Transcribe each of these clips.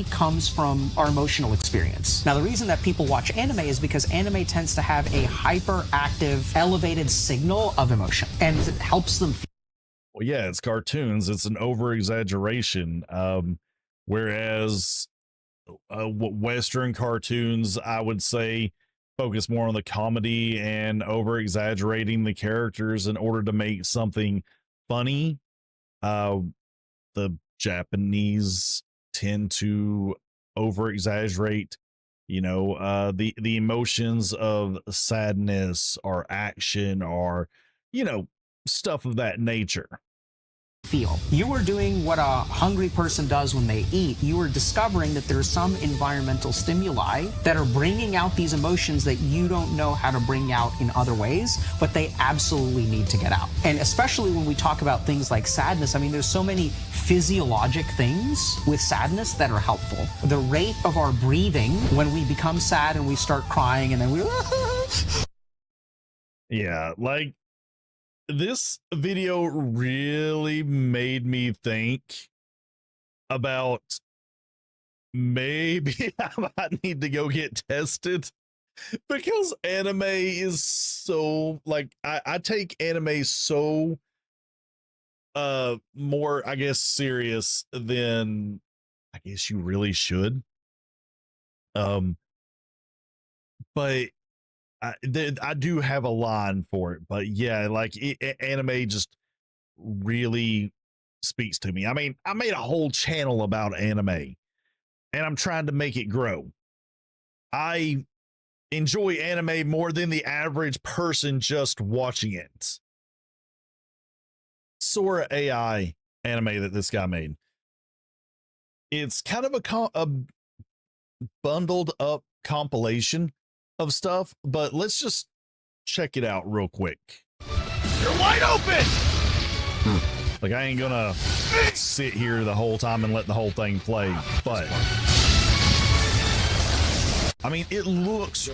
comes from our emotional experience. Now, the reason that people watch anime is because anime tends to have a hyperactive, elevated signal of emotion, and it helps them feel. Well, yeah, it's cartoons. It's an over exaggeration. Whereas Western cartoons, I would say, focus more on the comedy and over exaggerating the characters in order to make something funny. The Japanese tend to over exaggerate, the emotions of sadness or action or, stuff of that nature. Feel. You are doing what a hungry person does when they eat. You are discovering that there are some environmental stimuli that are bringing out these emotions that you don't know how to bring out in other ways, but they absolutely need to get out. And especially when we talk about things like sadness, I mean, there's so many physiologic things with sadness that are helpful. The rate of our breathing when we become sad and we start crying and then we... Yeah, like, this video really made me think about maybe I might need to go get tested, because anime is so, like, I take anime so more, I guess, serious than I guess you really should. But I do have a line for it, but yeah, like anime just really speaks to me. I mean, I made a whole channel about anime and I'm trying to make it grow. I enjoy anime more than the average person just watching it. Sora AI anime that this guy made. It's kind of a bundled up compilation of stuff, but let's just check it out real quick. You're wide open. Like, I ain't gonna sit here the whole time and let the whole thing play, but I mean, it looks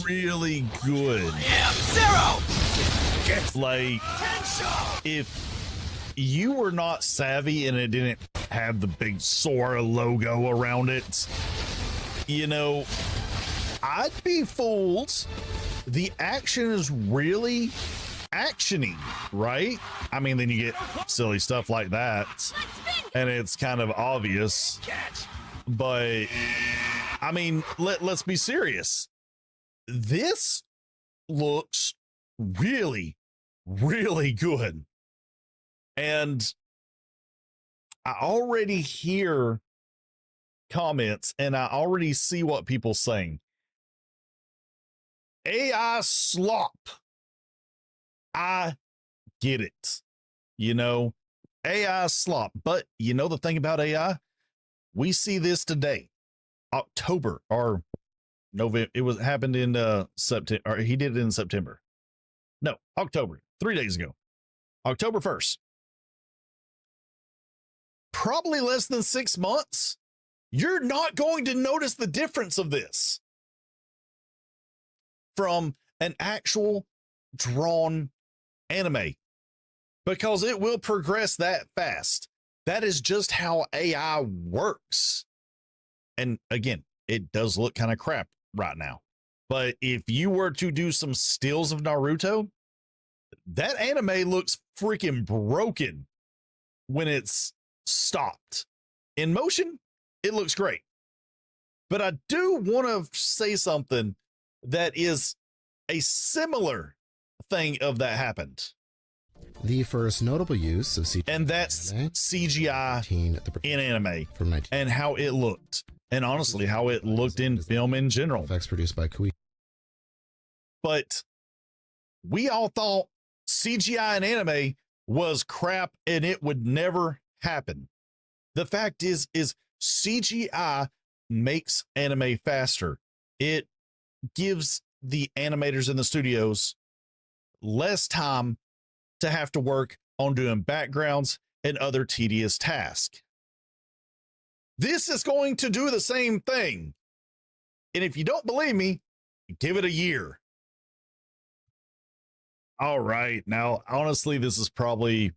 really good. Zero. Like, if you were not savvy and it didn't have the big Sora logo around it, I'd be fooled. The action is really actiony, right? I mean, then you get silly stuff like that, and it's kind of obvious. But I mean, let's be serious. This looks really, really good, and I already hear comments, and I already see what people saying. AI slop. I get it. AI slop. But the thing about AI, we see this today, October or November. It happened in September, or he did it in September. No, October, 3 days ago, October 1st. Probably less than 6 months. You're not going to notice the difference of this from an actual drawn anime, because it will progress that fast. That is just how AI works. And again, it does look kind of crap right now. But if you were to do some stills of Naruto, that anime looks freaking broken when it's stopped. In motion, it looks great. But I do want to say something that is a similar thing of that happened. The first notable use of CGI, and that's CGI in anime, from 19 and how it looked, and honestly how it looked in film in general. Effects produced by Koei. But we all thought CGI in anime was crap and it would never happen. The fact is CGI makes anime faster. It gives the animators in the studios less time to have to work on doing backgrounds and other tedious tasks. This is going to do the same thing. And if you don't believe me, give it a year. All right. Now, honestly, this is probably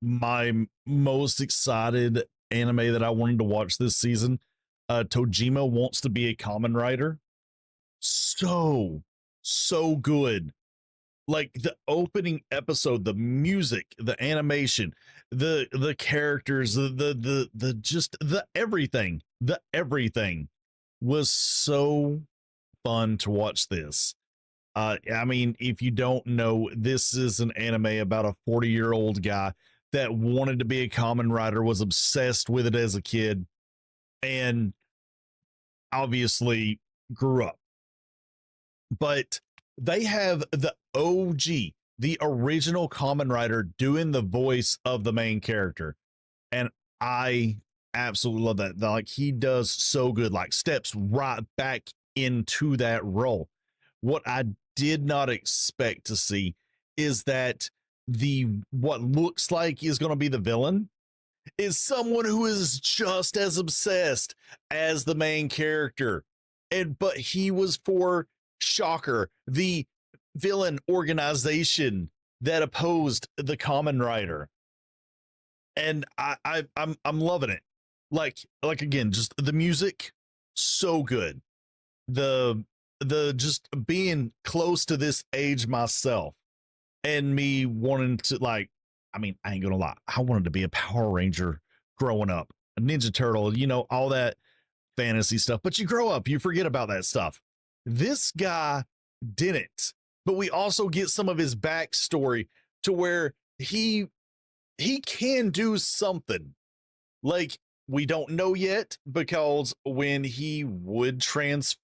my most excited anime that I wanted to watch this season. Tojima Wants to Be a Common Writer. So good. Like the opening episode, the music, the animation, the characters, the just the everything was so fun to watch this. I mean, if you don't know, this is an anime about a 40-year-old guy that wanted to be a common writer, was obsessed with it as a kid, and obviously grew up. But they have the OG, the original common writer doing the voice of the main character. And I absolutely love that. Like he does so good, like steps right back into that role. What I did not expect to see is that the what looks like is going to be the villain is someone who is just as obsessed as the main character. And but he was for Shocker, the villain organization that opposed the common writer. And I'm loving it. Like again, just the music so good. The just being close to this age myself and me wanting to like, I mean, I ain't gonna lie, I wanted to be a Power Ranger growing up, a Ninja Turtle, you know, all that fantasy stuff. But you grow up, you forget about that stuff. This guy didn't, but we also get some of his backstory to where he can do something. Like we don't know yet because when he would transform,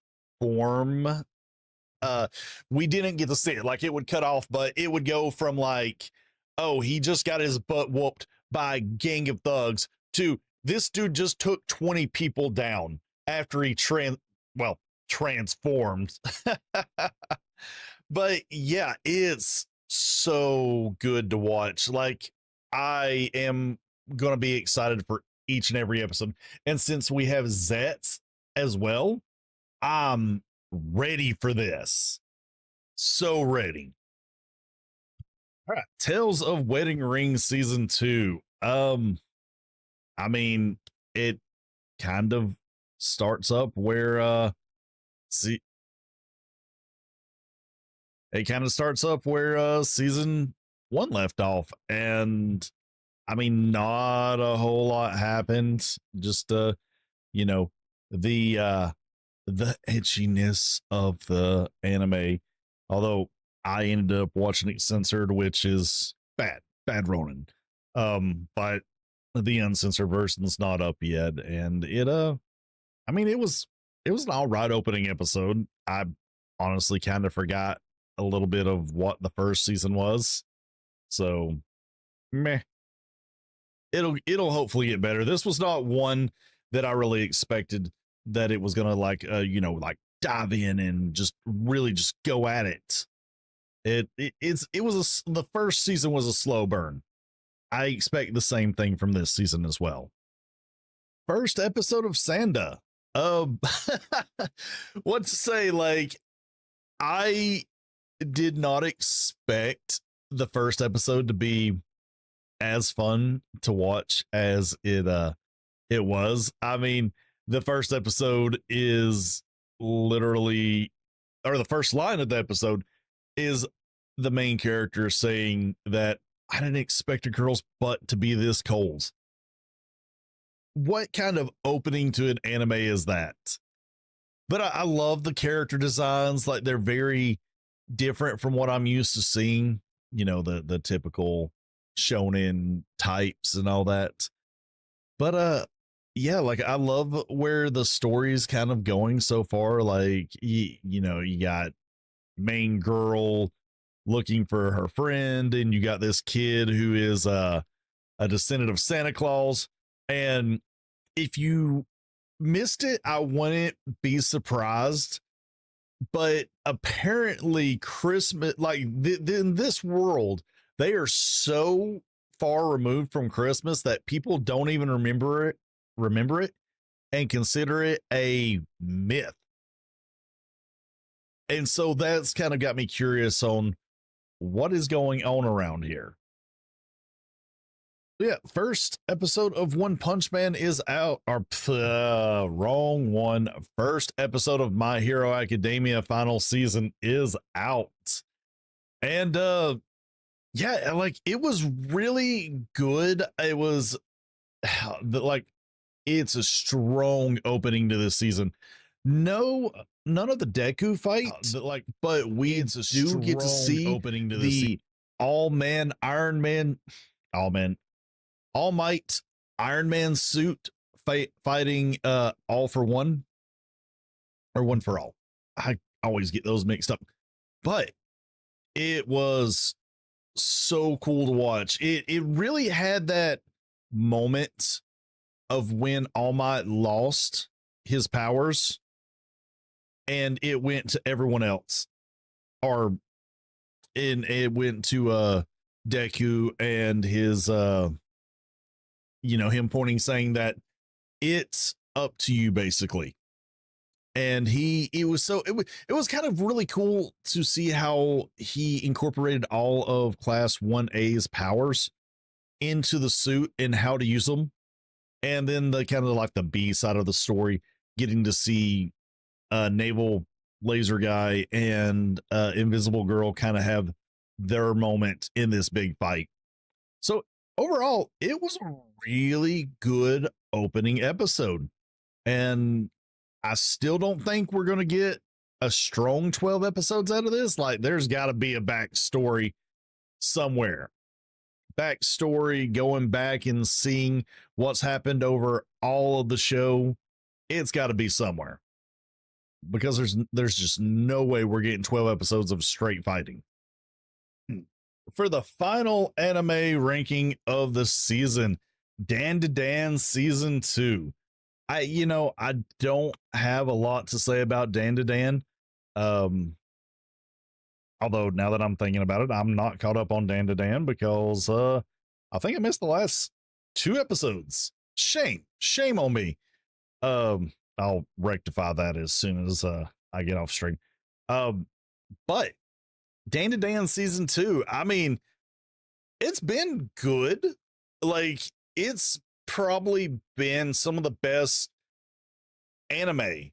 we didn't get to see it. Like it would cut off, but it would go from like, oh, he just got his butt whooped by a gang of thugs to this dude just took 20 people down after he transformed. But yeah, it's so good to watch. Like I am gonna be excited for each and every episode. And since we have Zets as well, I'm ready for this. So ready. All right, Tales of Wedding Ring season 2. I mean, it kind of starts up where see it kind of starts up where season 1 left off, and I mean not a whole lot happened. Just you know, the edginess of the anime, although I ended up watching it censored, which is bad Ronin. But the uncensored version's not up yet, and I mean, it was an all right opening episode. I honestly kind of forgot a little bit of what the first season was, so meh. It'll hopefully get better. This was not one that I really expected that it was gonna like you know, like dive in and just really just go at it. It was the first season was a slow burn. I expect the same thing from this season as well. First episode of Sanda. What to say? Like, I did not expect the first episode to be as fun to watch as it was. I mean, the first episode is literally, or the first line of the episode is the main character saying that I didn't expect a girl's butt to be this cold. What kind of opening to an anime is that? But I love the character designs. Like they're very different from what I'm used to seeing. You know, the typical shonen types and all that. But yeah, like I love where the story's kind of going so far. Like you know, you got main girl looking for her friend, and you got this kid who is a descendant of Santa Claus. And if you missed it, I wouldn't be surprised. But apparently, Christmas, like in this world, they are so far removed from Christmas that people don't even remember it, and consider it a myth. And so that's kind of got me curious on what is going on around here. Yeah, first episode of One Punch Man is out. Or wrong one. First episode of My Hero Academia final season is out. And yeah, like it was really good. It was like it's a strong opening to this season. No, none of the Deku fights, but we do get to see opening to the all man Iron Man, all man, all might Iron Man suit fighting all for one or one for all. I always get those mixed up, but it was so cool to watch. It really had that moment of when All Might lost his powers and it went to everyone else, or it went to Deku and his him pointing saying that it's up to you basically. And it was kind of really cool to see how he incorporated all of class 1A's powers into the suit and how to use them. And then the kind of like the B side of the story, getting to see Naval Laser Guy and Invisible Girl kind of have their moment in this big fight. So overall, it was a really good opening episode. And I still don't think we're going to get a strong 12 episodes out of this. Like, there's got to be a backstory somewhere. Backstory, going back and seeing what's happened over all of the show. It's got to be somewhere, because there's just no way we're getting 12 episodes of straight fighting. For the final anime ranking of the season, Dan to Dan season 2. I don't have a lot to say about Dan to Dan. Although now that I'm thinking about it, I'm not caught up on Dan to Dan because I think I missed the last 2 episodes. Shame on me. I'll rectify that as soon as I get off stream. But Dan to Dan season 2, I mean, it's been good. Like, it's probably been some of the best anime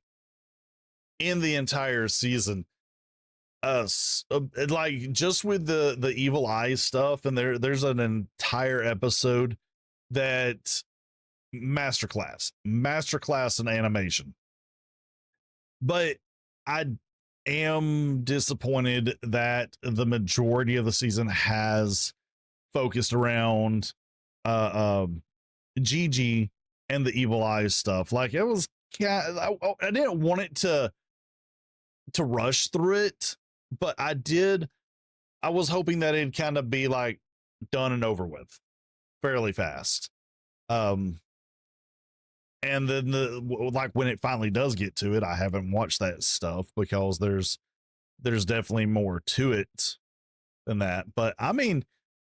in the entire season. Like, just with the evil eye stuff, and there's an entire episode that masterclass in animation. But I am disappointed that the majority of the season has focused around Gigi and the evil eyes stuff. Like, it was I didn't want it to rush through it, but I was hoping that it'd kind of be like done and over with fairly fast. And then like when it finally does get to it, I haven't watched that stuff because there's definitely more to it than that. But I mean,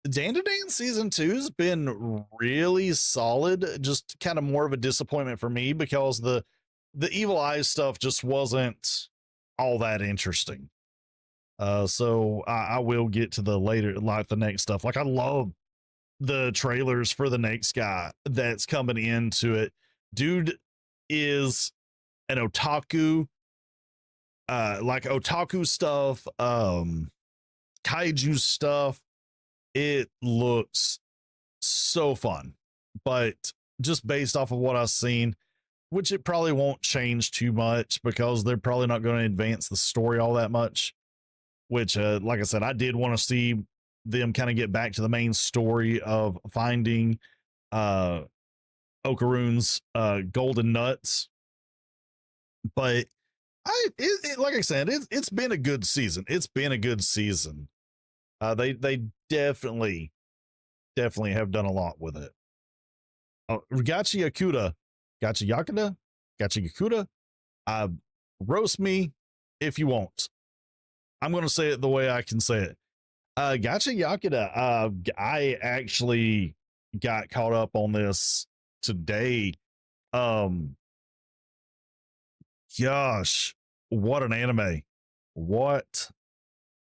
Dan to Dan season 2 has been really solid. Just kind of more of a disappointment for me because the evil eyes stuff just wasn't all that interesting. So I will get to the later, like the next stuff. Like, I love the trailers for the next guy that's coming into it. Dude is an otaku, like otaku stuff, kaiju stuff. It looks so fun, but just based off of what I've seen, which it probably won't change too much because they're probably not going to advance the story all that much, which, like I said, I did want to see them kind of get back to the main story of finding Okarune's golden nuts. But like I said, it's been a good season. It's been a good season. They definitely have done a lot with it. Gachi Yakuda, roast me if you want. I'm going to say it the way I can say it. Gacha Yakuda, I actually got caught up on this today. Gosh, what an anime. What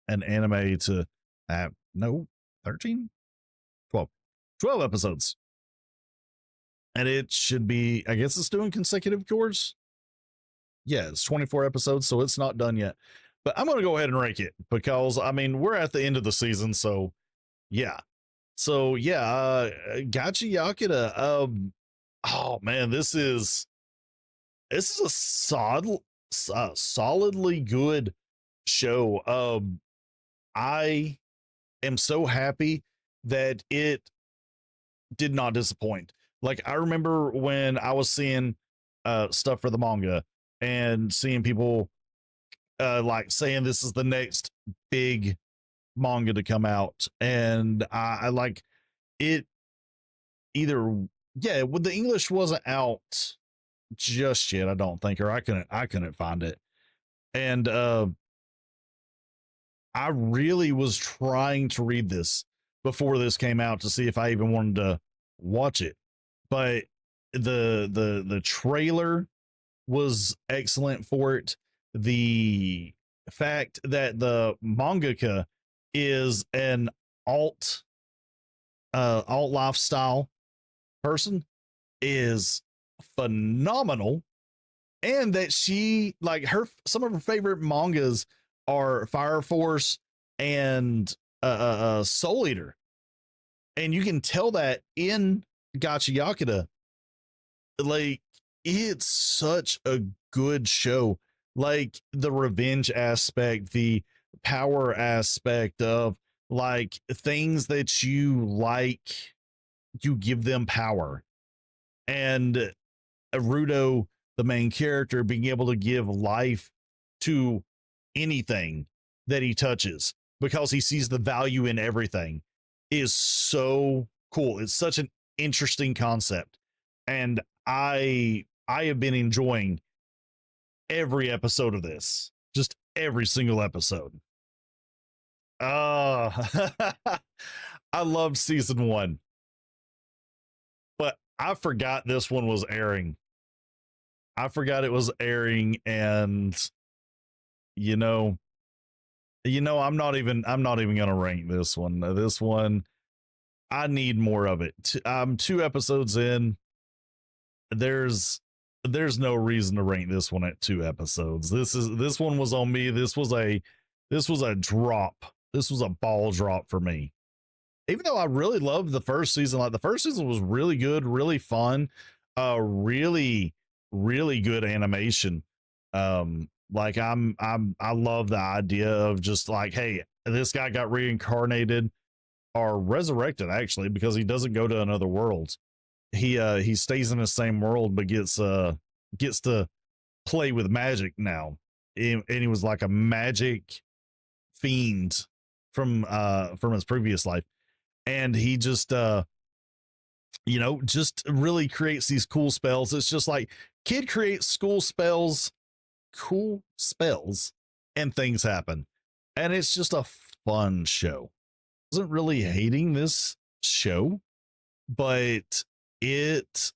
an anime to have. No, 13? 12 episodes. and it should be, I guess it's doing consecutive course. Yeah, it's 24 episodes, so it's not done yet. But I'm going to go ahead and rank it because, I mean, we're at the end of the season, so yeah. So yeah, Gacha Yakida. Oh man, this is a solidly good show. I am so happy that it did not disappoint. Like I remember when I was seeing stuff for the manga and seeing people like saying this is the next big manga to come out, and I like it either. Yeah, well, the English wasn't out just yet, I don't think, or I couldn't find it. And I really was trying to read this before this came out to see if I even wanted to watch it. But the trailer was excellent for it. The fact that the mangaka is an alt lifestyle person is phenomenal, and that she like some of her favorite mangas are Fire Force and Soul Eater, and you can tell that in Gacha Yakida. Like it's such a good show. Like the revenge aspect, the power aspect of like things that you like, you give them power. And Rudo, the main character, being able to give life to anything that he touches because he sees the value in everything is so cool. It's such an interesting concept. And I have been enjoying every episode of this, just every single episode. I loved season 1, but I forgot this one was airing. I forgot it was airing, and you know, I'm not even gonna rank this one. This one, I need more of it. I'm 2 episodes in. There's no reason to rank this one at 2 episodes. This one was on me. This was a drop. This was a ball drop for me. Even though I really loved the first season, like the first season was really good, really fun, really good animation. Like I love the idea of just like, hey, this guy got reincarnated or resurrected actually, because he doesn't go to another world. He stays in the same world, but gets to play with magic now. And he was like a magic fiend from his previous life. And he just just really creates these cool spells. It's just like kid creates cool spells, and things happen. And it's just a fun show. I wasn't really hating this show, but it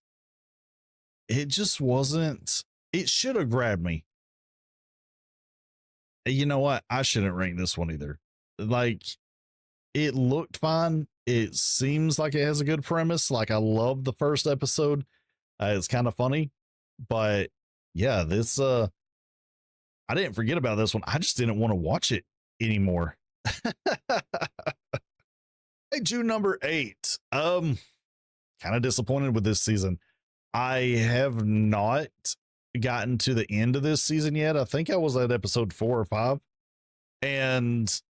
just wasn't. It should have grabbed me. You know what? I shouldn't rank this one either. Like, it looked fine. It seems like it has a good premise. Like, I love the first episode. It's kind of funny, but yeah, this I didn't forget about this one. I just didn't want to watch it anymore. Hey, June number 8. Kind of disappointed with this season. I have not gotten to the end of this season yet. I think I was at episode 4 or 5, and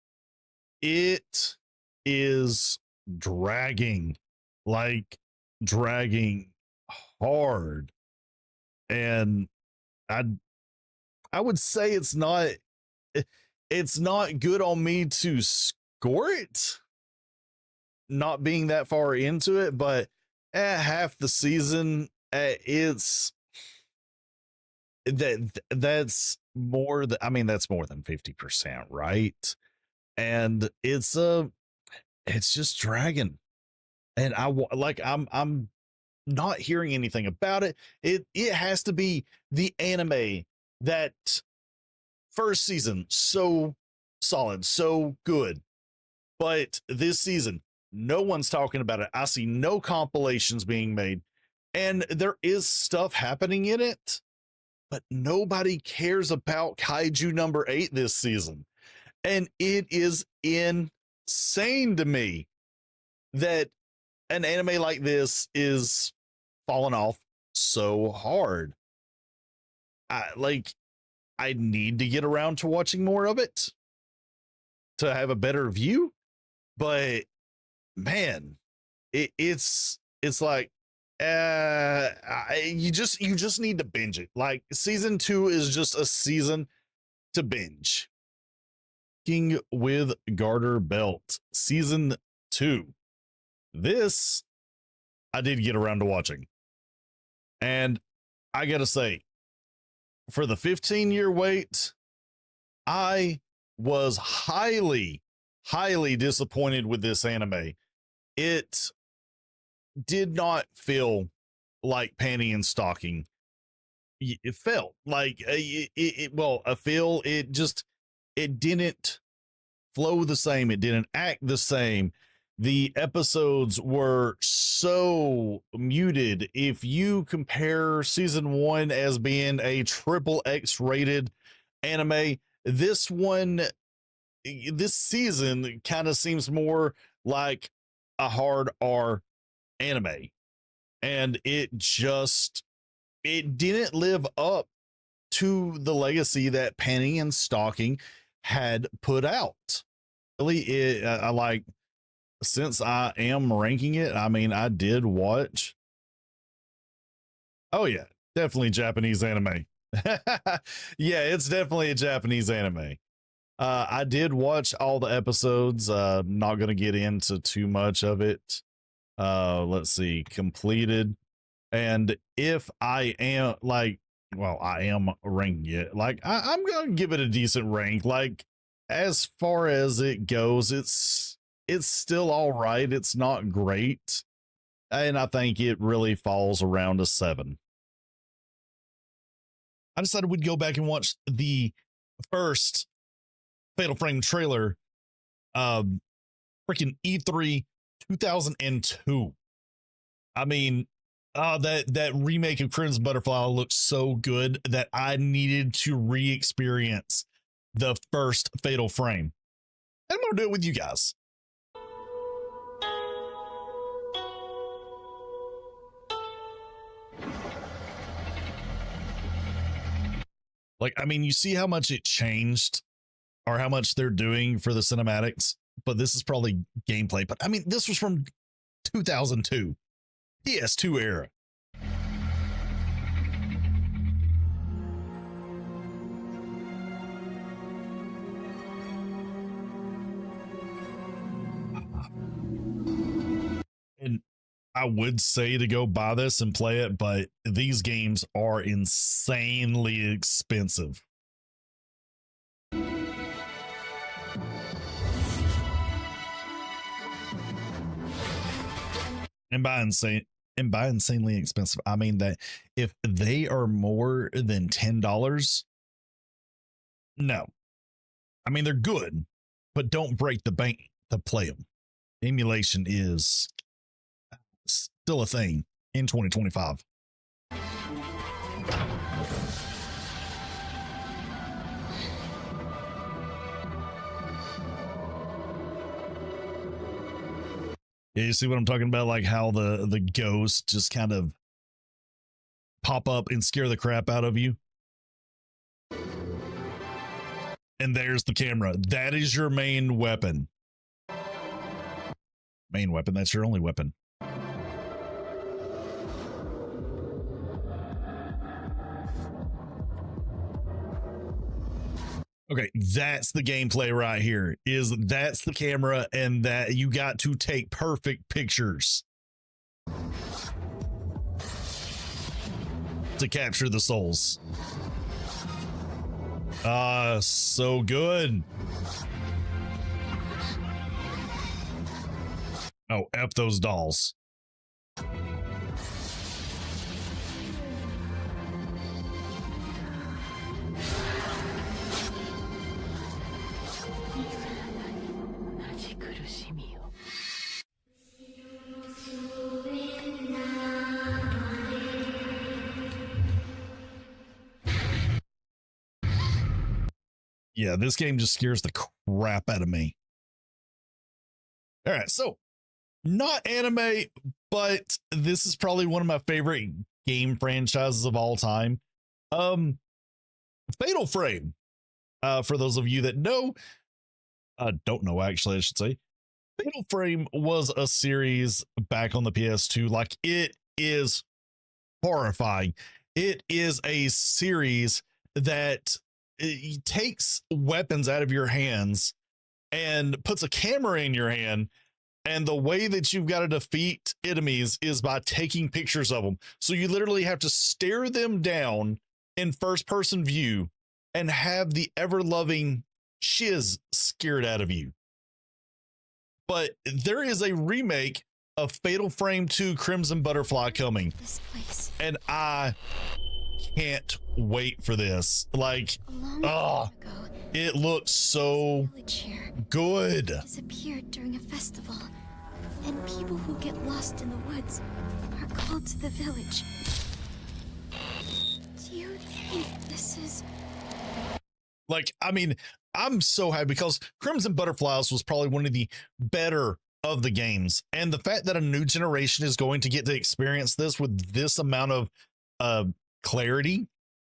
it is dragging hard. And I would say it's not good on me to score it, not being that far into it, but at half the season, that's more than, I mean, that's more than 50%, right? And it's just dragging. And I'm not hearing anything about it. It has to be the anime that first season, so solid, so good. But this season, no one's talking about it. I see no compilations being made. and there is stuff happening in it, but nobody cares about Kaiju number 8 this season. And it is insane to me that an anime like this is falling off so hard. I need to get around to watching more of it to have a better view, but man, it's like you just need to binge it. Like season 2 is just a season to binge. King with Garter Belt season 2. This I did get around to watching, and I gotta say, for the 15-year wait, I was highly disappointed with this anime. It did not feel like panty and stocking. It felt like it didn't flow the same. It didn't act the same. The episodes were so muted. If you compare season 1 as being a triple X rated anime, this season kind of seems more like a hard R anime, and it didn't live up to the legacy that Penny and Stalking had put out. Really, I like, since I am ranking it, I mean, I did watch. Oh yeah, definitely Japanese anime. Yeah, it's definitely a Japanese anime. I did watch all the episodes. Not going to get into too much of it. Let's see, completed. And if I am I am ranking it. Like I'm going to give it a decent rank. Like as far as it goes, it's still all right. It's not great. And I think it really falls around a 7. I decided we'd go back and watch the first Fatal Frame trailer, freaking E3 2002. I mean, that remake of Crimson Butterfly looks so good that I needed to re-experience the first Fatal Frame. And I'm going to do it with you guys. Like, I mean, you see how much it changed or how much they're doing for the cinematics, but this is probably gameplay. But I mean, this was from 2002, PS2 era. And I would say to go buy this and play it, but these games are insanely expensive. And by insanely expensive, I mean that if they are more than $10, no. I mean, they're good, but don't break the bank to play them. Emulation is still a thing in 2025. Yeah, you see what I'm talking about? Like how the ghosts just kind of pop up and scare the crap out of you. And there's the camera. That is your main weapon. Main weapon. That's your only weapon. Okay, that's the gameplay right here. That's the camera, and that you got to take perfect pictures to capture the souls. So good. Oh, F those dolls. Yeah, this game just scares the crap out of me. All right, so not anime, but this is probably one of my favorite game franchises of all time. Fatal Frame. For those of you that know, don't know actually, I should say. Fatal Frame was a series back on the PS2. Like, it is horrifying. It is a series that takes weapons out of your hands and puts a camera in your hand. And the way that you've got to defeat enemies is by taking pictures of them. So you literally have to stare them down in first person view and have the ever loving shiz scared out of you. But there is a remake of Fatal Frame 2 Crimson Butterfly coming. This place. And I can't wait for this. Like, A long time ago, it looks so village here good. disappeared during a festival, and people who get lost in the woods are called to the village. Do you think this is... Like, I mean, I'm so happy because Crimson Butterflies was probably one of the better of the games. And the fact that a new generation is going to get to experience this with this amount of clarity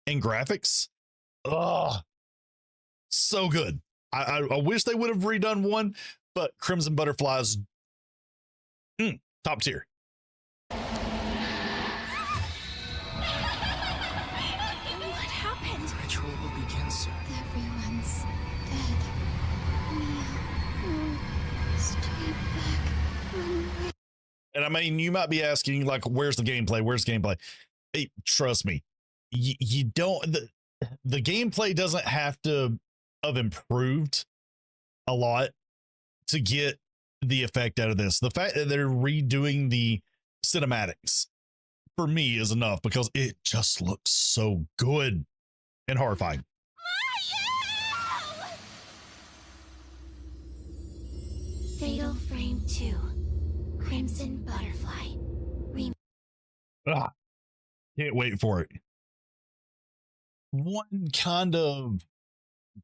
and graphics, so good. I wish they would have redone one, but Crimson Butterflies, top tier. What happened? Ritual will begin soon. Everyone's dead. Mia, no, stay back, run away. And I mean, you might be asking, like, where's the gameplay? Where's gameplay? Hey, trust me, you don't. The gameplay doesn't have to have improved a lot to get the effect out of this. The fact that they're redoing the cinematics for me is enough because it just looks so good and horrifying. Fatal Frame 2, Crimson Butterfly. Can't wait for it. One kind of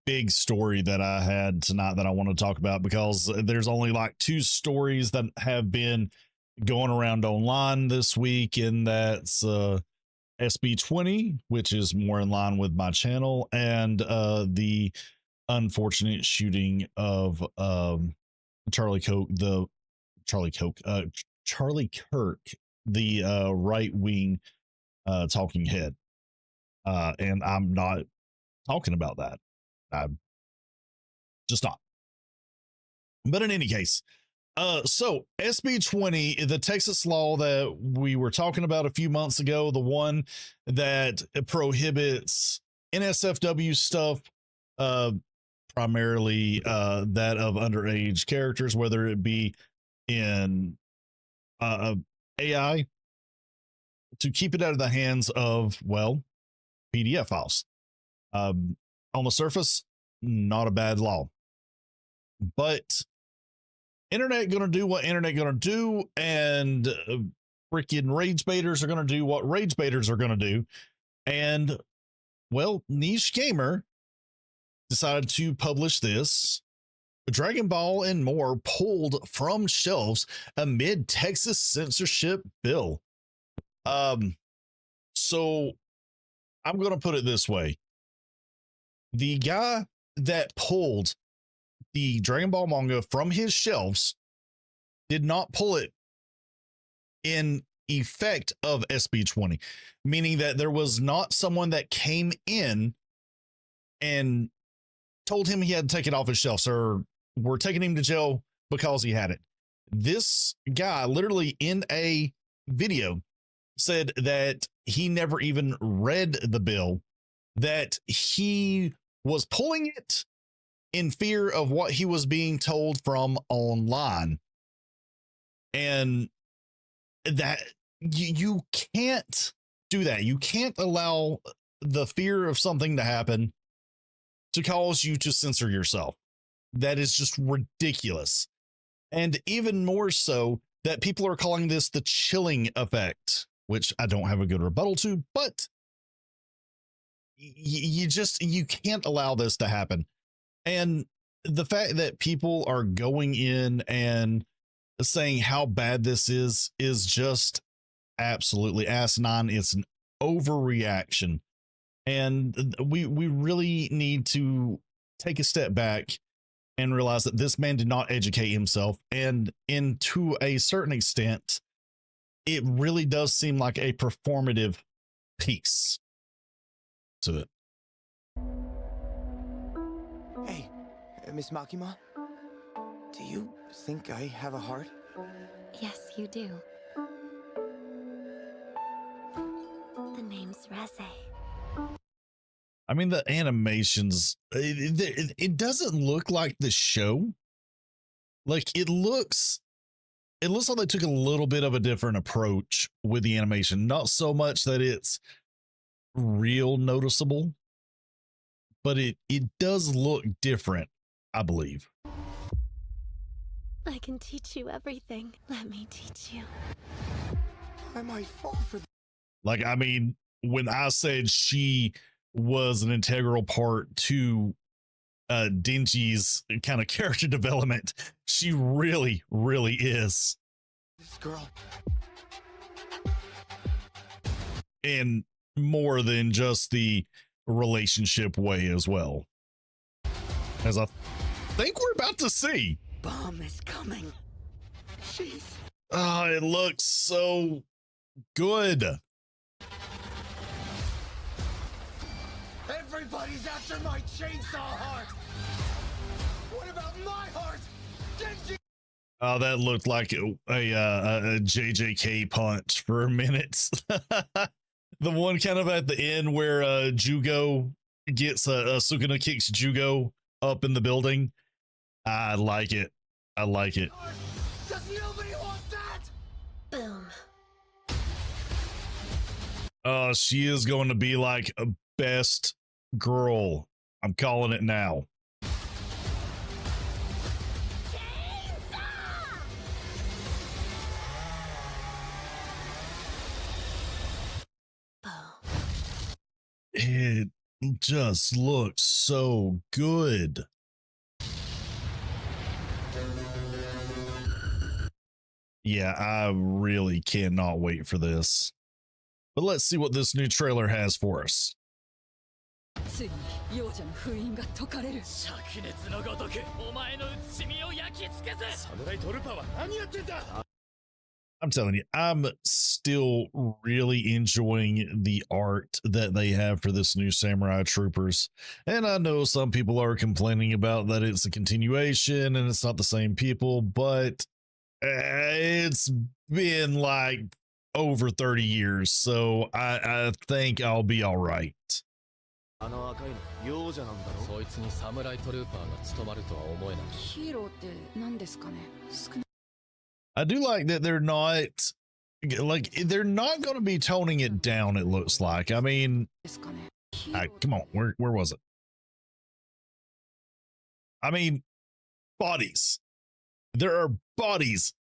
big story that I had tonight that I want to talk about, because there's only like 2 stories that have been going around online this week, and that's SB20, which is more in line with my channel, and the unfortunate shooting of Charlie Kirk, the right wing talking head. And I'm not talking about that. I'm just not. But in any case, so SB20, the Texas law that we were talking about a few months ago, the one that prohibits NSFW stuff, primarily that of underage characters, whether it be in AI, to keep it out of the hands of, well, PDF files. On the surface, not a bad law, but internet gonna do what internet gonna do, and freaking rage baiters are gonna do what rage baiters are gonna do. And well, Niche Gamer decided to publish this: Dragon Ball and more pulled from shelves amid Texas censorship bill. So I'm going to put it this way. The guy that pulled the Dragon Ball manga from his shelves did not pull it in effect of SB20, meaning that there was not someone that came in and told him he had to take it off his shelves, or we're taking him to jail because he had it. This guy literally in a video said that he never even read the bill, that he was pulling it in fear of what he was being told from online, and that you can't do that. You can't allow the fear of something to happen to cause you to censor yourself. That is just ridiculous. And even more so that people are calling this the chilling effect, which I don't have a good rebuttal to, but you can't allow this to happen. And the fact that people are going in and saying how bad this is just absolutely asinine. It's an overreaction. And we really need to take a step back and realize that this man did not educate himself. And to a certain extent, it really does seem like a performative piece to it. Hey, Miss Makima, do you think I have a heart? Yes, you do. The name's Reze. I mean, the animations, it doesn't look like the show. Like it looks like they took a little bit of a different approach with the animation. Not so much that it's real noticeable, but it does look different, I believe. I can teach you everything. Let me teach you. I might fall for this. Like, I mean, when I said she was an integral part to Denji's kind of character development, she really, really is. This girl. And more than just the relationship way as well. As I think we're about to see. Bomb is coming. She's... Oh, it looks so good. Everybody's after my chainsaw heart. What about my heart? Genji! Oh, that looked like a JJK punch for a minute. The one kind of at the end where Jugo gets Sukuna kicks Jugo up in the building. I like it. I like it. Does nobody want that? Boom. She is going to be like a best girl. I'm calling it now. It just looks so good. Yeah, I really cannot wait for this. But let's see what this new trailer has for us. ついに幼者の封印が解かれる。灼熱のごとくお前の写しみを焼き尽くす。サムライトルパは何やってんだ。 I'm telling you, I'm still really enjoying the art that they have for this new Samurai Troopers. And I know some people are complaining about that it's a continuation and it's not the same people, but it's been like over 30 years, so I think I'll be all right. あの赤いの幼者なんだろ。そいつにサムライトルーパーが務まるとは思えない。ヒーローって何ですかね。少な I do like that they're not going to be toning it down, it looks like. I mean, ですかね。ヒーロー come on, where was it? I mean, bodies. There are bodies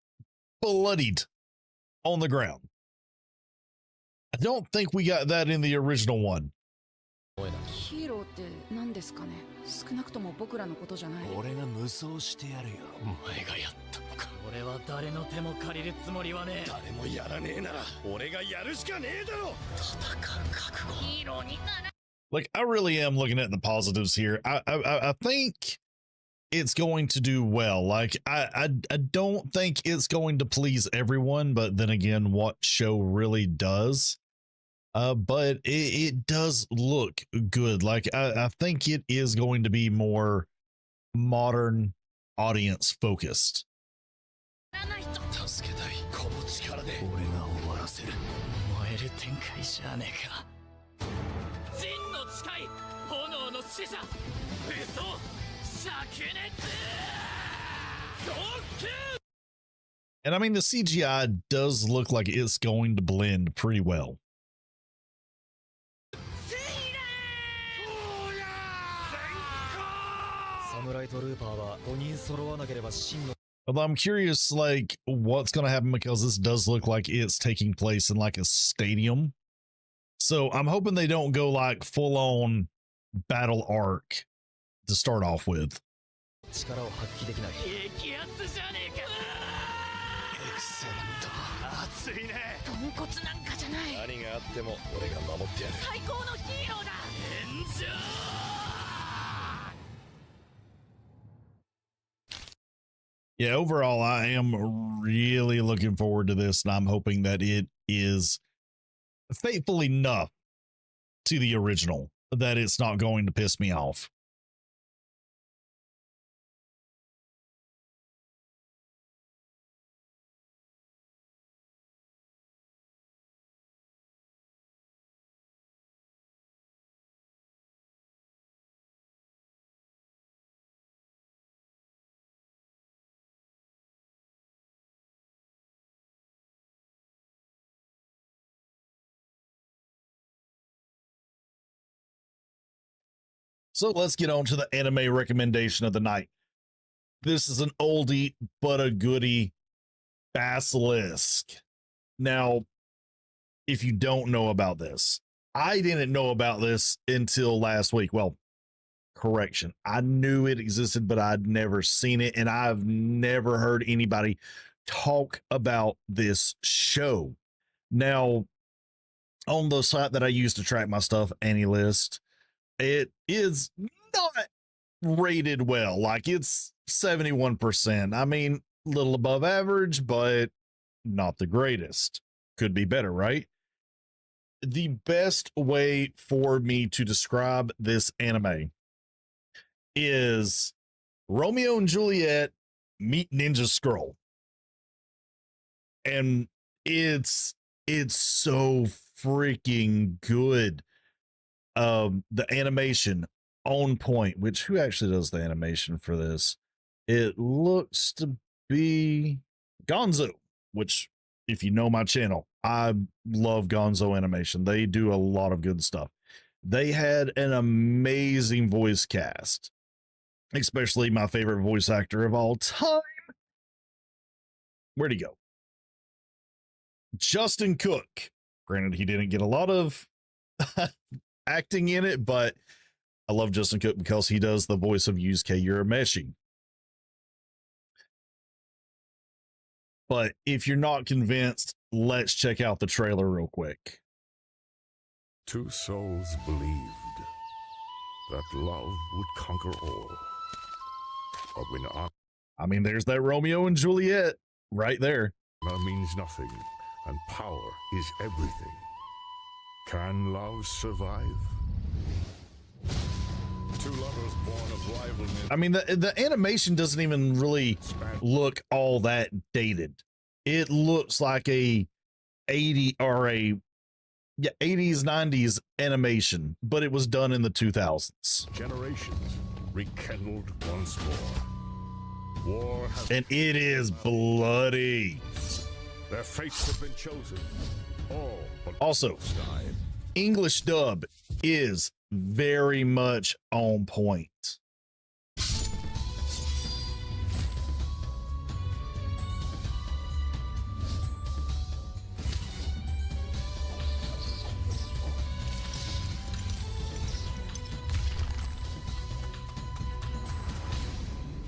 bloodied on the ground. I don't think we got that in the original one. ヒーローって何ですかね。少なくとも僕らのことじゃない。俺が無双してやるよ。お前がやったのか。俺は誰の手も借りるつもりはねえ。誰もやらねえなら俺がやるしかねえだろ。戦う覚悟。ヒーローになら。Like, I really am looking at the positives here. I think it's going to do well. Like, I don't think it's going to please everyone, but then again, what show really does? But it does look good. Like, I think it is going to be more modern, audience focused. 助けたいこの力で俺が終わらせる燃える展開じゃねえか陣の誓い炎の使者武装灼熱早急 And I mean, the CGI does look like it's going to blend pretty well. サムライトルーパーは5人揃わなければ真の Although I'm curious, like, what's going to happen because this does look like it's taking place in like a stadium. So I'm hoping they don't go like full on battle arc to start off with. 力を発揮できない。激アツじゃねえか。エクセレント。熱いね。豚骨なんかじゃない。何があっても俺が守ってやる。最高のヒーローだ。炎上。Yeah, overall, I am really looking forward to this, and I'm hoping that it is faithful enough to the original that it's not going to piss me off. So let's get on to the anime recommendation of the night. This is an oldie but a goodie, Basilisk. Now, if you don't know about this, I didn't know about this until last week. Well, correction, I knew it existed, but I'd never seen it, and I've never heard anybody talk about this show. Now, on the site that I use to track my stuff, AnyList, it is not rated well. Like, it's 71%. I mean, a little above average, but not the greatest. Could be better, right? The best way for me to describe this anime is Romeo and Juliet meet Ninja Scroll. And it's so freaking good. The animation on point, which who actually does the animation for this? It looks to be Gonzo, which if you know my channel, I love Gonzo animation. They do a lot of good stuff. They had an amazing voice cast, especially my favorite voice actor of all time. Where'd he go? Justin Cook. Granted, he didn't get a lot of acting in it, but I love Justin Cook because he does the voice of Yusuke Urameshi. But if you're not convinced, let's check out the trailer real quick. Two souls believed that love would conquer all. But when I mean, there's that Romeo and Juliet right there. honor means nothing and power is everything, can love survive? Two lovers born of rivalry. I mean, the animation doesn't even really look all that dated. It looks like a 80 or a 80s 90s animation, but it was done in the 2000s. Generations rekindled once more. War has, And it is bloody. their fates have been chosen. All but Also, died. English dub is very much on point.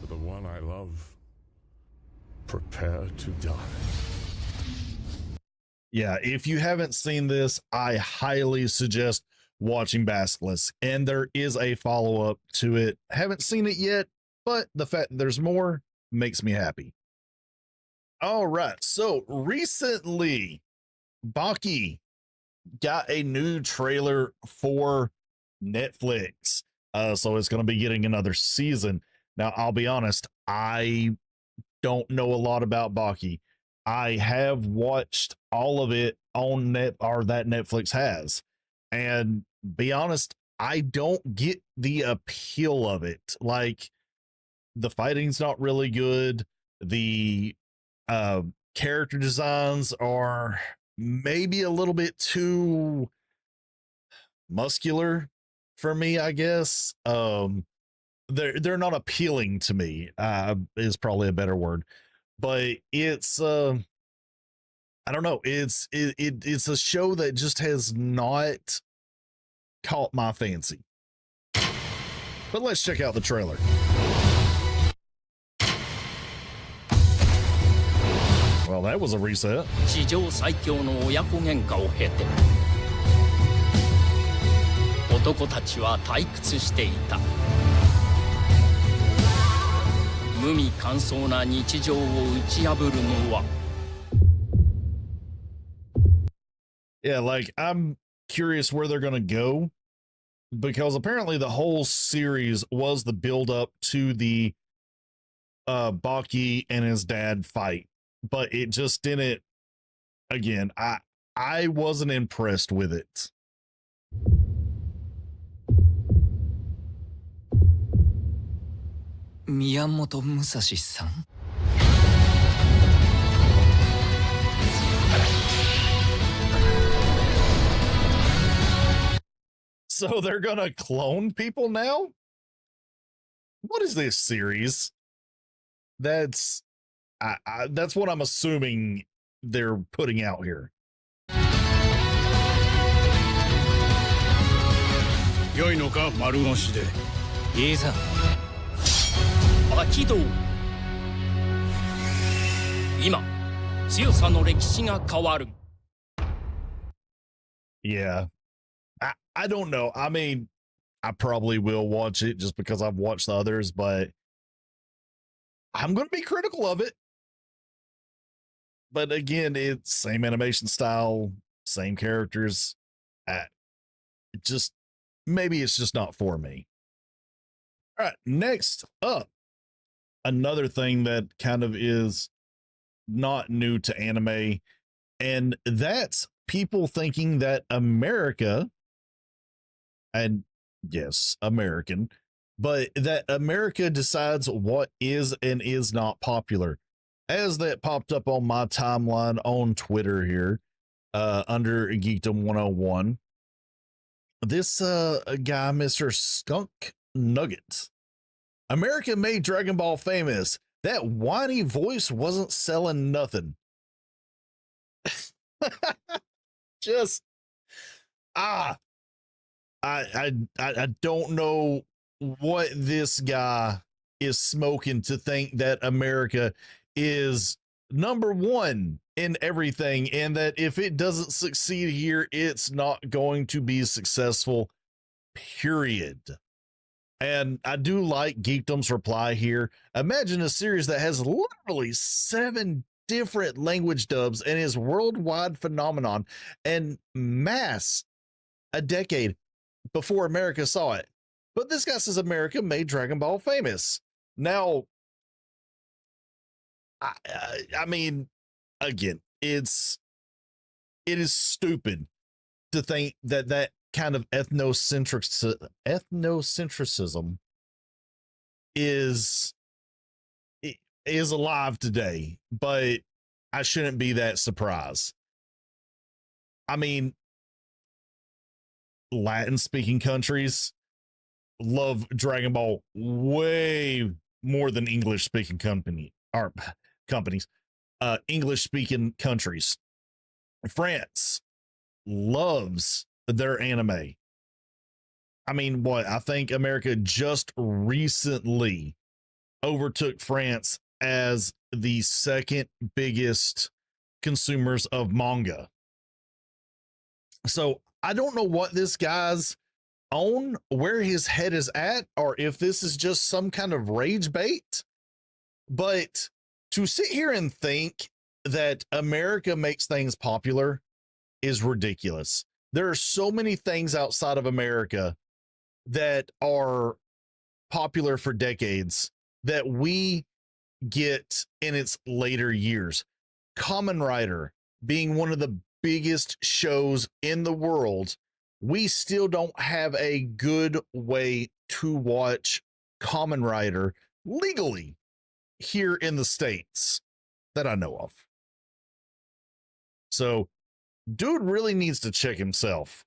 For the one I love, prepare to die. Yeah, if you haven't seen this, I highly suggest watching Basilisk, and there is a follow-up to it. Haven't seen it yet, but the fact that there's more makes me happy. All right, so recently Baki got a new trailer for Netflix, so it's going to be getting another season. Now, I'll be honest, I don't know a lot about Baki. I have watched all of it on net, or that Netflix has, and be honest, I don't get the appeal of it. Like, the fighting's not really good. The character designs are maybe a little bit too muscular for me, I guess. They're not appealing to me, is probably a better word. But it's I don't know, it's a show that just has not caught my fancy. But let's check out the trailer. Well, that was a reset. 史上最強の親子喧嘩を経て男たちは退屈していた無味乾燥な日常を打ち破るのは Yeah, like I'm curious where they're going to go because apparently the whole series was the build up to the Baki and his dad fight, but it just didn't. Again, I wasn't impressed with it. Miyamoto Musashi-san. So they're gonna clone people now? What is this series? That's that's what I'm assuming they're putting out here. 良いのか丸腰でいいざ秋道今強さの歴史が変わる Yeah. I don't know. I mean, I probably will watch it just because I've watched the others, but I'm going to be critical of it. But again, it's same animation style, same characters. Maybe it's just not for me. All right, next up, another thing that kind of is not new to anime, and that's people thinking that America, and yes, American, but that America decides what is and is not popular. As that popped up on my timeline on Twitter here, under Geekdom 101, this guy, Mr. Skunk Nugget, America made Dragon Ball famous. That whiny voice wasn't selling nothing. Just I don't know what this guy is smoking to think that America is number one in everything, and that if it doesn't succeed here, it's not going to be successful, period. And I do like Geekdom's reply here. Imagine a series that has literally 7 different language dubs and is worldwide phenomenon and mass a decade before America saw it. But this guy says America made Dragon Ball famous. Now, I mean, again, it is stupid to think that that kind of ethnocentrism is alive today, but I shouldn't be that surprised. I mean, Latin speaking countries love Dragon Ball way more than English speaking companies. English speaking countries. France loves their anime. I mean, I think America just recently overtook France as the second biggest consumers of manga. So I don't know what this guy's on, where his head is at, or if this is just some kind of rage bait. But to sit here and think that America makes things popular is ridiculous. There are so many things outside of America that are popular for decades that we get in its later years. Kamen Rider being one of the biggest shows in the world, we still don't have a good way to watch Kamen Rider legally here in the States that I know of. So, dude really needs to check himself.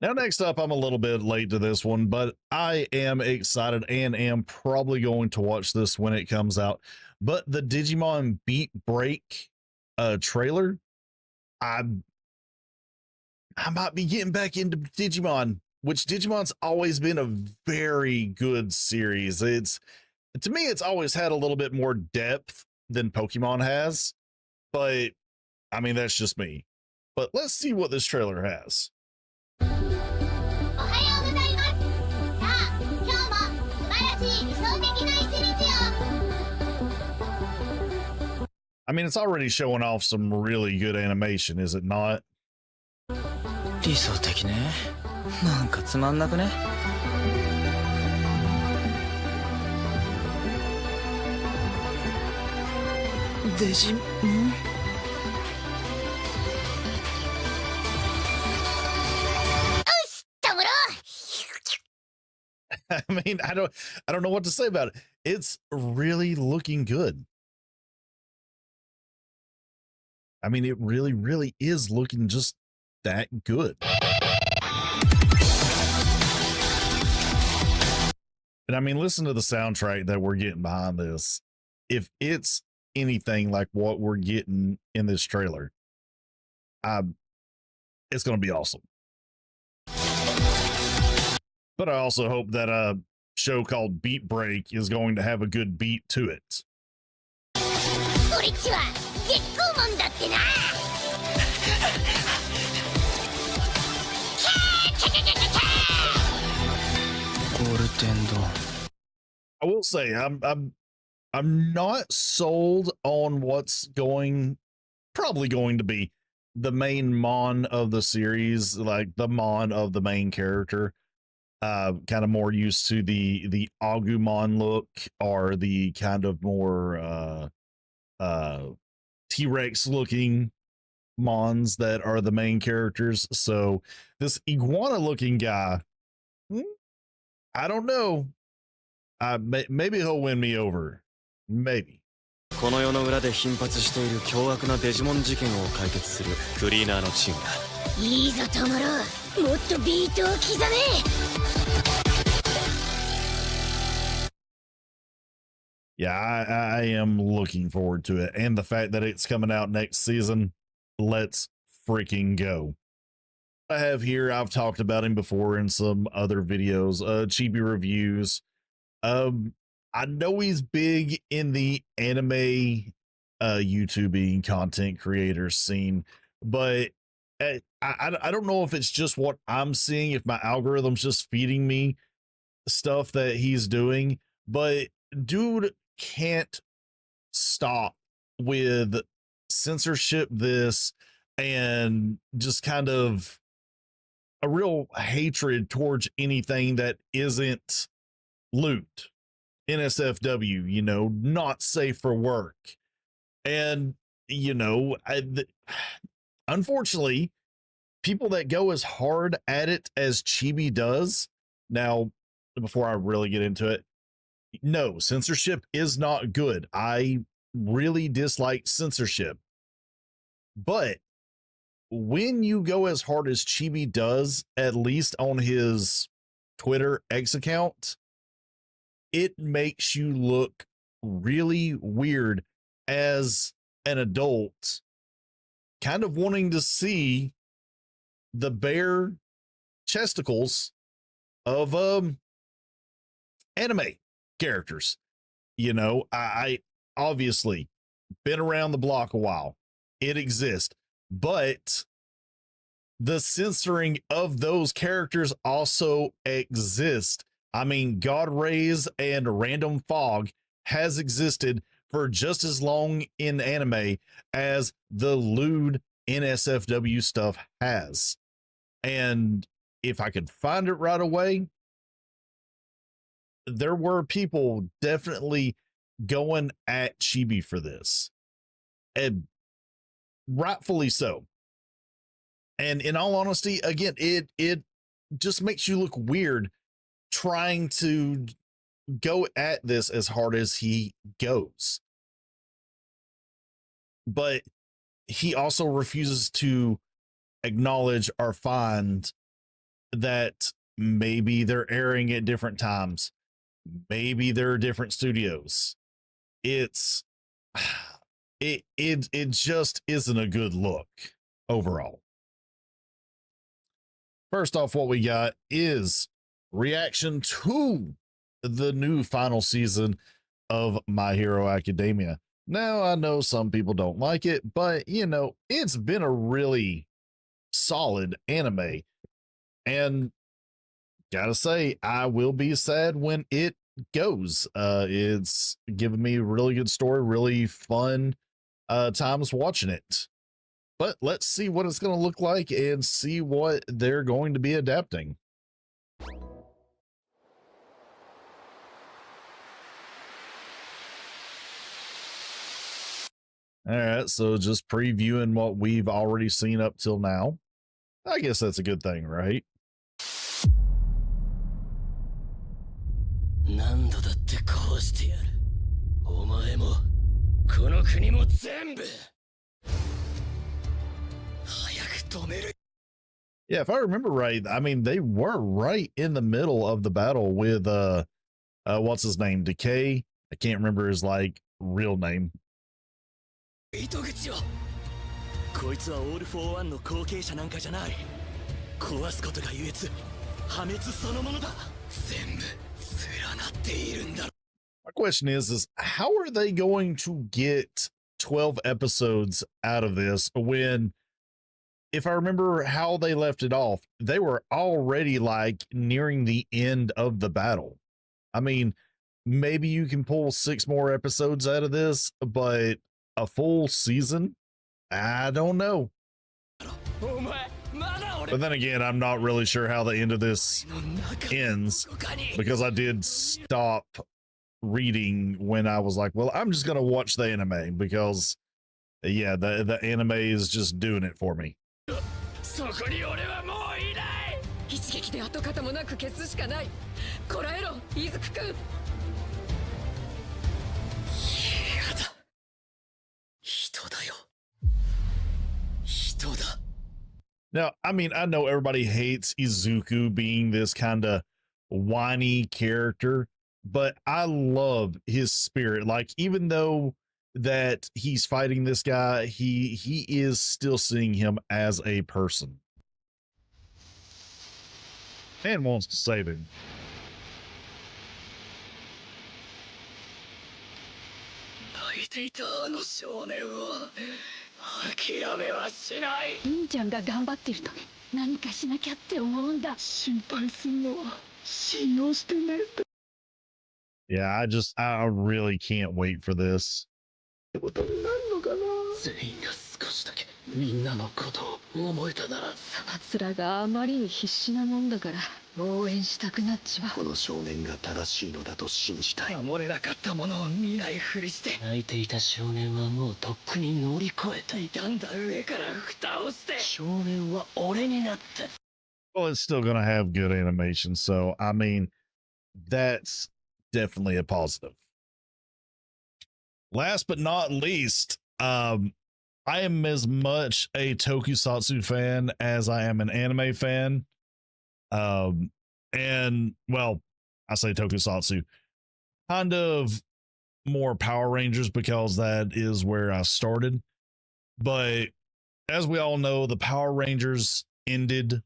Now, next up, I'm a little bit late to this one, but I am excited and am probably going to watch this when it comes out. But the Digimon Beat Break trailer, I might be getting back into Digimon which Digimon's always been a very good series. To me, it's always had a little bit more depth than Pokemon has, but I mean, that's just me. But let's see what this trailer has. I mean, it's already showing off some really good animation, is it not? 理想的ね。なんかつまんなくね。デジモン？ I mean, I don't know what to say about it. It's really looking good. I mean, it really, really is looking just that good. And I mean, listen to the soundtrack that we're getting behind this. If it's anything like what we're getting in this trailer, it's going to be awesome. But I also hope that a show called Beat Break is going to have a good beat to it. I will say I'm not sold on what's probably going to be the main mon of the series, like the mon of the main character. Kind of more used to the Agumon look, or the kind of more T-Rex looking mons that are the main characters. So this iguana looking guy, I don't know. Maybe he'll win me over. Maybe. この世の裏で頻発している凶悪なデジモン事件を解決するクリーナーのチームだ。いいぞトモロ、もっとビートを刻め。Yeah, I am looking forward to it, and the fact that it's coming out next season. Let's freaking go. I have here, I've talked about him before in some other videos, Chibi reviews. I know he's big in the anime YouTubing content creator scene, but I don't know if it's just what I'm seeing, if my algorithm's just feeding me stuff that he's doing, but dude can't stop with censorship this and just kind of a real hatred towards anything that isn't loot, NSFW, you know, not safe for work. And, you know, unfortunately, people that go as hard at it as Chibi does. Now, before I really get into it, no, censorship is not good. I really dislike censorship. But when you go as hard as Chibi does, at least on his Twitter X account, it makes you look really weird as an adult, kind of wanting to see the bare chesticles of anime characters. You know, I obviously been around the block a while. It exists, but the censoring of those characters also exist. I mean, God Rays and Random Fog has existed for just as long in anime as the lewd NSFW stuff has. And if I could find it right away, there were people definitely going at Chibi for this, and rightfully so. And in all honesty, again, it just makes you look weird trying to go at this as hard as he goes. But he also refuses to acknowledge or find that maybe they're airing at different times. Maybe there are different studios. It just isn't a good look overall. First off, what we got is reaction to the new final season of My Hero Academia. Now, I know some people don't like it, but you know, it's been a really solid anime. And gotta say, I will be sad when it goes. It's given me a really good story, really fun times watching it. But let's see what it's going to look like and see what they're going to be adapting. All right, so just previewing what we've already seen up till now. I guess that's a good thing, right? 何度だってこうしてやる。お前もこの国も全部早く止める。 Yeah, if I remember right, I mean they were right in the middle of the battle with what's his name? Decay. I can't remember his like real name. 糸口を。こいつはオール・フォー・ワンの後継者なんかじゃない。壊すことが言えず破滅そのものだ。全部連なっているんだ。 My question is how are they going to get 12 episodes out of this when, if I remember how they left it off, they were already like nearing the end of the battle. I mean, maybe you can pull 6 more episodes out of this, but a full season? I don't know. But then again, I'm not really sure how the end of this ends because I did stop reading when I was like, well, I'm just going to watch the anime because yeah, the anime is just doing it for me. そこに俺はもういない。一撃で跡形もなく消すしかない。こらえろ、イズク君。やだ。人だよ。人だ。 Now, I mean, I know everybody hates Izuku being this kind of whiny character, but I love his spirit. Like, even though that he's fighting this guy, he is still seeing him as a person and wants to save him. 泣いていたあの少年は諦めはしない。凛ちゃんが頑張ってると何かしなきゃって思うんだ。心配すんのは信用してねって。 Yeah, I really can't wait for this. ことになるのかな。全員が少しだけみんなのことを思えたなら。その面があまりに必死なもんだから応援したくなっちまう。この少年が正しいのだと信じたい。守れなかったものを見ないふりして泣いていた少年はもうとっくに乗り越えていたんだ。上から蓋をして少年は俺になった。 Well, it's still going to have good animation. So, I mean, that's definitely a positive. Last but not least, I am as much a tokusatsu fan as I am an anime fan. And well, I say tokusatsu, kind of more Power Rangers because that is where I started. But as we all know, the Power Rangers ended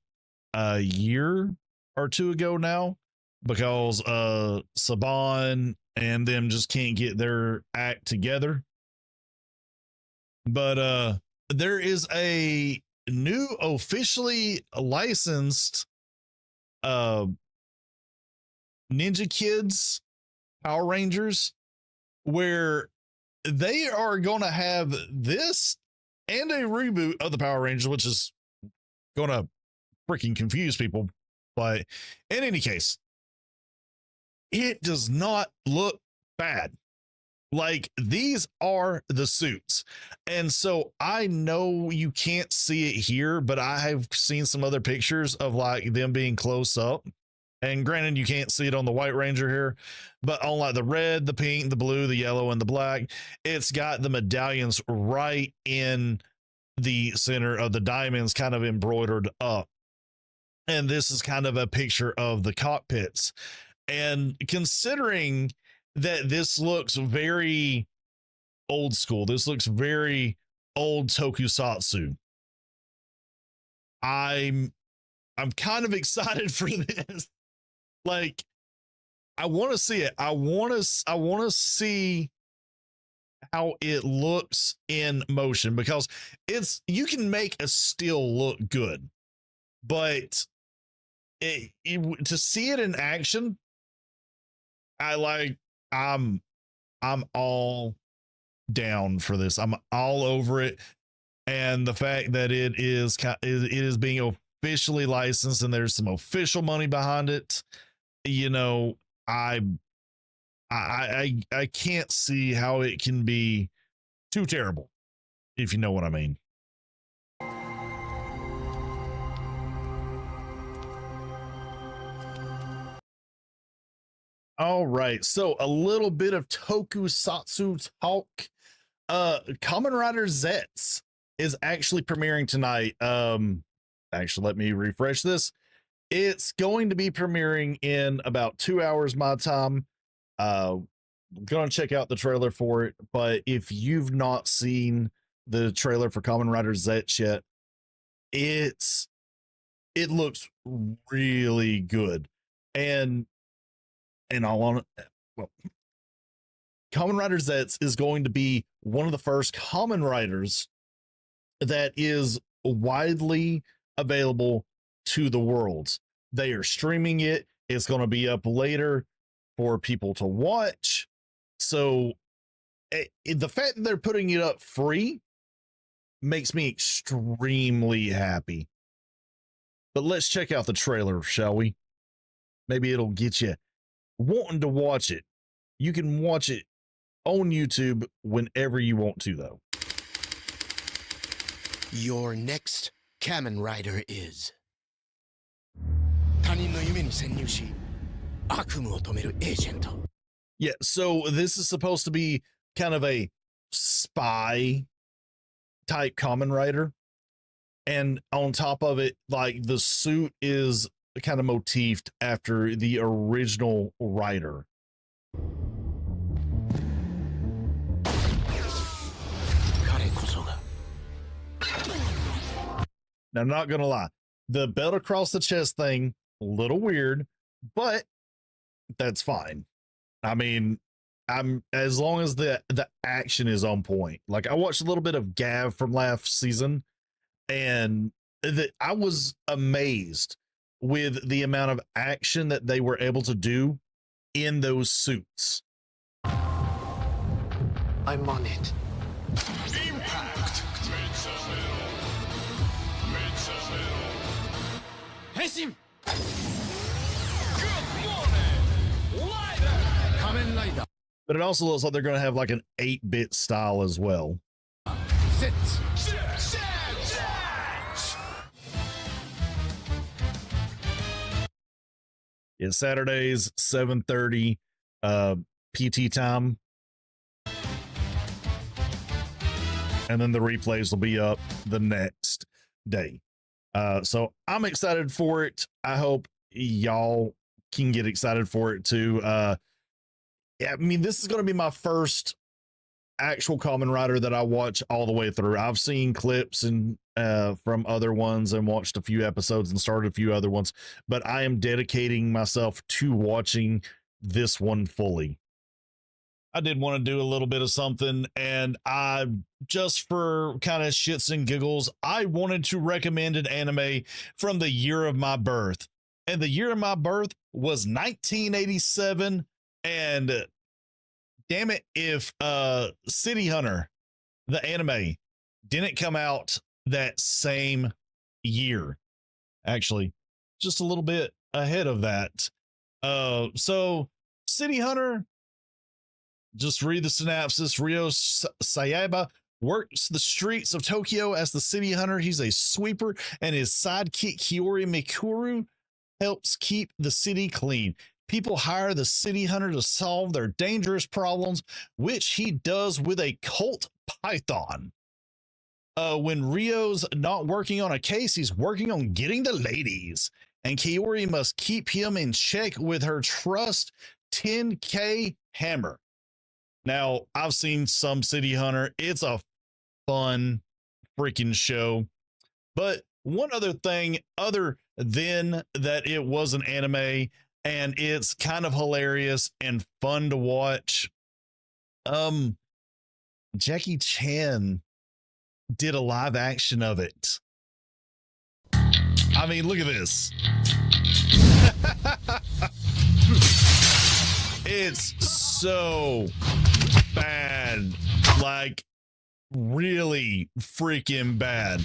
a year or 2 ago now because Saban and them just can't get their act together. But there is a new officially licensed Ninja Kids Power Rangers where they are going to have this and a reboot of the Power Rangers, which is going to freaking confuse people. But in any case, it does not look bad. Like, these are the suits. And so I know you can't see it here, but I have seen some other pictures of like them being close up. And granted, you can't see it on the White Ranger here, but on like the red, the pink, the blue, the yellow, and the black, it's got the medallions right in the center of the diamonds kind of embroidered up. And this is kind of a picture of the cockpits. And considering that this looks very old school, this looks very old tokusatsu, I'm I'm kind of excited for this. Like, I want to see it. I want to see how it looks in motion, because you can make a still look good, but to see it in action, I'm all down for this. I'm all over it. And the fact that it is being officially licensed and there's some official money behind it, you know, I can't see how it can be too terrible, if you know what I mean. All right, so a little bit of tokusatsu talk. Kamen Rider Zets is actually premiering tonight. Actually, let me refresh this. It's going to be premiering in about 2 hours my time. I'm gonna check out the trailer for it, but if you've not seen the trailer for Kamen Rider Zets yet, it looks really good. And all on well, Kamen Rider Zets is going to be one of the first Kamen Riders that is widely available to the world. They are streaming it. It's going to be up later for people to watch. So the fact that they're putting it up free makes me extremely happy. But let's check out the trailer, shall we? Maybe it'll get you wanting to watch it. You can watch it on YouTube whenever you want to, though. Your next Kamen Rider is 他人の夢に潜入し、悪夢を止めるエージェント。 Yeah, so this is supposed to be kind of a spy type Kamen Rider. And on top of it, like, the suit is kind of motifed after the original rider. Now, I'm not gonna lie, the belt across the chest thing, a little weird, but that's fine. I mean, as long as the action is on point. Like, I watched a little bit of Gav from last season, and I was amazed with the amount of action that they were able to do in those suits. I'm on it. Impact. 変身 Kamen Rider. But it also looks like they're going to have like an 8-bit style as well. Sit. It's Saturdays, 7:30 PT time. And then the replays will be up the next day. So I'm excited for it. I hope y'all can get excited for it too. I mean, this is going to be my first actual Kamen Rider that I watch all the way through. I've seen clips and from other ones and watched a few episodes and started a few other ones, but I am dedicating myself to watching this one fully. I did want to do a little bit of something, and I, just for kind of shits and giggles, I wanted to recommend an anime from the year of my birth. And the year of my birth was 1987. And damn it, if City Hunter, the anime, didn't come out that same year. Actually, just a little bit ahead of that. So City Hunter, just read the synopsis. Ryo Sayaba works the streets of Tokyo as the city hunter. He's a sweeper, and his sidekick Kiori Mikuru helps keep the city clean. People hire the city hunter to solve their dangerous problems, which he does with a cult python. When Ryo's not working on a case, he's working on getting the ladies, and Kiori must keep him in check with her trust 10K hammer. Now, I've seen some City Hunter. It's a fun freaking show. But one other thing, other then that it was an anime, and it's kind of hilarious and fun to watch. Jackie Chan did a live action of it. I mean, look at this. It's so bad, like really freaking bad.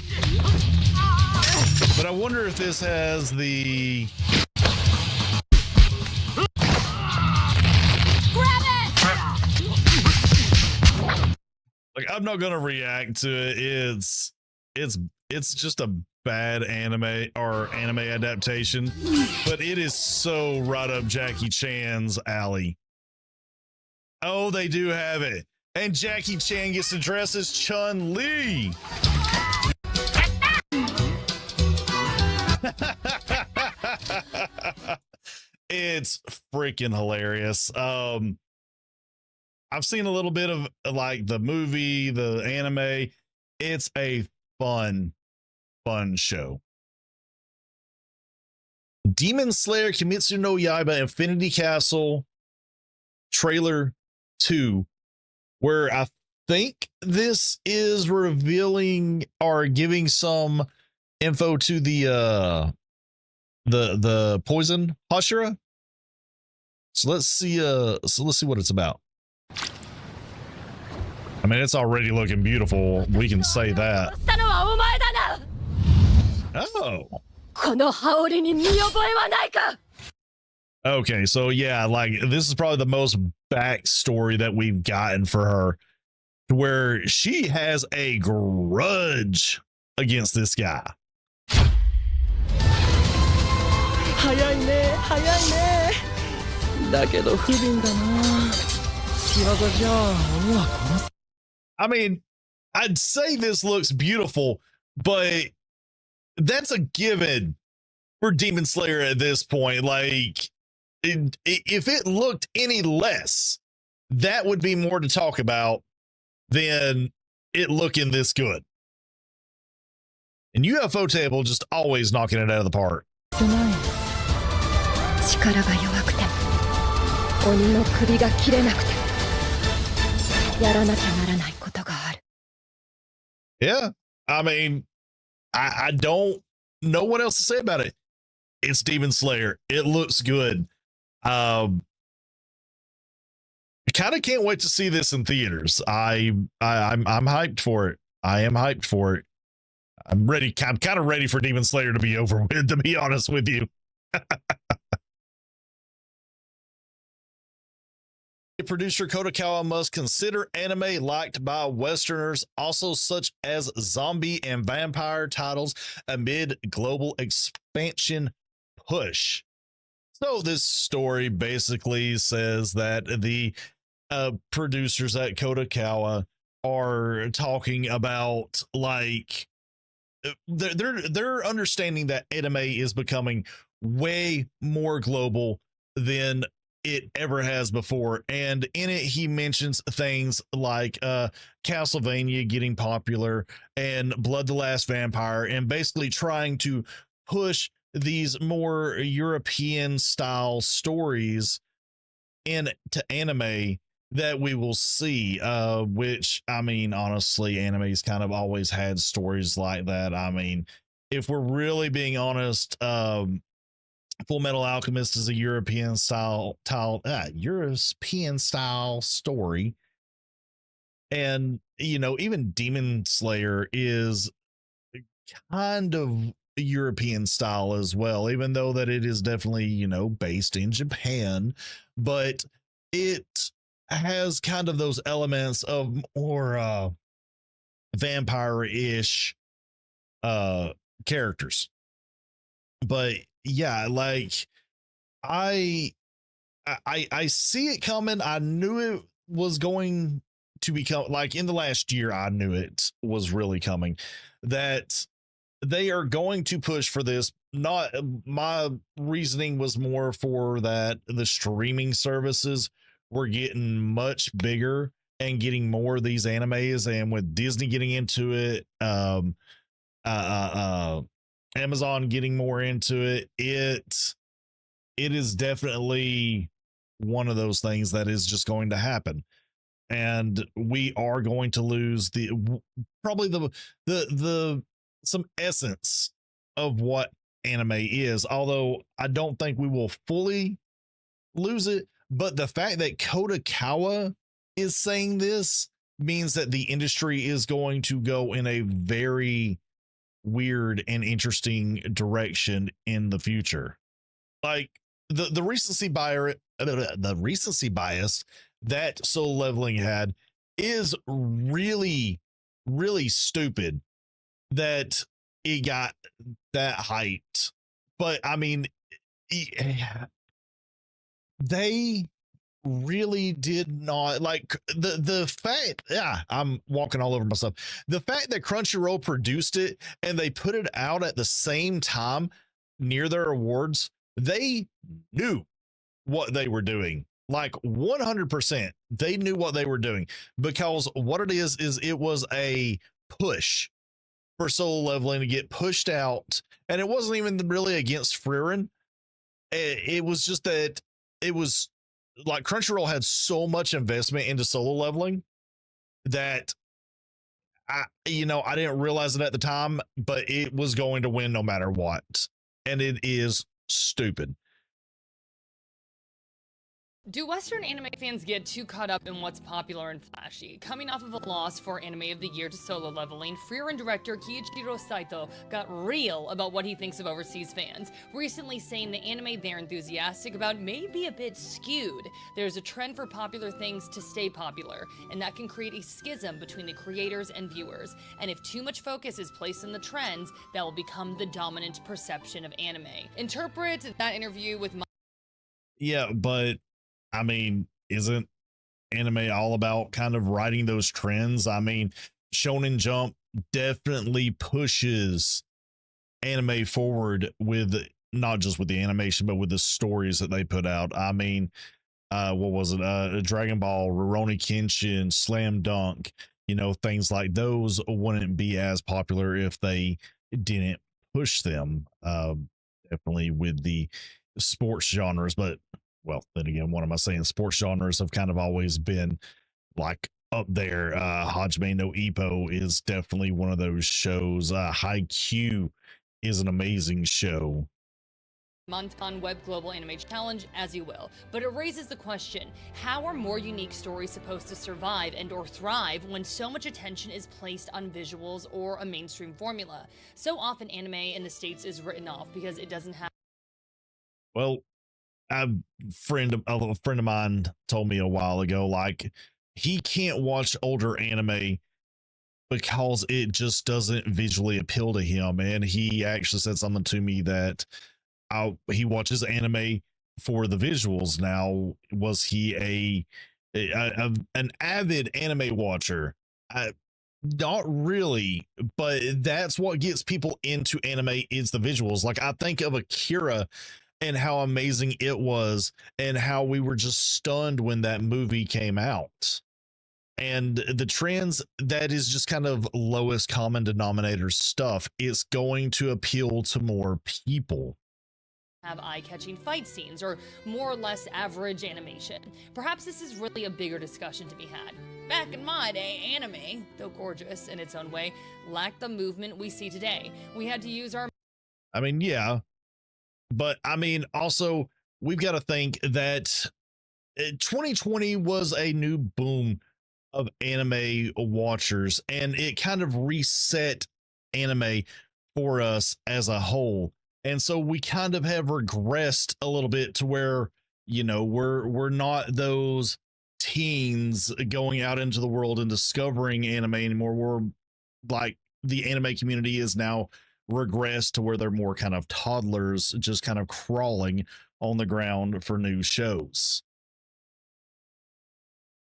But I wonder if this has the like, I'm not gonna react to it. It's just a bad anime or anime adaptation, but it is so right up Jackie Chan's alley. Oh, they do have it. And Jackie Chan gets to dress as Chun-Li. It's freaking hilarious. I've seen a little bit of like the movie, the anime. It's a fun show. Demon Slayer Kimetsu no Yaiba Infinity Castle trailer 2, where I think this is revealing or giving some info to the poison Hashira. So let's see what it's about. I mean, it's already looking beautiful. We can say that. Oh. Okay, so yeah, like this is probably the most backstory that we've gotten for her, where she has a grudge against this guy. I mean, I'd say this looks beautiful, but that's a given for Demon Slayer at this point. Like, if it looked any less, that would be more to talk about than it looking this good. And UFO Table just always knocking it out of the park. Yeah, I mean, I don't know what else to say about it. It's Demon Slayer. It looks good. I kind of can't wait to see this in theaters. I'm hyped for it. I am hyped for it. I'm ready. I'm kind of ready for Demon Slayer to be over with, to be honest with you. Producer Kodakawa must consider anime liked by Westerners, also such as zombie and vampire titles, amid global expansion push. So this story basically says that the producers at Kodakawa are talking about, like, they're understanding that anime is becoming way more global than it ever has before. And in it, he mentions things like Castlevania getting popular and Blood the Last Vampire, and basically trying to push these more European style stories into anime that we will see, which, I mean, honestly, anime's kind of always had stories like that. I mean, if we're really being honest, Full Metal Alchemist is a European style story. And, you know, even Demon Slayer is kind of European style as well, even though that it is definitely, you know, based in Japan, but it has kind of those elements of more vampire-ish characters. But yeah, like I see it coming. I knew it was going to become, like, in the last year, I knew it was really coming, that they are going to push for this. Not my reasoning was more for that the streaming services were getting much bigger and getting more of these animes, and with Disney getting into it, Amazon getting more into it, it is definitely one of those things that is just going to happen. And we are going to lose probably the some essence of what anime is, although I don't think we will fully lose it. But the fact that Kodakawa is saying this means that the industry is going to go in a very weird and interesting direction in the future. Like the recency bias that Solo Leveling had is really, really stupid that it got that hyped. But I mean, they really did not like the fact. Yeah, I'm walking all over myself. The fact that Crunchyroll produced it and they put it out at the same time near their awards, they knew what they were doing. Like 100%, they knew what they were doing, because what it is it was a push for Solo Leveling to get pushed out, and it wasn't even really against Frieren. It was just that it was like Crunchyroll had so much investment into Solo Leveling that I didn't realize it at the time, but it was going to win no matter what, and it is stupid. Do Western anime fans get too caught up in what's popular and flashy? Coming off of a loss for Anime of the Year to Solo Leveling, Frieren director Kiichiro Saito got real about what he thinks of overseas fans, recently saying the anime they're enthusiastic about may be a bit skewed. There's a trend for popular things to stay popular, and that can create a schism between the creators and viewers. And if too much focus is placed on the trends, that will become the dominant perception of anime. Interpret that interview with Yeah, but I mean, isn't anime all about kind of riding those trends? I mean, Shonen Jump definitely pushes anime forward with not just with the animation, but with the stories that they put out. I mean, what was it? Dragon Ball, Rurouni Kenshin, Slam Dunk, things like those wouldn't be as popular if they didn't push them. Definitely with the sports genres, but well, then again, what am I saying? Sports genres have kind of always been like up there. Hajime no Ippo is definitely one of those shows. Haikyuu is an amazing show. Montan Web Global Anime Challenge, as you will. But it raises the question, how are more unique stories supposed to survive and or thrive when so much attention is placed on visuals or a mainstream formula? So often anime in the States is written off because it doesn't have... Well, a friend of mine told me a while ago, like, he can't watch older anime because it just doesn't visually appeal to him. And he actually said something to me that he watches anime for the visuals. Now, was he an avid anime watcher? Not really, but that's what gets people into anime is the visuals. Like, I think of Akira and how amazing it was and how we were just stunned when that movie came out. And the trends, that is just kind of lowest common denominator stuff. It's going to appeal to more people. Have eye-catching fight scenes or more or less average animation. Perhaps this is really a bigger discussion to be had. Back in my day, anime, though gorgeous in its own way, lacked the movement we see today. We had to use our... I mean, yeah. But I mean, also, we've got to think that 2020 was a new boom of anime watchers, and it kind of reset anime for us as a whole. And so we kind of have regressed a little bit to where, we're not those teens going out into the world and discovering anime anymore. We're like, the anime community is now regress to where they're more kind of toddlers, just kind of crawling on the ground for new shows.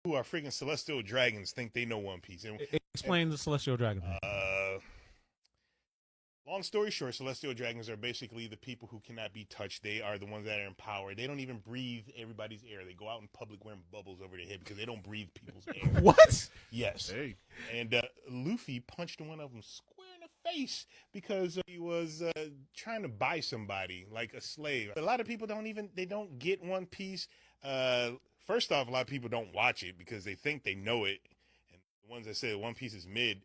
Who are freaking celestial dragons think they know One Piece? Explain the celestial dragon. Long story short, celestial dragons are basically the people who cannot be touched. They are the ones that are in power. They don't even breathe everybody's air. They go out in public wearing bubbles over their head because they don't breathe people's air. What? Yes. Hey. And Luffy punched one of them square in the face because he was trying to buy somebody like a slave. A lot of people don't get One Piece. First off, a lot of people don't watch it because they think they know it. And the ones that say One Piece is mid,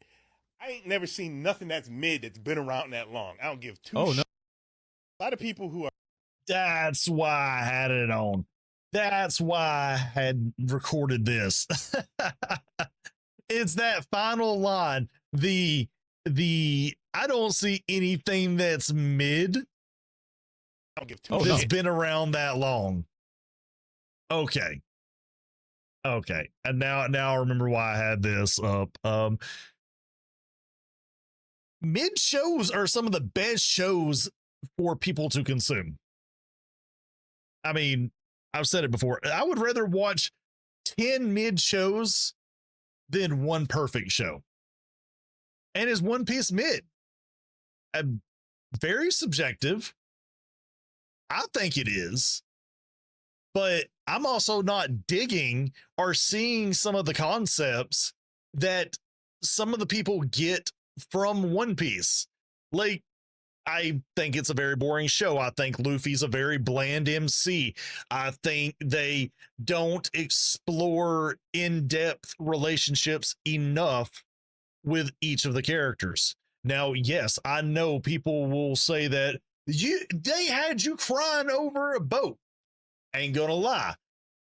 I ain't never seen nothing that's mid that's been around that long. I don't give two shits. A lot of people who are. That's why I had it on. That's why I had recorded this. It's that final line. The I don't see anything that's mid. I don't give two that's shits. Been around that long. Okay. And now I remember why I had this up. Mid shows are some of the best shows for people to consume. I mean, I've said it before. I would rather watch 10 mid shows than one perfect show. And is One Piece mid? Very subjective. I think it is. But I'm also not digging or seeing some of the concepts that some of the people get from One Piece. Like, I think it's a very boring show. I think Luffy's a very bland MC. I think they don't explore in-depth relationships enough with each of the characters. Now, yes, I know people will say that they had you crying over a boat. Ain't gonna lie.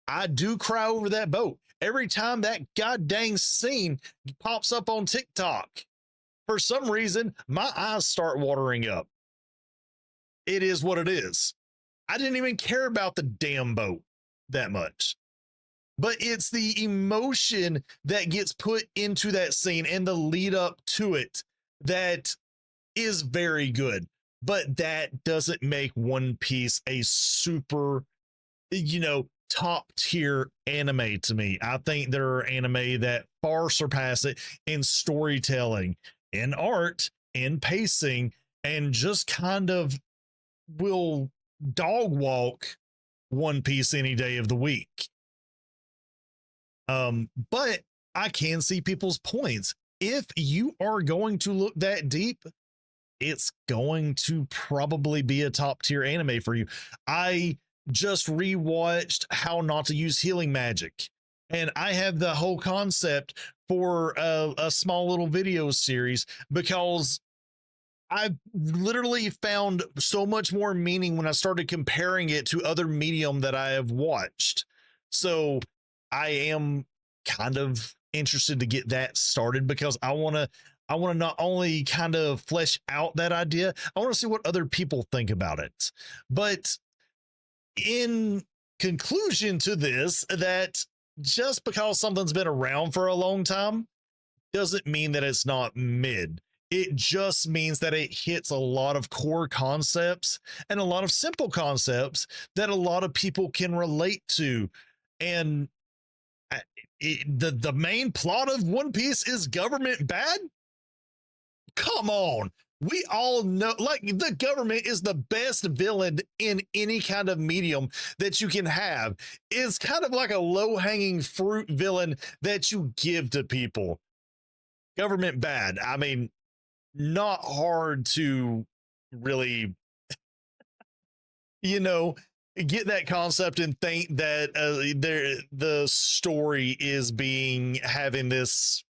I do cry over that boat. Every time that goddamn scene pops up on TikTok, for some reason, my eyes start watering up. It is what it is. I didn't even care about the damn boat that much. But it's the emotion that gets put into that scene and the lead up to it that is very good. But that doesn't make One Piece a super, top tier anime to me. I think there are anime that far surpass it in storytelling, in art, in pacing, and just kind of will dog walk One Piece any day of the week. But I can see people's points. If you are going to look that deep, it's going to probably be a top tier anime for you. I just rewatched How Not to Use Healing Magic, and I have the whole concept for a small little video series because I literally found so much more meaning when I started comparing it to other medium that I have watched. So I am kind of interested to get that started because I want to not only kind of flesh out that idea, I want to see what other people think about it. But in conclusion to this, that just because something's been around for a long time doesn't mean that it's not mid. It just means that it hits a lot of core concepts and a lot of simple concepts that a lot of people can relate to. And the main plot of One Piece is government bad? Come on. We all know, like, the government is the best villain in any kind of medium that you can have. It's kind of like a low-hanging fruit villain that you give to people. Government bad. I mean, not hard to really, get that concept and think that the story is having this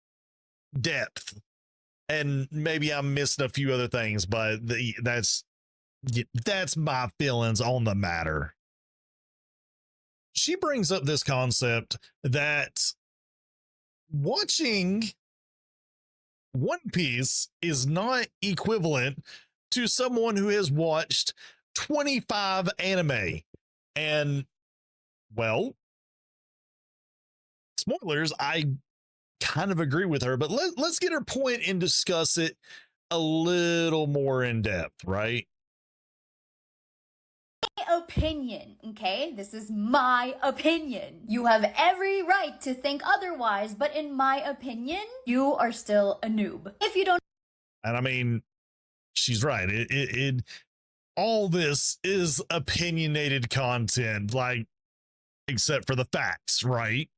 depth. And maybe I'm missing a few other things, but that's my feelings on the matter. She brings up this concept that watching One Piece is not equivalent to someone who has watched 25 anime. And, well, spoilers, I kind of agree with her, but let's get her point and discuss it a little more in depth, right? Opinion, okay? This is my opinion. You have every right to think otherwise, but in my opinion, you are still a noob. If you don't. And I mean, she's right. It all this is opinionated content, like, except for the facts, right?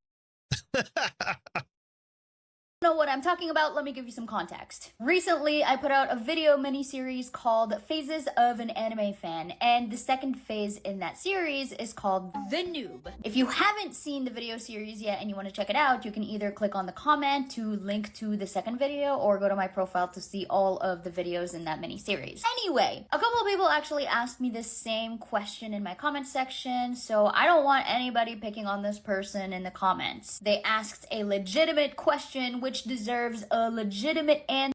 Know what I'm talking about, let me give you some context. Recently, I put out a video mini-series called Phases of an Anime Fan, and the second phase in that series is called The Noob. If you haven't seen the video series yet and you want to check it out, you can either click on the comment to link to the second video or go to my profile to see all of the videos in that mini-series. Anyway, a couple of people actually asked me this same question in my comment section, so I don't want anybody picking on this person in the comments. They asked a legitimate question which deserves a legitimate answer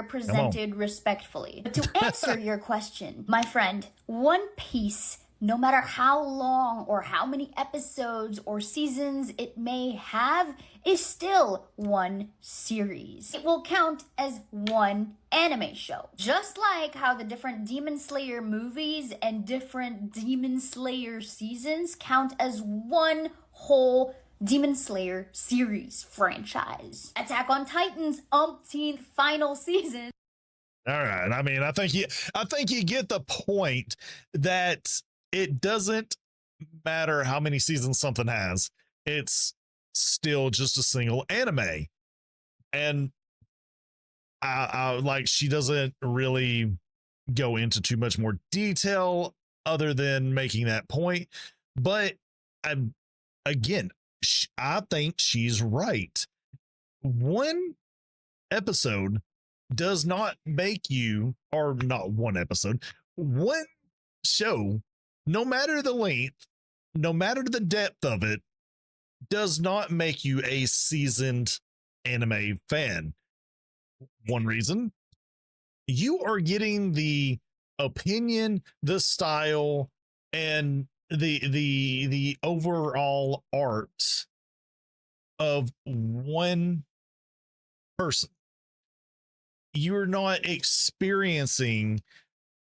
presented respectfully. But to answer your question, my friend, One Piece, no matter how long or how many episodes or seasons it may have, is still one series. It will count as one anime show. Just like how the different Demon Slayer movies and different Demon Slayer seasons count as one whole Demon Slayer series franchise. Attack on Titan's umpteenth final season. All right. I mean, I think you get the point that it doesn't matter how many seasons something has. It's still just a single anime. And I like, she doesn't really go into too much more detail other than making that point. But again, I think she's right. One episode does not make you, or not one episode, one show, no matter the length, no matter the depth of it, does not make you a seasoned anime fan. One reason, you are getting the opinion, the style, and the overall art of one person. You're not experiencing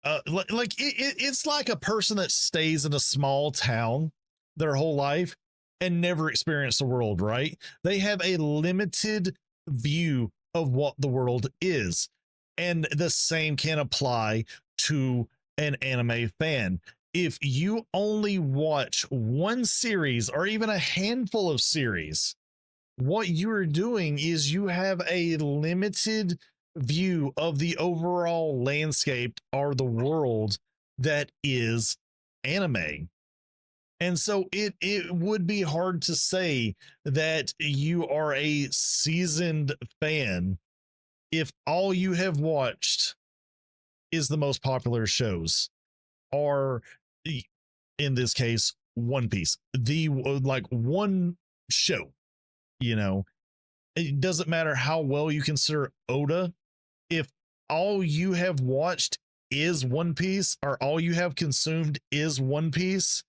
it's like a person that stays in a small town their whole life and never experienced the world, right? They have a limited view of what the world is, and the same can apply to an anime fan. If you only watch one series or even a handful of series, what you're doing is you have a limited view of the overall landscape or the world that is anime. And so it would be hard to say that you are a seasoned fan if all you have watched is the most popular shows, or in this case, One Piece, the like one show. You know, it doesn't matter how well you consider Oda. If all you have watched is One Piece, or all you have consumed is One Piece,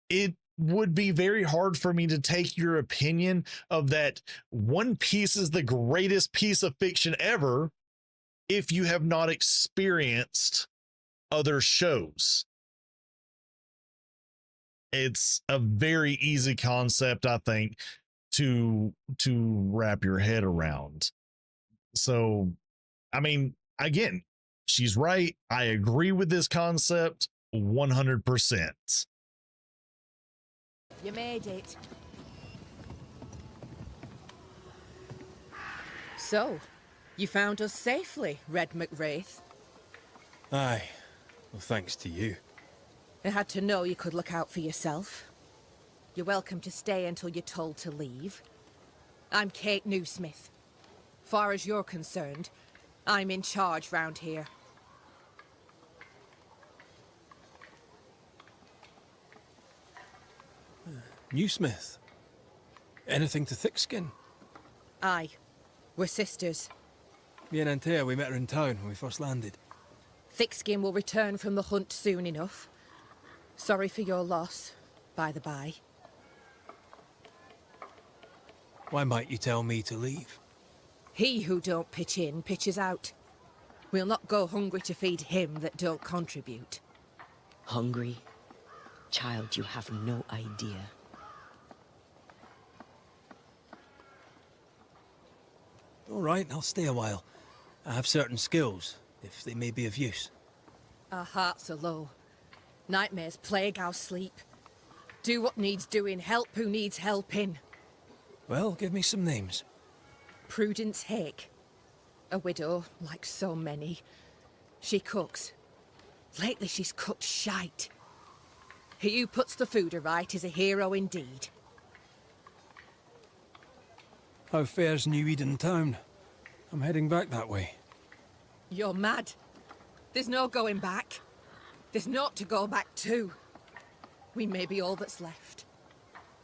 it would be very hard for me to take your opinion of that One Piece is the greatest piece of fiction ever if you have not experienced other shows. It's a very easy concept, I think, to wrap your head around. So, I mean, again, she's right. I agree with this concept 100%. You made it. So, you found us safely, Red McWraith. Aye. Well, thanks to you. I had to know you could look out for yourself. You're welcome to stay until you're told to leave. I'm Kate Newsmith. Far as you're concerned, I'm in charge round here. Newsmith? Anything to Thickskin? Aye. We're sisters. Me and Antea, we met her in town when we first landed. Thickskin will return from the hunt soon enough. Sorry for your loss, by the by. Why might you tell me to leave? He who don't pitch in, pitches out. We'll not go hungry to feed him that don't contribute. Hungry? Child, you have no idea. All right, I'll stay a while. I have certain skills, if they may be of use. Our hearts are low. Nightmares plague our sleep. Do what needs doing, help who needs helping. Well, give me some names. Prudence Hake. A widow, like so many. She cooks. Lately she's cooked shite. He who puts the food aright is a hero indeed. How fares New Eden town? I'm heading back that way. You're mad. There's no going back. There's naught to go back to. We may be all that's left.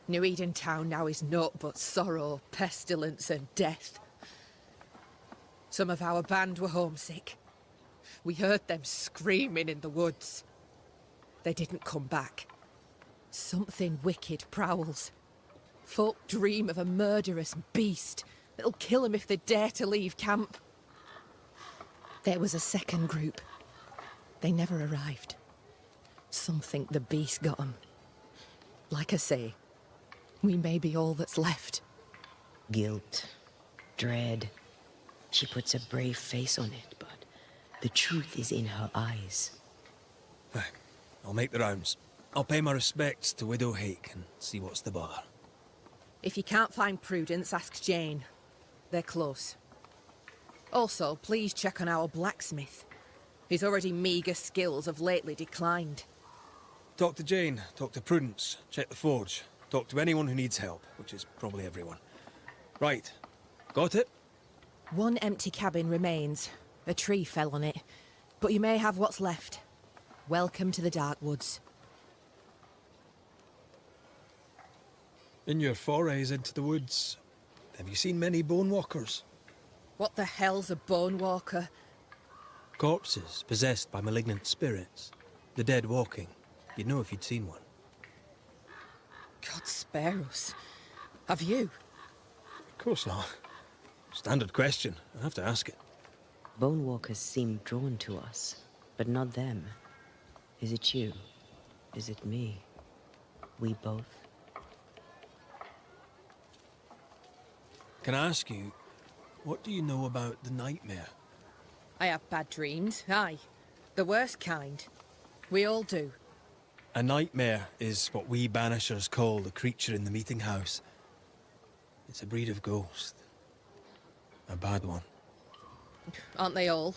New Eden town now is naught but sorrow, pestilence and death. Some of our band were homesick. We heard them screaming in the woods. They didn't come back. Something wicked prowls. Folk dream of a murderous beast that'll kill them if they dare to leave camp. There was a second group. They never arrived. Some think the beast got them. Like I say, we may be all that's left. Guilt, dread. She puts a brave face on it, but the truth is in her eyes. I'll make the rounds. I'll pay my respects to Widow Hake and see what's the bother. If you can't find Prudence, ask Jane. They're close. Also, please check on our blacksmith. His already meagre skills have lately declined. Talk to Jane, talk to Prudence, check the forge, talk to anyone who needs help, which is probably everyone. Right. Got it? One empty cabin remains. A tree fell on it. But you may have what's left. Welcome to the Dark Woods. In your forays into the woods, have you seen many bone walkers? What the hell's a bone walker? Corpses possessed by malignant spirits. The dead walking. You'd know if you'd seen one. God spare us. Have you? Of course not. Standard question. I have to ask it. Bone walkers seem drawn to us, but not them. Is it you? Is it me? We both? Can I ask you, what do you know about the nightmare? I have bad dreams, aye. The worst kind. We all do. A nightmare is what we banishers call the creature in the meeting house. It's a breed of ghost. A bad one. Aren't they all?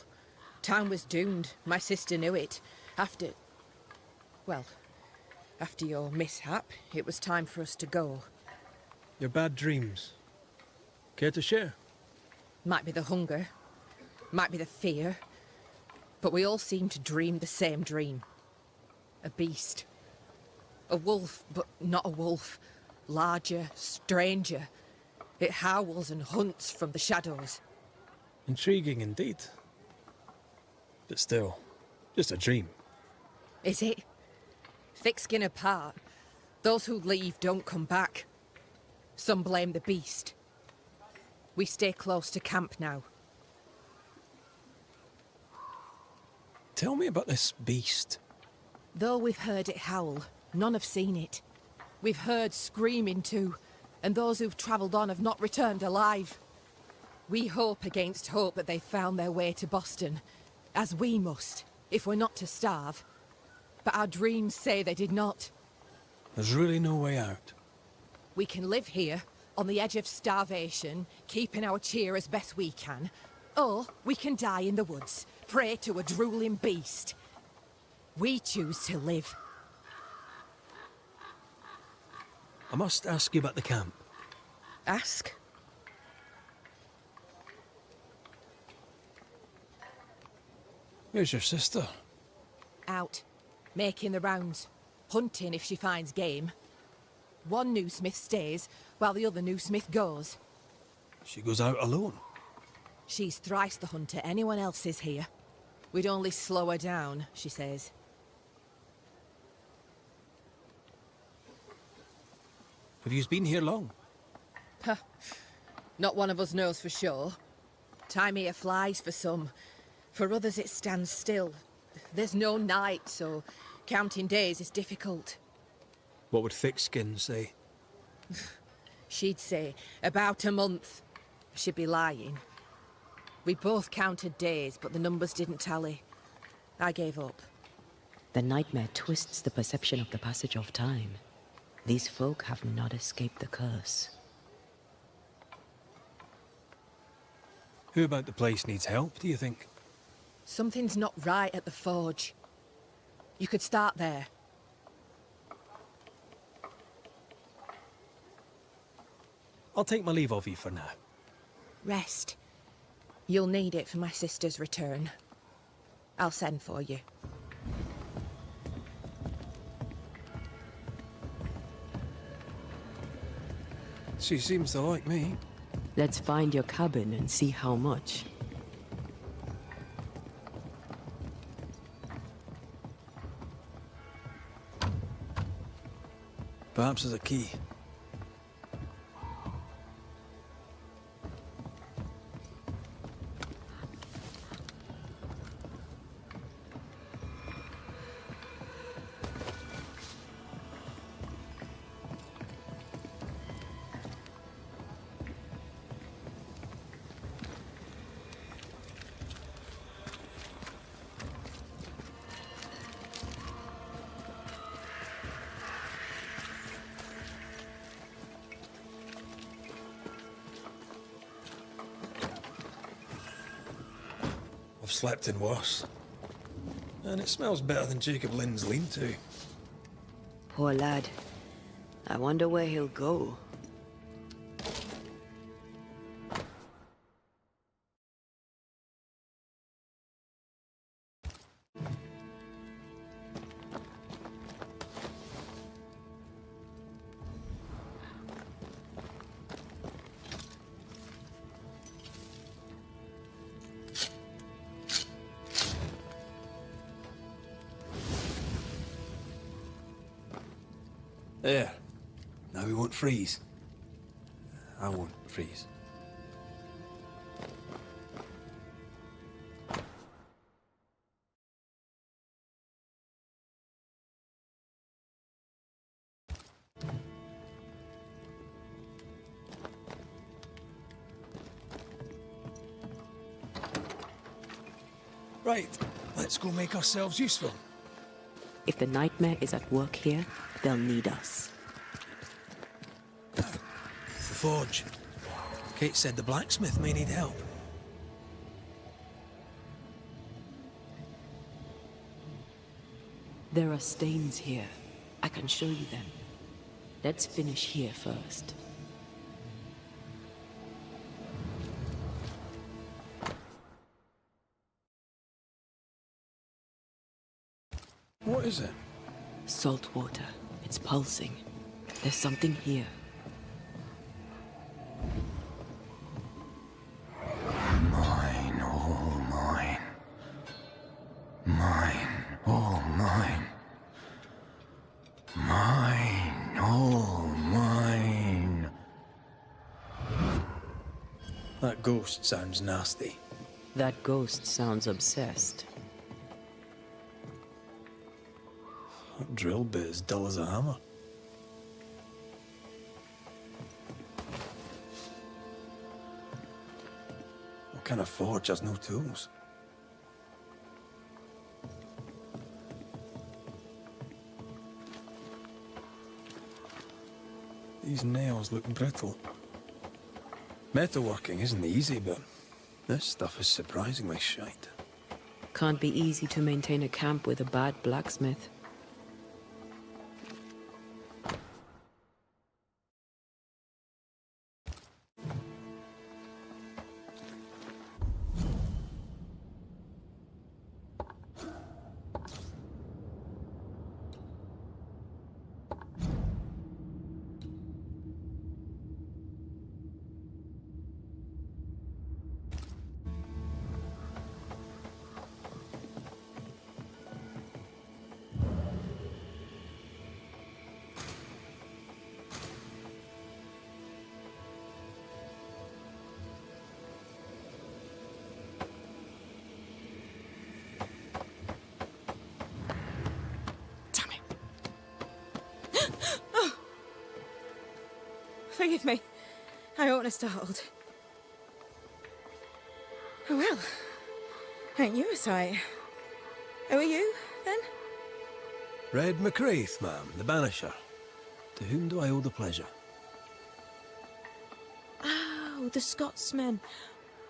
Town was doomed. My sister knew it. After your mishap, it was time for us to go. Your bad dreams. Care to share? Might be the hunger. Might be the fear. But we all seem to dream the same dream. A beast. A wolf, but not a wolf. Larger, stranger. It howls and hunts from the shadows. Intriguing indeed. But still, just a dream. Is it? Thick skin apart, those who leave don't come back. Some blame the beast. We stay close to camp now. Tell me about this beast. Though we've heard it howl, none have seen it. We've heard screaming too, and those who've travelled on have not returned alive. We hope against hope that they found their way to Boston, as we must, if we're not to starve. But our dreams say they did not. There's really no way out. We can live here, on the edge of starvation, keeping our cheer as best we can. Or we can die in the woods, prey to a drooling beast. We choose to live. I must ask you about the camp. Ask? Where's your sister? Out. Making the rounds. Hunting if she finds game. One new smith stays, while the other new smith goes. She goes out alone? She's thrice the hunter anyone else is here. We'd only slow her down, she says. Have you been here long? Huh. Not one of us knows for sure. Time here flies for some. For others it stands still. There's no night, so counting days is difficult. What would Thickskin say? She'd say about a month. She'd be lying. We both counted days, but the numbers didn't tally. I gave up. The nightmare twists the perception of the passage of time. These folk have not escaped the curse. Who about the place needs help, do you think? Something's not right at the forge. You could start there. I'll take my leave of you for now. Rest. You'll need it for my sister's return. I'll send for you. She seems to like me. Let's find your cabin and see how much. Perhaps there's a key. I've slept in worse. And it smells better than Jacob Lynn's lean-to. Poor lad. I wonder where he'll go. There. Now we won't freeze. I won't freeze. Right, let's go make ourselves useful. If the nightmare is at work here, they'll need us. The forge. Kate said the blacksmith may need help. There are stains here. I can show you them. Let's finish here first. What is it? Salt water. It's pulsing. There's something here. Mine, all mine. Mine, all mine. Mine, all mine. That ghost sounds nasty. That ghost sounds obsessed. That drill bit is dull as a hammer. What kind of forge has no tools? These nails look brittle. Metalworking isn't easy, but this stuff is surprisingly shite. Can't be easy to maintain a camp with a bad blacksmith. Forgive me. I oughtn't have startled. Oh well. Ain't you a sight? Who are you, then? Red McCraith, ma'am, the banisher. To whom do I owe the pleasure? Oh, the Scotsman.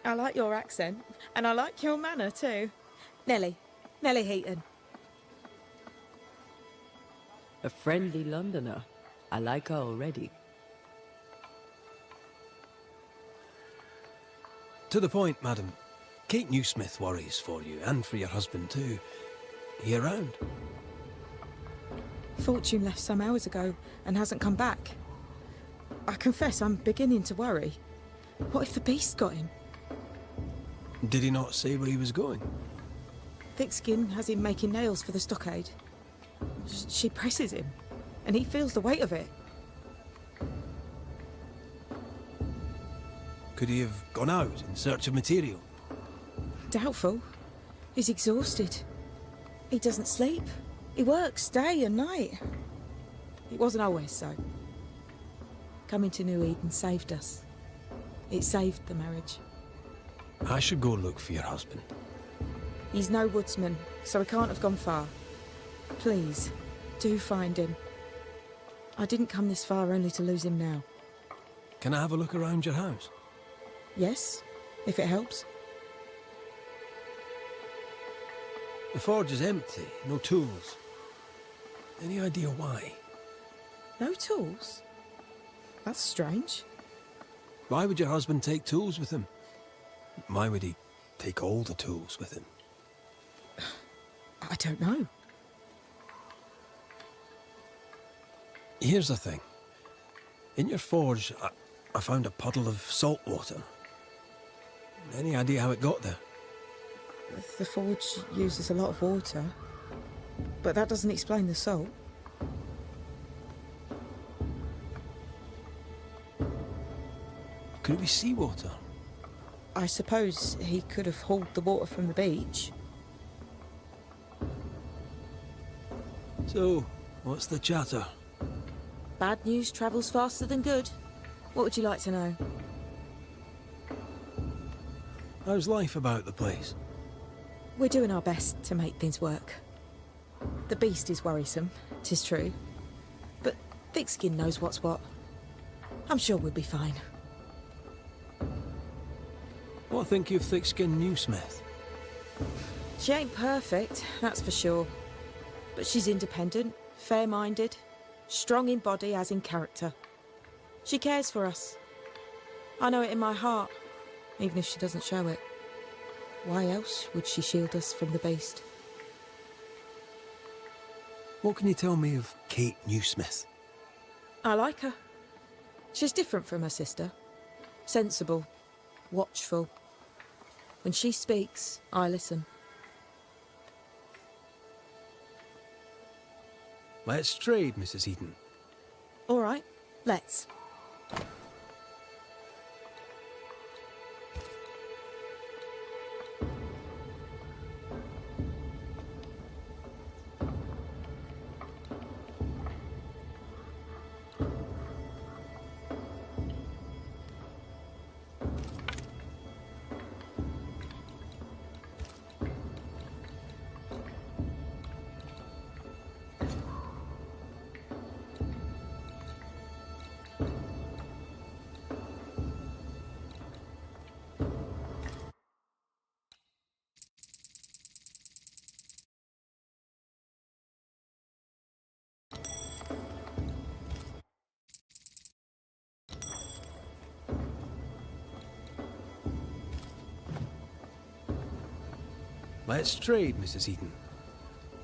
I like your accent, and I like your manner too. Nellie Heaton. A friendly Londoner. I like her already. To the point, madam. Kate Newsmith worries for you, and for your husband too. He around? Fortune left some hours ago and hasn't come back. I confess I'm beginning to worry. What if the beast got him? Did he not say where he was going? Thickskin has him making nails for the stockade. She presses him, and he feels the weight of it. Could he have gone out in search of material? Doubtful. He's exhausted. He doesn't sleep. He works day and night. It wasn't always so. Coming to New Eden saved us. It saved the marriage. I should go look for your husband. He's no woodsman, so he can't have gone far. Please, do find him. I didn't come this far only to lose him now. Can I have a look around your house? Yes, if it helps. The forge is empty, no tools. Any idea why? No tools? That's strange. Why would your husband take tools with him? Why would he take all the tools with him? I don't know. Here's the thing. In your forge, I found a puddle of salt water. Any idea how it got there? The forge uses a lot of water, but that doesn't explain the salt. Could it be seawater? I suppose he could have hauled the water from the beach. So, what's the chatter? Bad news travels faster than good. What would you like to know? How's life about the place? We're doing our best to make things work. The beast is worrisome, 'tis true. But Thickskin knows what's what. I'm sure we'll be fine. What think you of Thickskin Newsmith? She ain't perfect, that's for sure. But she's independent, fair-minded, strong in body as in character. She cares for us. I know it in my heart, even if she doesn't show it. Why else would she shield us from the beast? What can you tell me of Kate Newsmith? I like her. She's different from her sister. Sensible, watchful. When she speaks, I listen. Let's trade, Mrs. Eden. All right, let's. Let's trade, Mrs. Eden.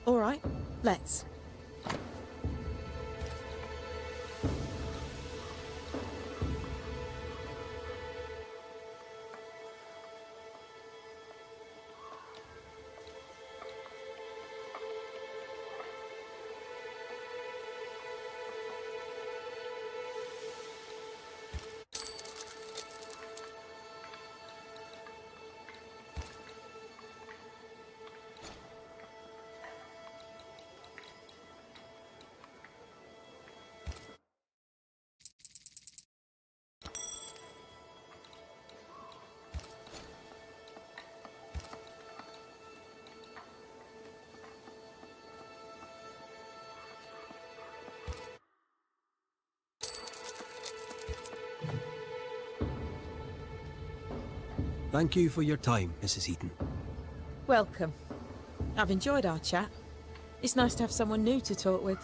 All right, let's. Thank you for your time, Mrs. Eaton. Welcome. I've enjoyed our chat. It's nice to have someone new to talk with.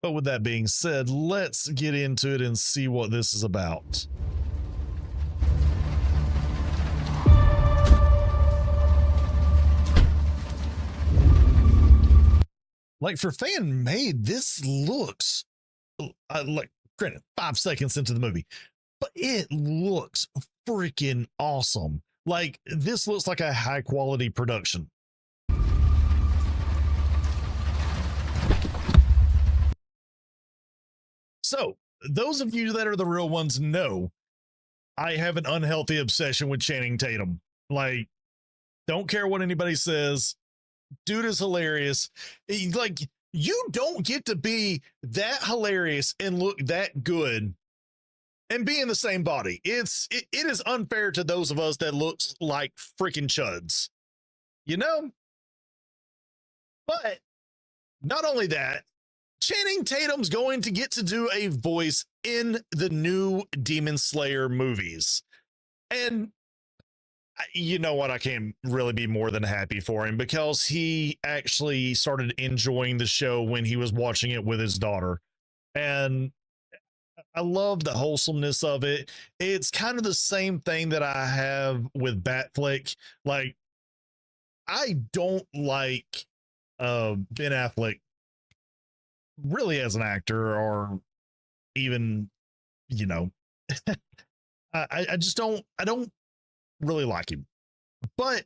But with that being said, let's get into it and see what this is about. Like, for fan made, this looks like, granted, 5 seconds into the movie, but it looks freaking awesome. Like, this looks like a high quality production. So, those of you that are the real ones know I have an unhealthy obsession with Channing Tatum. Like, don't care what anybody says. Dude is hilarious. Like, you don't get to be that hilarious and look that good and be in the same body. It is unfair to those of us that looks like freaking chuds, you know? But not only that, Channing Tatum's going to get to do a voice in the new Demon Slayer movies. And you know what? I can't really be more than happy for him, because he actually started enjoying the show when he was watching it with his daughter. And I love the wholesomeness of it. It's kind of the same thing that I have with Batfleck. Like, I don't like Ben Affleck really as an actor, or even, you know, I just don't really like him. But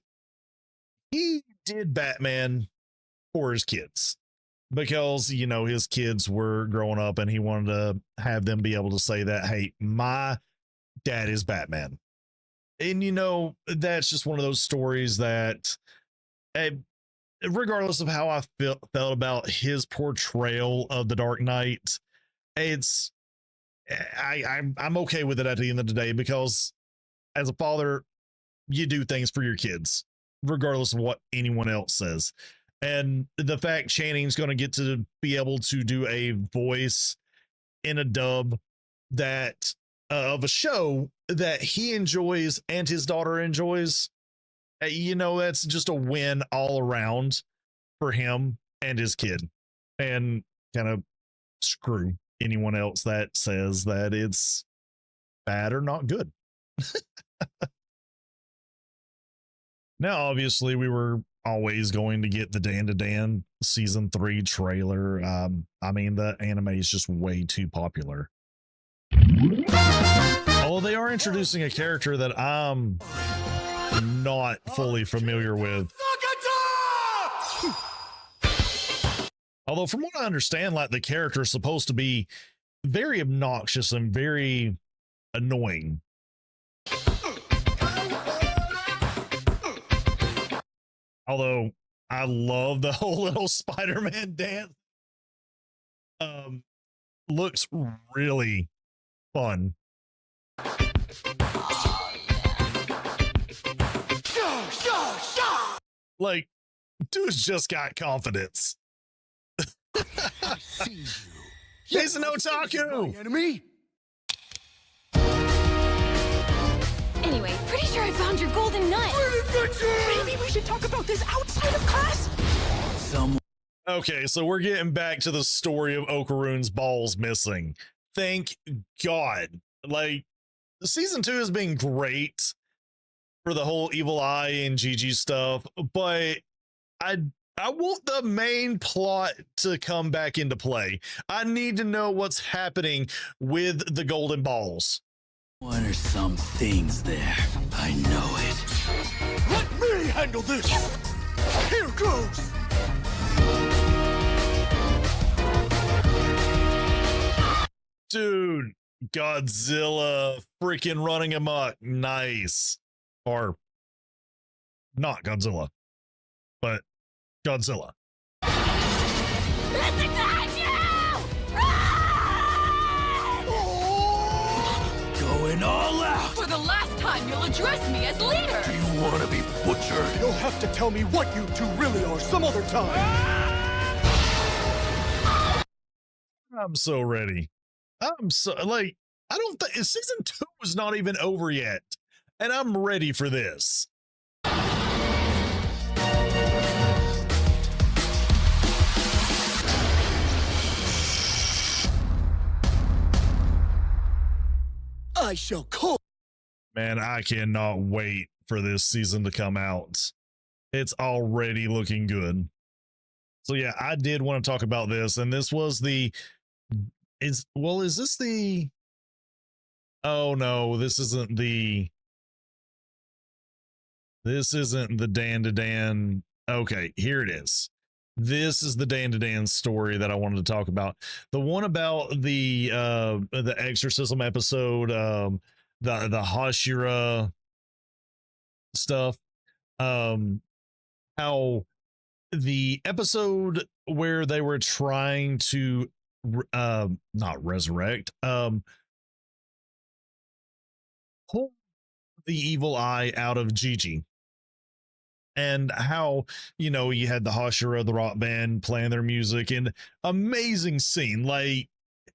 he did Batman for his kids, because, you know, his kids were growing up and he wanted to have them be able to say that, hey, my dad is Batman. And, you know, that's just one of those stories that, regardless of how I felt about his portrayal of the Dark Knight, I'm okay with it at the end of the day, because as a father, you do things for your kids, regardless of what anyone else says. And the fact Channing's going to get to be able to do a voice in a dub that of a show that he enjoys and his daughter enjoys, you know, that's just a win all around for him and his kid. And kind of screw anyone else that says that it's bad or not good. Now, obviously, we were always going to get the Dan to Dan season 3 trailer. I mean, the anime is just way too popular. Although they are introducing a character that I'm not fully familiar with. Although, from what I understand, like, the character is supposed to be very obnoxious and very annoying. Although I love the whole little Spider-Man dance. Looks really fun. Like, dude's just got confidence. He's an otaku. Enemy. Anyway, pretty sure I found your golden nut. Maybe we should talk about this outside of class? Okay, so we're getting back to the story of Okarune's balls missing. Thank God. Like, season 2 has been great for the whole Evil Eye and Gigi stuff, but I want the main plot to come back into play. I need to know what's happening with the golden balls. What are some things there? I know it. Let me handle this. Here goes. Dude, Godzilla freaking running amok. Nice. Or not Godzilla, but Godzilla. Going all out. For the last time, you'll address me as leader. Do you want to be butchered? You'll have to tell me what you two really are some other time. I'm so ready. I'm so, like, I don't think season 2 is not even over yet, and I'm ready for this. I shall call. Man, I cannot wait for this season to come out. It's already looking good. So yeah, I did want to talk about this, and this was is this the, oh no, this isn't the Dan to Dan. Okay, here it is. This is the Dan to Dan story that I wanted to talk about. The one about the exorcism episode, the Hashira stuff. How the episode where they were trying to not resurrect, pull the evil eye out of Gigi. And how, you had the Hashira, the rock band, playing their music, and amazing scene. Like,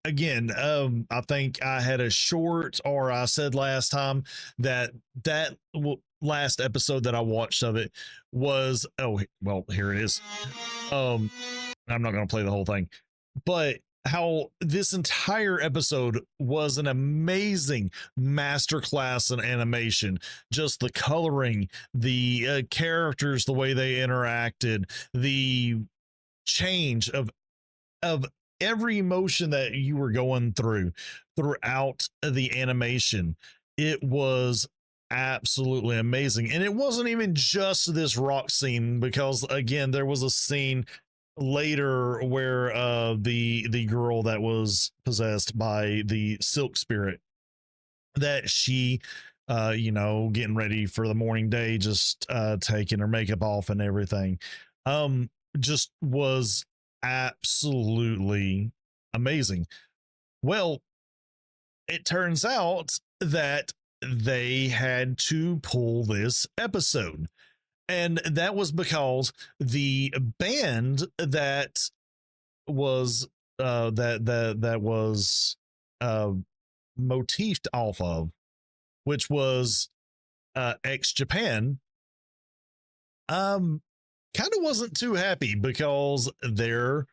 again, I think I had a short, or I said last time that last episode that I watched of it was, oh, well, here it is. I'm not going to play the whole thing, but how this entire episode was an amazing masterclass in animation. Just the coloring, the characters, the way they interacted, the change of every emotion that you were going throughout the animation. It was absolutely amazing. And it wasn't even just this rock scene, because again, there was a scene later where the girl that was possessed by the silk spirit, that she getting ready for the morning day, just taking her makeup off and everything, just was absolutely amazing. Well, it turns out that they had to pull this episode, and that was because the band that was that was motifed off of, which was X Japan, kind of wasn't too happy because their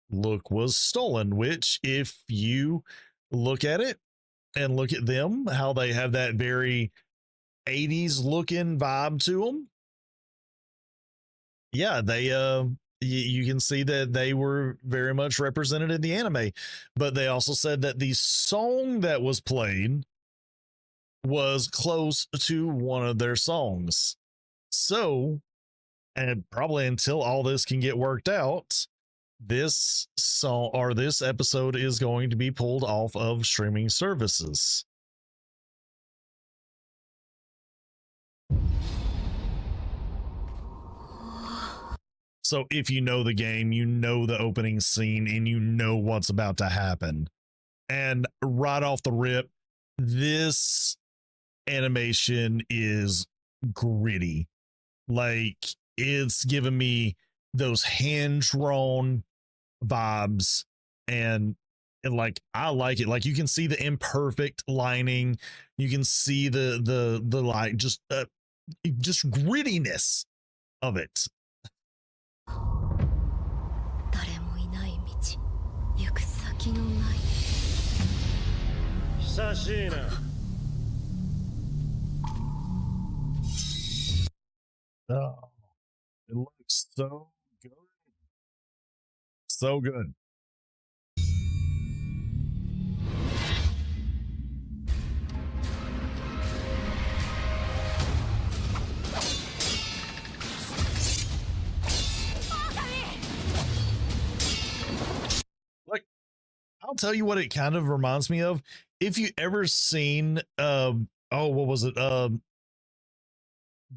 look was stolen. Which, if you look at it and look at them, how they have that very 80s looking vibe to them. Yeah, they you can see that they were very much represented in the anime, but they also said that the song that was played was close to one of their songs. So, and probably until all this can get worked out, this song or this episode is going to be pulled off of streaming services. So if you know the game, you know the opening scene and you know what's about to happen. And right off the rip, this animation is gritty. Like, it's giving me those hand-drawn vibes, and like, I like it. Like, you can see the imperfect lining, you can see the like just grittiness of it. Oh, it looks so good. So good. Like, I'll tell you what it kind of reminds me of. If you ever seen what was it?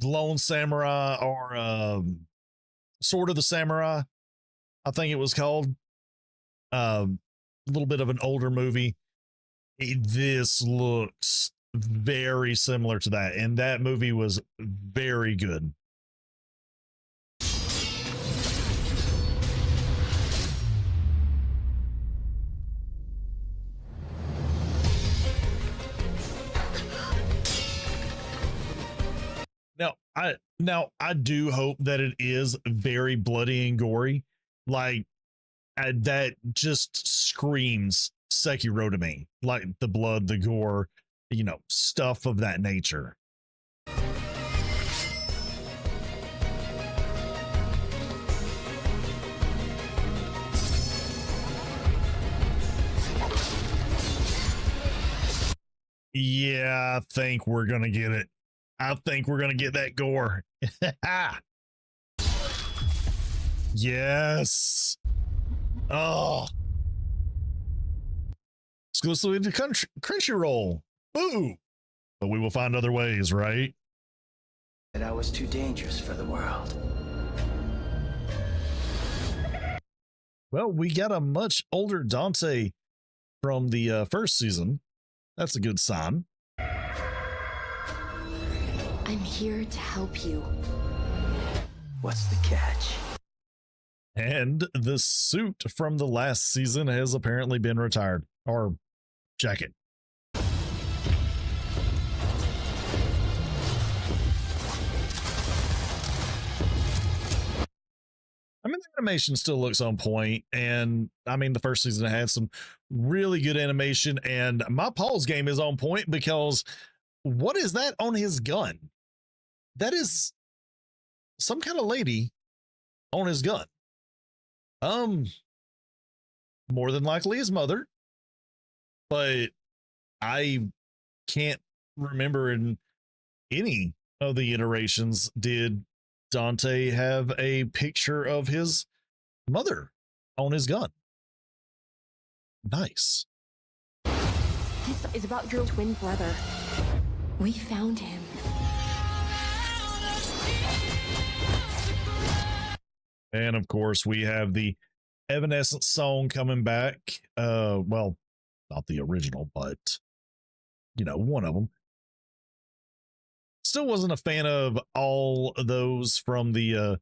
Lone Samurai or Sword of the Samurai, I think it was called. A little bit of an older movie. This looks very similar to that, and that movie was very good. Now I do hope that it is very bloody and gory. Like, that just screams Sekiro to me. Like, the blood, the gore, stuff of that nature. Yeah, I think we're gonna get it. I think we're gonna get that gore. Yes. Oh. Exclusively to Crunchyroll. Boo. But we will find other ways, right? That I was too dangerous for the world. Well, we got a much older Dante from the first season. That's a good sign. I'm here to help you. What's the catch? And the suit from the last season has apparently been retired. Or jacket. I mean, the animation still looks on point, and I mean, the first season had some really good animation, and my Paul's game is on point because what is that on his gun? That is some kind of lady on his gun. More than likely his mother, but I can't remember in any of the iterations did Dante have a picture of his mother on his gun. Nice. This is about your twin brother. We found him. And of course, we have the Evanescence song coming back. Well, not the original, but one of them. Still wasn't a fan of all of those from the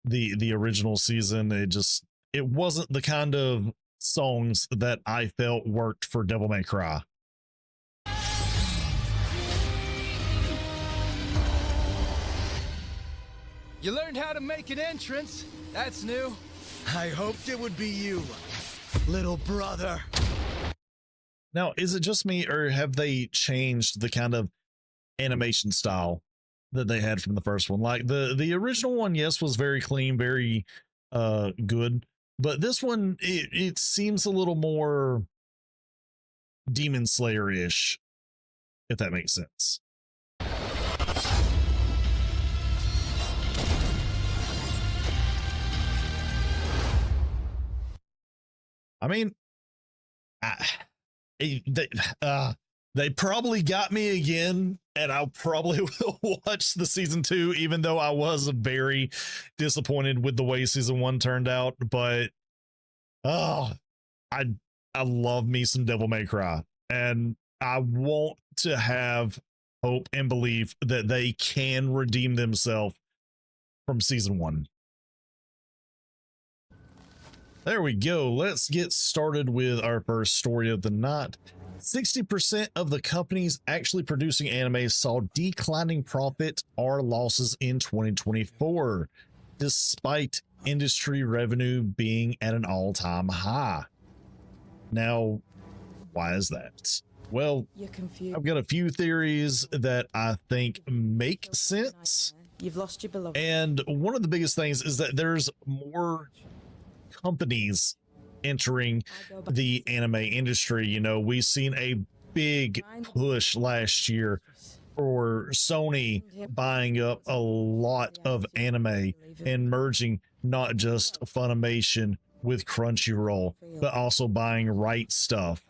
original season. It wasn't the kind of songs that I felt worked for Devil May Cry. You learned how to make an entrance. That's new. I hoped it would be you, little brother. Now, is it just me, or have they changed the kind of animation style that they had from the first one? Like the original one, yes, was very clean, very good, but this one, it seems a little more Demon Slayer-ish, if that makes sense. I mean, they probably got me again, and I probably will watch the season 2, even though I was very disappointed with the way season 1 turned out. But I love me some Devil May Cry, and I want to have hope and belief that they can redeem themselves from season 1. There we go. Let's get started with our first story of the night. 60% of the companies actually producing anime saw declining profit or losses in 2024, despite industry revenue being at an all-time high. Now, why is that? Well, You're confused. I've got a few theories that I think make sense. You've lost your beloved. And one of the biggest things is that there's more companies entering the anime industry. You know, we've seen a big push last year for Sony buying up a lot of anime and merging not just Funimation with Crunchyroll, but also buying Right Stuff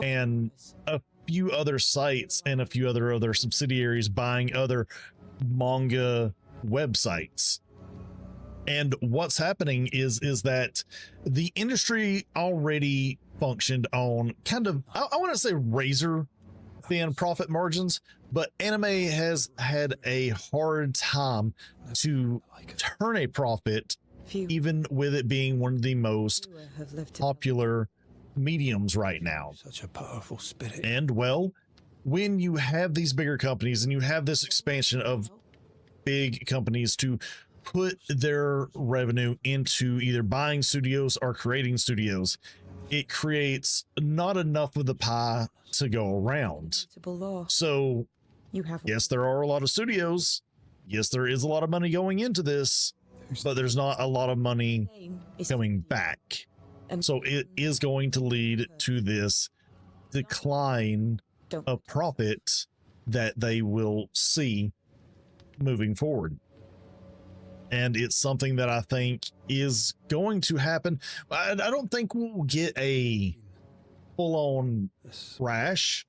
and a few other sites and a few other subsidiaries buying other manga websites. And what's happening is that the industry already functioned on kind of, I want to say razor thin profit margins, but anime has had a hard time to turn a profit, even with it being one of the most popular mediums right now. Such a powerful spirit. And well, when you have these bigger companies and you have this expansion of big companies to put their revenue into either buying studios or creating studios, it creates not enough of the pie to go around. So yes, there are a lot of studios. Yes, there is a lot of money going into this, but there's not a lot of money coming back. So it is going to lead to this decline of profit that they will see moving forward. And it's something that I think is going to happen. I don't think we'll get a full-on crash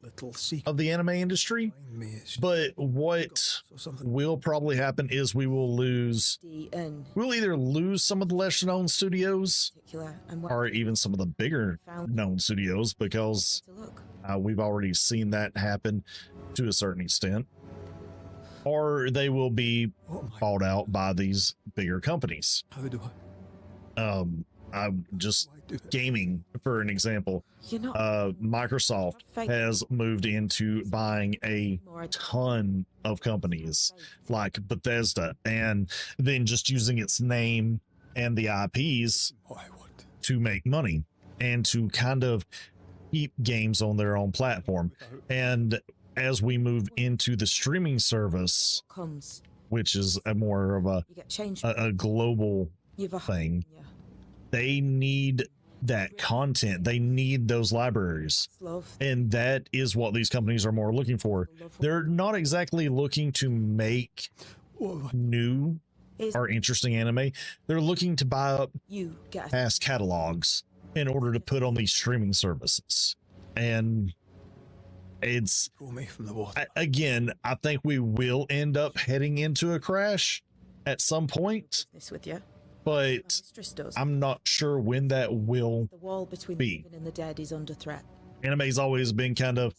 of the anime industry, but what will probably happen is we'll either lose some of the lesser known studios or even some of the bigger known studios, because we've already seen that happen to a certain extent, or they will be bought out by these bigger companies. I'm just gaming, for an example. Microsoft has moved into buying a ton of companies like Bethesda, and then just using its name and the IPs to make money and to kind of keep games on their own platform. And as we move into the streaming service, which is a more of a global thing, they need that content. They need those libraries. And that is what these companies are more looking for. They're not exactly looking to make new or interesting anime. They're looking to buy up past catalogs in order to put on these streaming services. And it's, again, I think we will end up heading into a crash at some point, but I'm not sure when that will The wall between be. the living and the dead is under threat. Anime's always been kind of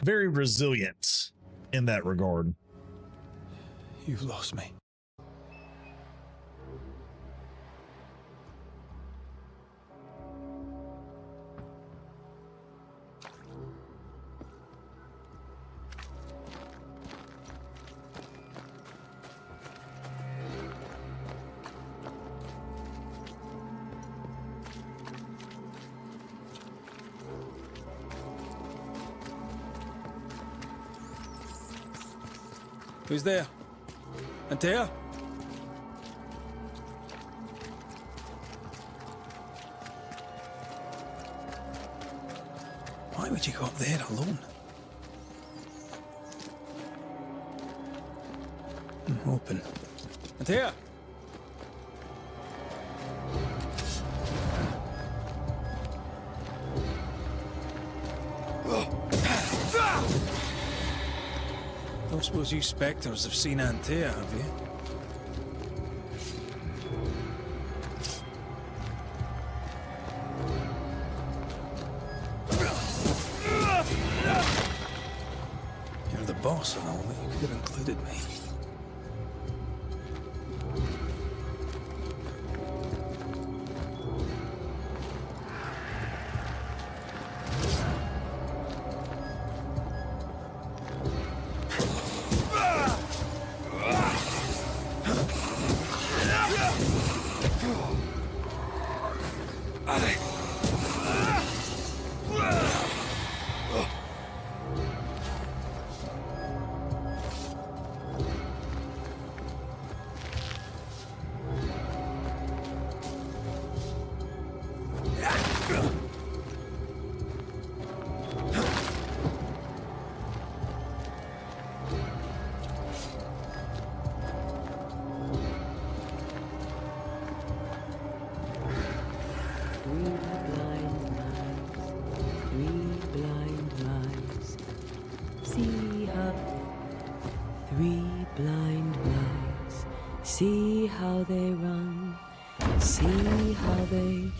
very resilient in that regard. You've lost me. Who's there? Antea? Why would you go up there alone? Open. Antea? Don't suppose you spectres have seen Antea, have you? You're the boss and all, but you could have included me. See how they run, see how they...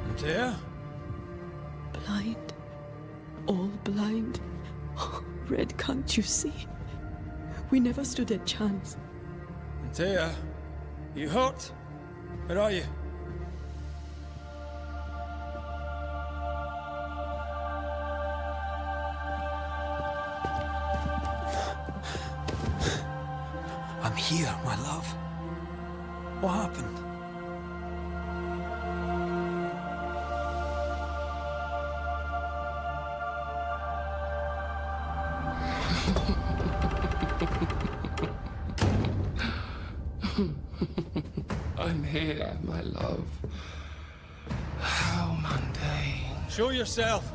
Antea? Blind. All blind. Red, can't you see? We never stood a chance. Antea? You hurt? Where are you? I'm here, my love. What happened? I'm here, my love. How mundane. Show yourself.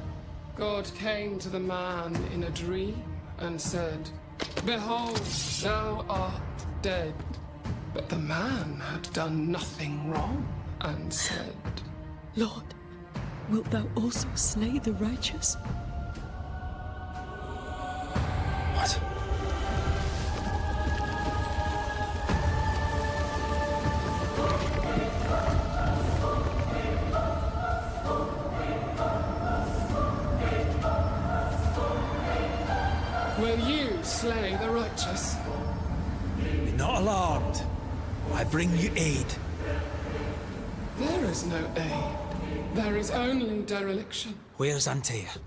God came to the man in a dream and said, "Behold, thou art dead." But the man had done nothing wrong and said, Lord, wilt thou also slay the righteous? What? Will you slay the righteous? Be not alarmed. I bring you aid. There is no aid. There is only dereliction. Where's Antea?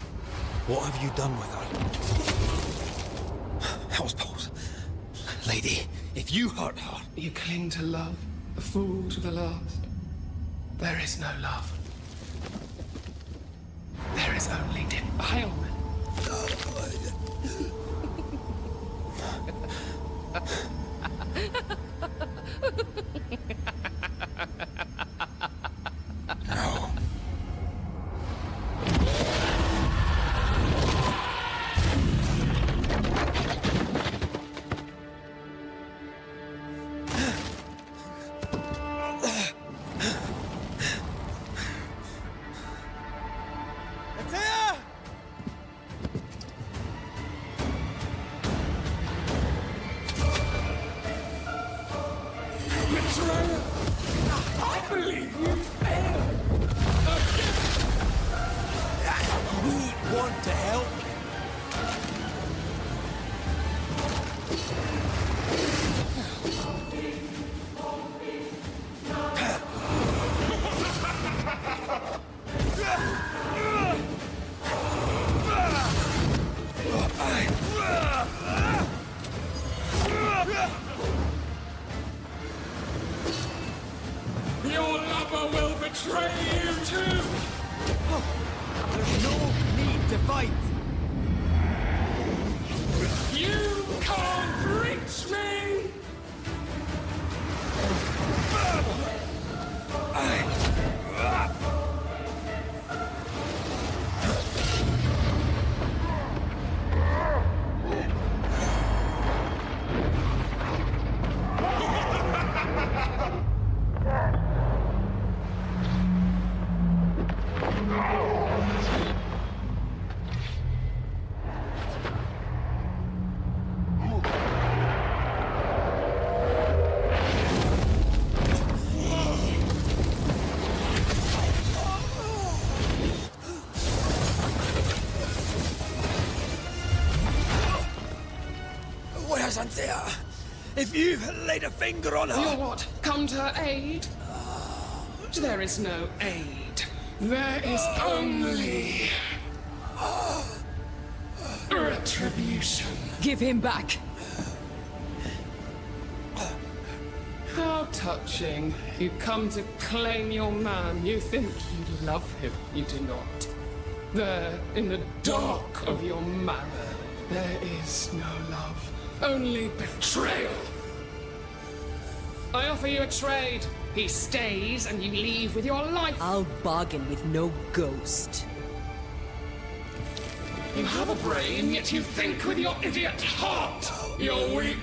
What have you done with her? Housepose. Lady, if you hurt her... You cling to love, a fool to the last. There is no love. There is only defilement. No. Antea! Betrayer! I believe you failed! We want to help. Your lover will betray you too! There's no need to fight. You can't reach me! Yes, Antea. If you laid a finger on her... You're what? Come to her aid? There is no aid. There is only... retribution. Give him back. How touching. You come to claim your man. You think you love him. You do not. There, in the dark of your marrow, there is no love. Only betrayal. I offer you a trade. He stays and you leave with your life. I'll bargain with no ghost. You have a brain, yet you think with your idiot heart. You're weak.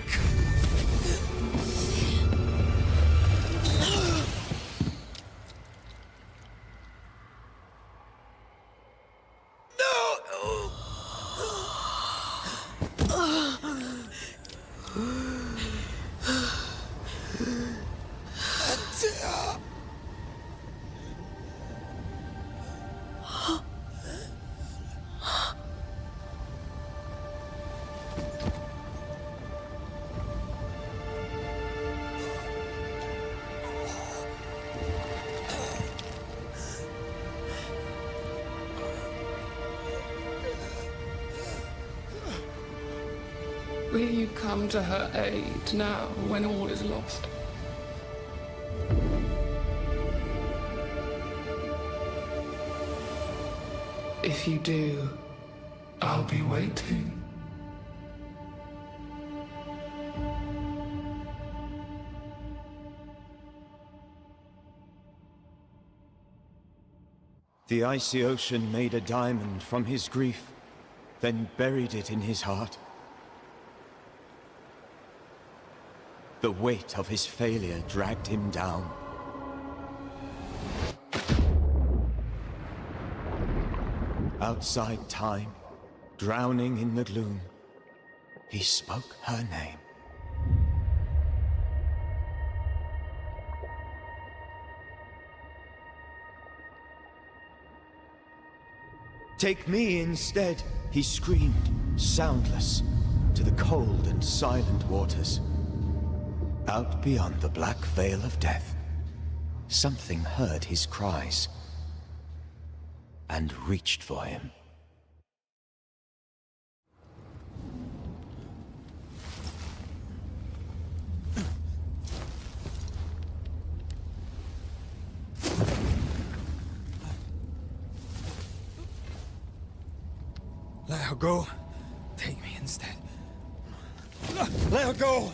Will you come to her aid now, when all is lost? If you do, I'll be waiting. The icy ocean made a diamond from his grief, then buried it in his heart. The weight of his failure dragged him down. Outside time, drowning in the gloom, he spoke her name. Take me instead, he screamed, soundless, to the cold and silent waters. Out beyond the black veil of death, something heard his cries and reached for him. Let her go. Take me instead. Let her go!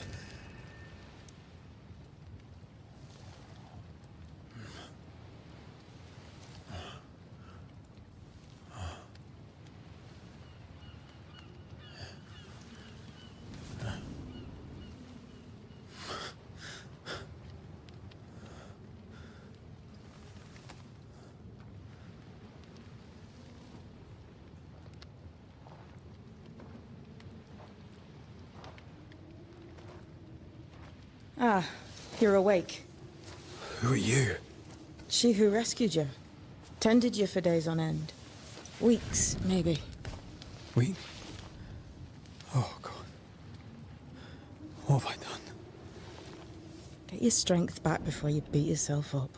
Ah, you're awake. Who are you? She who rescued you. Tended you for days on end. Weeks, maybe. We? Oh, God. What have I done? Get your strength back before you beat yourself up.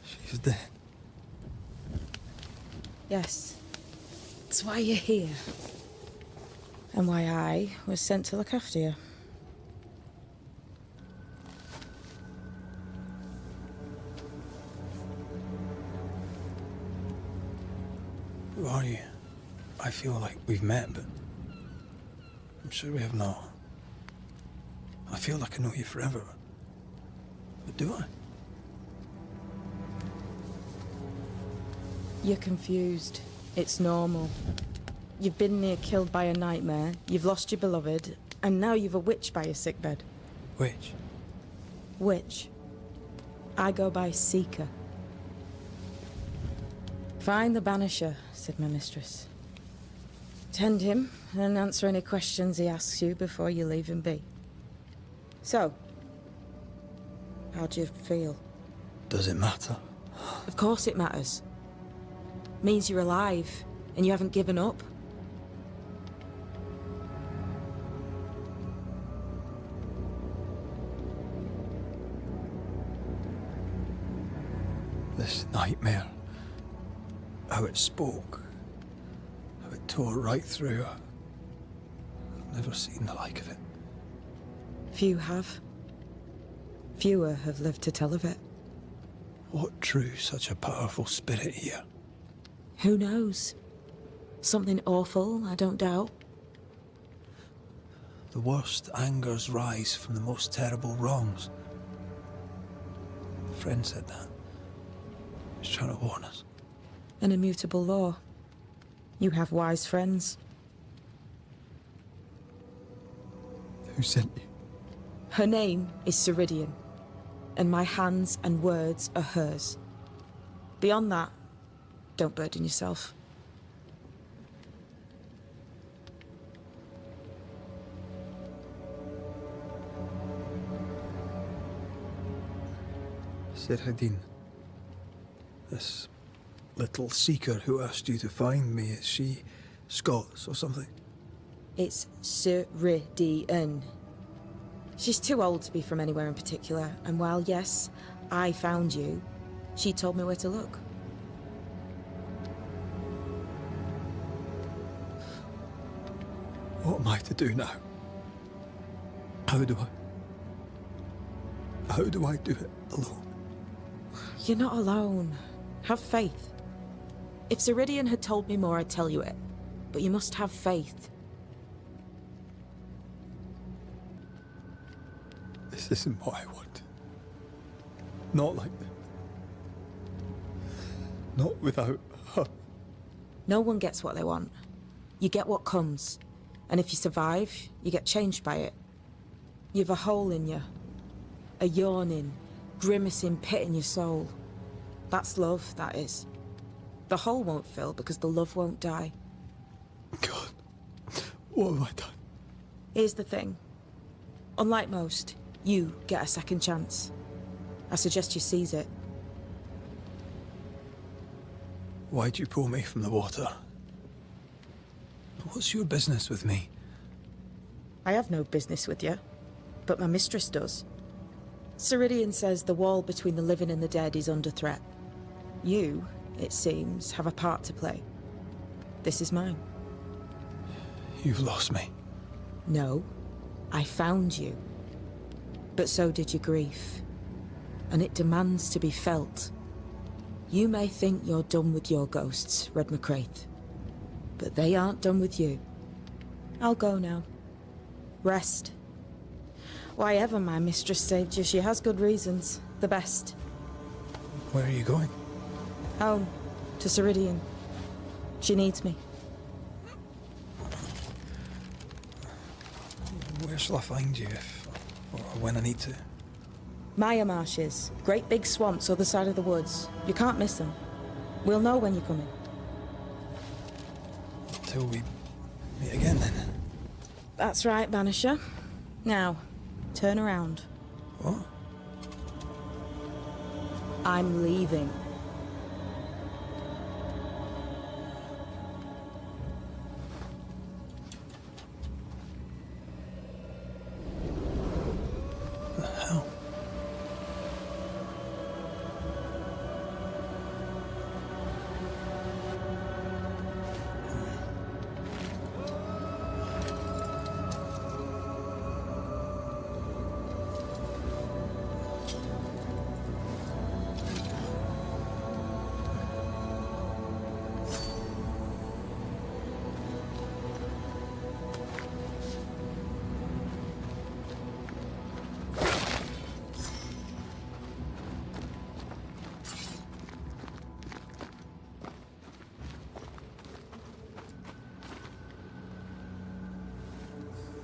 She's dead. Yes. That's why you're here. And why I was sent to look after you. Who are you? I feel like we've met, but I'm sure we have not. I feel like I know you forever. But do I? You're confused. It's normal. You've been near killed by a nightmare, you've lost your beloved, and now you've a witch by your sickbed. Witch? Witch. I go by Seeker. Find the Banisher, said my mistress. Tend him, and answer any questions he asks you before you leave him be. So, how do you feel? Does it matter? Of course it matters. Means you're alive, and you haven't given up. This nightmare. How it spoke. How it tore right through her. I've never seen the like of it. Few have. Fewer have lived to tell of it. What drew such a powerful spirit here? Who knows? Something awful, I don't doubt. The worst angers rise from the most terrible wrongs. A friend said that. He's trying to warn us. An immutable law. You have wise friends. Who sent you? Her name is Ceridian, and my hands and words are hers. Beyond that, don't burden yourself. Ceridian. This little seeker who asked you to find me, is she Scots or something? It's Ceridian. She's too old to be from anywhere in particular, and while yes, I found you, she told me where to look. What am I to do now? How do I do it alone? You're not alone. Have faith. If Ceridian had told me more, I'd tell you it. But you must have faith. This isn't what I want. Not like this. Not without her. No one gets what they want. You get what comes. And if you survive, you get changed by it. You've a hole in you. A yawning, grimacing pit in your soul. That's love, that is. The hole won't fill because the love won't die. God, what have I done? Here's the thing. Unlike most, you get a second chance. I suggest you seize it. Why'd you pull me from the water? What's your business with me? I have no business with you, but my mistress does. Ceridian says the wall between the living and the dead is under threat. You, it seems, have a part to play. This is mine. You've lost me. No, I found you. But so did your grief. And it demands to be felt. You may think you're done with your ghosts, Red McCraith. But they aren't done with you. I'll go now. Rest. Why ever my mistress saved you, she has good reasons. The best. Where are you going? Home. To Ceridian. She needs me. Where shall I find you if... or when I need to? Maya Marshes. Great big swamps other side of the woods. You can't miss them. We'll know when you're coming. Till we meet again, then. That's right, Banisher. Now, turn around. What? I'm leaving. The hell?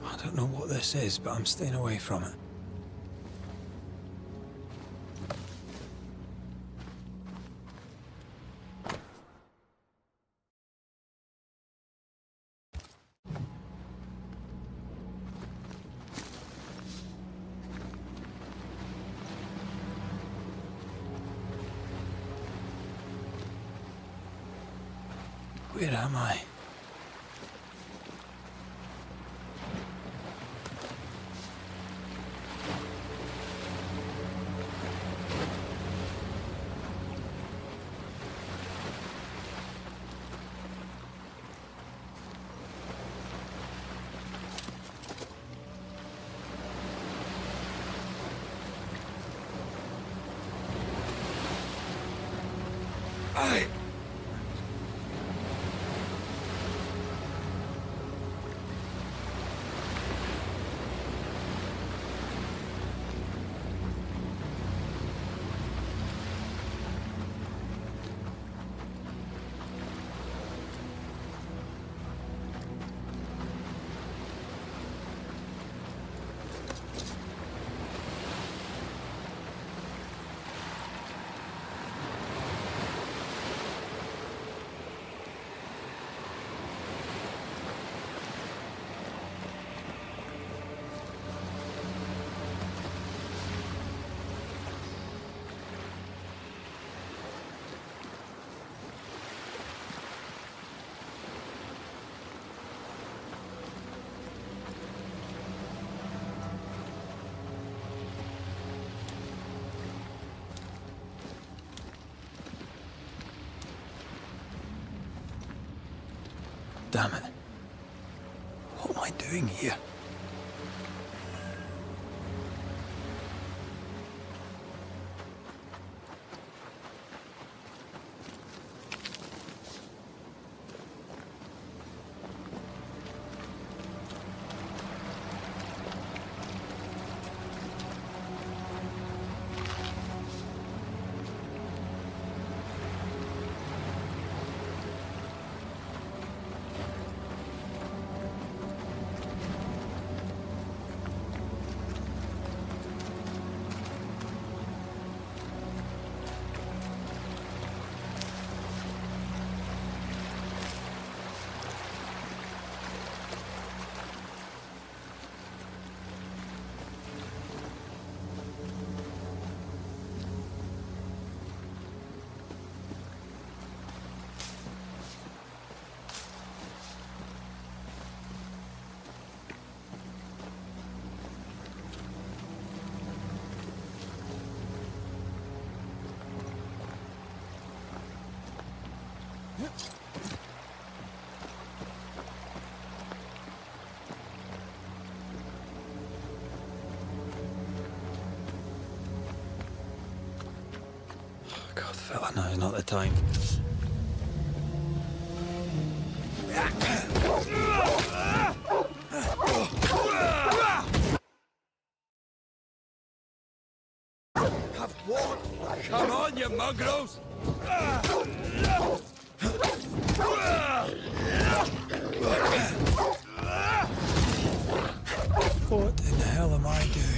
I don't know what this is, but I'm staying away from it. Where am I? Damn it. What am I doing here? God, fella, now's not the time. Have won! Come on, you mongrels! What in the hell am I doing?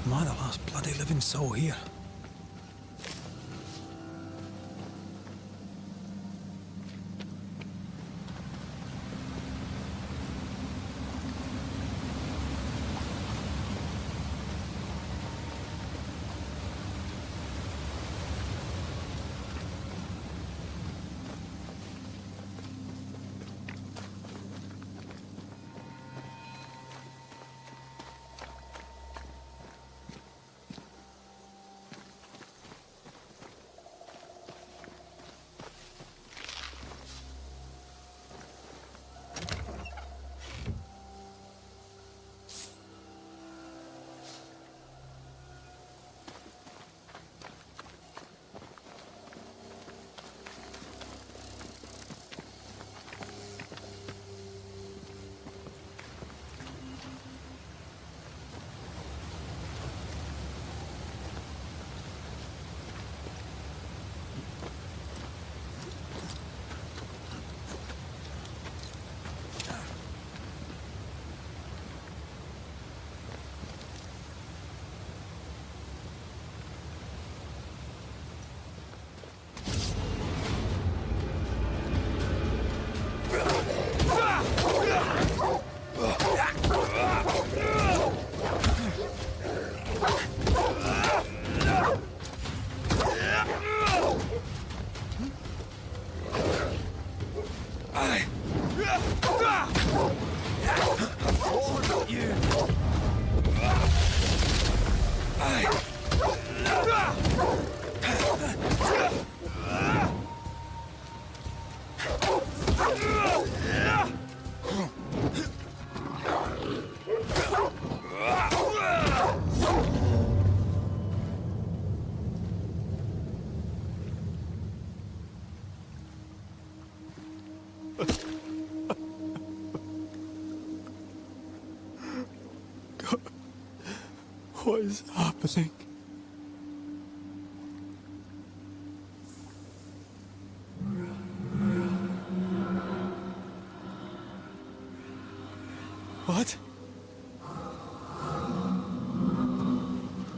Am I the last bloody living soul here? What is happening? What?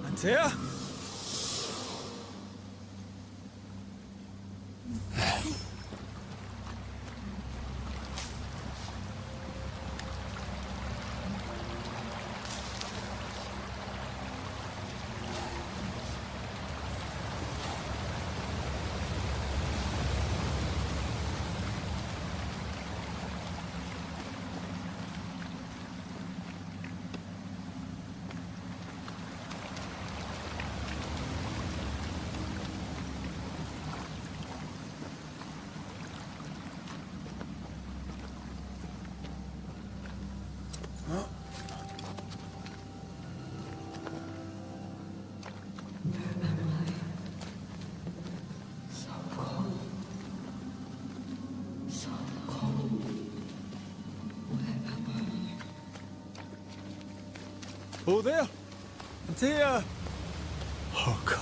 Antea? Oh, there! Antea! Oh, God.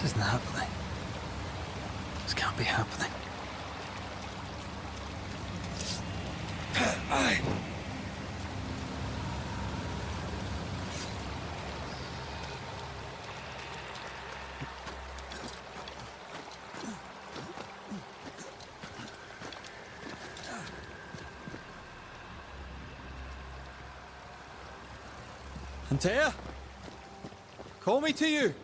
This isn't happening. This can't be happening. Antea? Call me to you!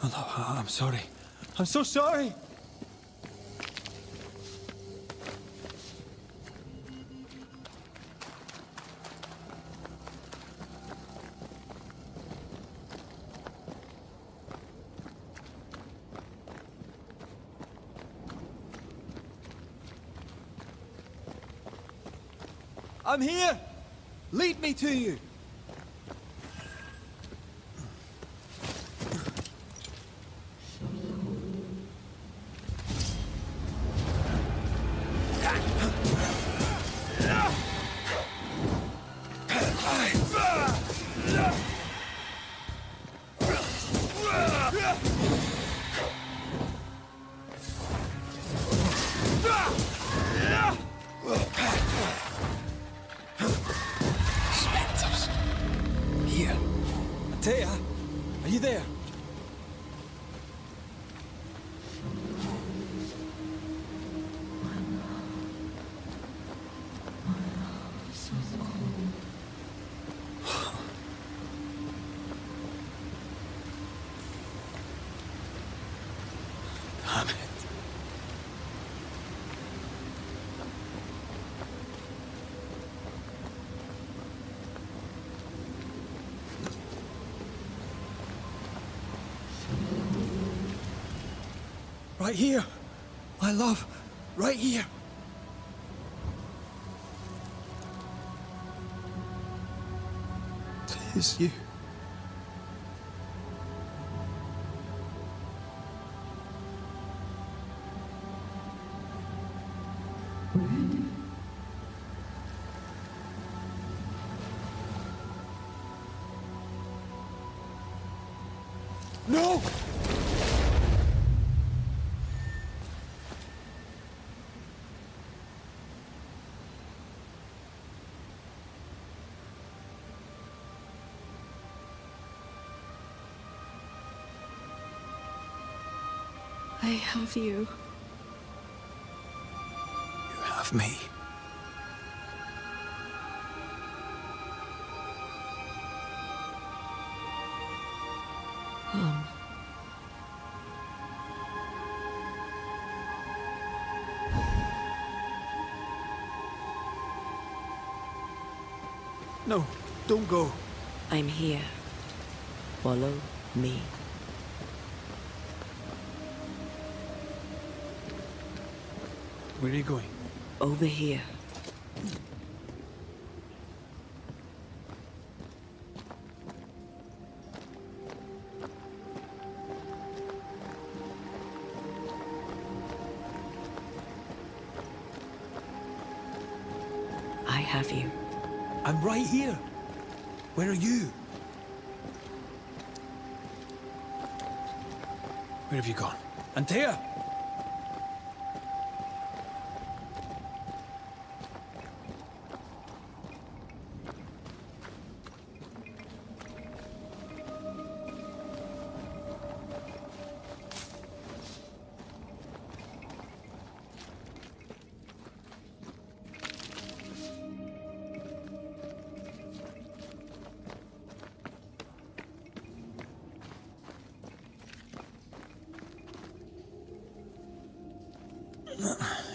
Aloha, I'm sorry. I'm so sorry! I'm here! Lead me to you! Here. Taya, are you there? Damn it. Right here, my love, right here. Tis you. No! I have you. You have me. No, don't go. I'm here. Follow me. Where are you going? Over here. I have you. I'm right here. Where are you? Where have you gone? Antea!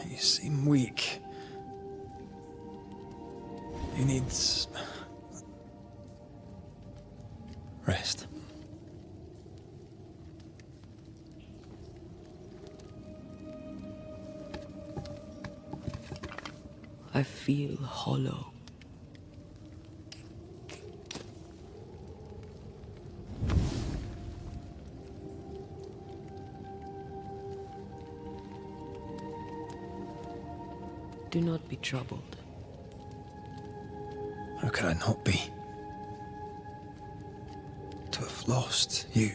You seem weak. You need rest. I feel hollow. Do not be troubled. How could I not be? To have lost you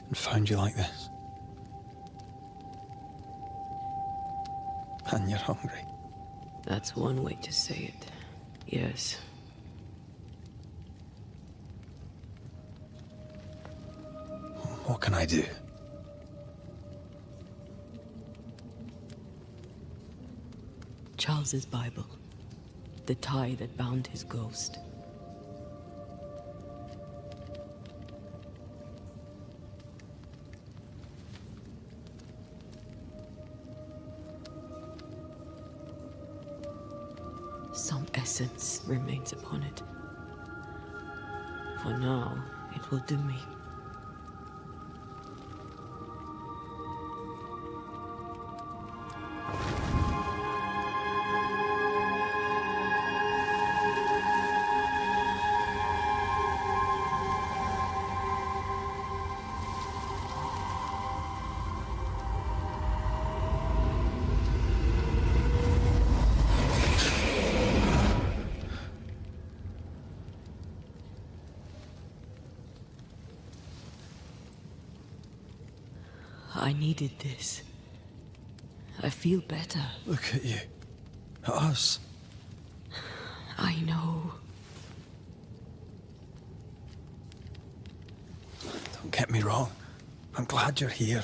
and found you like this. And you're hungry. That's one way to say it. Yes. What can I do? Charles's Bible. The tie that bound his ghost. Some essence remains upon it. For now, it will do me. I needed this. I feel better. Look at you. At us. I know. Don't get me wrong. I'm glad you're here.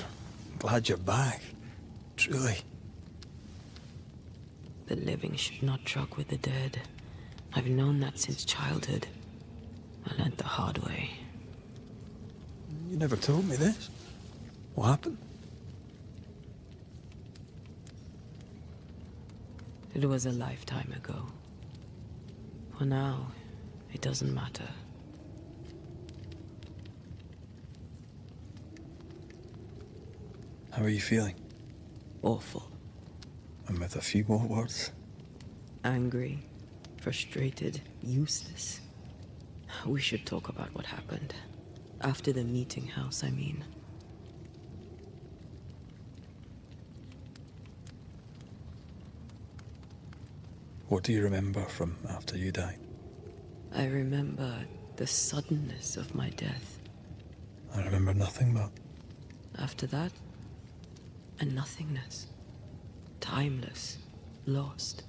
I'm glad you're back. Truly. The living should not truck with the dead. I've known that since childhood. I learned the hard way. You never told me this. What happened? It was a lifetime ago. For now, it doesn't matter. How are you feeling? Awful. And with a few more words? Angry, frustrated, useless. We should talk about what happened. After the meeting house, I mean. What do you remember from after you died? I remember the suddenness of my death. I remember nothing but... After that, a nothingness. Timeless, lost.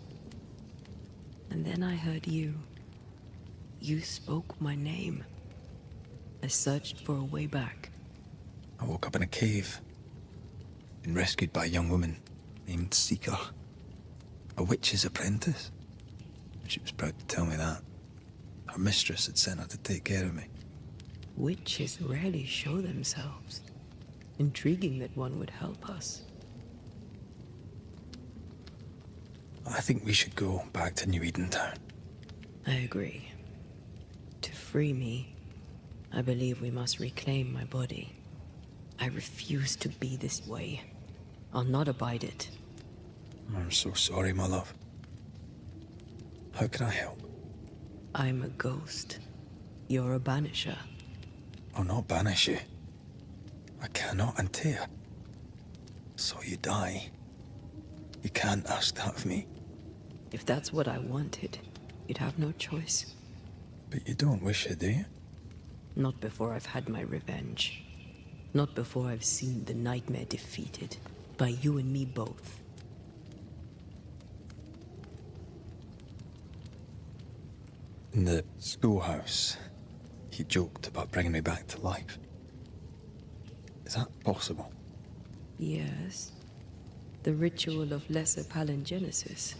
And then I heard you. You spoke my name. I searched for a way back. I woke up in a cave. Been rescued by a young woman named Seeker. A witch's apprentice. She was proud to tell me that. Her mistress had sent her to take care of me. Witches rarely show themselves. Intriguing that one would help us. I think we should go back to New Eden Town. I agree. To free me, I believe we must reclaim my body. I refuse to be this way. I'll not abide it. I'm so sorry, my love. How can I help? I'm a ghost. You're a banisher. I'll not banish you. I cannot untear. So you die. You can't ask that of me. If that's what I wanted, you'd have no choice. But you don't wish it, do you? Not before I've had my revenge. Not before I've seen the nightmare defeated. By you and me both. In the schoolhouse, he joked about bringing me back to life. Is that possible? Yes. The ritual of lesser palingenesis.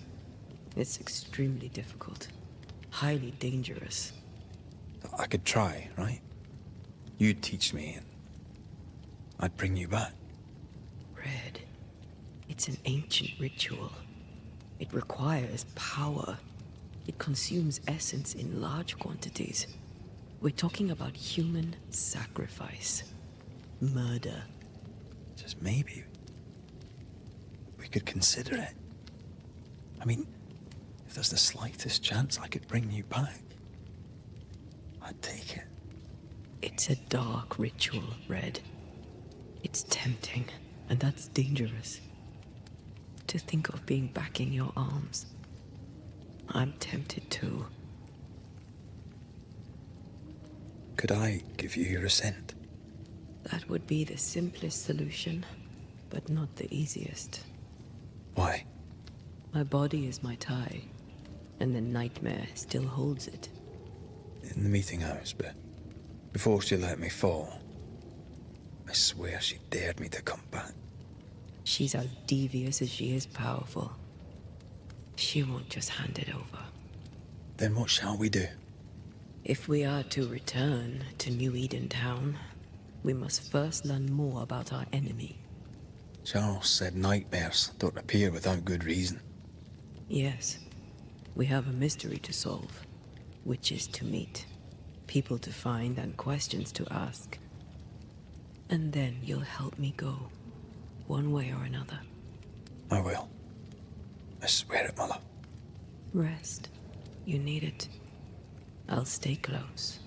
It's extremely difficult. Highly dangerous. I could try, right? You'd teach me and I'd bring you back. Red. It's an ancient ritual. It requires power. It consumes essence in large quantities. We're talking about human sacrifice. Murder. Just maybe we could consider it. I mean, if there's the slightest chance I could bring you back, I'd take it. It's a dark ritual, Red. It's tempting, and that's dangerous. To think of being back in your arms. I'm tempted too. Could I give you your assent? That would be the simplest solution, but not the easiest. Why? My body is my tie, and the nightmare still holds it. In the meeting house, but before she let me fall, I swear she dared me to come back. She's as devious as she is powerful. She won't just hand it over. Then what shall we do? If we are to return to New Eden Town, we must first learn more about our enemy. Charles said nightmares don't appear without good reason. Yes, we have a mystery to solve. Witches to meet, people to find, and questions to ask. And then you'll help me go, one way or another. I will. I swear it, my love. Rest. You need it. I'll stay close.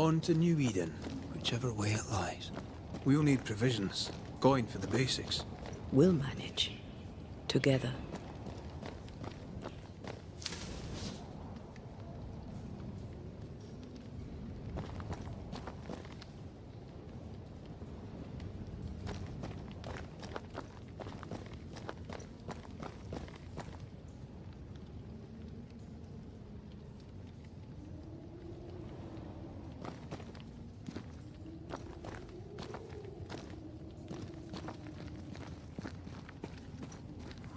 On to New Eden, whichever way it lies. We'll need provisions, going for the basics. We'll manage. Together.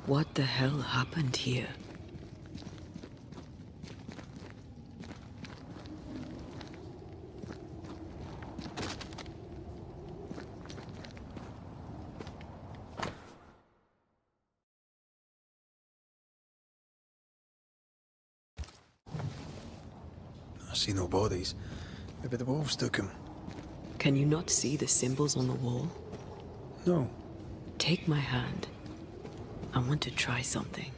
What the hell happened here? I see no bodies. Maybe the wolves took him. Can you not see the symbols on the wall? No. Take my hand. I want to try something.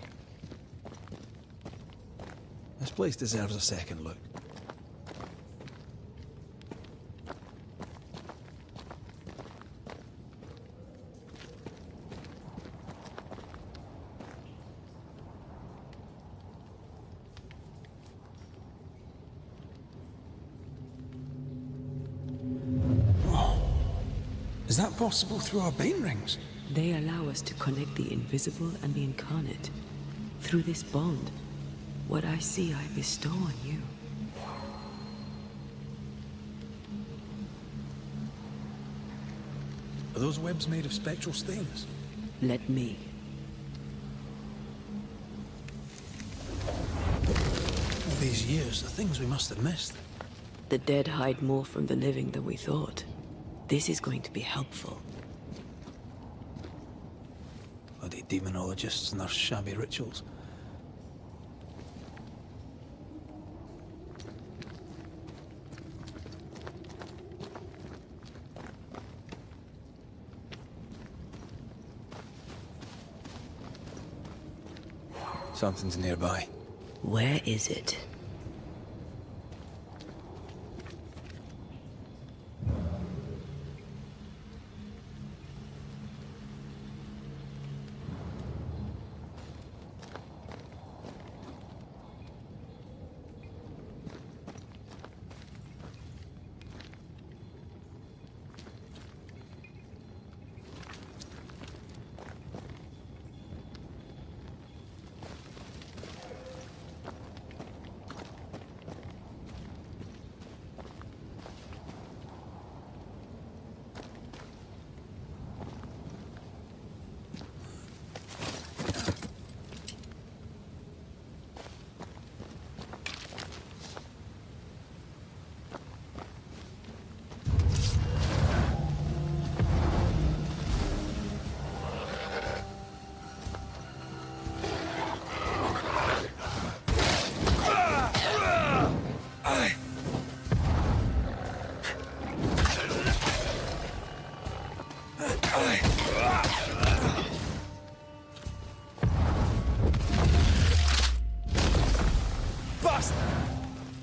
This place deserves a second look. Is that possible through our bane rings? They allow us to connect the invisible and the incarnate. Through this bond, what I see I bestow on you. Are those webs made of spectral stains? Let me. All these years, the things we must have missed. The dead hide more from the living than we thought. This is going to be helpful. Bloody demonologists and their shabby rituals. Something's nearby. Where is it?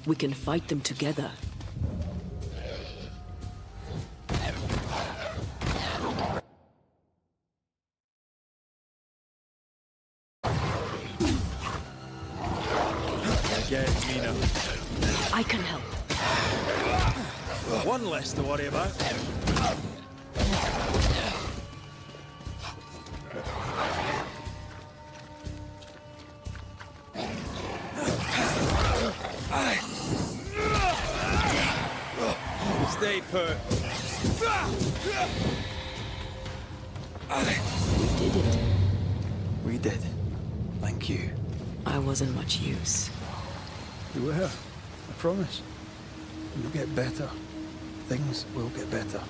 We can fight them together. I can help. One less to worry about. Stay put. We did it. We did. Thank you. I wasn't much use. You were. I promise. You'll get better. Things will get better.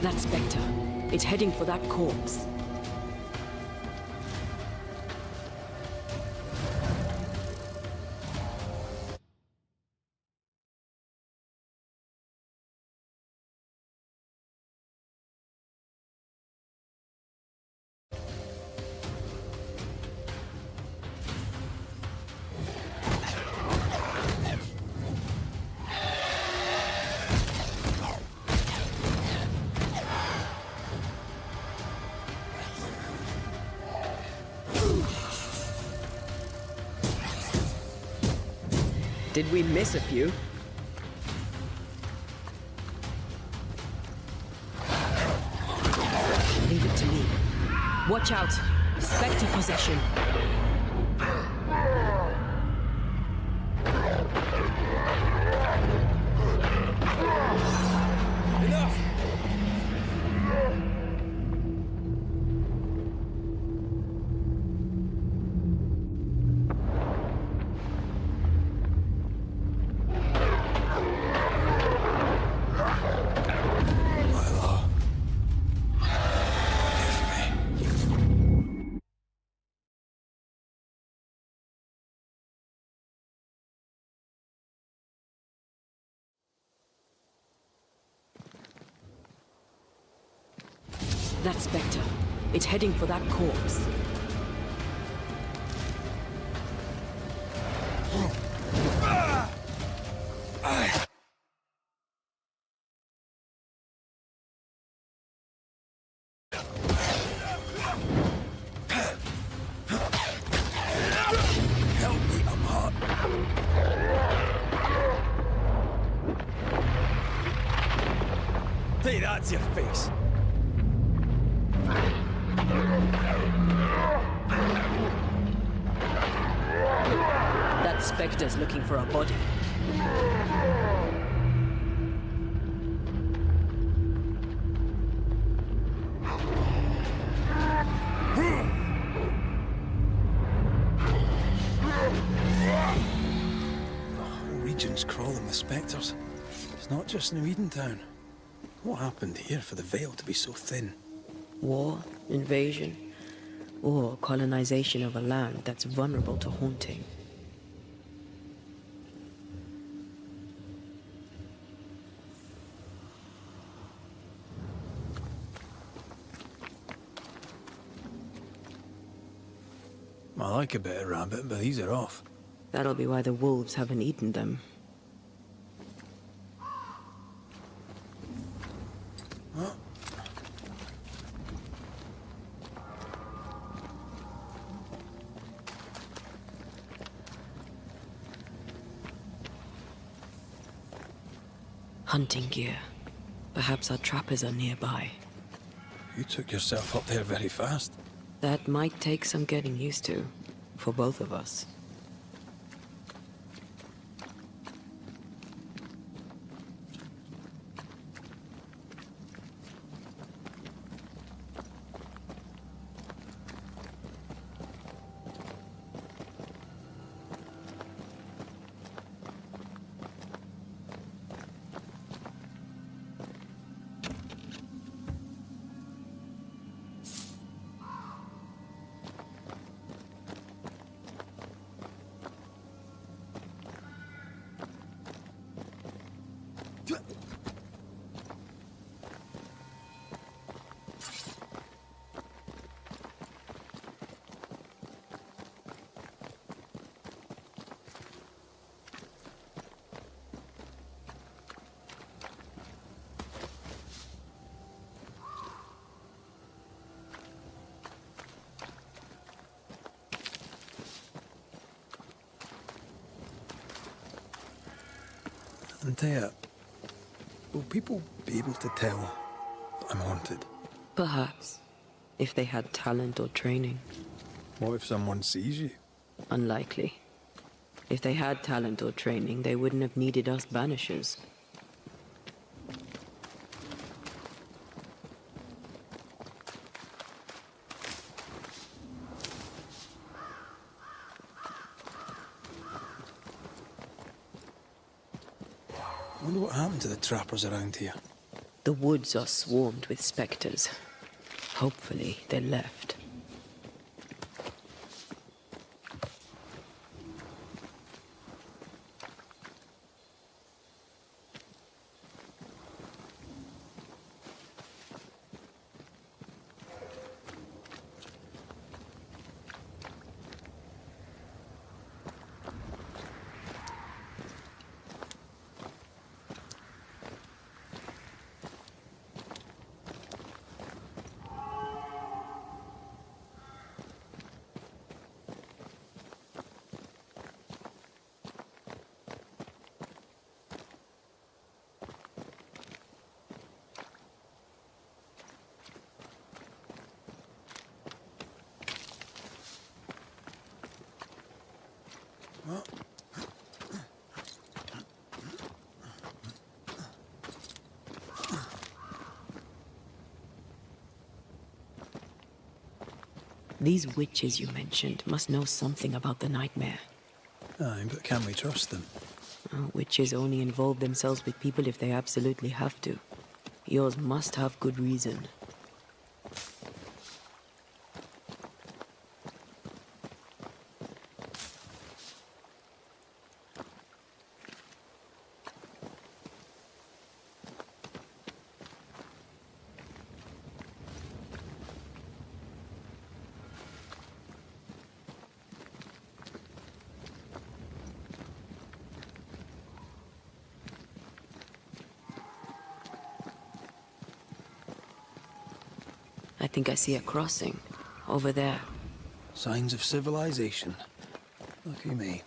That spectre. It's heading for that corpse. Did we miss a few? Leave it to me. Watch out! Spectre possession. Enough! That spectre. It's heading for that corpse. Help me, I'm hot. Hey, that's your face. That spectre's looking for a body. The whole region's crawling with spectres. It's not just New Edentown. What happened here for the veil to be so thin? War, invasion, or colonization of a land that's vulnerable to haunting. I like a bit of rabbit, but these are off. That'll be why the wolves haven't eaten them. What? Hunting gear. Perhaps our trappers are nearby. You took yourself up there very fast. That might take some getting used to, for both of us. Antea, will people be able to tell that I'm haunted? Perhaps, if they had talent or training. What if someone sees you? Unlikely. If they had talent or training, they wouldn't have needed us banishers. I wonder what happened to the trappers around here. The woods are swarmed with specters. Hopefully, they left. These witches you mentioned must know something about the nightmare. Aye, but can we trust them? Witches only involve themselves with people if they absolutely have to. Yours must have good reason. I think I see a crossing. Over there. Signs of civilization. Lucky me.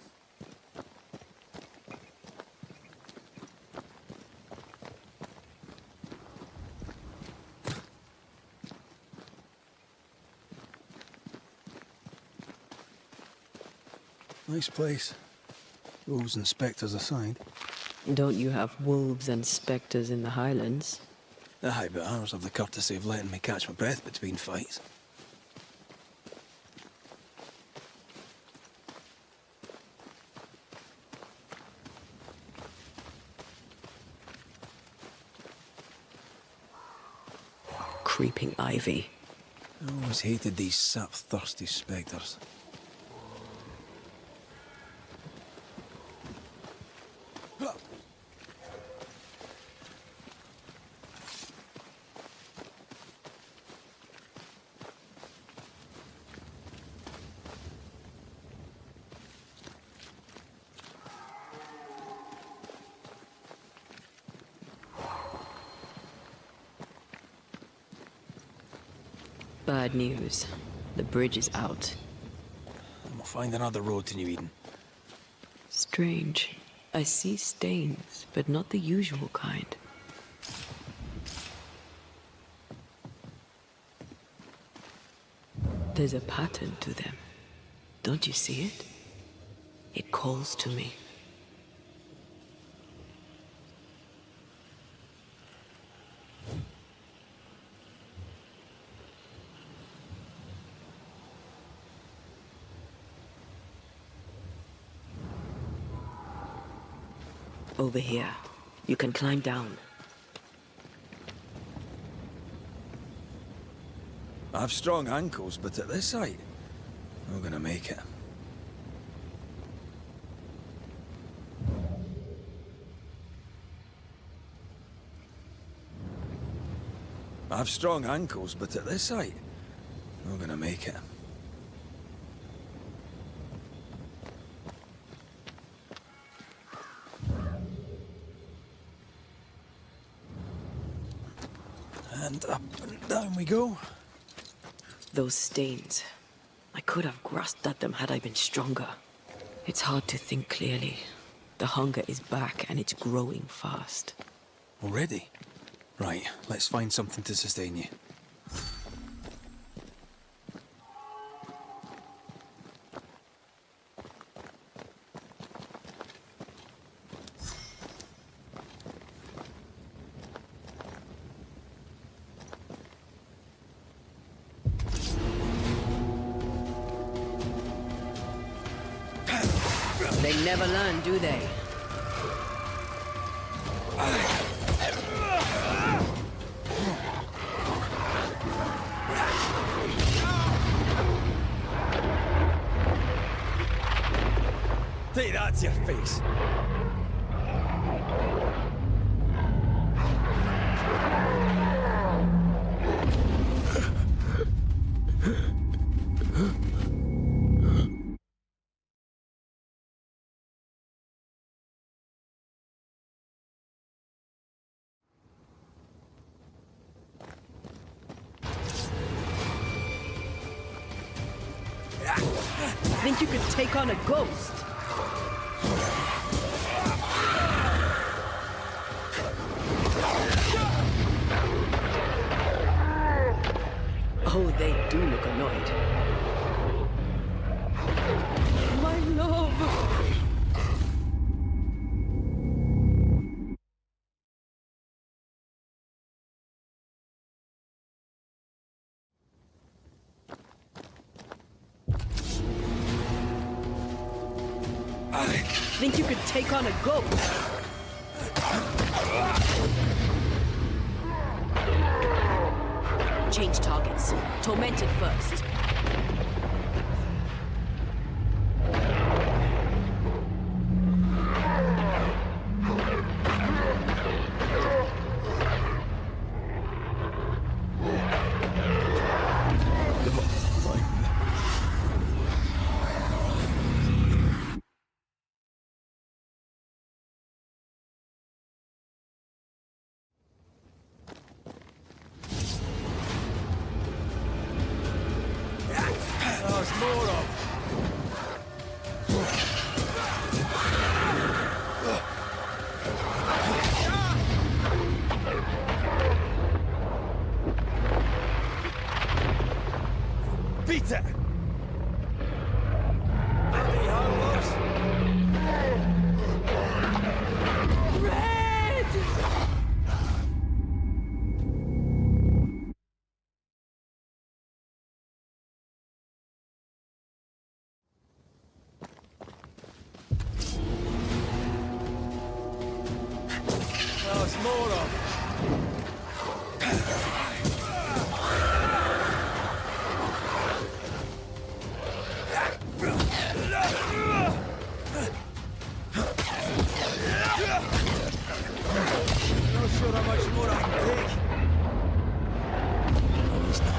Nice place. Wolves and spectres aside. Don't you have wolves and spectres in the Highlands? Aye, but ours have the courtesy of letting me catch my breath between fights. Creeping ivy. I always hated these sap-thirsty spectres. Bad news. The bridge is out. And we'll find another road to New Eden. Strange. I see stains, but not the usual kind. There's a pattern to them. Don't you see it? It calls to me. Over here. You can climb down. I've strong ankles, but at this height, I'm gonna make it. I've strong ankles, but at this height, I'm gonna make it. And up and down we go. Those stains. I could have grasped at them had I been stronger. It's hard to think clearly. The hunger is back and it's growing fast. Already? Right, let's find something to sustain you. They never learn, do they? Take that to your face. Think you could take on a ghost? Oh, they do look annoyed. My love! Think you could take on a ghost? Change targets. Tormented first. There's more of. Beat it! Bloody howlers! Red! There's more of. Not sure how much more I can take. It's not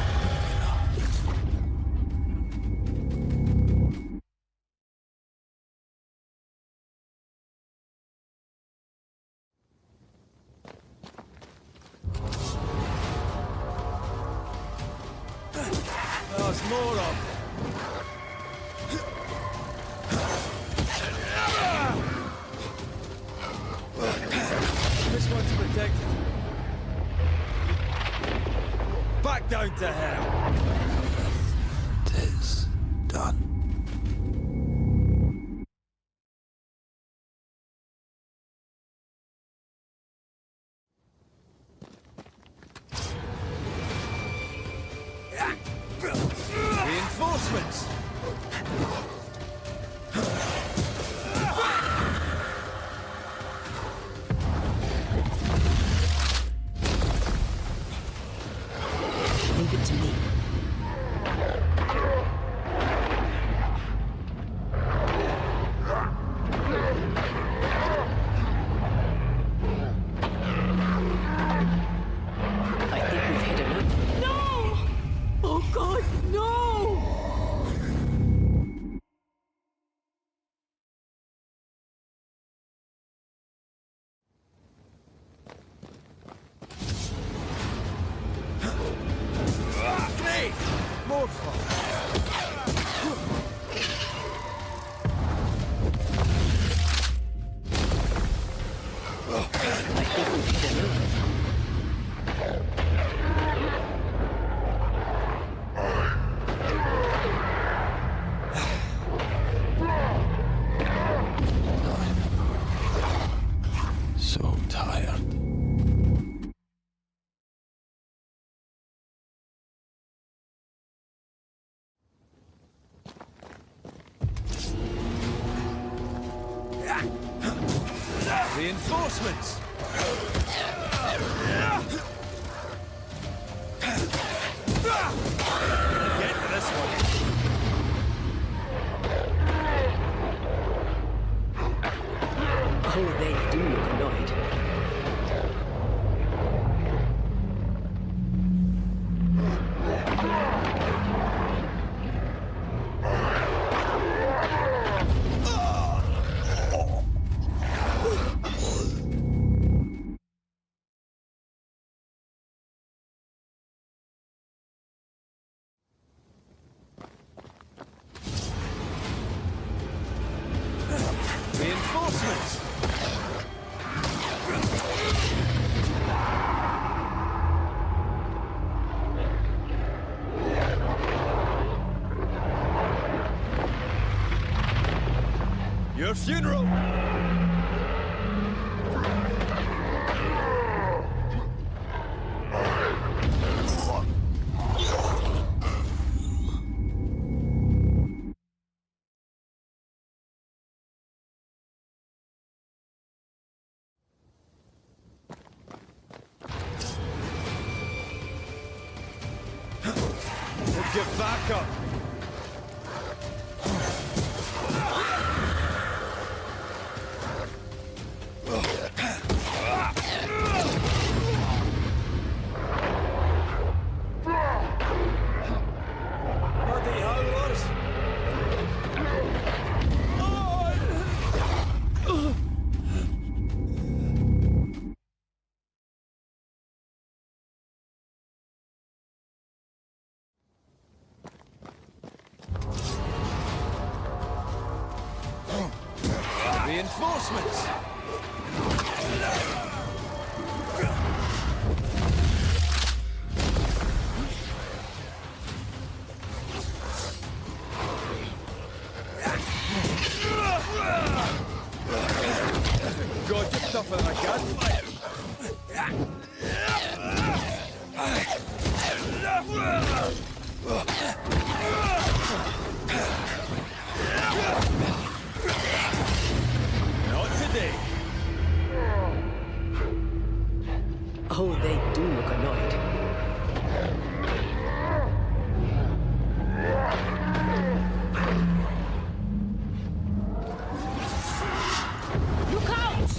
There's more of. This one's protected. Back down to hell. It is done. Reinforcements! Leave it to me. I think we've hit enough. No! Oh God, no! Grenade! More fun! I think we've hit enough. So tired. Reinforcements! Get to this one. Your funeral! Get back up! Bloody howlers! Reinforcements! God, you're tougher than a gunfighter! Not today. Oh, they do look annoyed. Look out!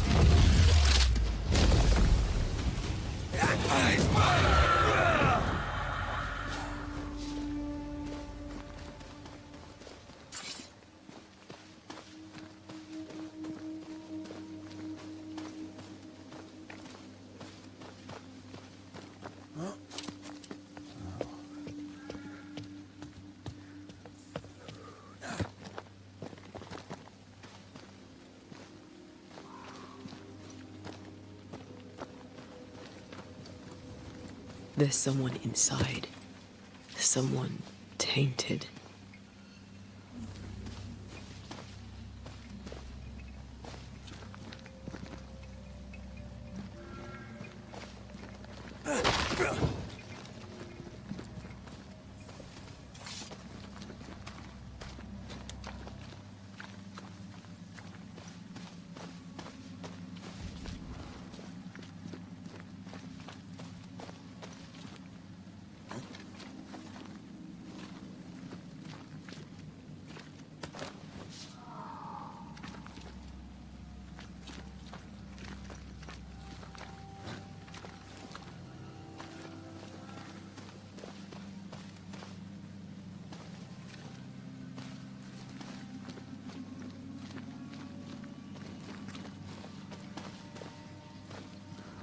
There's someone inside. Someone tainted.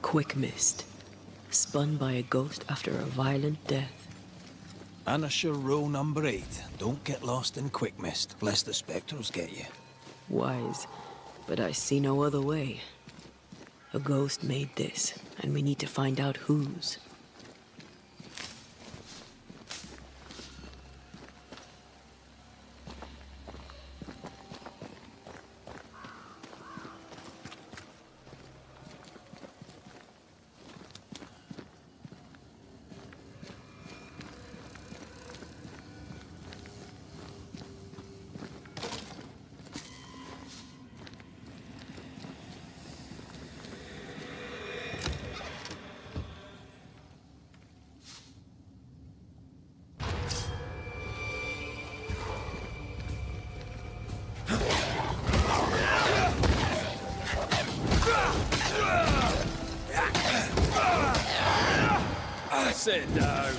Quick mist. Spun by a ghost after a violent death. Anisher rule number 8. Don't get lost in quick mist, lest the spectres get you. Wise, but I see no other way. A ghost made this, and we need to find out whose. Sit down.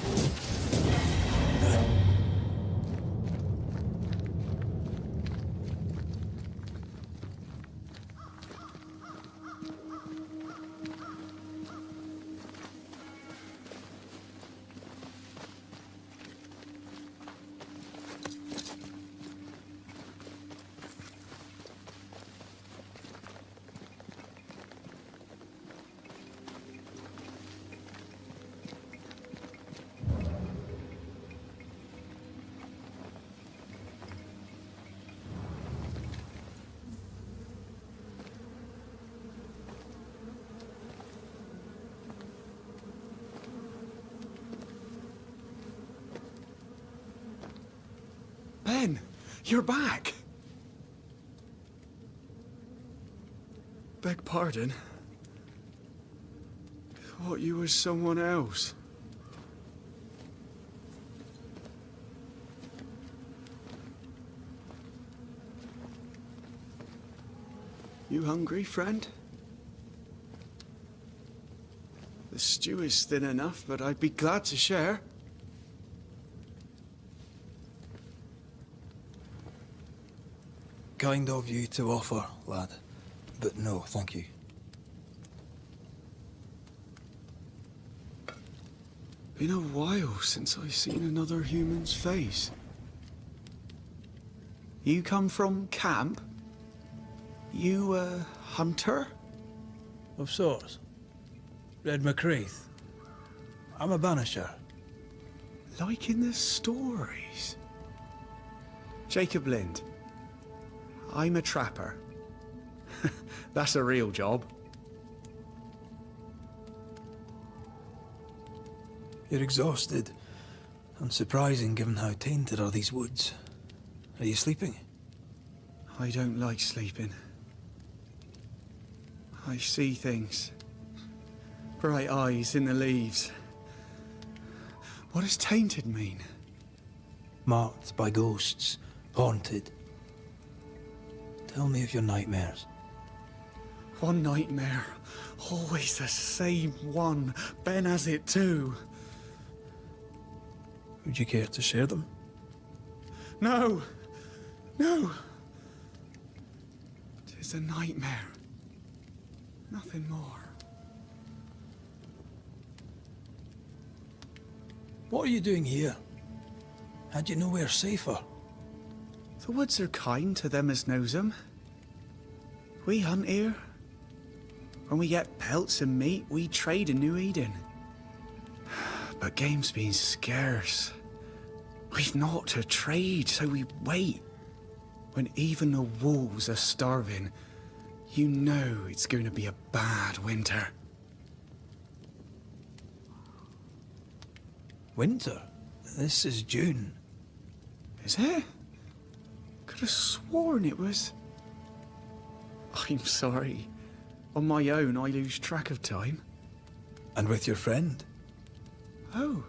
You're back! Beg pardon? Thought you was someone else. You hungry, friend? The stew is thin enough, but I'd be glad to share. Kind of you to offer, lad. But no, thank you. Been a while since I've seen another human's face. You come from camp? You a hunter? Of sorts. Red McCraith. I'm a banisher. Like in the stories. Jacob Lind. I'm a trapper. That's a real job. You're exhausted. Unsurprising given how tainted are these woods. Are you sleeping? I don't like sleeping. I see things. Bright eyes in the leaves. What does tainted mean? Marked by ghosts. Haunted. Tell me of your nightmares. One nightmare. Always the same one. Ben has it too. Would you care to share them? No! No! 'Tis a nightmare. Nothing more. What are you doing here? Had you nowhere safer? The woods are kind to them as knows 'em. We hunt here. When we get pelts and meat, we trade in New Eden. But game's been scarce. We've naught to trade, so we wait. When even the wolves are starving, you know it's going to be a bad winter. Winter? This is June. Is it? Could have sworn it was... I'm sorry. On my own, I lose track of time. And with your friend? Oh.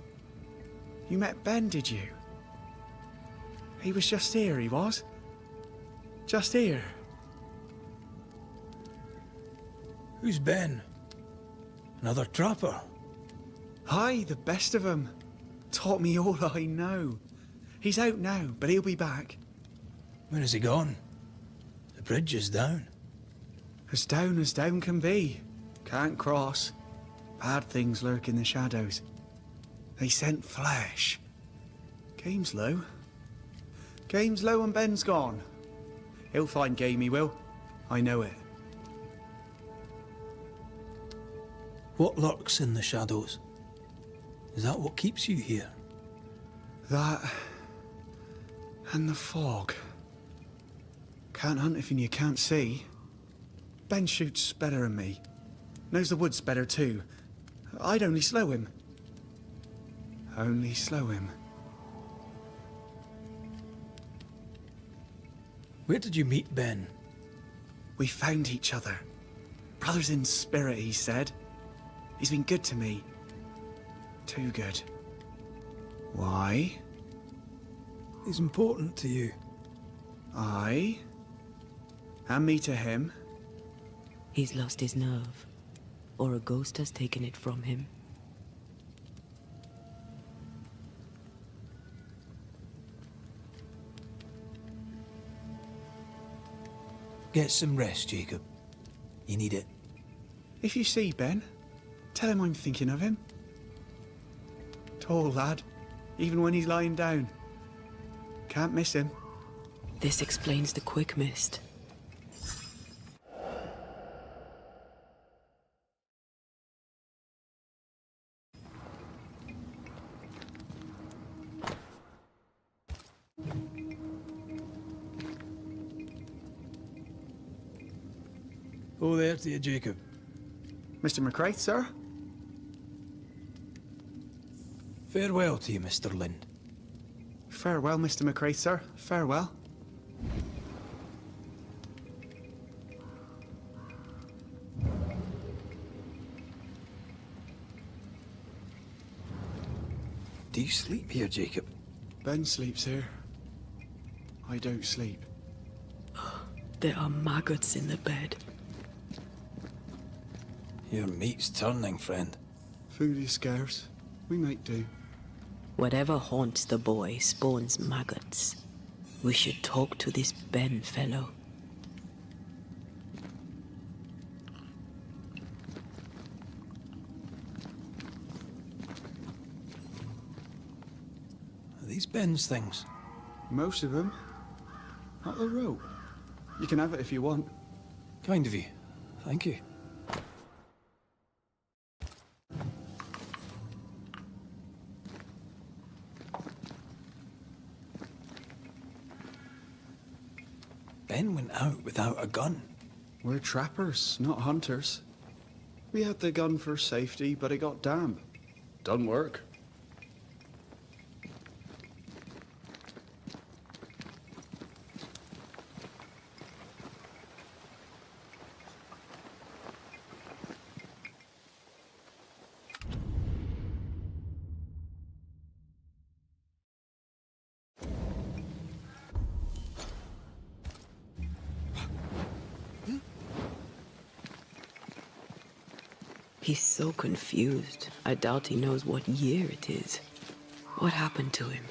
You met Ben, did you? He was just here, he was. Just here. Who's Ben? Another trapper? Aye, the best of 'em. Taught me all I know. He's out now, but he'll be back. Where has he gone? The bridge is down. As down can be. Can't cross. Bad things lurk in the shadows. They scent flesh. Game's low. Game's low and Ben's gone. He'll find game, he will. I know it. What lurks in the shadows? Is that what keeps you here? That... and the fog. Can't hunt if you can't see. Ben shoots better than me. Knows the woods better too. I'd only slow him. Only slow him. Where did you meet Ben? We found each other. Brothers in spirit, he said. He's been good to me. Too good. Why? He's important to you. Aye. And me to him. He's lost his nerve, or a ghost has taken it from him. Get some rest, Jacob. You need it. If you see Ben, tell him I'm thinking of him. Tall lad, even when he's lying down. Can't miss him. This explains the quick mist. Oh, there to you, Jacob. Mr. McCraith, sir? Farewell to you, Mr. Lind. Farewell, Mr. McCraith, sir. Farewell. Do you sleep here, Jacob? Ben sleeps here. I don't sleep. There are maggots in the bed. Your meat's turning, friend. Food is scarce. We make do. Whatever haunts the boy spawns maggots. We should talk to this Ben fellow. Are these Ben's things? Most of them. Not the rope. You can have it if you want. Kind of you. Thank you. Ben went out without a gun. We're trappers, not hunters. We had the gun for safety, but it got damp. Doesn't work. He's so confused. I doubt he knows what year it is. What happened to him?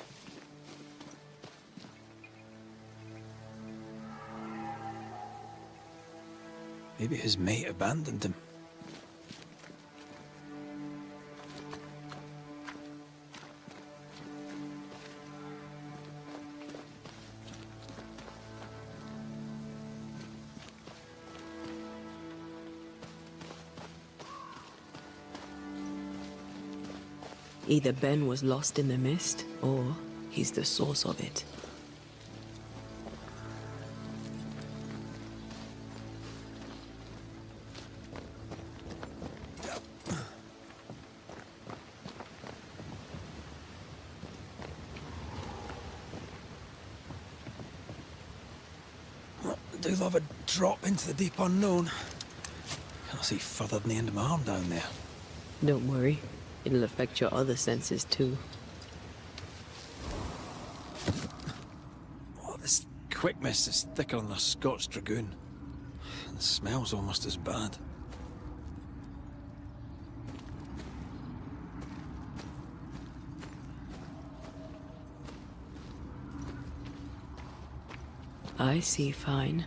Maybe his mate abandoned him. Either Ben was lost in the mist, or he's the source of it. I do love a drop into the deep unknown. Can't see further than the end of my arm down there. Don't worry. It'll affect your other senses too. Oh, this quick mist is thicker than a Scots dragoon. The smell's almost as bad. I see fine.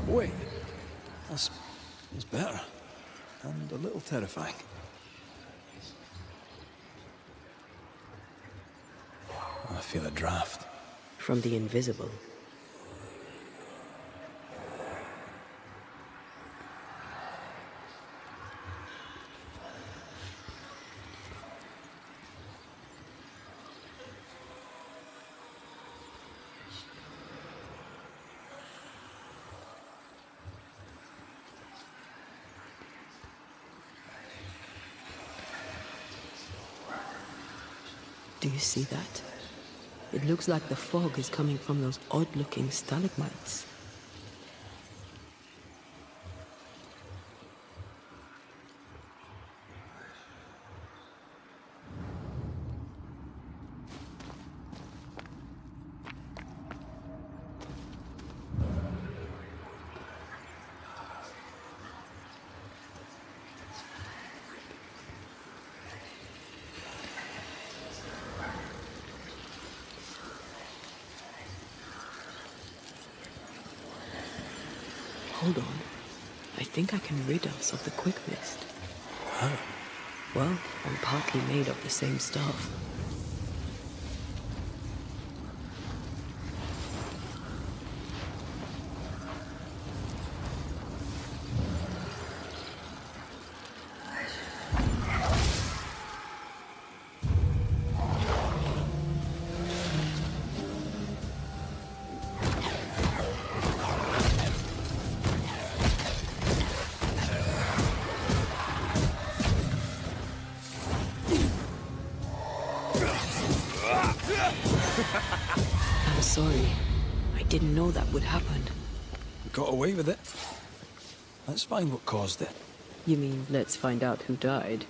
Wait, that's better. And a little terrifying. I feel a draft. From the invisible. Do you see that? It looks like the fog is coming from those odd-looking stalagmites. Hold on. I think I can rid us of the quick mist. How? Well, I'm partly made of the same stuff. I'm sorry. I didn't know that would happen. We got away with it. Let's find what caused it. You mean, let's find out who died?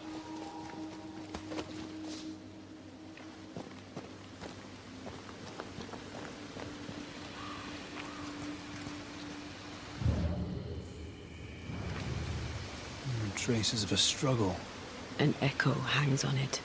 traces of a struggle. An echo hangs on it.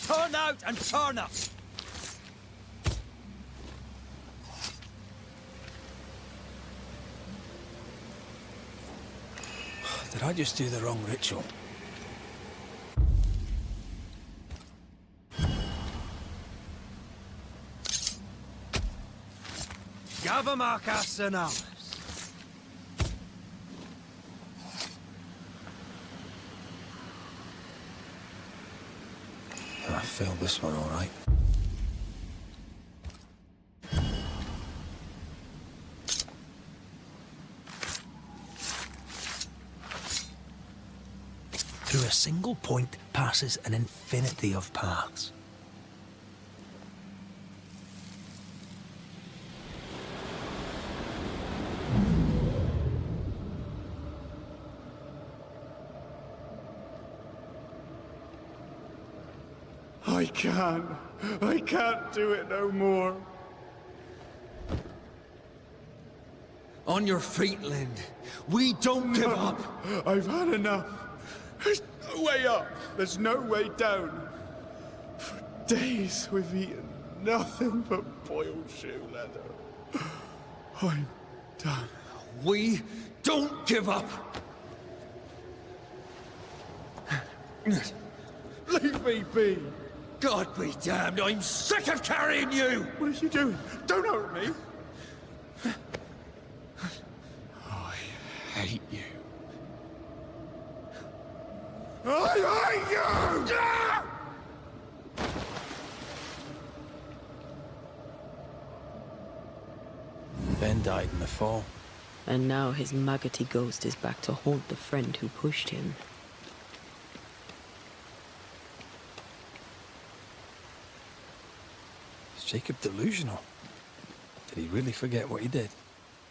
Turn out and turn up! Did I just do the wrong ritual? Gavamaka Sanalis. I failed this one all right. Through a single point passes an infinity of paths. I can't do it no more. On your feet, Lind. We don't give up. I've had enough. There's no way up. There's no way down. For days we've eaten nothing but boiled shoe leather. I'm done. We don't give up. Leave me be. God be damned, I'm sick of carrying you! What are you doing? Don't hurt me. I hate you. I hate you! Ben died in the fall. And now his maggoty ghost is back to haunt the friend who pushed him. Is Jacob delusional? Did he really forget what he did?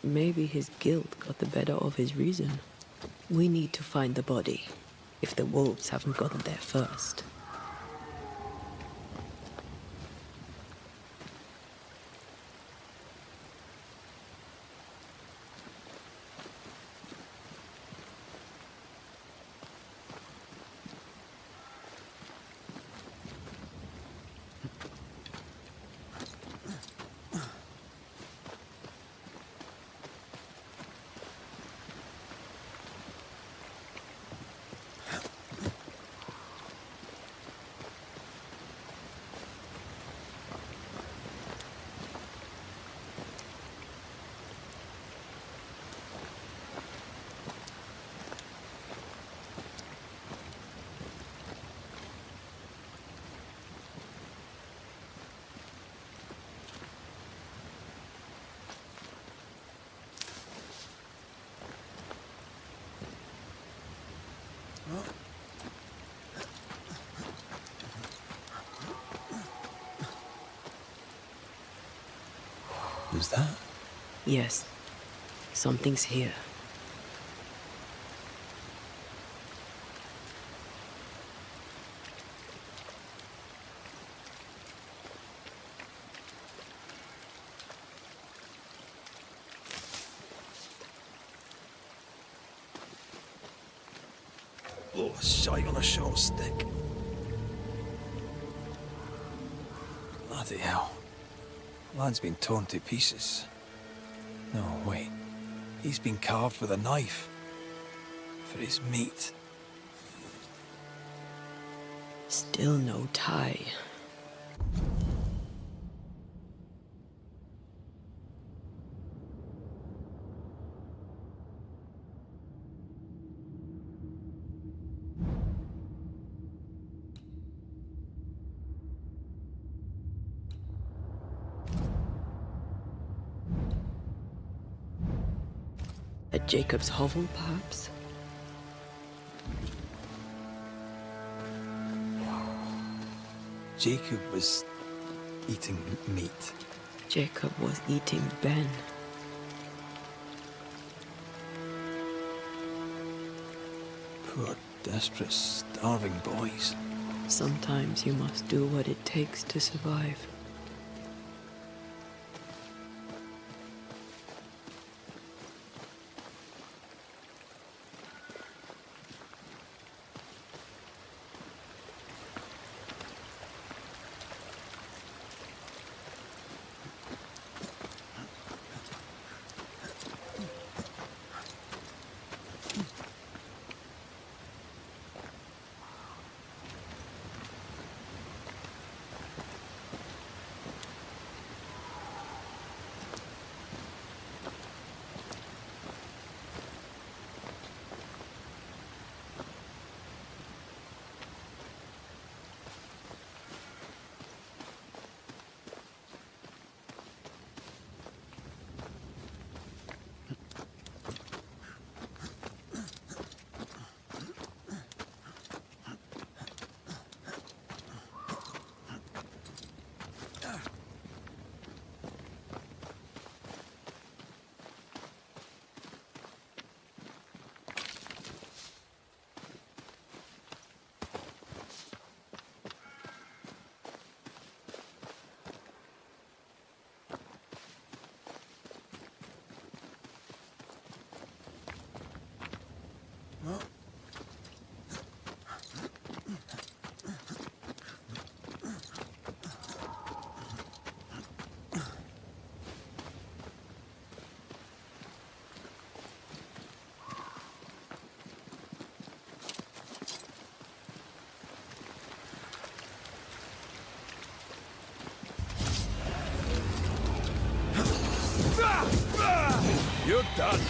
Maybe his guilt got the better of his reason. We need to find the body, if the wolves haven't gotten there first. Who's that? Yes, something's here. Oh, shite on a short stick. Bloody hell. Lad's been torn to pieces. No, wait. He's been carved with a knife. For his meat. Still no tie. At Jacob's hovel, perhaps? Jacob was eating meat. Jacob was eating Ben. Poor, desperate, starving boys. Sometimes you must do what it takes to survive. You're done.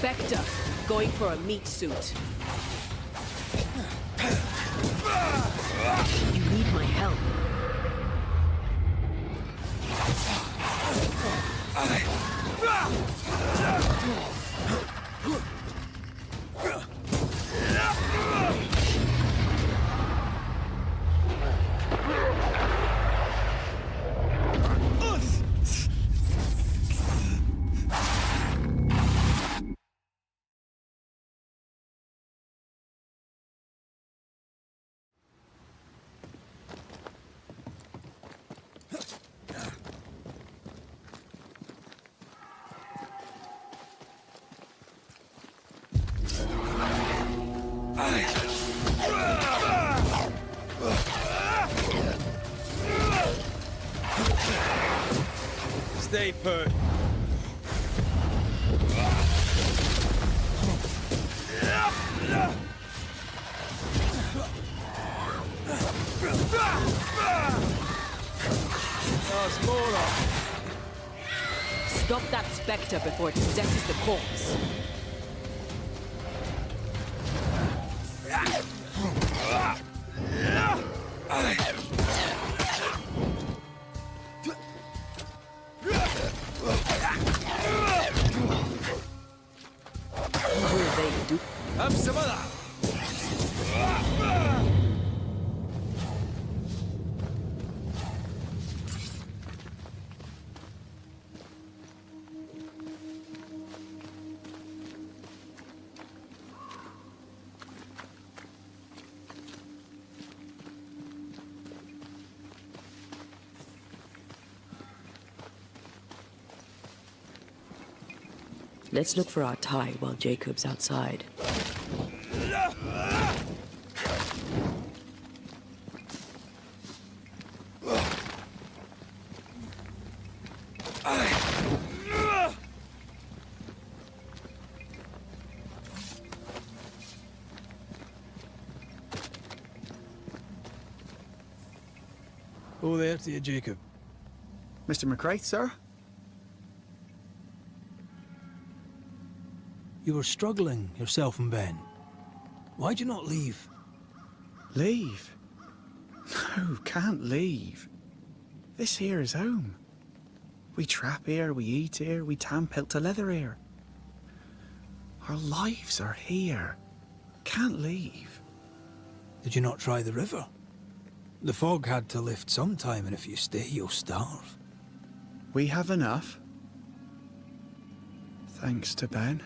Spectre, going for a meat suit. You need my help. Stay put. Stop that spectre before it possesses the corpse. What will they do? Have some of that. Let's look for our tie while Jacob's outside. Oh, there to you, Jacob. Mr. McCraith, sir? You were struggling, yourself and Ben. Why'd you not leave? Leave? No, can't leave. This here is home. We trap here, we eat here, we tan pelt to leather here. Our lives are here. Can't leave. Did you not try the river? The fog had to lift sometime, and if you stay, you'll starve. We have enough. Thanks to Ben.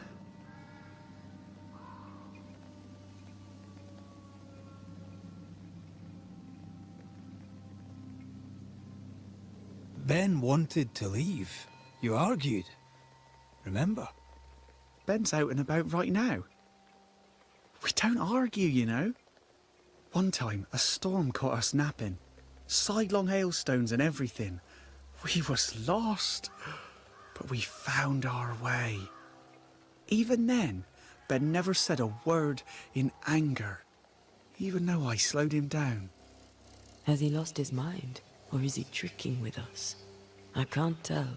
Ben wanted to leave. You argued. Remember? Ben's out and about right now. We don't argue, you know. One time, a storm caught us napping. Sidelong hailstones and everything. We was lost. But we found our way. Even then, Ben never said a word in anger. Even though I slowed him down. Has he lost his mind? Or is he tricking with us? I can't tell.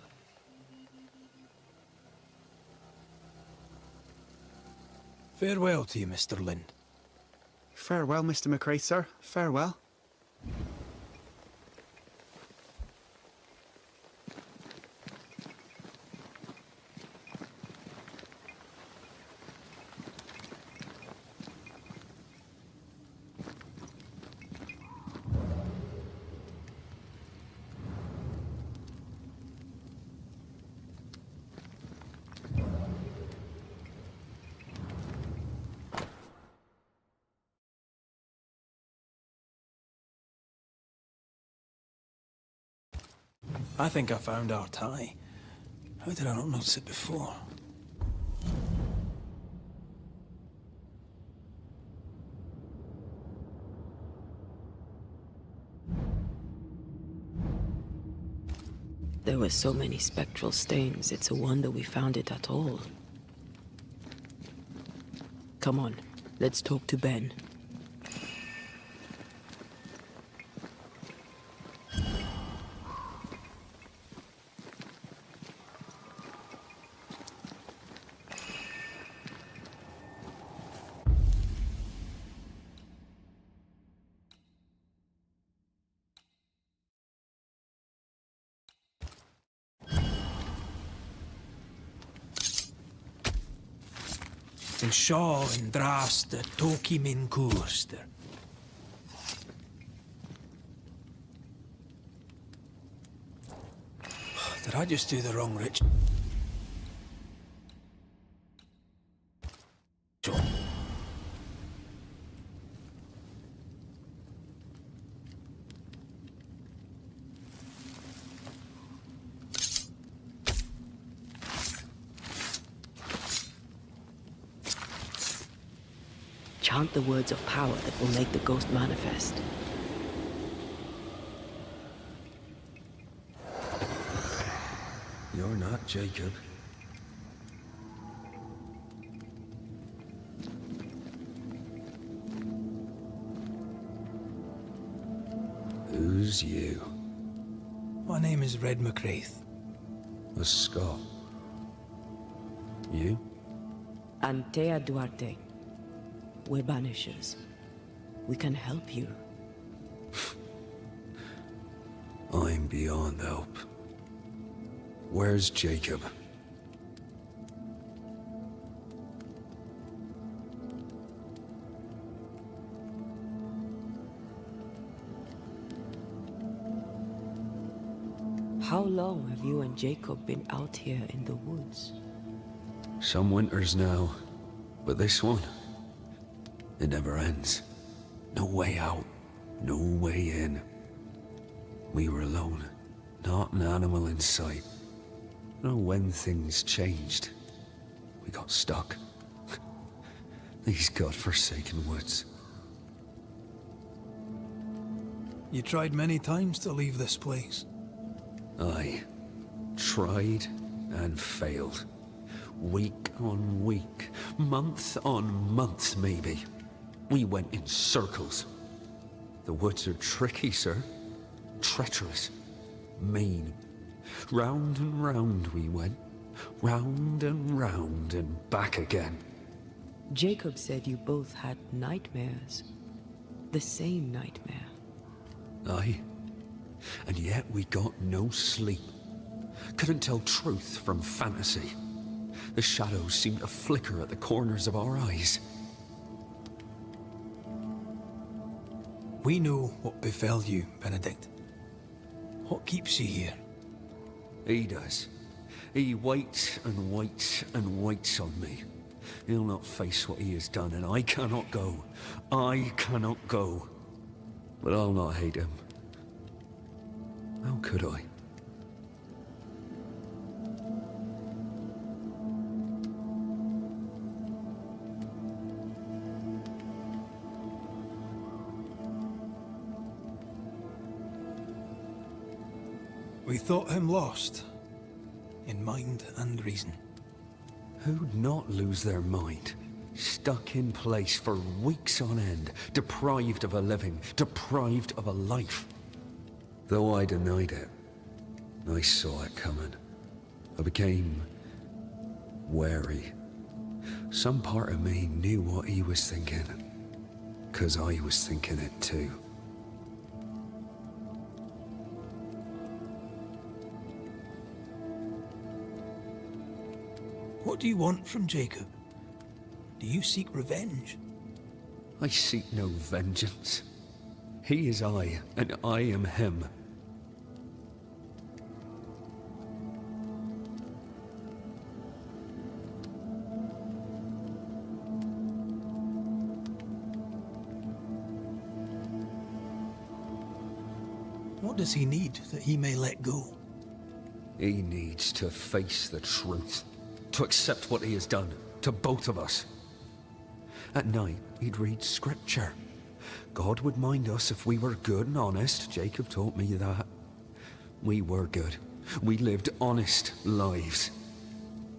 Farewell to you, Mr. Lind. Farewell, Mr. McCraith, sir. Farewell. I think I found our tie. How did I not notice it before? There were so many spectral stains, it's a wonder we found it at all. Come on, let's talk to Ben. In Shaw and Drast, Toki Min Kurster. Did I just do the wrong rich? Chant the words of power that will make the ghost manifest. You're not Jacob. Who's you? My name is Red McCraith. A Scot. You? Antea Duarte. We're banishers. We can help you. I'm beyond help. Where's Jacob? How long have you and Jacob been out here in the woods? Some winters now, but this one, it never ends. No way out, no way in. We were alone, not an animal in sight. I don't know when things changed. We got stuck. These godforsaken woods. You tried many times to leave this place. I tried and failed. Week on week, month on month maybe. We went in circles. The woods are tricky, sir. treacherous, mean. Round and round we went, round and back again. Jacob said you both had nightmares. The same nightmare. Aye. And yet we got no sleep. Couldn't tell truth from fantasy. The shadows seemed to flicker at the corners of our eyes. We know what befell you, Benedict. What keeps you here? He does. He waits and waits and waits on me. He'll not face what he has done, and I cannot go. I cannot go. But I'll not hate him. How could I? We thought him lost, in mind and reason. Who'd not lose their mind? Stuck in place for weeks on end, deprived of a living, deprived of a life. Though I denied it, I saw it coming. I became wary. Some part of me knew what he was thinking, 'cause I was thinking it too. What do you want from Jacob? Do you seek revenge? I seek no vengeance. He is I, and I am him. What does he need that he may let go? He needs to face the truth, to accept what he has done to both of us. At night, he'd read scripture. God would mind us if we were good and honest. Jacob taught me that. We were good. We lived honest lives.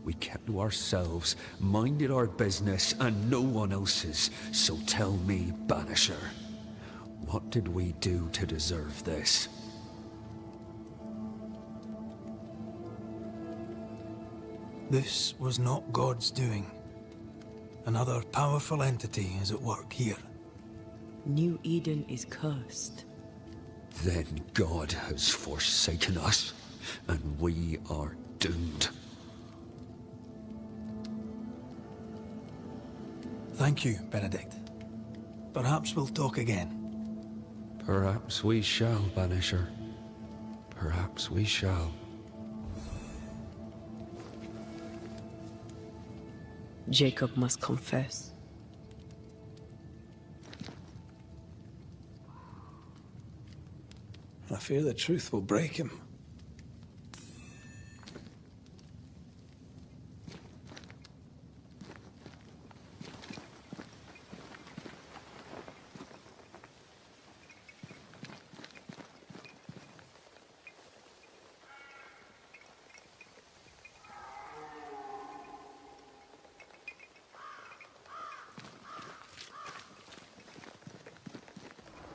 We kept to ourselves, minded our business and no one else's. So tell me, Banisher, what did we do to deserve this? This was not God's doing. Another powerful entity is at work here. New Eden is cursed. Then God has forsaken us, and we are doomed. Thank you, Benedict. Perhaps we'll talk again. Perhaps we shall, Banisher. Perhaps we shall. Jacob must confess. I fear the truth will break him.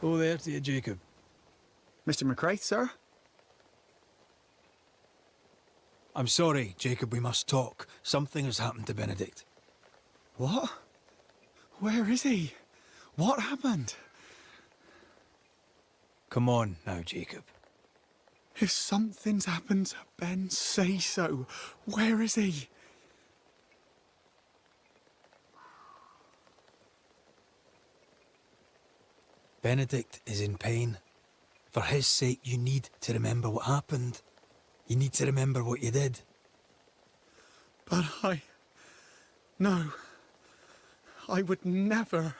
Oh, there to you, Jacob. Mr. McCraith, sir? I'm sorry, Jacob, we must talk. Something has happened to Benedict. What? Where is he? What happened? Come on now, Jacob. If something's happened to Ben, say so. Where is he? Benedict is in pain. For his sake, you need to remember what happened. You need to remember what you did. But No. I would never.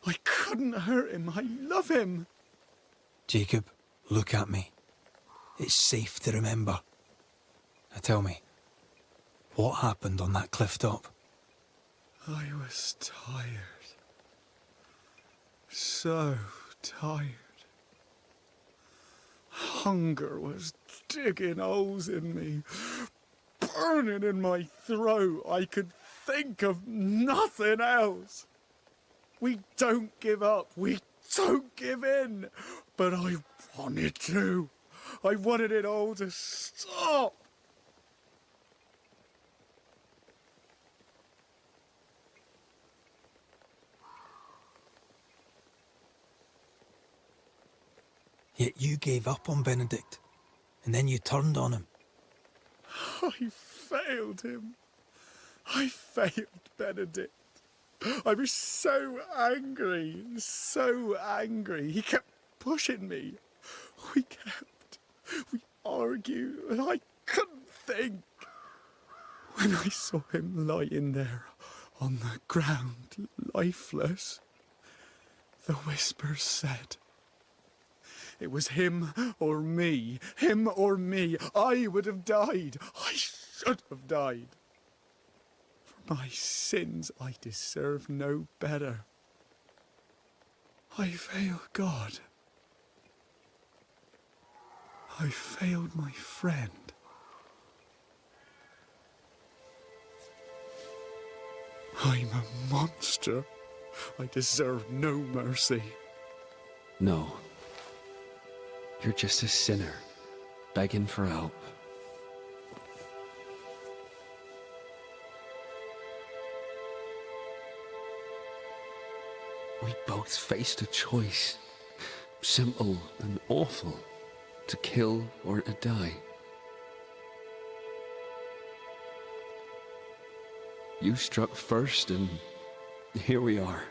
I couldn't hurt him. I love him. Jacob, look at me. It's safe to remember. Now tell me, what happened on that cliff top? I was tired. So tired. Hunger was digging holes in me, burning in my throat. I could think of nothing else. We don't give up. We don't give in. But I wanted to. I wanted it all to stop. Yet you gave up on Benedict, and then you turned on him. I failed him. I failed Benedict. I was so angry, so angry. He kept pushing me. We argued, and I couldn't think. When I saw him lying there on the ground, lifeless, the whispers said, it was him or me, him or me. I would have died. I should have died. For my sins, I deserve no better. I failed God. I failed my friend. I'm a monster. I deserve no mercy. No. You're just a sinner, begging for help. We both faced a choice, simple and awful, to kill or to die. You struck first, and here we are.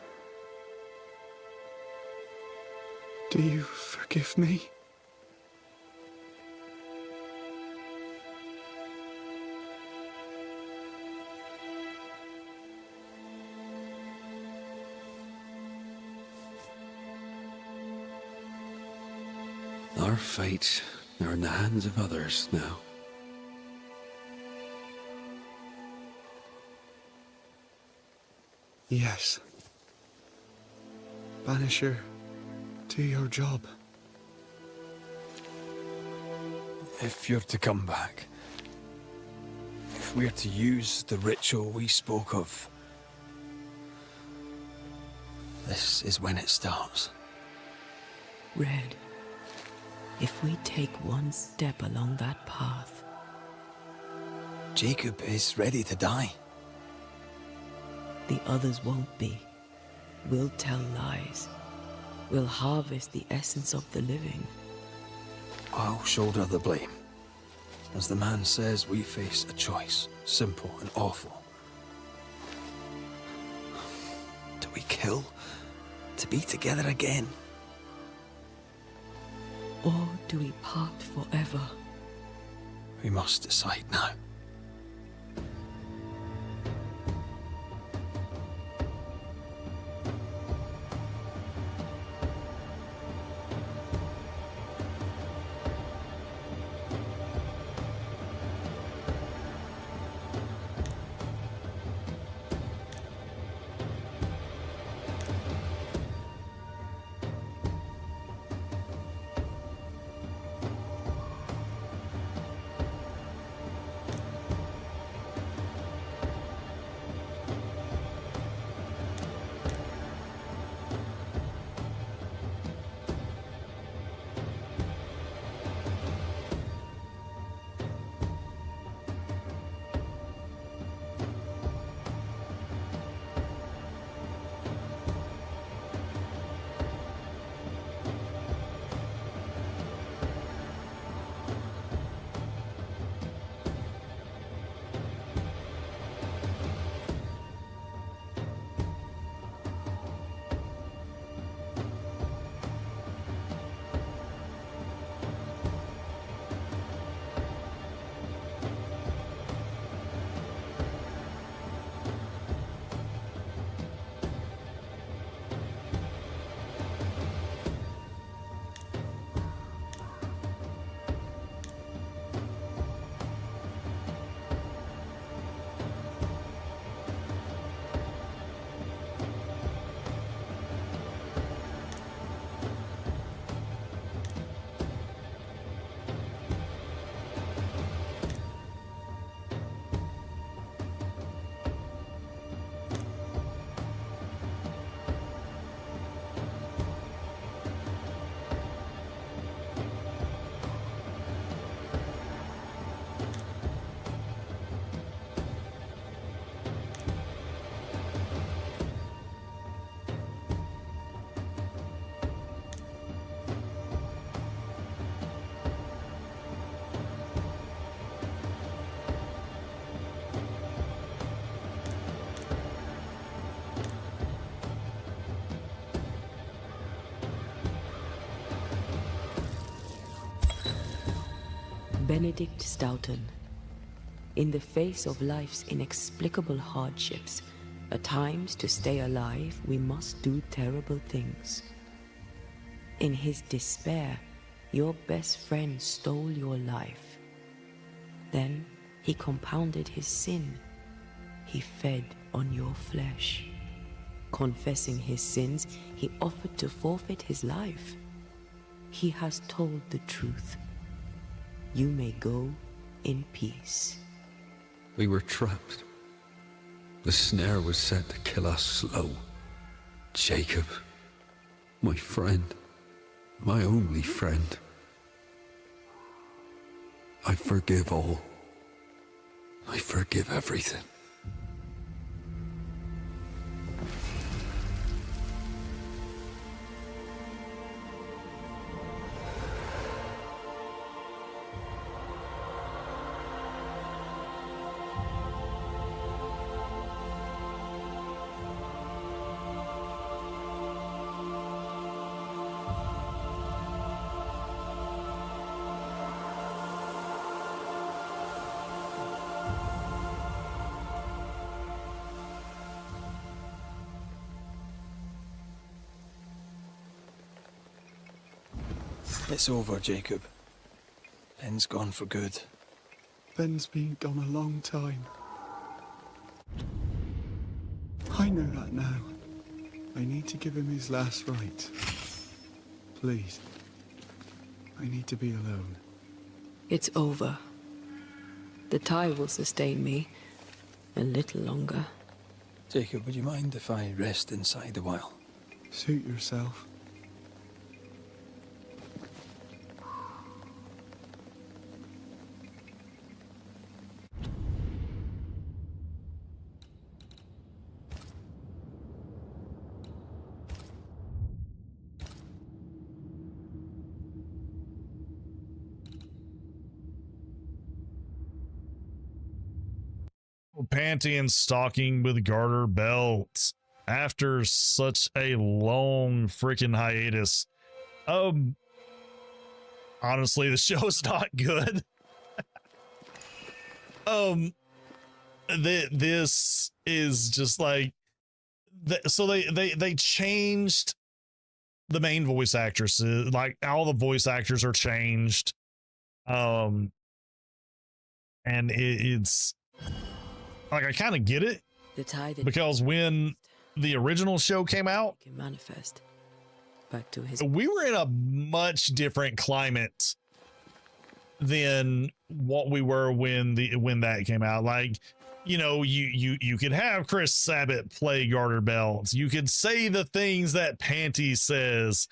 Do you forgive me? Our fates are in the hands of others now. Yes. Banisher, do your job. If you're to come back, if we're to use the ritual we spoke of, this is when it starts. Red, if we take one step along that path... Jacob is ready to die. The others won't be. We'll tell lies. We'll harvest the essence of the living. I'll shoulder the blame. As the man says, we face a choice, simple and awful. Do we kill to be together again? Or do we part forever? We must decide now. Benedict Stoughton. In the face of life's inexplicable hardships, at times to stay alive, we must do terrible things. In his despair, your best friend stole your life. Then he compounded his sin. He fed on your flesh. Confessing his sins, he offered to forfeit his life. He has told the truth. You may go in peace. We were trapped. The snare was set to kill us slow. Jacob, my friend, my only friend. I forgive all. I forgive everything. It's over, Jacob. Ben's gone for good. Ben's been gone a long time. I know that now. I need to give him his last rites. Please. I need to be alone. It's over. The tie will sustain me a little longer. Jacob, would you mind if I rest inside a while? Suit yourself. Panty stalking with garter belts after such a long freaking hiatus. Honestly, the show is not good. This is just like so they changed the main voice actresses. Like all the voice actors are changed. And it's like, I kind of get it, the tie that because when the original show came out, can manifest back to his. We were in a much different climate than what we were when that came out. Like, you know, you could have Chris Sabat play garter belts. You could say the things that Panty says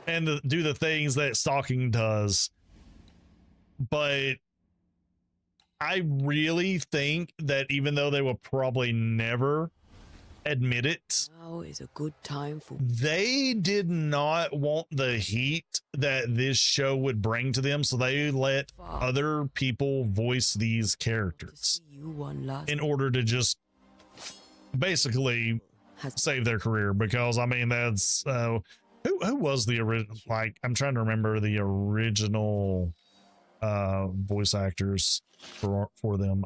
and do the things that Stalking does. But I really think that even though they will probably never admit it, now is a good time for. They did not want the heat that this show would bring to them, so they let other people voice these characters in order to just basically save their career. Because I mean, that's who was the original? Like, I'm trying to remember the original voice actors for them.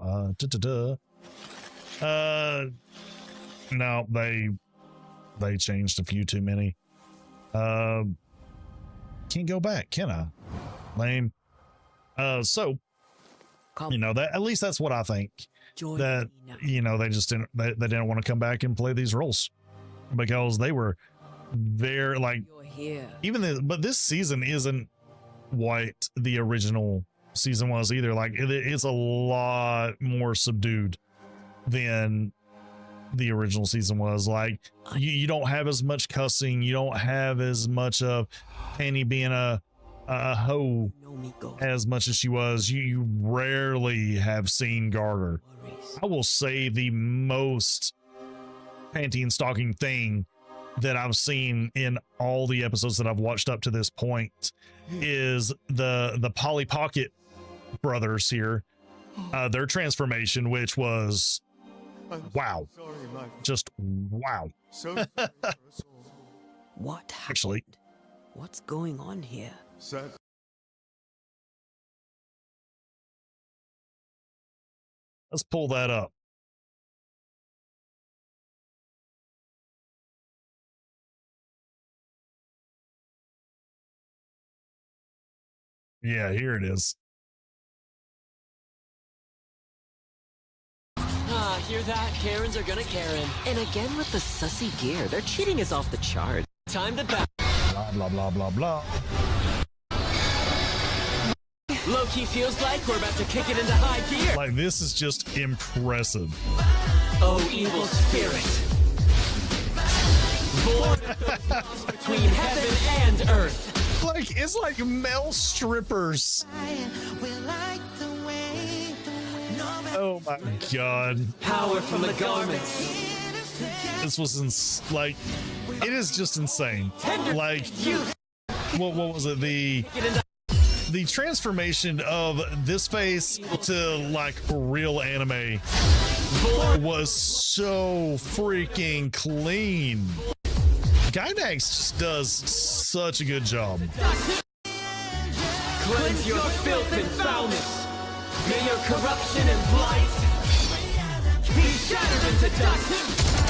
No, they changed a few too many. Can't go back, can I? Lame. So you know, that at least that's what I think. That, you know, they just didn't they didn't want to come back and play these roles because they were very like but this season isn't what the original season was either. Like it's a lot more subdued than the original season was. Like you don't have as much cussing, you don't have as much of Penny being a hoe as much as she was. You rarely have seen Garter. I will say the most Panty and Stalking thing that I've seen in all the episodes that I've watched up to this point is the Polly Pocket brothers here, their transformation, which was wow. Just wow. What happened? Actually, what's going on here? Let's pull that up. Yeah, here it is. Ah, hear that? Karens are gonna Karen. And again with the sussy gear. Their cheating is off the chart. Time to back. Blah, blah, blah, blah, blah. Low-key feels like we're about to kick it into high gear. Like, this is just impressive. Oh, evil spirit. Born between heaven and earth. Like, it's like male strippers. Oh my god. Power from the garments. This was like, it is just insane. Like, what was it? The transformation of this face to like real anime was so freaking clean. Gynax just does such a good job. Cleanse your filth and foulness. May your corruption and blight be shattered into dust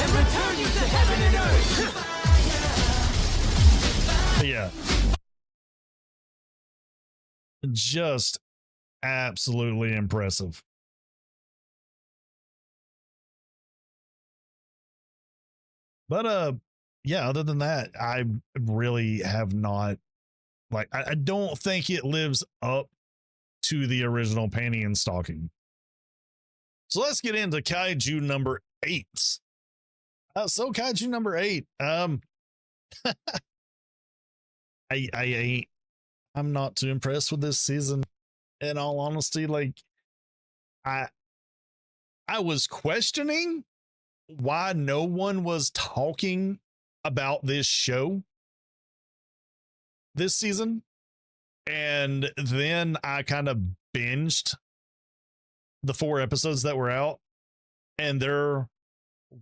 and return you to heaven and earth. Yeah. Just absolutely impressive. But yeah, other than that, I really have not, like, I don't think it lives up to the original Panty and Stalking. So let's get into Kaiju number 8. So Kaiju number 8, I'm not too impressed with this season. In all honesty, like, I was questioning why no one was talking about this show this season. And then I kind of binged the 4 episodes that were out, and there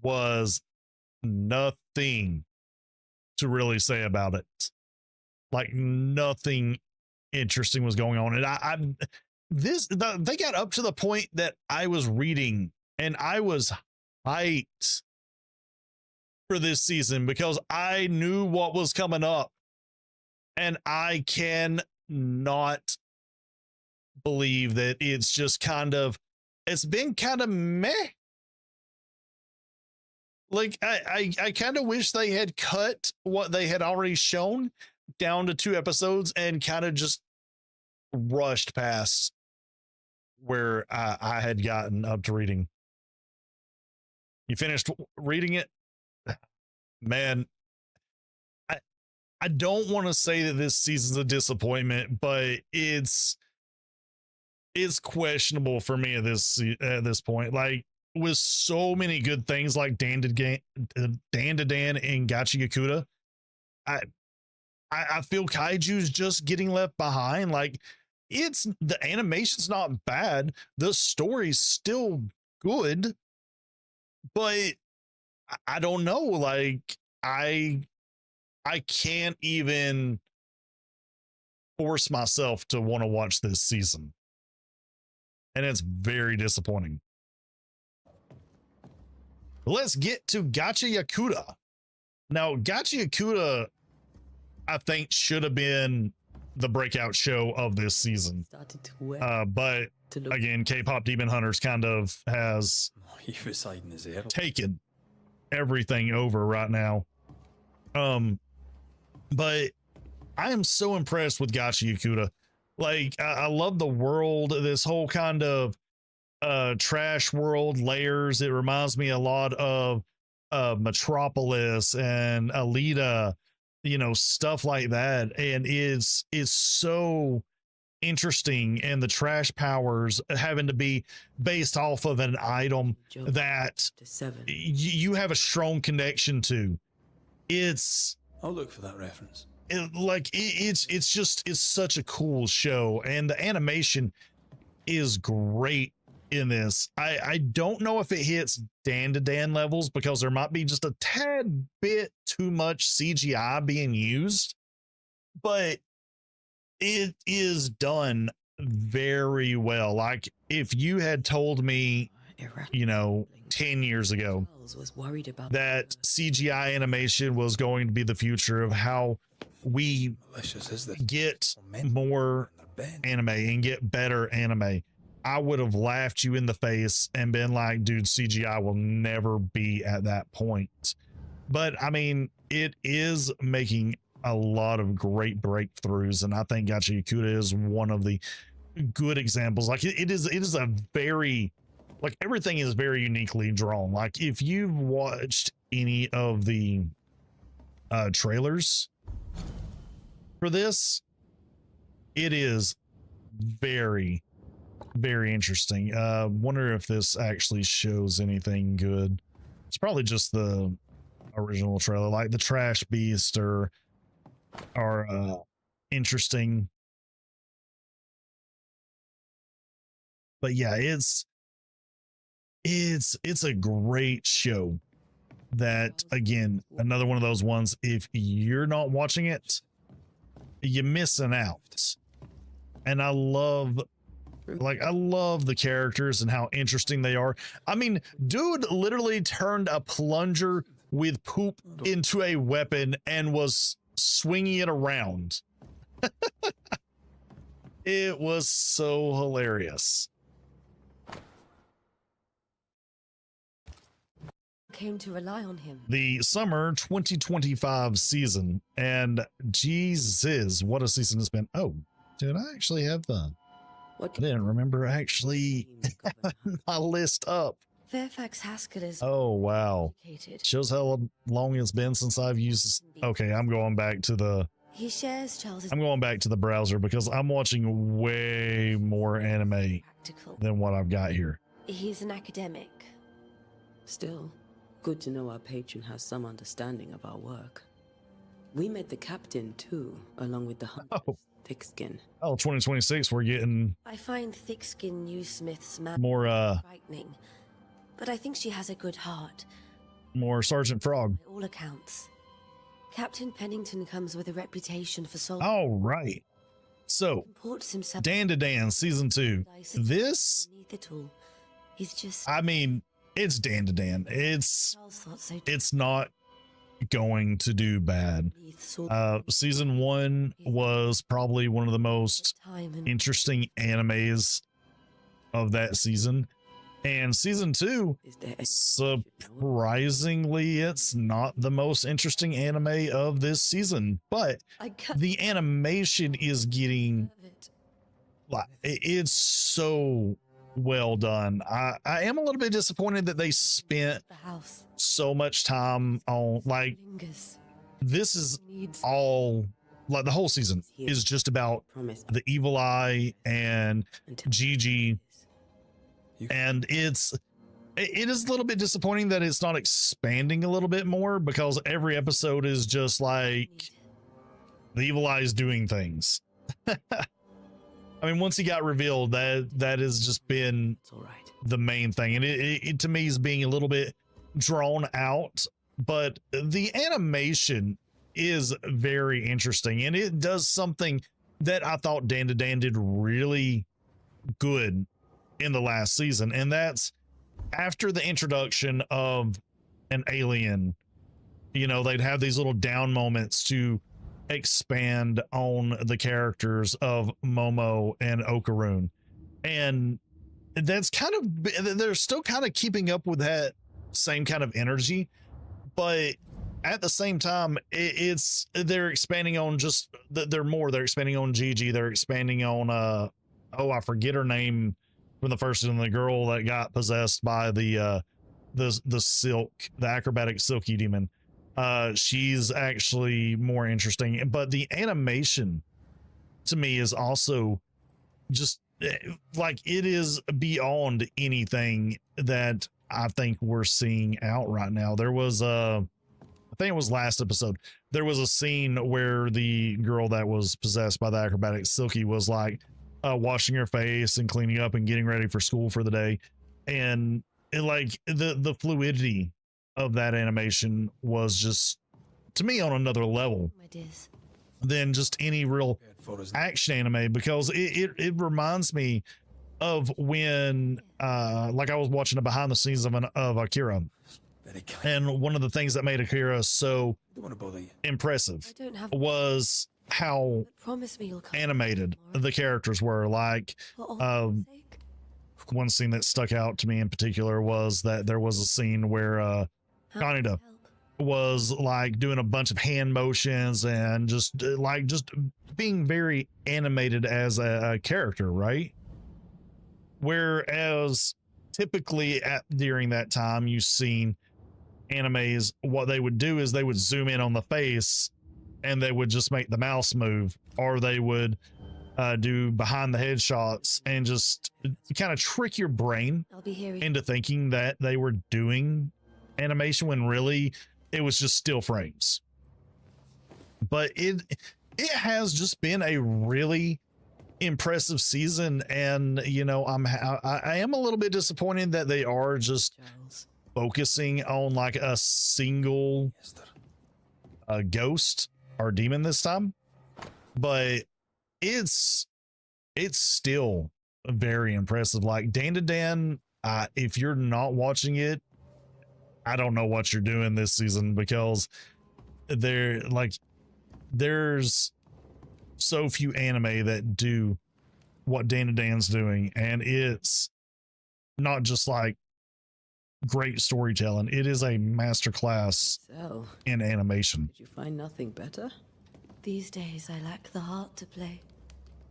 was nothing to really say about it. Like, nothing interesting was going on. And they got up to the point that I was reading and I was hyped for this season because I knew what was coming up, and I can not believe that it's been kind of meh. Like, I kind of wish they had cut what they had already shown down to 2 episodes and kind of just rushed past where I had gotten up to reading. You finished reading it? Man, I don't want to say that this season's a disappointment, but it's questionable for me at this point. Like, with so many good things like Dan to Dan and Gacha Yakuta, I feel Kaiju's just getting left behind. Like, the animation's not bad, the story's still good, but I don't know. Like, I can't even force myself to want to watch this season, and it's very disappointing. Let's get to Gacha Yakuta. Now, Gacha Yakuta, I think, should have been the breakout show of this season. But again, K-pop Demon Hunters kind of has taken everything over right now. But I am so impressed with Gacha Yakuta. Like, I love the world, this whole kind of trash world layers. It reminds me a lot of Metropolis and Alita, stuff like that. And it's so interesting, and the trash powers having to be based off of an item that you have a strong connection to. I'll look for that reference. It's such a cool show, and the animation is great in this. I don't know if it hits Dan to Dan levels because there might be just a tad bit too much CGI being used, but it is done very well. Like, if you had told me you know, 10 years ago, was worried about that CGI animation was going to be the future of how we get more anime and get better anime, I would have laughed you in the face and been like, dude, CGI will never be at that point. But I mean, it is making a lot of great breakthroughs, and I think Gacha Yakuta is one of the good examples. Like it is a very, like, everything is very uniquely drawn. Like if you've watched any of the trailers for this, it is very, very interesting. Wonder if this actually shows anything good. It's probably just the original trailer, like the Trash Beast are interesting. But yeah, it's a great show. That, again, another one of those ones, if you're not watching it, you're missing out. And I love the characters and how interesting they are. I mean, dude literally turned a plunger with poop into a weapon and was swinging it around. It was so hilarious. Came to rely on him. The summer 2025 season, and Jesus, what a season it's been. Oh, did I actually have the? I didn't remember actually my list up. Fairfax Haskell is. Oh wow, shows how long it's been since I've used this. Okay, I'm going back to the. He shares Charles's. I'm going back to the browser because I'm watching way more anime than what I've got here. He's an academic. Still, good to know our patron has some understanding of our work. We met the captain too, along with the hunters, Thickskin. Oh, 2026, we're getting. I find Thickskin New Smith's more frightening, but I think she has a good heart. More Sergeant Frog. By all accounts, Captain Pennington comes with a reputation for soul. All right. So, Dan to Dan season 2. This, he's just. I mean, it's Dan to Dan. It's not going to do bad. Season 1 was probably one of the most interesting animes of that season. And season 2, surprisingly, it's not the most interesting anime of this season, but the animation is getting, like, it's so well done. I am a little bit disappointed that they spent so much time on, like, this is all, like, the whole season is just about the Evil Eye and Gigi. And it is a little bit disappointing that it's not expanding a little bit more, because every episode is just like the Evil Eye is doing things. I mean, once he got revealed, that has just been the main thing, and it to me is being a little bit drawn out, but the animation is very interesting, and it does something that I thought Dan to Dan did really good in the last season, and that's after the introduction of an alien, you know, they'd have these little down moments to expand on the characters of Momo and Okarun, and that's kind of, they're still kind of keeping up with that same kind of energy, but at the same time, they're expanding on just they're expanding on Gigi, they're expanding on I forget her name from the first one, the girl that got possessed by the acrobatic silky demon. She's actually more interesting, but the animation to me is also just like, it is beyond anything that I think we're seeing out right now. There was I think it was last episode, there was a scene where the girl that was possessed by the acrobatic silky was like washing her face and cleaning up and getting ready for school for the day, and like the fluidity of that animation was just, to me, on another level than just any real action anime, because it reminds me of when like I was watching the behind the scenes of Akira, and one of the things that made Akira so impressive was how animated the characters were. Like one scene that stuck out to me in particular was that there was a scene where Kaneda was like doing a bunch of hand motions and just being very animated as a character, right? Whereas typically during that time you've seen animes, what they would do is they would zoom in on the face and they would just make the mouse move, or they would do behind the head shots and just kind of trick your brain into thinking that they were doing animation when really it was just still frames. But it has just been a really impressive season, and you know, I am a little bit disappointed that they are just focusing on like a single ghost or demon this time, but it's still very impressive. Like Dan to Dan, if you're not watching it, I don't know what you're doing this season, because there's so few anime that do what Dan to Dan's doing, and it's not just like great storytelling, it is a masterclass in animation. Did you find nothing better? These days I lack the heart to play.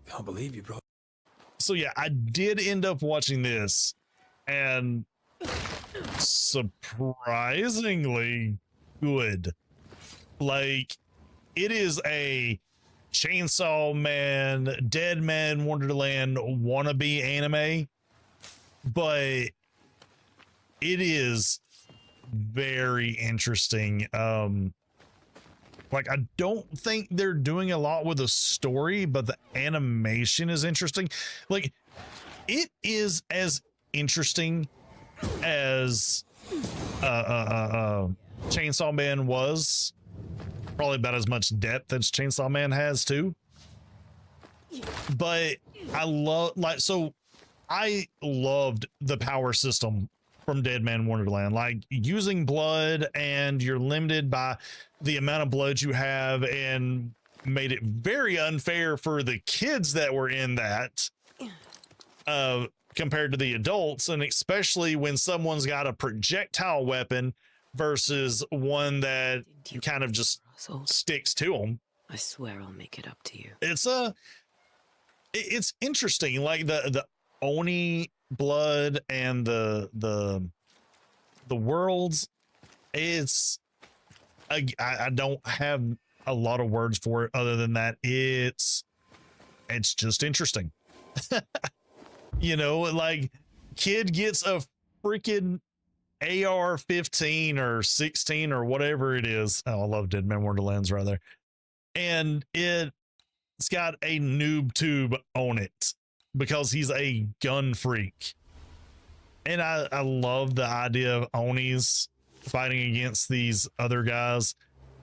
Can't believe you brought. So yeah, I did end up watching this, and surprisingly good. Like, it is a Chainsaw Man, Dead Man Wonderland wannabe anime, but it is very interesting. Like, I don't think they're doing a lot with the story, but the animation is interesting. Like, it is as interesting as Chainsaw Man was. Probably about as much depth as Chainsaw Man has too. But I loved the power system from Dead Man Wonderland, like using blood, and you're limited by the amount of blood you have, and made it very unfair for the kids that were in that compared to the adults, and especially when someone's got a projectile weapon versus one that kind of just sticks to them. I swear I'll make it up to you. It's interesting, like the Oni blood and the worlds. It's I don't have a lot of words for it other than that it's just interesting. You know, like, kid gets a freaking AR-15 or 16 or whatever it is. Oh, I love Dead Man Wonderland's right there. And it's got a noob tube on it because he's a gun freak. And I love the idea of Onis fighting against these other guys.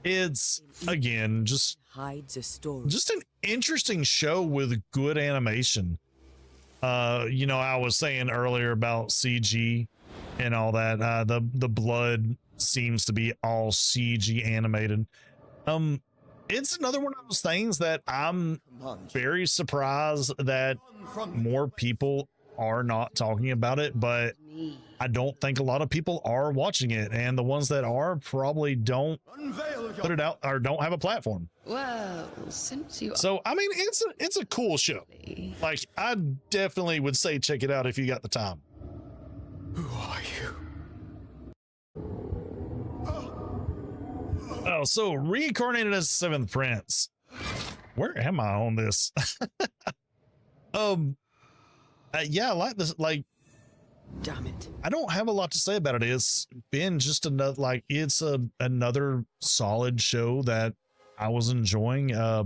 It's, again, just hides a story. Just an interesting show with good animation. You know, I was saying earlier about CG and all that. The blood seems to be all CG animated. It's another one of those things that I'm very surprised that more people are not talking about it, but I don't think a lot of people are watching it, and the ones that are probably don't put it out or don't have a platform. Well, since you So I mean, it's a cool show. Like, I definitely would say check it out if you got the time. Who are you? Oh, so reincarnated as Seventh Prince. Where am I on this? Yeah, I like this. Like, damn it, I don't have a lot to say about it. It's been just another, like, it's another solid show that I was enjoying. I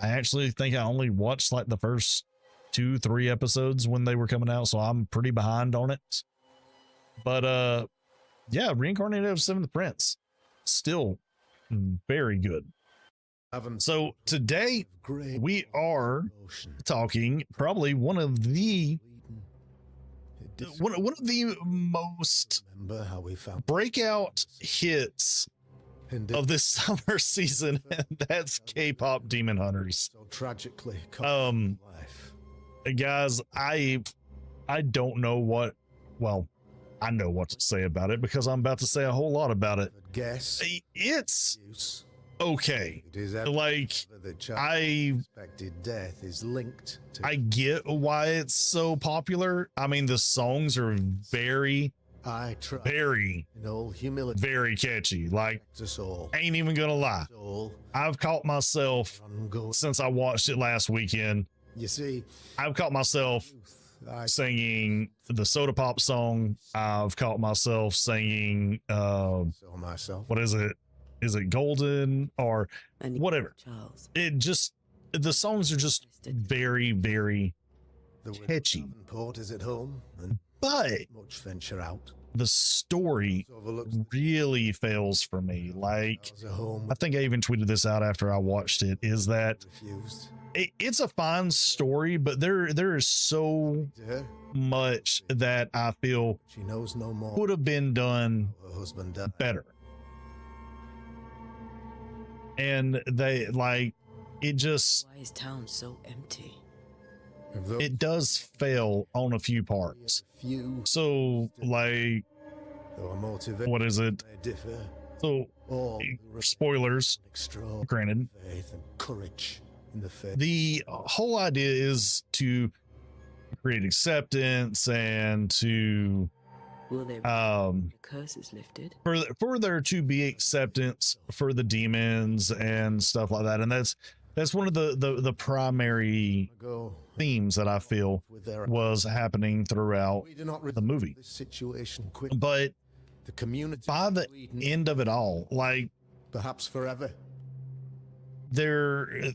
actually think I only watched like the first 2-3 episodes when they were coming out, so I'm pretty behind on it. But yeah, reincarnated as Seventh Prince, still very good. So today we are talking probably one of the one of the most breakout hits of this summer season, and that's K-pop Demon Hunters. Tragically, guys, I don't know what. Well, I know what to say about it because I'm about to say a whole lot about it. Guess it's okay. It is like I expected death is linked to I get why it's so popular. I mean, the songs are very very catchy. Like, ain't even gonna lie, I've caught myself since I watched it last weekend. You see, I've caught myself singing the Soda Pop song. I've caught myself singing what is it? Is it Golden or whatever? It just, the songs are just very, very catchy. Port is at home, and but much venture out. The story really fails for me. Like, I think I even tweeted this out after I watched it, is that it's a fine story, but there is so much that I feel would have been done better. And they, like, it just, Why is town so empty? it does fail on a few parts. So, like, what is it? So, spoilers, granted. The whole idea is to create acceptance and to the curse is lifted. for there to be acceptance for the demons and stuff like that. And that's one of the primary themes that I feel was happening throughout the movie. But by the end of it all, like, perhaps forever, the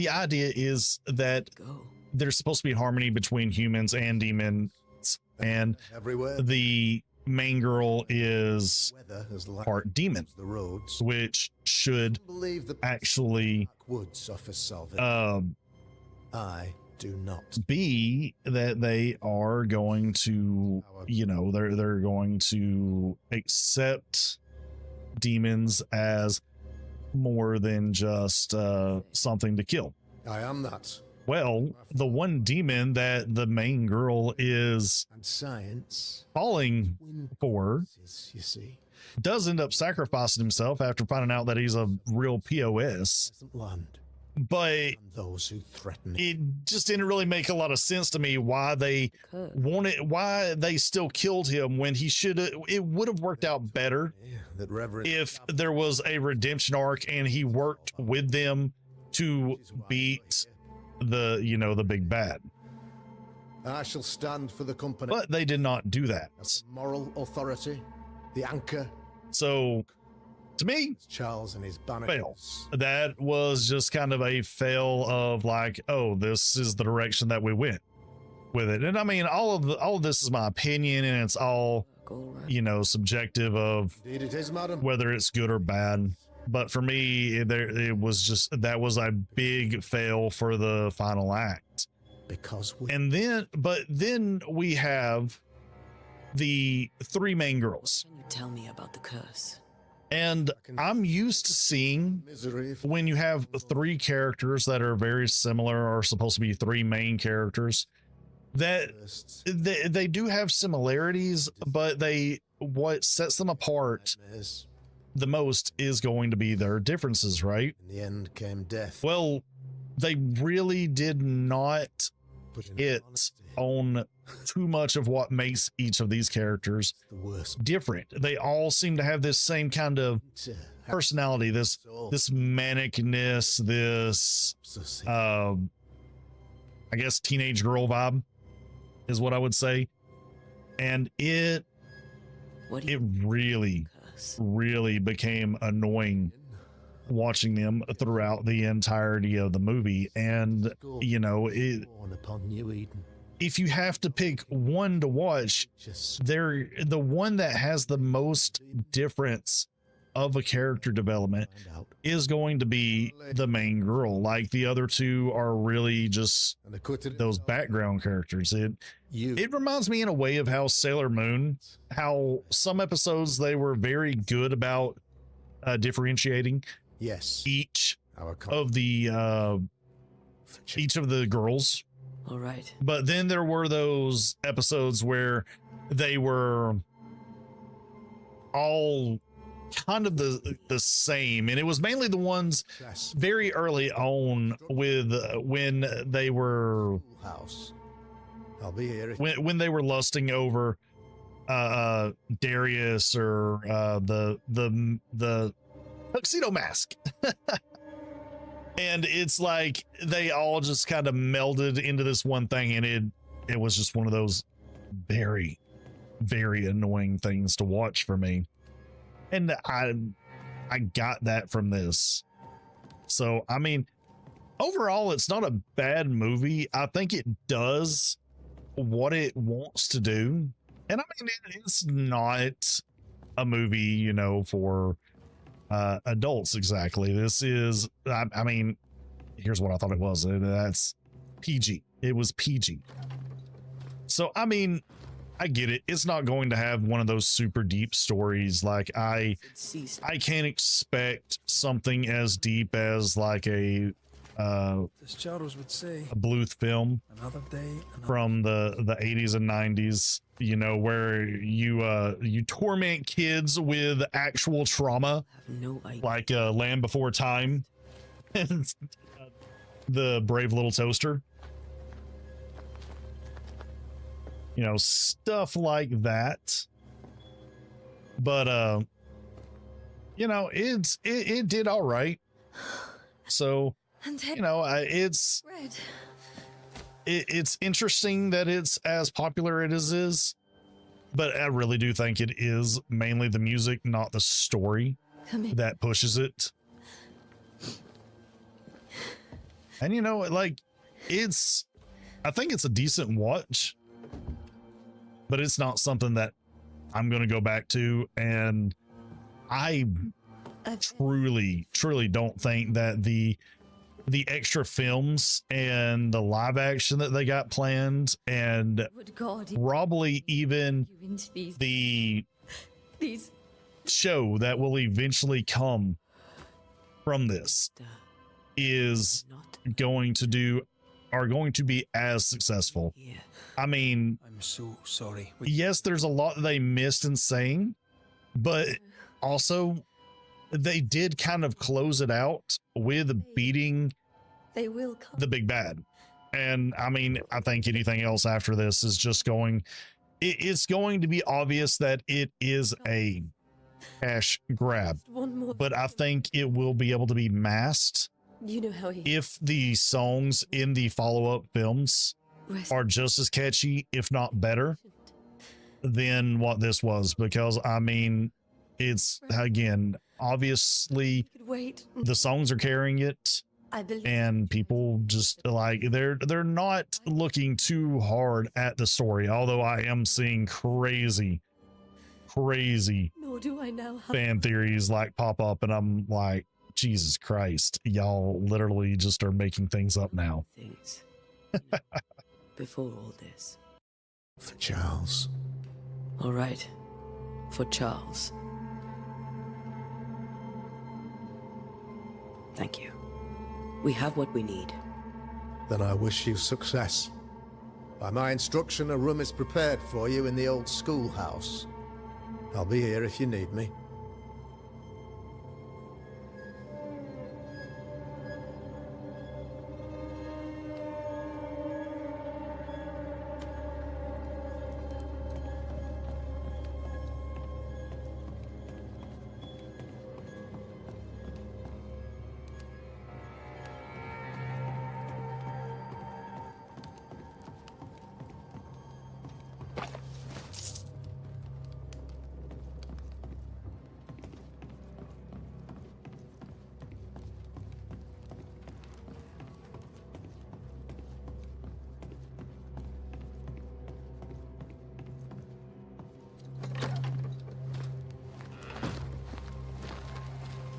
idea is that there's supposed to be harmony between humans and demons, and the main girl is part demon, which should actually I do not be that they are going to, you know, they're going to accept demons as more than just something to kill. I am that. Well, the one demon that the main girl is falling for, you see, does end up sacrificing himself after finding out that he's a real POS. But those who threaten it just didn't really make a lot of sense to me why they why they still killed him when he should have. It would have worked out better if there was a redemption arc and he worked with them to beat the big bad. I shall stand for the company. But they did not do that. Moral authority, the anchor. So, to me, Charles and his banner fail. That was just kind of a fail of like, oh, this is the direction that we went with it. And I mean, all of this is my opinion, and it's all, subjective of whether it's good or bad. But for me, it was just, that was a big fail for the final act. But then we have the three main girls. Can you tell me about the curse? And I'm used to seeing when you have three characters that are very similar, or supposed to be three main characters, that they do have similarities, but what sets them apart the most is going to be their differences, right? In the end came death. Well, they really did not hit on too much of what makes each of these characters different. They all seem to have this same kind of personality, this manicness, this I guess teenage girl vibe is what I would say. And it really became annoying watching them throughout the entirety of the movie. And if you have to pick one to watch, they're the one that has the most difference of a character development is going to be the main girl. Like the other two are really just those background characters. It reminds me in a way of how Sailor Moon, how some episodes they were very good about differentiating each of the girls. All right. But then there were those episodes where they were all kind of the same, and it was mainly the ones very early on with when they were when they were lusting over Darius or the Tuxedo Mask. And it's like they all just kind of melded into this one thing, and it was just one of those very, very annoying things to watch for me. And I got that from this. So I mean, overall it's not a bad movie. I think it does what it wants to do. And I mean, it's not a movie, you know, for adults exactly. This is I mean, here's what I thought it was. That's PG. It was PG. So I mean, I get it. It's not going to have one of those super deep stories. Like I can't expect something as deep as like a would say a Bluth film another day, from the 80s and 90s, you know, where you torment kids with actual trauma, No idea. like Land Before Time and The Brave Little Toaster, you know, stuff like that. But you know, it did all right. So you know, it's interesting that it's as popular as it is, but I really do think it is mainly the music, not the story, that pushes it. And you know, like I think it's a decent watch, but it's not something that I'm going to go back to. And I truly don't think that the extra films and the live action that they got planned, and probably even the show that will eventually come from this are going to be as successful. I mean, I'm so sorry. Yes, there's a lot that they missed in saying, but also they did kind of close it out with beating the big bad. And I mean, I think anything else after this is just it's going to be obvious that it is a cash grab, but I think it will be able to be masked if the songs in the follow-up films are just as catchy, if not better, than what this was. Because I mean, it's, again, obviously the songs are carrying it, and people just like they're not looking too hard at the story, although I am seeing crazy fan theories like pop up, and I'm like, Jesus Christ, y'all literally just are making things up now. Before all this. For Charles. All right. For Charles. Thank you. We have what we need. Then I wish you success. By my instruction, a room is prepared for you in the old schoolhouse. I'll be here if you need me.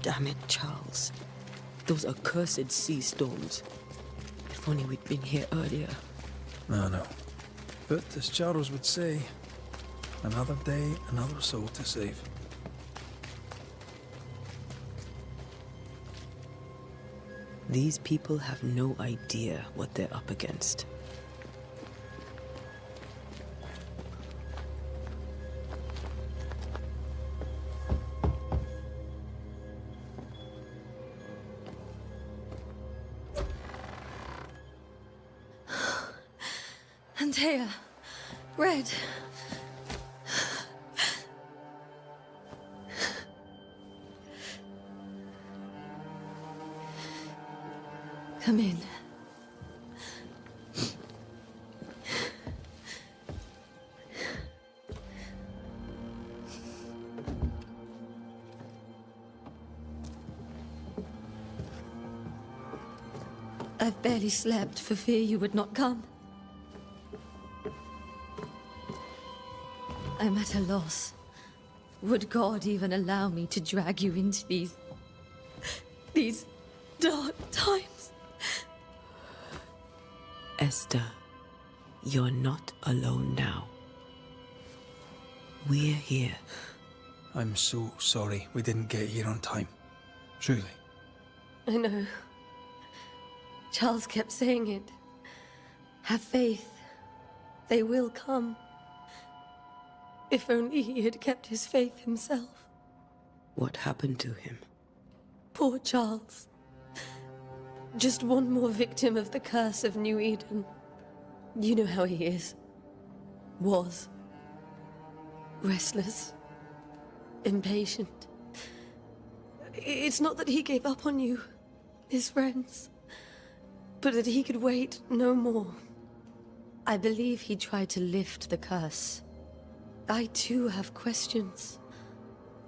Damn it, Charles. Those accursed sea storms. If only we'd been here earlier. No. But as Charles would say, another day, another soul to save. These people have no idea what they're up against. Antea. Red. Come in. I've barely slept for fear you would not come. I'm at a loss. Would God even allow me to drag you into these dark times? Esther, you're not alone now. We're here. I'm so sorry we didn't get here on time. Truly. I know. Charles kept saying it. Have faith. They will come. If only he had kept his faith himself. What happened to him? Poor Charles. Just one more victim of the curse of New Eden. You know how he is. Was. Restless. Impatient. It's not that he gave up on you, his friends, but that he could wait no more. I believe he tried to lift the curse. I too have questions,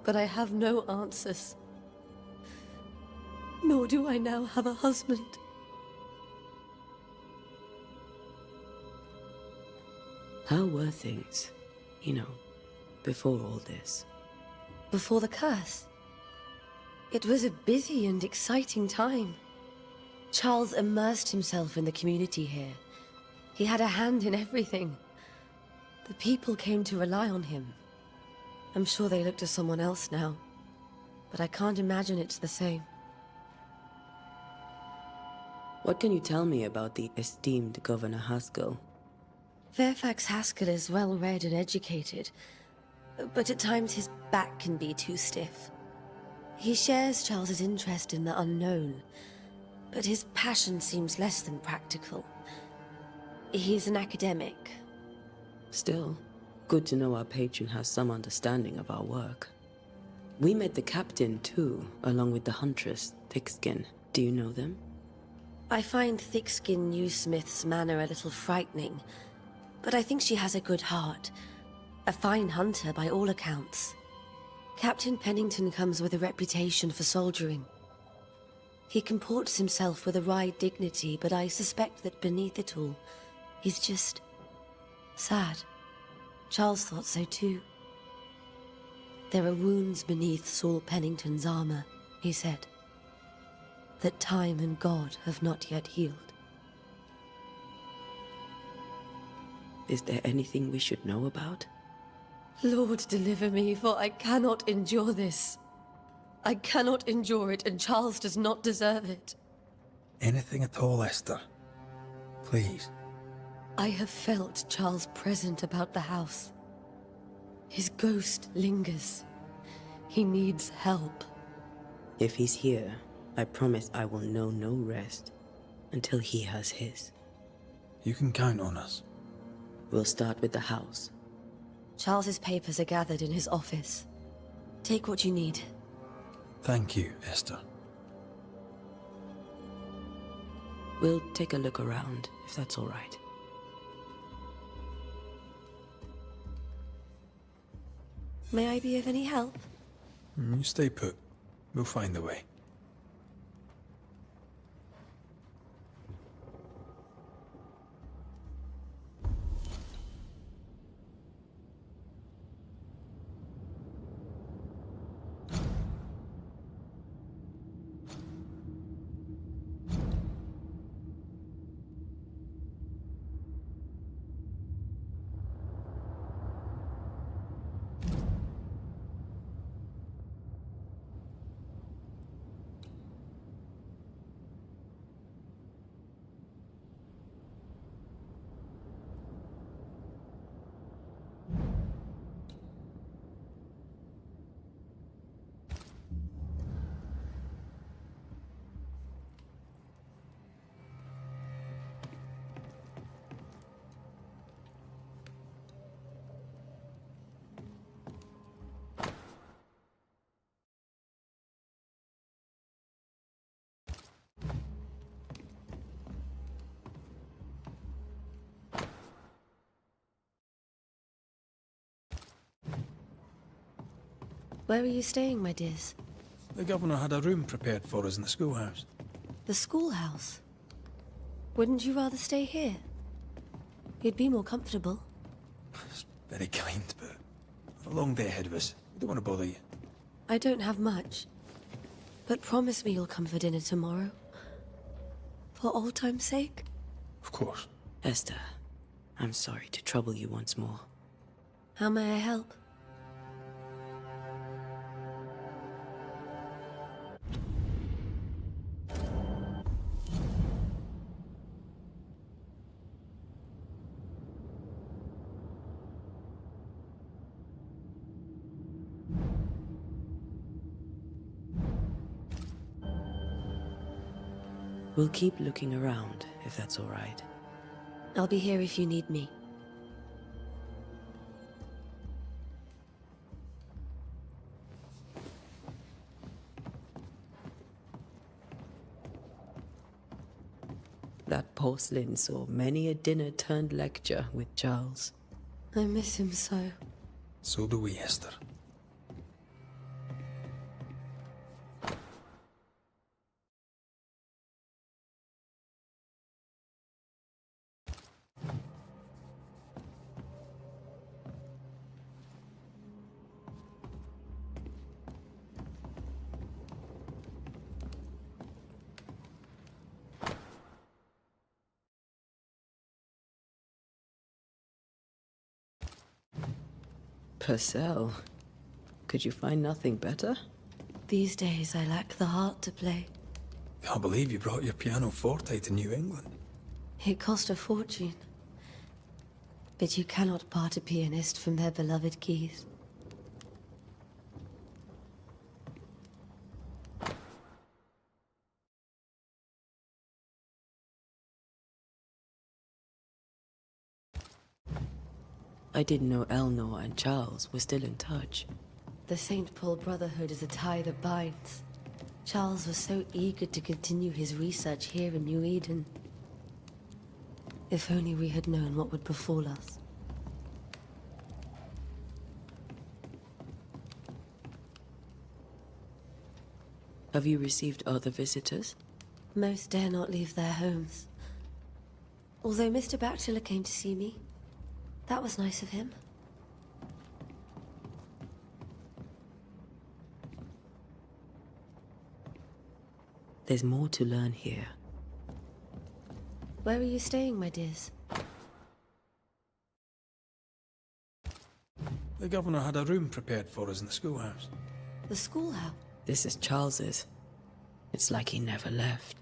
but I have no answers. Nor do I now have a husband. How were things, before all this? Before the curse? It was a busy and exciting time. Charles immersed himself in the community here. He had a hand in everything. The people came to rely on him. I'm sure they look to someone else now, but I can't imagine it's the same. What can you tell me about the esteemed Governor Haskell? Fairfax Haskell is well-read and educated, but at times his back can be too stiff. He shares Charles's interest in the unknown, but his passion seems less than practical. He's an academic. Still, good to know our patron has some understanding of our work. We met the captain, too, along with the huntress, Thickskin. Do you know them? I find Thickskin Newsmith's manner a little frightening, but I think she has a good heart. A fine hunter by all accounts. Captain Pennington comes with a reputation for soldiering. He comports himself with a wry dignity, but I suspect that beneath it all, he's just sad. Charles thought so too. There are wounds beneath Saul Pennington's armor, he said, that time and God have not yet healed. Is there anything we should know about? Lord, deliver me, for I cannot endure this. I cannot endure it, and Charles does not deserve it. Anything at all, Esther. Please. I have felt Charles present about the house. His ghost lingers. He needs help. If he's here, I promise I will know no rest until he has his. You can count on us. We'll start with the house. Charles's papers are gathered in his office. Take what you need. Thank you, Esther. We'll take a look around, if that's all right. May I be of any help? You stay put. We'll find a way. Where are you staying, my dears? The governor had a room prepared for us in the schoolhouse. The schoolhouse? Wouldn't you rather stay here? You'd be more comfortable. Very kind, but a long day ahead of us. I don't want to bother you. I don't have much. But promise me you'll come for dinner tomorrow. For old time's sake. Of course. Esther, I'm sorry to trouble you once more. How may I help? We'll keep looking around, if that's all right. I'll be here if you need me. That porcelain saw many a dinner-turned-lecture with Charles. I miss him so. So do we, Esther. Purcell, could you find nothing better? These days I lack the heart to play. Can't believe you brought your pianoforte to New England. It cost a fortune. But you cannot part a pianist from their beloved keys. I didn't know Eleanor and Charles were still in touch. The St. Paul Brotherhood is a tie that binds. Charles was so eager to continue his research here in New Eden. If only we had known what would befall us. Have you received other visitors? Most dare not leave their homes. Although Mr. Bachelor came to see me. That was nice of him. There's more to learn here. Where are you staying, my dears? The governor had a room prepared for us in the schoolhouse. The schoolhouse? This is Charles's. It's like he never left.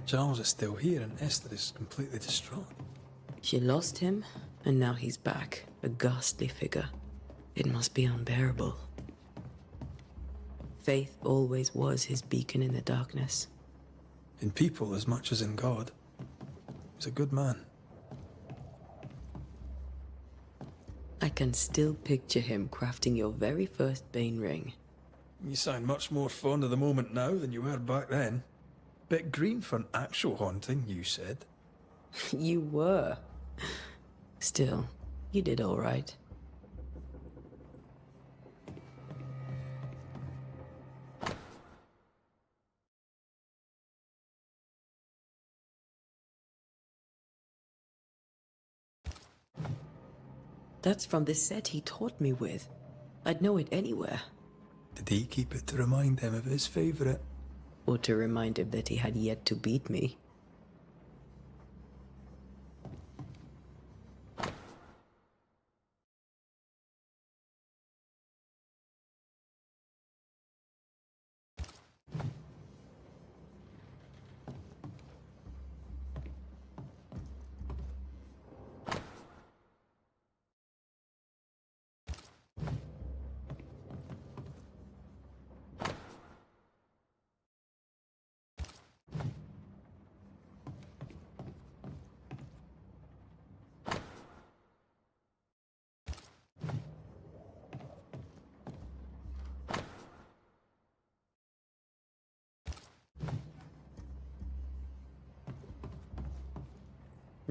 Charles is still here and Esther is completely distraught. She lost him, and now he's back, a ghastly figure. It must be unbearable. Faith always was his beacon in the darkness. In people as much as in God. He's a good man. I can still picture him crafting your very first Bane ring. You sound much more fond of the moment now than you were back then. Bit green for an actual haunting, you said. You were. Still, you did all right. That's from the set he taught me with. I'd know it anywhere. Did he keep it to remind him of his favorite? Or to remind him that he had yet to beat me.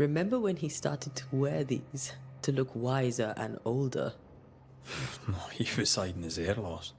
Remember when he started to wear these to look wiser and older? No, he was hiding his hair loss.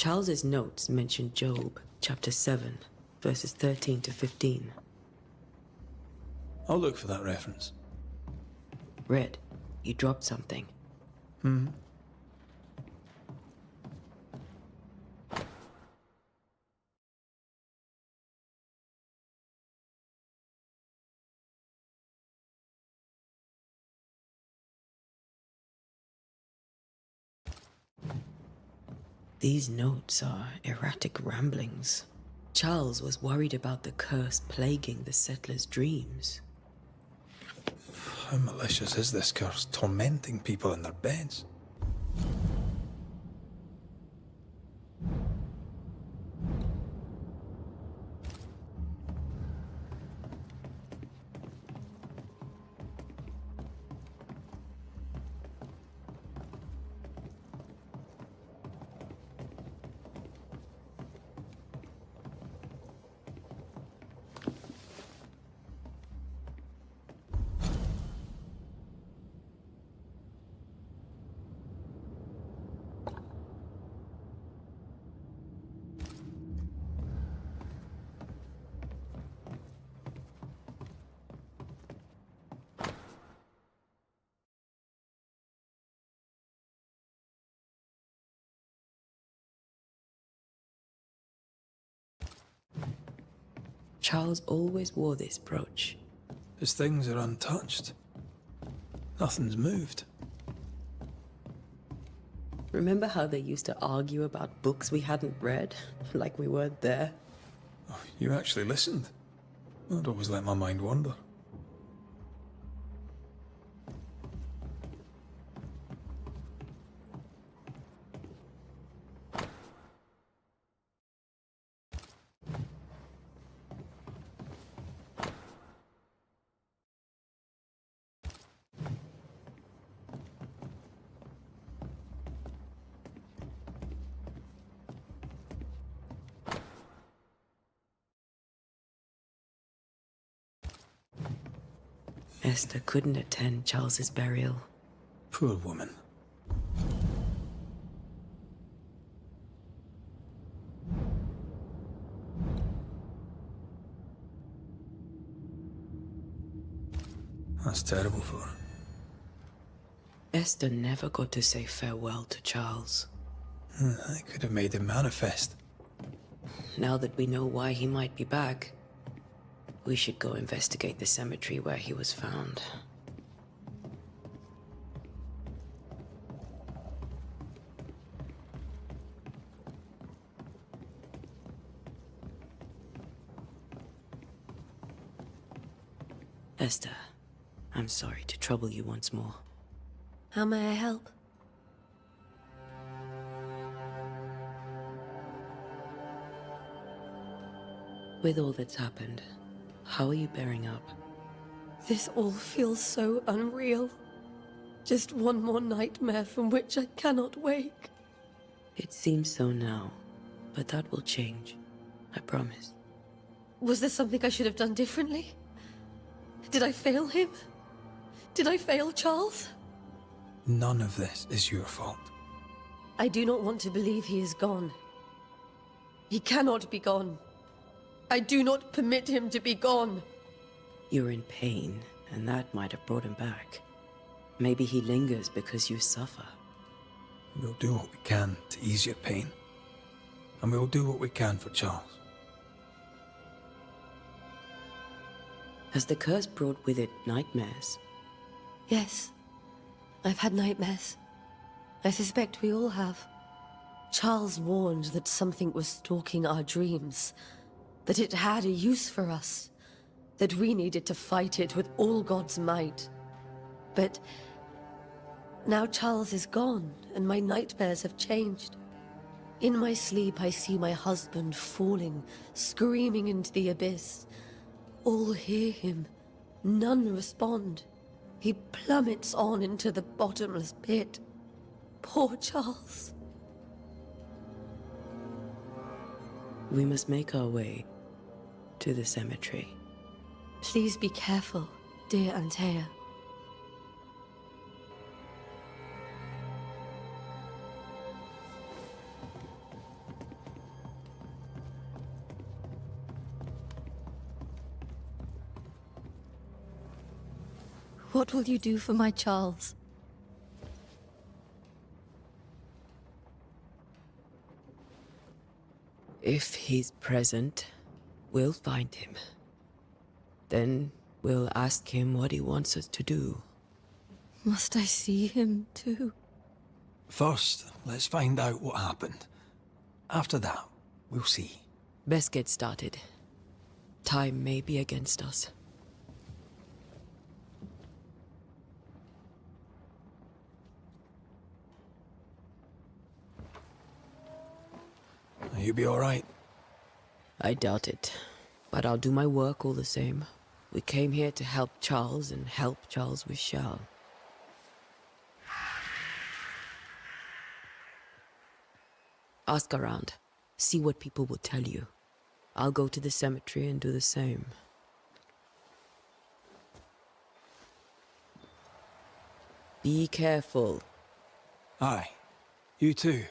Charles's notes mention Job, chapter 7, verses 13 to 15. I'll look for that reference. Red, you dropped something. Hmm. These notes are erratic ramblings. Charles was worried about the curse plaguing the settlers' dreams. How malicious is this curse, tormenting people in their beds? Charles always wore this brooch. His things are untouched. Nothing's moved. Remember how they used to argue about books we hadn't read, like we weren't there? Oh, you actually listened. I'd always let my mind wander. Esther couldn't attend Charles's burial. Poor woman. That's terrible for her. Esther never got to say farewell to Charles. I could have made him manifest. Now that we know why he might be back, we should go investigate the cemetery where he was found. Esther, I'm sorry to trouble you once more. How may I help? With all that's happened, how are you bearing up? This all feels so unreal. Just one more nightmare from which I cannot wake. It seems so now, but that will change. I promise. Was there something I should have done differently? Did I fail him? Did I fail Charles? None of this is your fault. I do not want to believe he is gone. He cannot be gone. I do not permit him to be gone. You're in pain, and that might have brought him back. Maybe he lingers because you suffer. We'll do what we can to ease your pain. And we'll do what we can for Charles. Has the curse brought with it nightmares? Yes. I've had nightmares. I suspect we all have. Charles warned that something was stalking our dreams. That it had a use for us. That we needed to fight it with all God's might. But Now Charles is gone, and my nightmares have changed. In my sleep, I see my husband falling, screaming into the abyss. All hear him. None respond. He plummets on into the bottomless pit. Poor Charles. We must make our way to the cemetery. Please be careful, dear Antea. What will you do for my Charles? If he's present, we'll find him. Then we'll ask him what he wants us to do. Must I see him too? First, let's find out what happened. After that, we'll see. Best get started. Time may be against us. You be all right? I doubt it, but I'll do my work all the same. We came here to help Charles, and help Charles we shall. Ask around. See what people will tell you. I'll go to the cemetery and do the same. Be careful. Aye. You too.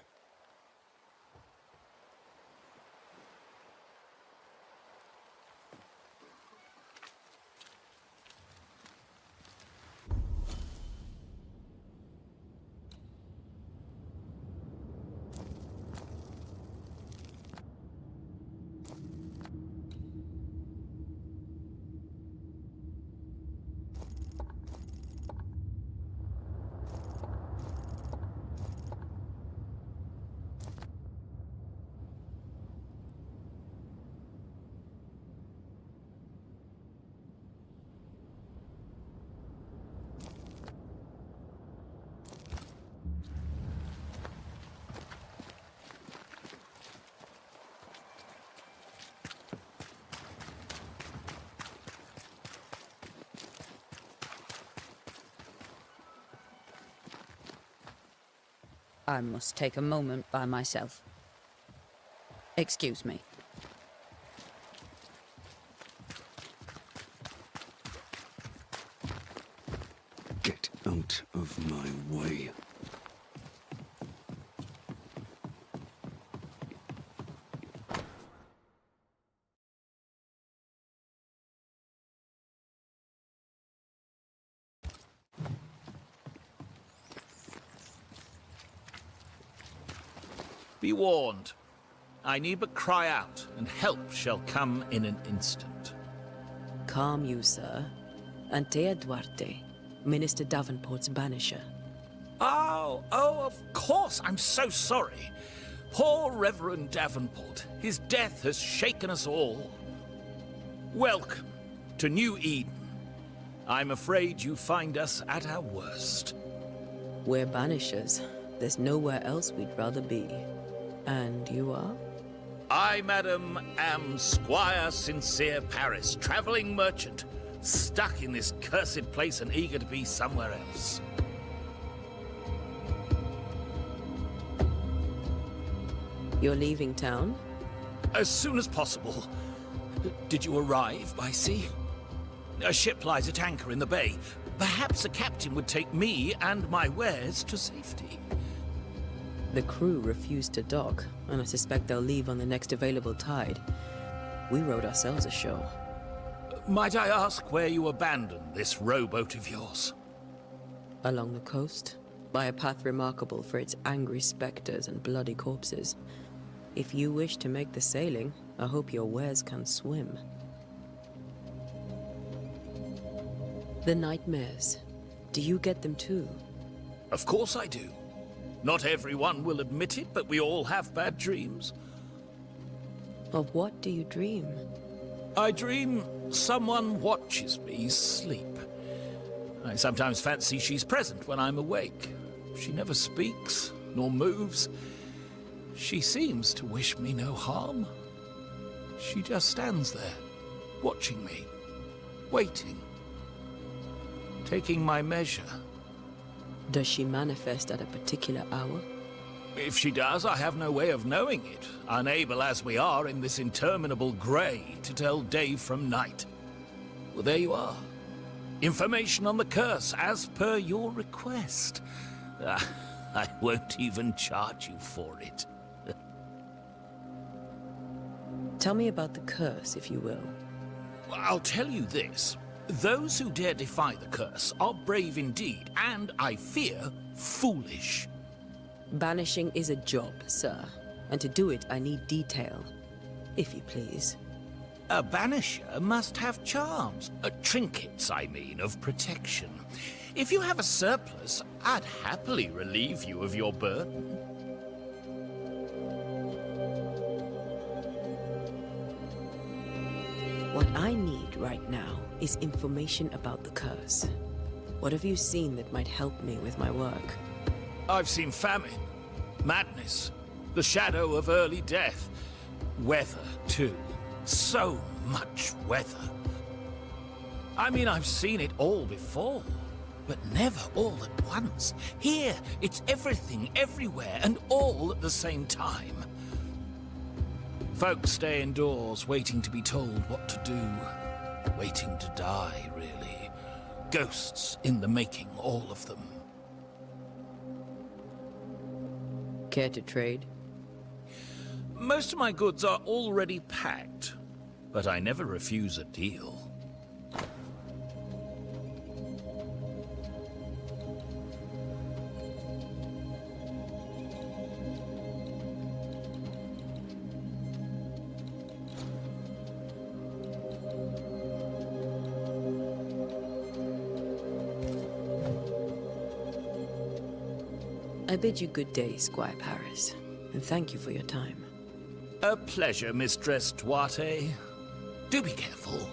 I must take a moment by myself. Excuse me. Get out of my way. Be warned. I need but cry out, and help shall come in an instant. Calm you, sir. Antea Duarte, Minister Davenport's banisher. Oh, of course. I'm so sorry. Poor Reverend Davenport. His death has shaken us all. Welcome to New Eden. I'm afraid you find us at our worst. We're banishers. There's nowhere else we'd rather be. And you are? I, madam, am Squire Sincere Paris, travelling merchant, stuck in this cursed place and eager to be somewhere else. You're leaving town? As soon as possible. Did you arrive by sea? A ship lies at anchor in the bay. Perhaps a captain would take me and my wares to safety. The crew refused to dock, and I suspect they'll leave on the next available tide. We rowed ourselves ashore. Might I ask where you abandoned this rowboat of yours? Along the coast, by a path remarkable for its angry specters and bloody corpses. If you wish to make the sailing, I hope your wares can swim. The nightmares, do you get them too? Of course I do. Not everyone will admit it, but we all have bad dreams. Of what do you dream? I dream someone watches me sleep. I sometimes fancy she's present when I'm awake. She never speaks, nor moves. She seems to wish me no harm. She just stands there, watching me, waiting, taking my measure. Does she manifest at a particular hour? If she does, I have no way of knowing it, unable as we are in this interminable grey to tell day from night. Well, there you are. Information on the curse, as per your request. I won't even charge you for it. Tell me about the curse, if you will. I'll tell you this. Those who dare defy the curse are brave indeed, and, I fear, foolish. Banishing is a job, sir. And to do it, I need detail. If you please. A banisher must have charms. Trinkets, I mean, of protection. If you have a surplus, I'd happily relieve you of your burden. What I need right now is information about the curse. What have you seen that might help me with my work? I've seen famine, madness, the shadow of early death. Weather, too. So much weather. I mean, I've seen it all before, but never all at once. Here, it's everything, everywhere, and all at the same time. Folks stay indoors, waiting to be told what to do. Waiting to die, really. Ghosts in the making, all of them. Care to trade? Most of my goods are already packed, but I never refuse a deal. I bid you good day, Squire Paris, and thank you for your time. A pleasure, Mistress Duarte. Do be careful.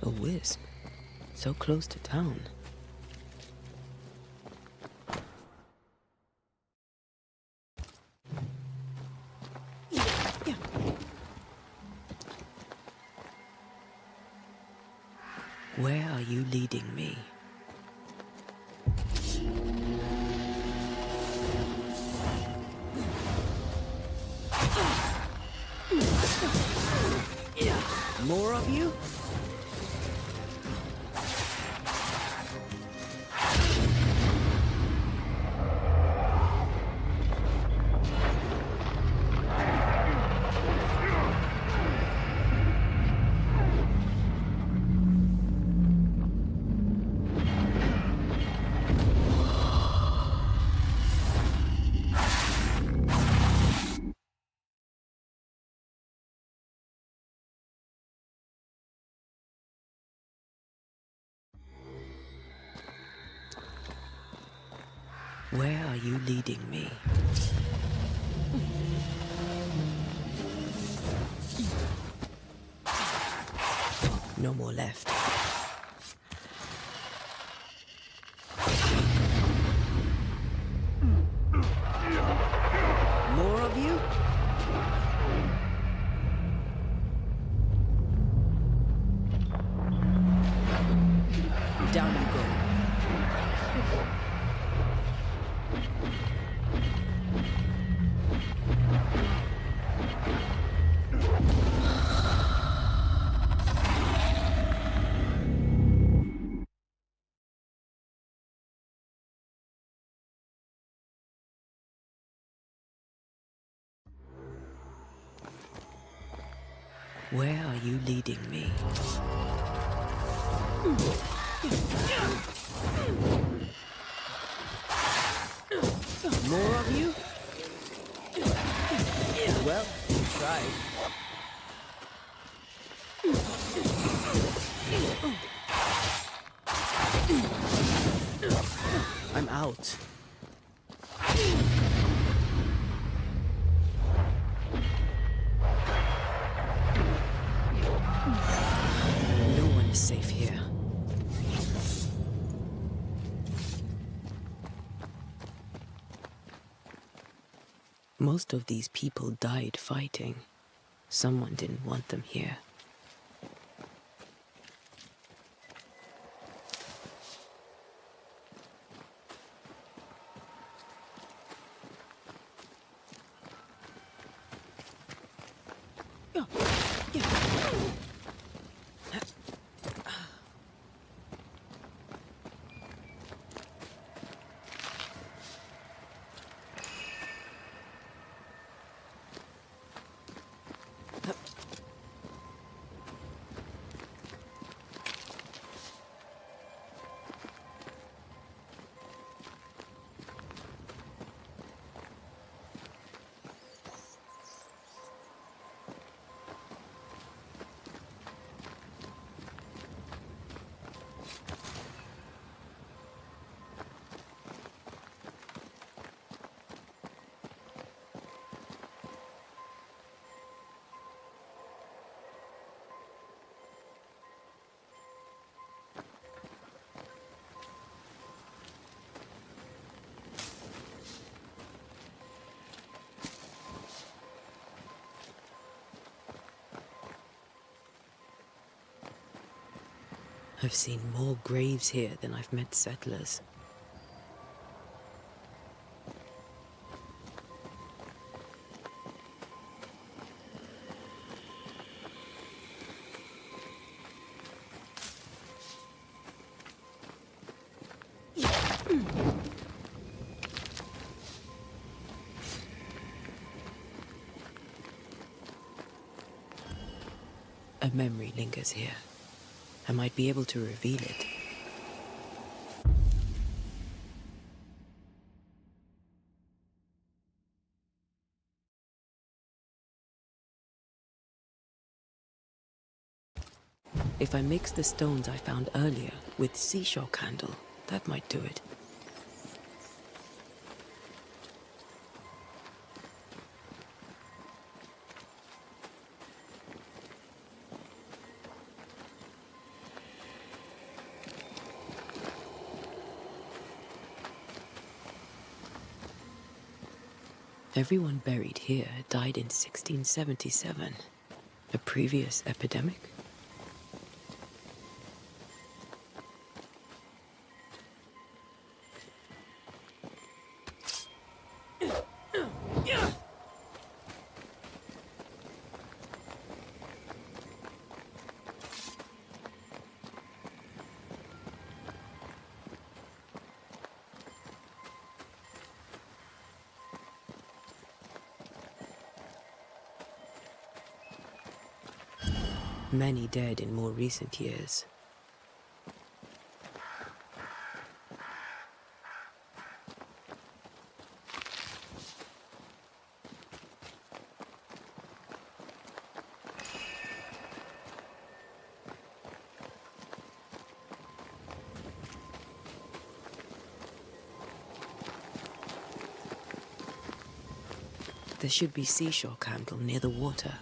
A wisp, so close to town. Where are you leading me? More of you? Where are you leading me? No more left. More of you? Down you go. Where are you leading me? More of you? Well, you tried. out. No one is safe here. Most of these people died fighting. Someone didn't want them here. I've seen more graves here than I've met settlers. A memory lingers here. I might be able to reveal it. If I mix the stones I found earlier with seashore candle, that might do it. Everyone buried here died in 1677. A previous epidemic? Many dead in more recent years. There should be seashore candle near the water.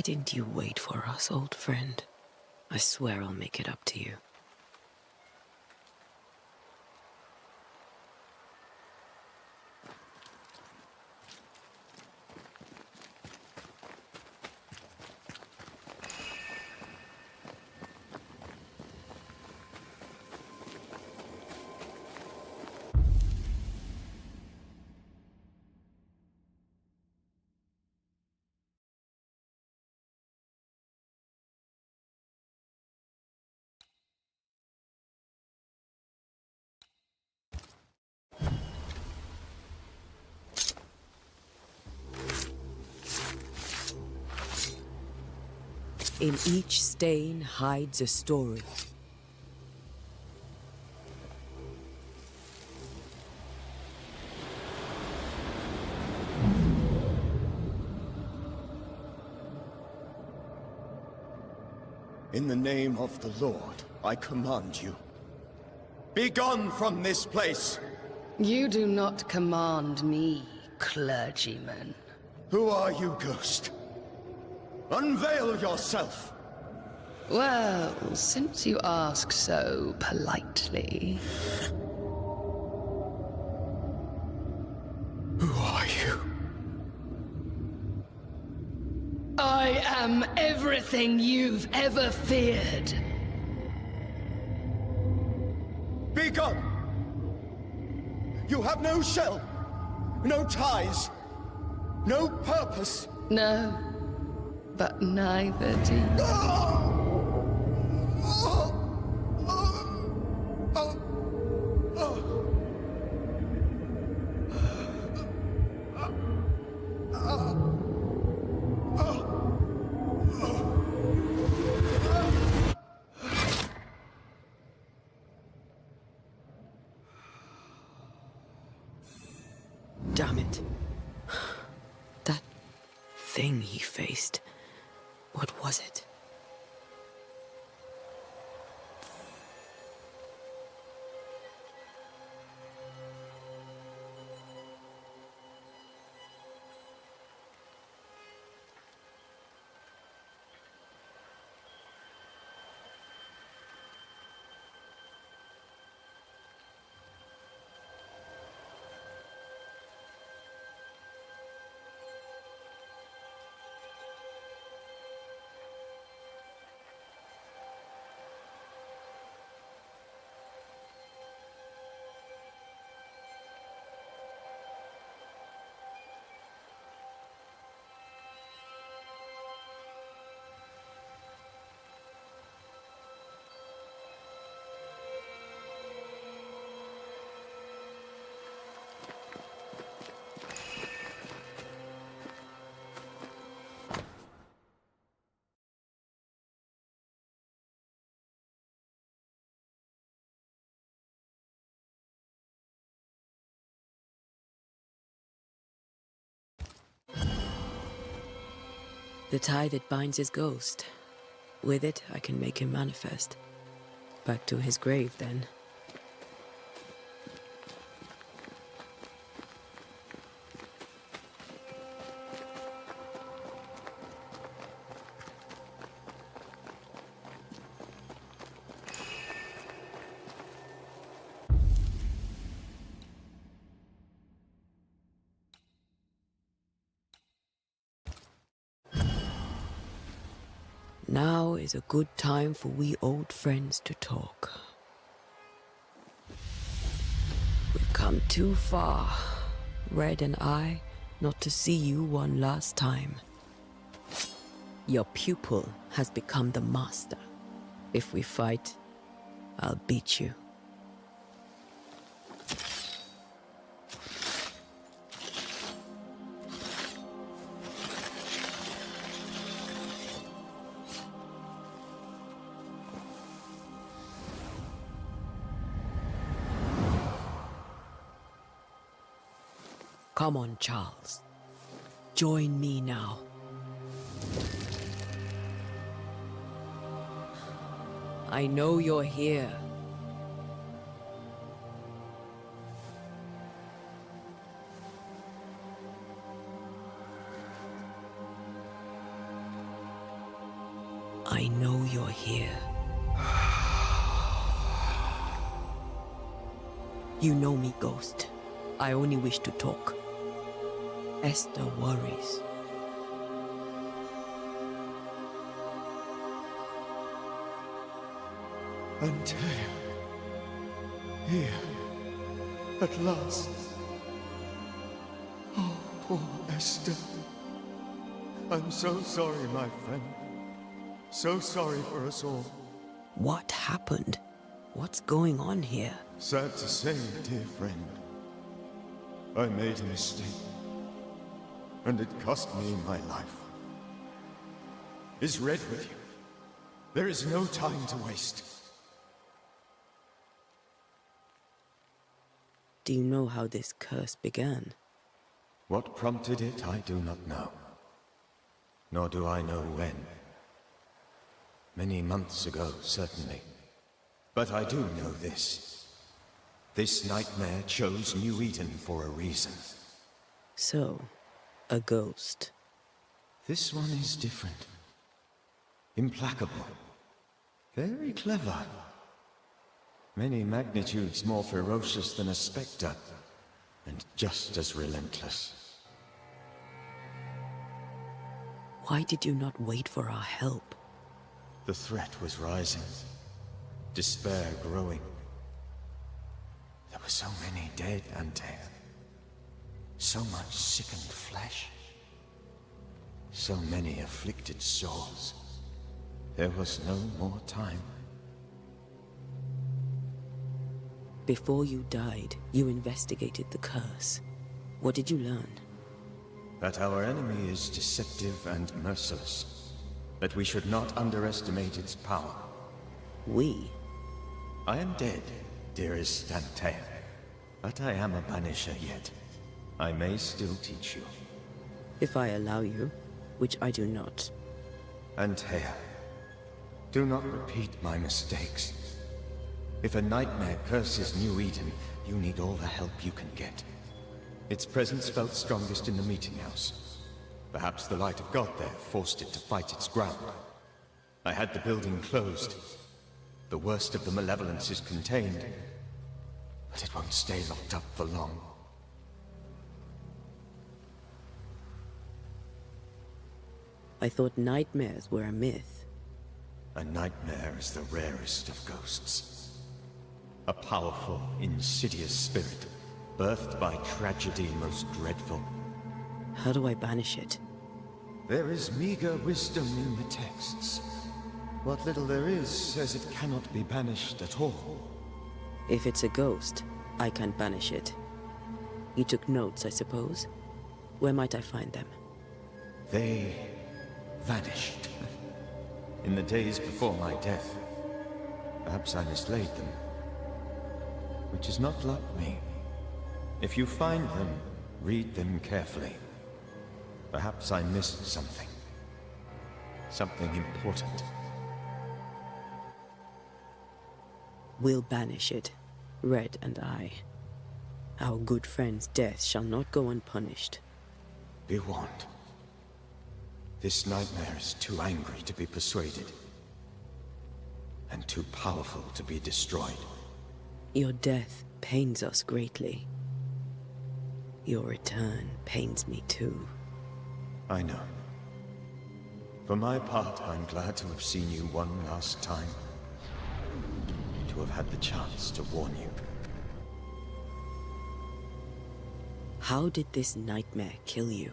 Why didn't you wait for us, old friend? I swear I'll make it up to you. In each stain hides a story. In the name of the Lord, I command you. Be gone from this place! You do not command me, clergyman. Who are you, ghost? Unveil yourself! Well, since you ask so politely... Who are you? I am everything you've ever feared. Be gone! You have no shell, no ties, no purpose. No, but neither do you. Damn it. That thing he faced. What was it? The tie that binds his ghost. With it, I can make him manifest. Back to his grave, then. Now is a good time for we old friends to talk. We've come too far, Red and I, not to see you one last time. Your pupil has become the master. If we fight, I'll beat you. Come on, Charles. Join me now. I know you're here. I know you're here. You know me, Ghost. I only wish to talk. Esther worries. Antea. Here. At last. Oh, poor Esther. I'm so sorry, my friend. So sorry for us all. What happened? What's going on here? Sad to say, dear friend. I made a mistake. And it cost me my life. Is Red with you? There is no time to waste. Do you know how this curse began? What prompted it, I do not know. Nor do I know when. Many months ago, certainly. But I do know this. This nightmare chose New Eden for a reason. So, a ghost. This one is different. Implacable. Very clever. Many magnitudes more ferocious than a spectre, and just as relentless. Why did you not wait for our help? The threat was rising. Despair growing. There were so many dead, Antea. So much sickened flesh. So many afflicted souls. There was no more time. Before you died, you investigated the curse. What did you learn? That our enemy is deceptive and merciless. That we should not underestimate its power. We? I am dead, dearest Antea. But I am a banisher yet. I may still teach you. If I allow you, which I do not. Antea, do not repeat my mistakes. If a nightmare curses New Eden, you need all the help you can get. Its presence felt strongest in the meeting house. Perhaps the light of God there forced it to fight its ground. I had the building closed. The worst of the malevolence is contained, but it won't stay locked up for long. I thought nightmares were a myth. A nightmare is the rarest of ghosts. A powerful, insidious spirit, birthed by tragedy most dreadful. How do I banish it? There is meager wisdom in the texts. What little there is says it cannot be banished at all. If it's a ghost, I can't banish it. You took notes, I suppose? Where might I find them? They vanished. In the days before my death. Perhaps I mislaid them. Which is not like me. If you find them, read them carefully. Perhaps I missed something. Something important. We'll banish it, Red and I. Our good friend's death shall not go unpunished. Be warned. This nightmare is too angry to be persuaded. And too powerful to be destroyed. Your death pains us greatly. Your return pains me too. I know. For my part, I'm glad to have seen you one last time. To have had the chance to warn you. How did this nightmare kill you?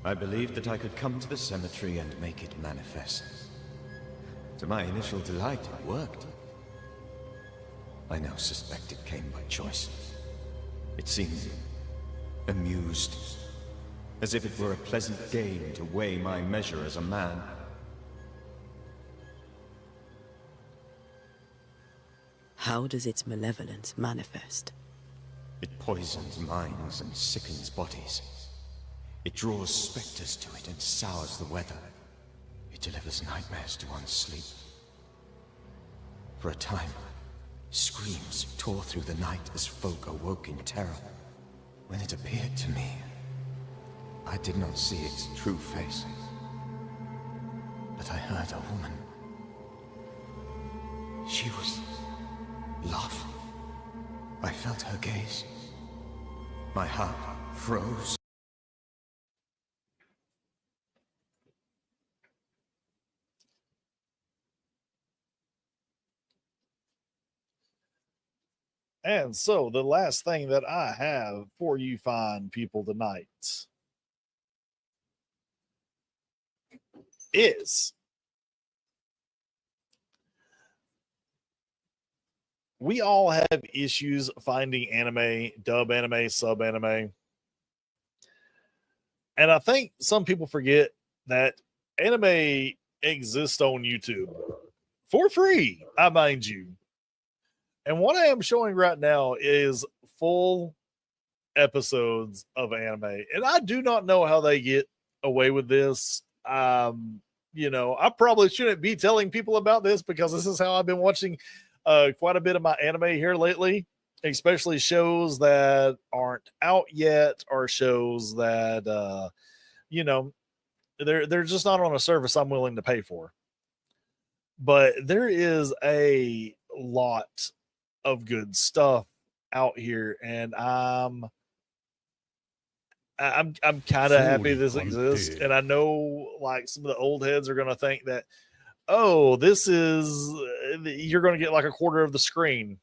I believed that I could come to the cemetery and make it manifest. To my initial delight, it worked. I now suspect it came by choice. It seemed amused, as if it were a pleasant game to weigh my measure as a man. How does its malevolence manifest? It poisons minds and sickens bodies. It draws specters to it and sours the weather. It delivers nightmares to one's sleep. For a time, screams tore through the night as folk awoke in terror. When it appeared to me, I did not see its true face. But I heard a woman She was love. I felt her gaze. My heart froze. And so the last thing that I have for you fine people tonight is we all have issues finding anime, dub anime, sub anime. And I think some people forget that anime exists on YouTube for free, I mind you. And what I am showing right now is full episodes of anime. And I do not know how they get away with this. You know, I probably shouldn't be telling people about this because this is how I've been watching quite a bit of my anime here lately, especially shows that aren't out yet or shows that you know, they're just not on a service I'm willing to pay for. But there is a lot of good stuff out here, and I'm kind of happy this exists. And I know like some of the old heads are going to think that, oh, this is you're going to get like a quarter of the screen.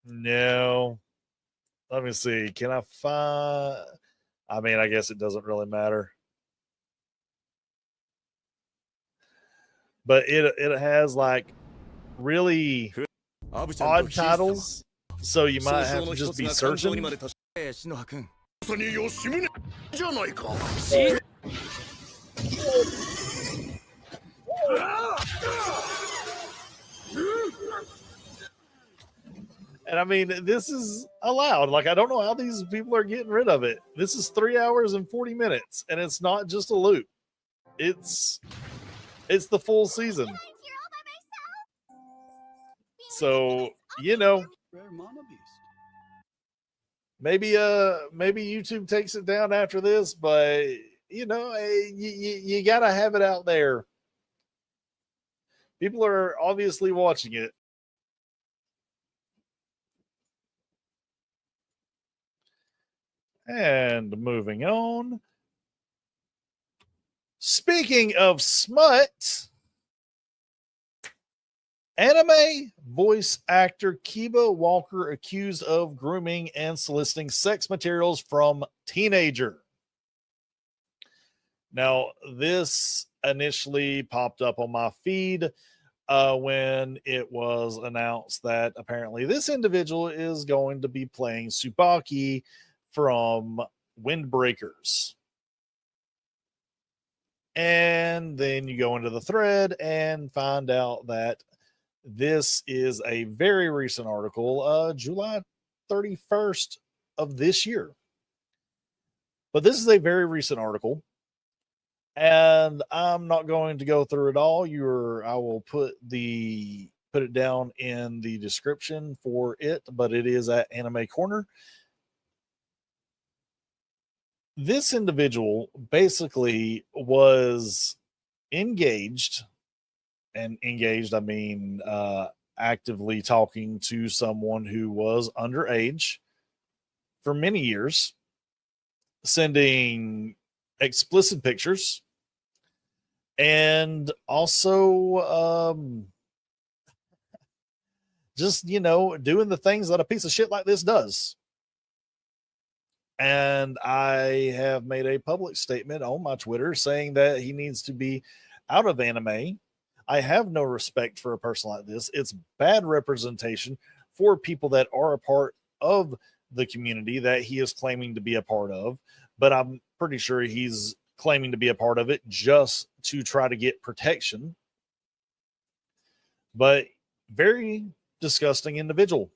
No, let me see. Can I find? I mean, I guess it doesn't really matter. But it has like really odd titles, so you might have to just be searching. And I mean, this is allowed. Like, I don't know how these people are getting rid of it. This is 3 hours and 40 minutes, and it's not just a loop. It's the full season. So, you know, maybe YouTube takes it down after this, but you know, you gotta have it out there. People are obviously watching it. And moving on. Speaking of smut, anime voice actor Kiba Walker accused of grooming and soliciting sex materials from teenager. Now, this initially popped up on my feed when it was announced that apparently this individual is going to be playing Tsubaki from Windbreakers. And then you go into the thread and find out that this is a very recent article, July 31st of this year. But this is a very recent article, and I'm not going to go through it all. I will put it down in the description for it, but it is at Anime Corner. This individual basically was engaged, and engaged, I mean, actively talking to someone who was underage for many years, sending explicit pictures, and also just, you know, doing the things that a piece of shit like this does. And I have made a public statement on my Twitter saying that he needs to be out of anime. I have no respect for a person like this. It's bad representation for people that are a part of the community that he is claiming to be a part of. But I'm pretty sure he's claiming to be a part of it just to try to get protection. But very disgusting individual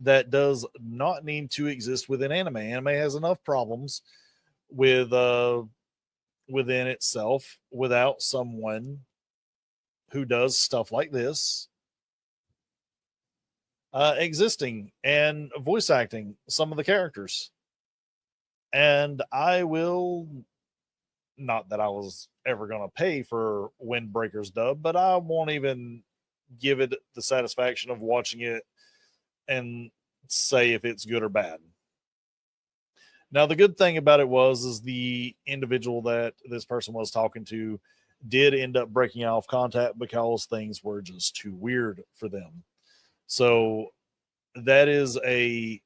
that does not need to exist within anime. Anime has enough problems with within itself without someone who does stuff like this existing and voice acting some of the characters. And I will, not that I was ever going to pay for Windbreaker's dub, but I won't even give it the satisfaction of watching it and say if it's good or bad. Now, the good thing about it is the individual that this person was talking to did end up breaking off contact because things were just too weird for them. So that is a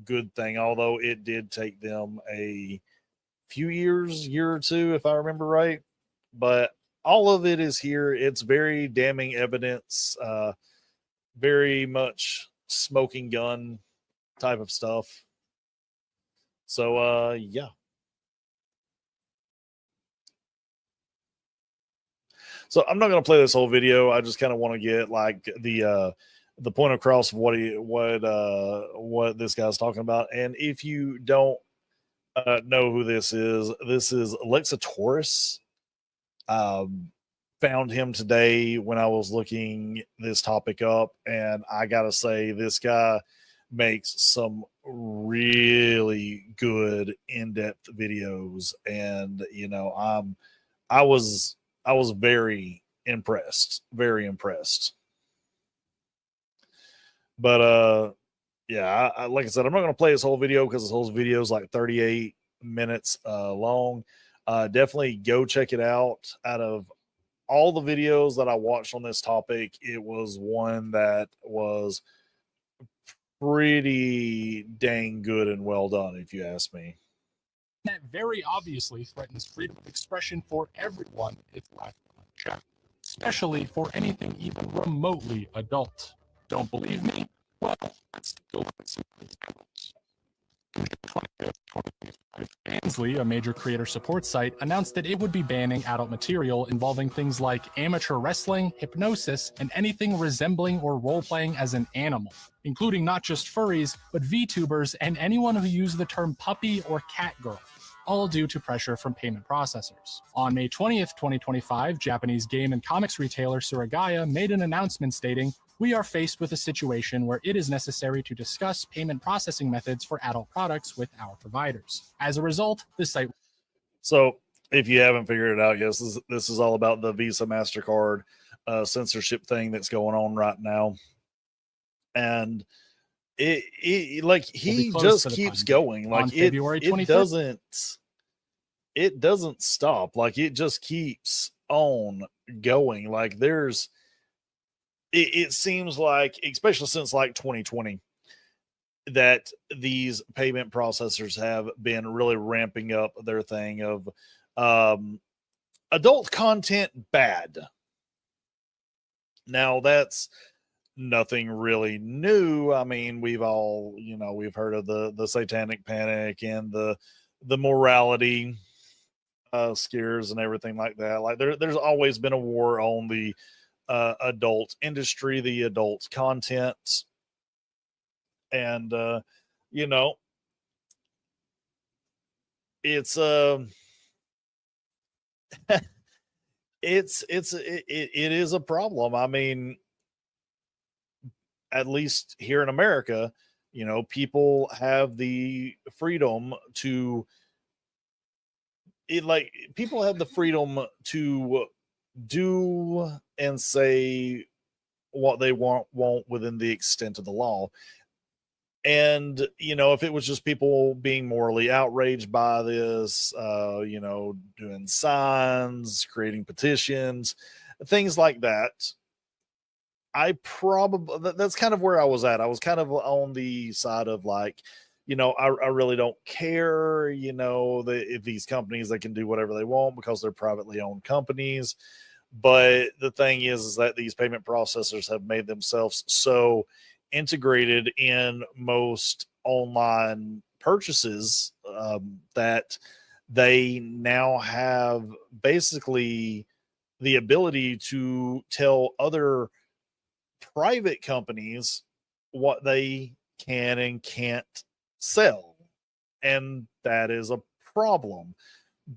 good thing, although it did take them a few years, year or two, if I remember right. But all of it is here. It's very damning evidence, very much smoking gun type of stuff. So, yeah. So I'm not going to play this whole video. I just kind of want to get like the point across of what this guy's talking about. And if you don't know who this is Alexa Taurus. Found him today when I was looking this topic up, and I gotta say, this guy makes some really good in-depth videos, and you know, I was very impressed, but yeah, like I said, I'm not going to play this whole video because this whole video is like 38 minutes long. Definitely go check it out. Out of all the videos that I watched on this topic, it was one that was pretty dang good and well done, if you ask me. That very obviously threatens freedom of expression for everyone if left unchecked, especially for anything even remotely adult. Don't believe me? Well, let's go look at some of these demos. Barnsley, a major creator support site, announced that it would be banning adult material involving things like amateur wrestling, hypnosis, and anything resembling or role-playing as an animal, including not just furries, but VTubers and anyone who used the term puppy or cat girl, all due to pressure from payment processors. On May 20th, 2025, Japanese game and comics retailer Suragaya made an announcement stating, "We are faced with a situation where it is necessary to discuss payment processing methods for adult products with our providers. As a result, this site..." So, if you haven't figured it out, yes, this is all about the Visa MasterCard censorship thing that's going on right now. And it like he just keeps going. Like it doesn't stop. Like it just keeps on going. Like it seems like, especially since like 2020, that these payment processors have been really ramping up their thing of adult content bad. Now that's nothing really new. I mean, we've all, we've heard of the satanic panic and the morality scares and everything like that. Like there's always been a war on the adult industry, the adult content, and it's it is a problem. I mean, at least here in America, people have the freedom to people have the freedom to do and say what they want within the extent of the law. And if it was just people being morally outraged by this, doing signs, creating petitions, things like that, that's kind of where I was at. I was kind of on the side of like, I really don't care, if these companies, they can do whatever they want because they're privately owned companies. But the thing is that these payment processors have made themselves so integrated in most online purchases that they now have basically the ability to tell other private companies what they can and can't sell, and that is a problem.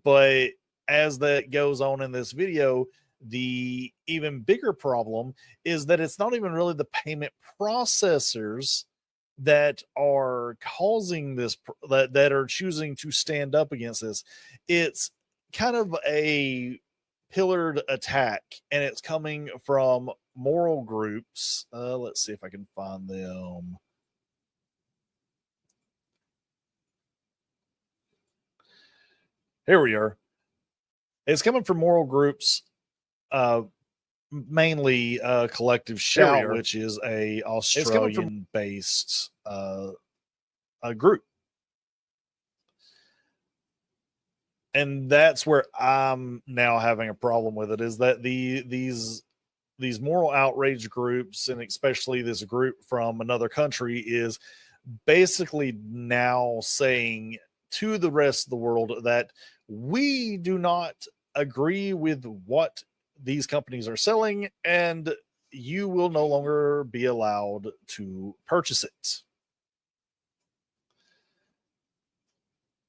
But as that goes on in this video, the even bigger problem is that it's not even really the payment processors that are causing this, that are choosing to stand up against this. It's kind of a pillared attack, and it's coming from moral groups. Let's see if I can find them. Here we are. It's coming from moral groups, mainly Collective Shout, which is a Australian-based group. And that's where I'm now having a problem with it, is that these moral outrage groups, and especially this group from another country, is basically now saying to the rest of the world that we do not agree with what these companies are selling, and you will no longer be allowed to purchase it.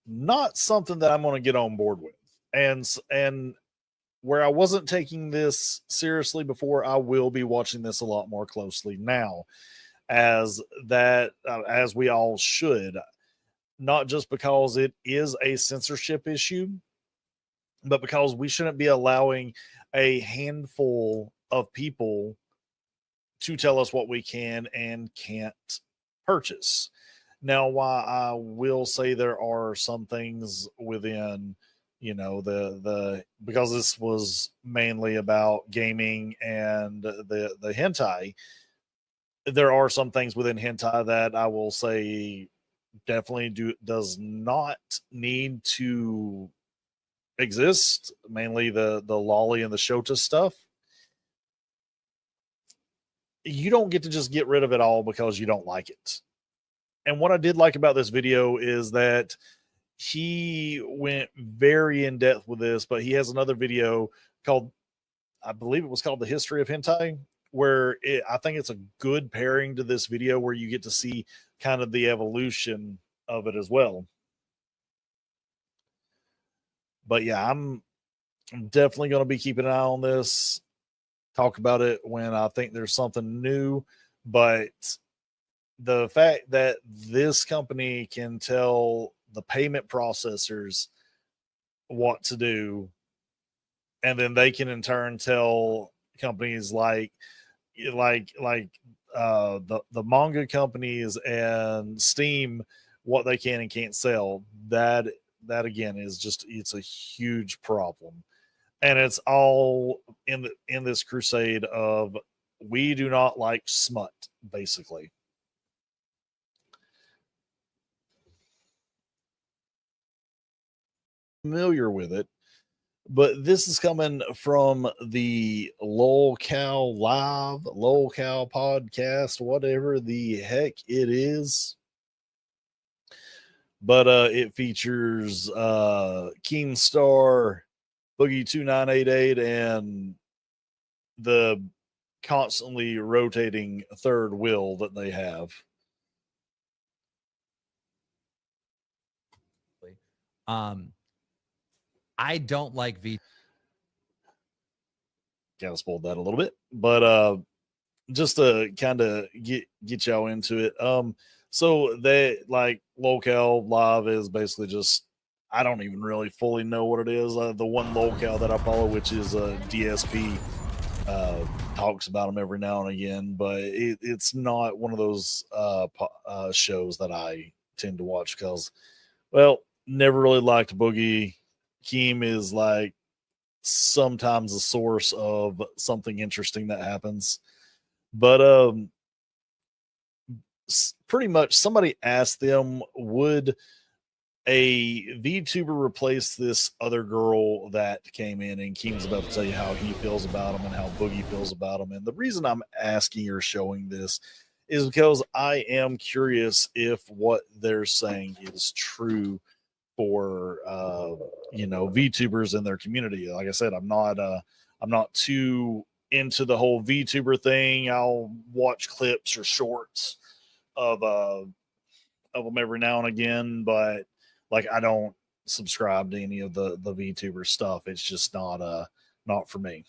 Not something that I'm going to get on board with. And where I wasn't taking this seriously before, I will be watching this a lot more closely now, as we all should, not just because it is a censorship issue, but because we shouldn't be allowing a handful of people to tell us what we can and can't purchase. Now, while I will say there are some things within, the because this was mainly about gaming and the hentai, there are some things within hentai that I will say definitely does not need to exist. Mainly the lolly and the shota stuff. You don't get to just get rid of it all because you don't like it. And what I did like about this video is that he went very in depth with this, but he has another video called, I believe it was called The History of Hentai, where I think it's a good pairing to this video, where you get to see kind of the evolution of it as well. But yeah, I'm definitely going to be keeping an eye on this, talk about it when I think there's something new. But the fact that this company can tell the payment processors what to do, and then they can in turn tell companies like the manga companies and Steam what they can and can't sell, that again is just, it's a huge problem. And it's all in this crusade of, we do not like smut, basically. Familiar with it, but this is coming from the LolCow podcast, whatever the heck it is. But it features Keemstar, Boogie 2988, and the constantly rotating third wheel that they have. I don't like V. Kind of spoiled that a little bit, but just to kind of get y'all into it. So they, like, Lolcow Live is basically just, I don't even really fully know what it is. The one Lolcow that I follow, which is DSP, talks about them every now and again, but it's not one of those shows that I tend to watch because, well, never really liked Boogie. Keem is like sometimes a source of something interesting that happens, but pretty much somebody asked them, would a VTuber replace this other girl that came in? And Keem's about to tell you how he feels about him and how Boogie feels about him. And the reason I'm asking or showing this is because I am curious if what they're saying is true for VTubers in their community. Like I said, I'm not too into the whole VTuber thing. I'll watch clips or shorts of them every now and again, but like, I don't subscribe to any of the VTuber stuff. It's just not for me.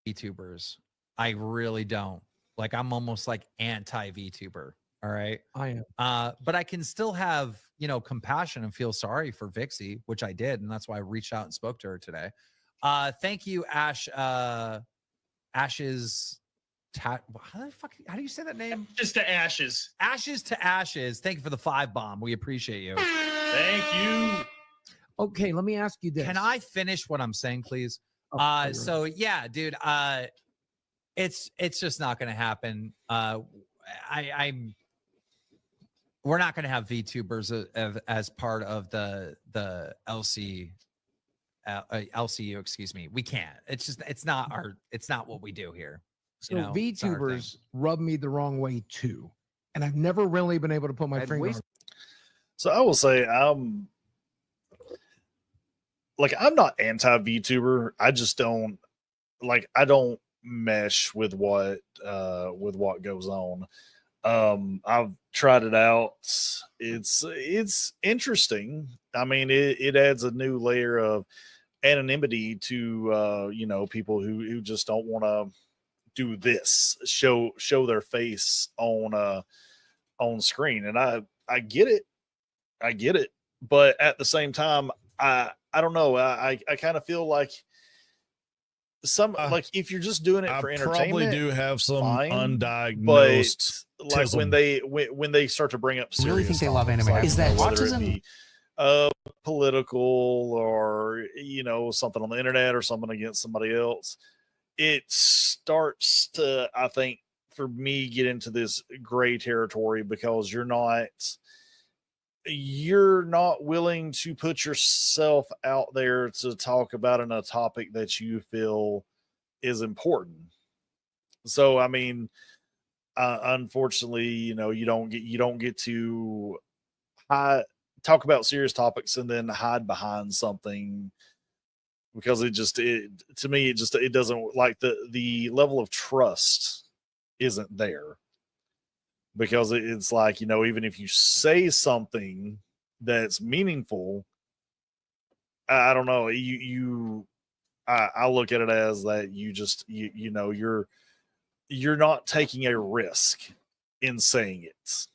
VTubers, I really don't like. I'm almost like anti VTuber. All right, I am. But I can still have compassion and feel sorry for Vixie, which I did, and that's why I reached out and spoke to her today. Thank you, Ash. Ashes. How do you say that name? Just to Ashes. Ashes to Ashes. Thank you for the 5 bomb. We appreciate you. Thank you. Okay, let me ask you this. Can I finish what I'm saying, please? So yeah, dude. It's just not going to happen. We're not going to have VTubers as part of the LCU. Excuse me. We can't. It's not what we do here. So VTubers rub me the wrong way too, and I've never really been able to put my finger on it. So I will say I'm not anti-VTuber. I just don't I don't mesh with what goes on. I've tried it out. It's interesting. I mean, it adds a new layer of anonymity to people who just don't want to do this, show their face on screen. And I get it, but at the same time, I don't know. I kind of feel like if you're just doing it for entertainment, probably do have some undiagnosed. But like when they start to bring up serious, really think they love anime. Is that autism? Political or something on the internet or something against somebody else, it starts to, I think, for me, get into this gray territory because you're not willing to put yourself out there to talk about a topic that you feel is important. So, I mean, unfortunately, you don't get to talk about serious topics and then hide behind something, because it doesn't, like, the level of trust isn't there, because it's like, even if you say something that's meaningful, I don't know, I look at it as that you're not taking a risk in saying it.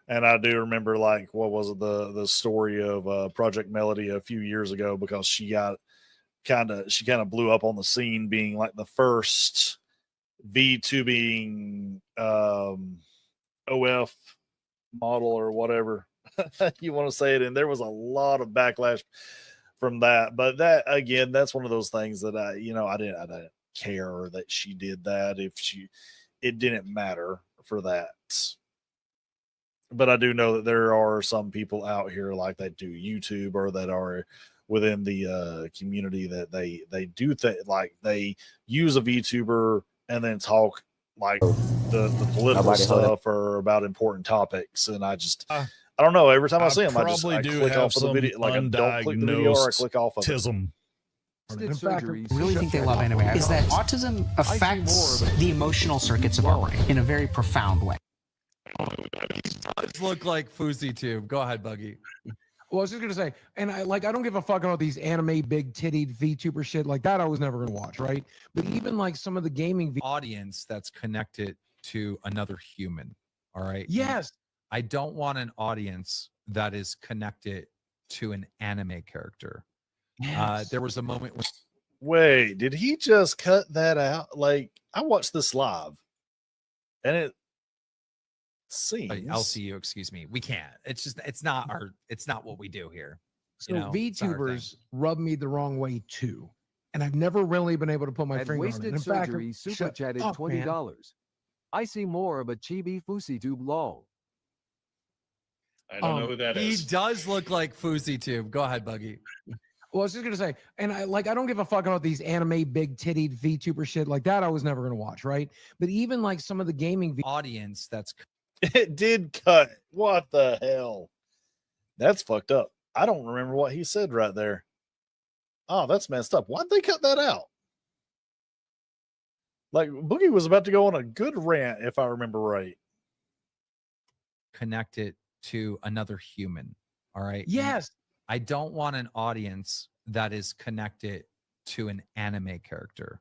And I do remember, like, what was it, the story of Project Melody a few years ago, because she kind of blew up on the scene, being like the first VTubing OF model or whatever you want to say it. And there was a lot of backlash from that. But that, again, that's one of those things that I didn't care that she did that. It didn't matter for that. But I do know that there are some people out here like that do YouTube, or that are within the community, that they do like they use a VTuber and then talk like the political stuff or about important topics. And I don't know. Every time I see them, I click off of the video. Like, I don't click the video, or I click off of it. In fact, I really think they love anime. Is that autism affects the emotional circuits of our brain in a very profound way. Look like Fousey Tube. Go ahead, Buggy. Well, I was just gonna say, and I don't give a fuck about these anime big tittied VTuber shit like that. I was never gonna watch, right? But even like some of the gaming audience that's connected to another human. All right. Yes. I don't want an audience that is connected to an anime character. Yes. There was a moment when. Wait, did he just cut that out? Like, I watched this live, and it seems LCU. Excuse me. We can't. It's not what we do here. So VTubers rub me the wrong way too, and I've never really been able to put my finger on it. In Surgery fact, super chatted $20. I see more of a chibi Fousey Tube lol. I don't know who that is. He does look like Fousey Tube. Go ahead, Buggy. Well, I was just gonna say, and I don't give a fuck about these anime big tittied VTuber shit like that. I was never gonna watch, right? But even like some of the gaming audience that's it did cut. What the hell? That's fucked up. I don't remember what he said right there. Oh, that's messed up. Why'd they cut that out? Like, Boogie was about to go on a good rant, if I remember right. Connected to another human. All right. Yes. I don't want an audience that is connected to an anime character.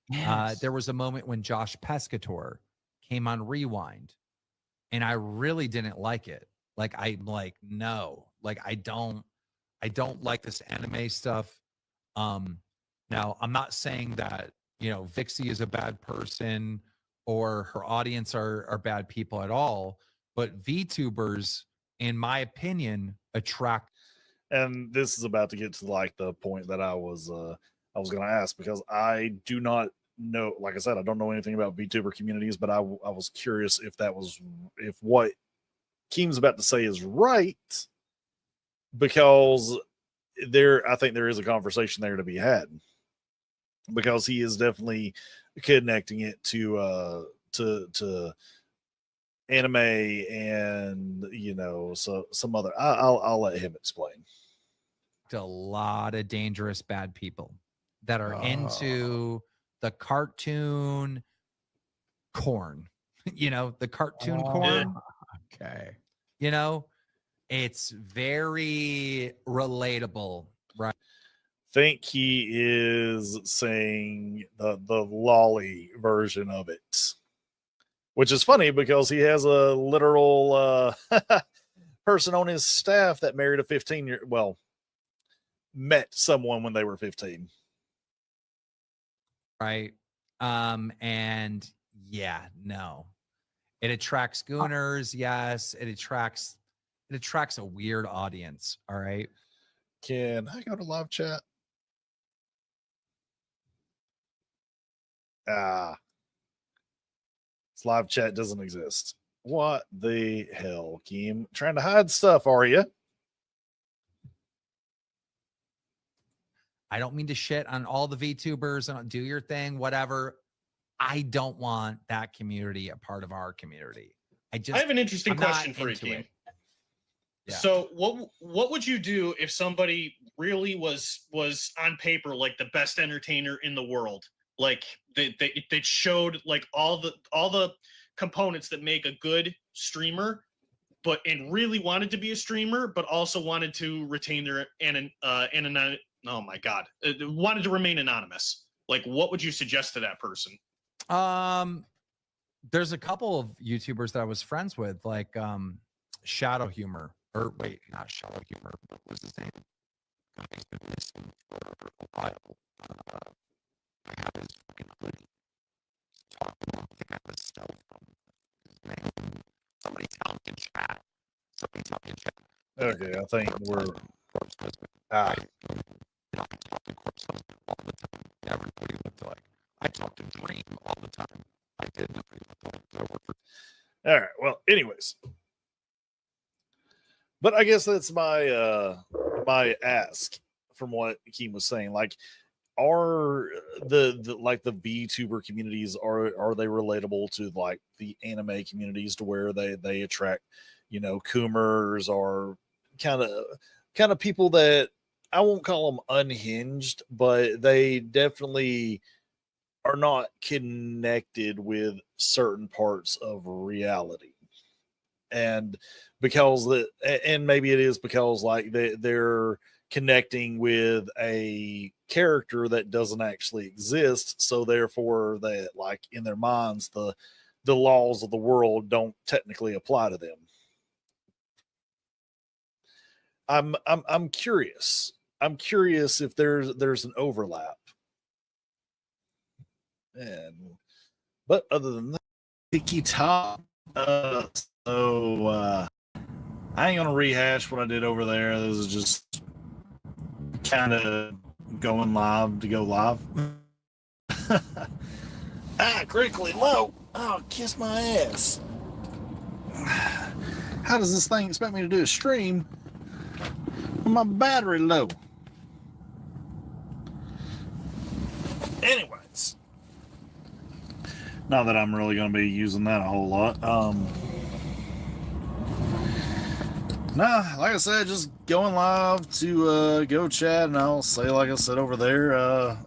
Yes. There was a moment when Josh Pescator came on Rewind and I really didn't like it. Like I'm like, no, like I don't like this anime stuff. Now I'm not saying that, you know, Vixie is a bad person or her audience are bad people at all, but VTubers, in my opinion, attract. And this is about to get to like the point that I was going to ask, because I do not know, like I said, I don't know anything about VTuber communities, but I was curious if what Keem's about to say is right, because I think there is a conversation there to be had, because he is definitely connecting it to anime and, you know, so some other. I'll let him explain. A lot of dangerous bad people that are into the cartoon corn. You know, the cartoon corn. Okay. You know, it's very relatable, right? Think he is saying the lolly version of it, which is funny because he has a literal person on his staff that married a 15-year, well, met someone when they were 15. Right. And yeah, no. It attracts gooners, yes. It attracts a weird audience. All right. Can I go to live chat? This live chat doesn't exist. What the hell, Keem? Trying to hide stuff, are you? I don't mean to shit on all the VTubers and do your thing, whatever. I don't want that community a part of our community. I have an interesting question for you, Keem. Yeah. So what would you do if somebody really was on paper like the best entertainer in the world? Like they showed like all the components that make a good streamer, and really wanted to be a streamer, but also wanted to retain their oh my god, wanted to remain anonymous. Like, what would you suggest to that person? There's a couple of YouTubers that I was friends with, like Shadow Humor, or wait, not Shadow Humor. What was his name? He's been missing for a while. I have his fucking hoodie. Talking about the kind of stuff from his name. Somebody tell him in chat. Somebody tell me in chat. Okay, I think we're. I talk to Corpse Husband all the time. Everybody looked like. I talk to Dream all the time. I did. Nobody looked like. All right. Well, anyways, but I guess that's my my ask from what Keem was saying. Like, are the like the VTuber communities, are they relatable to like the anime communities, to where they attract, you know, Coomers, or kind of people that I won't call them unhinged, but they definitely are not connected with certain parts of reality. And maybe it is because like they're connecting with a character that doesn't actually exist, so therefore that, like, in their minds, the laws of the world don't technically apply to them. I'm curious. I'm curious if there's an overlap. But other than that, Tiki Top. So I ain't gonna rehash what I did over there. This is just kind of going live to go live. Critically low. Oh, kiss my ass. How does this thing expect me to do a stream when my battery low? Anyways, not that I'm really going to be using that a whole lot. Nah, like I said, just going live to go chat, and I'll say, like I said over there,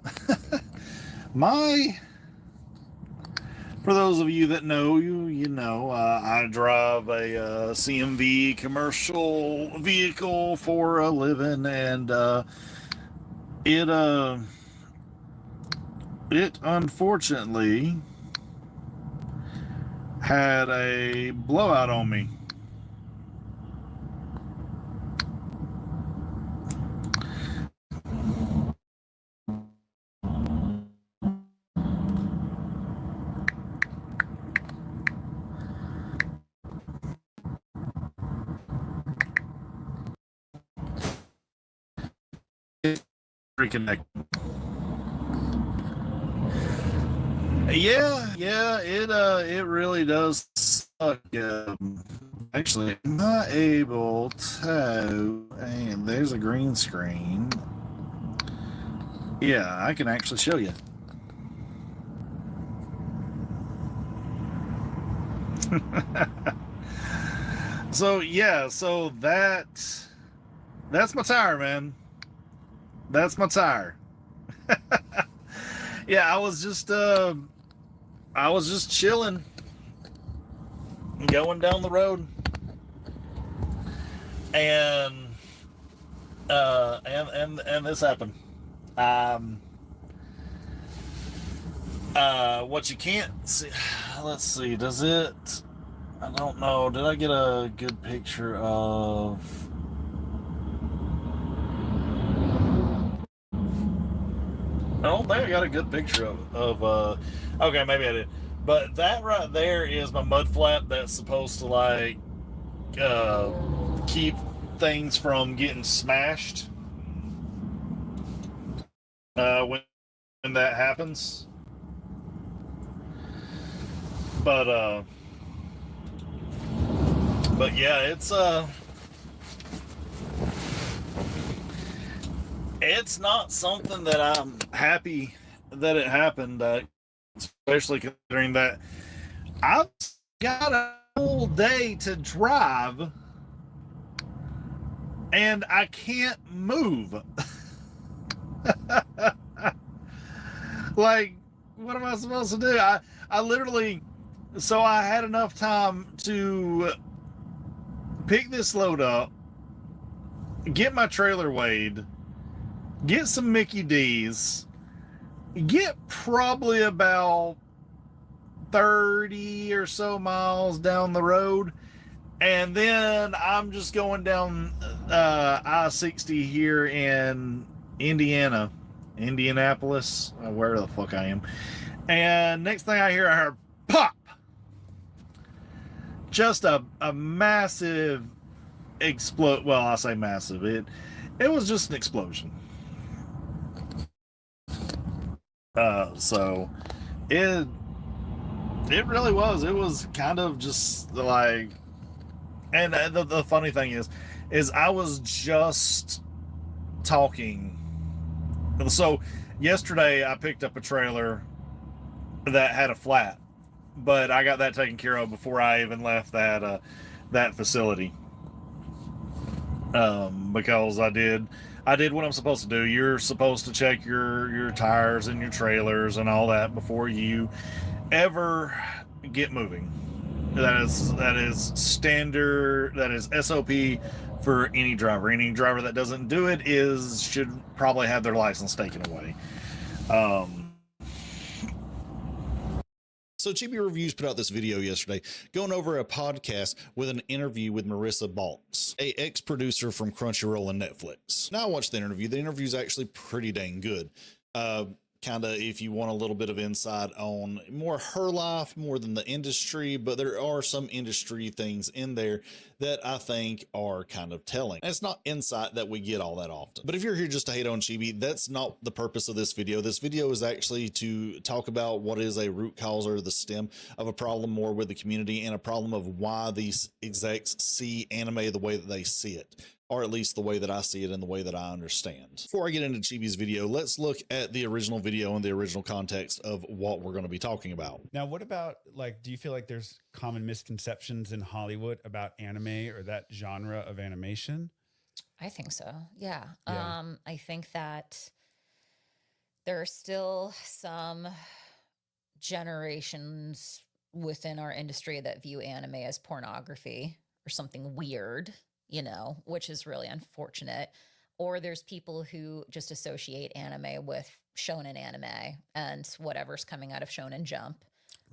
for those of you that know, you know, I drive a CMV commercial vehicle for a living, and it unfortunately had a blowout on me. Reconnect. Yeah, it really does suck. Actually, I'm not able to. And there's a green screen. Yeah, I can actually show you. So yeah, so that's my tire, man. That's my tire. Yeah, I was just chilling, going down the road, and this happened. What you can't see, let's see, does it, I don't know, did I get a good picture of, I don't think I got a good picture of okay, maybe I did, but that right there is my mud flap that's supposed to like keep things from getting smashed when that happens. But yeah, it's not something that I'm happy that it happened, especially considering that I've got a whole day to drive and I can't move. Like, what am I supposed to do? I literally, so I had enough time to pick this load up, get my trailer weighed, get some Mickey D's, get probably about 30 or so miles down the road, and then I'm just going down I-60 here in Indianapolis, where the fuck I am. And next thing I heard pop! Just a massive explode. Well, I say massive. It was just an explosion. So it really was. It was kind of just like, and the funny thing is I was just talking. So yesterday I picked up a trailer that had a flat, but I got that taken care of before I even left that facility. Because I did what I'm supposed to do. You're supposed to check your tires and your trailers and all that before you ever get moving. That is standard. That is SOP for any driver. Any driver that doesn't do it should probably have their license taken away. So Chibi Reviews put out this video yesterday going over a podcast with an interview with Marissa Balks, a ex-producer from Crunchyroll and Netflix. Now I watched the interview. The interview is actually pretty dang good. Kind of if you want a little bit of insight on more her life more than the industry, but there are some industry things in there that I think are kind of telling. And it's not insight that we get all that often. But if you're here just to hate on Chibi, that's not the purpose of this video. This video is actually to talk about what is a root cause or the stem of a problem more with the community, and a problem of why these execs see anime the way that they see it, or at least the way that I see it and the way that I understand. Before I get into Chibi's video, let's look at the original video and the original context of what we're going to be talking about. Now, what about, like, do you feel like there's common misconceptions in Hollywood about anime or that genre of animation? I think so. Yeah. I think that there are still some generations within our industry that view anime as pornography or something weird, you know, which is really unfortunate. Or there's people who just associate anime with shonen anime and whatever's coming out of Shonen Jump.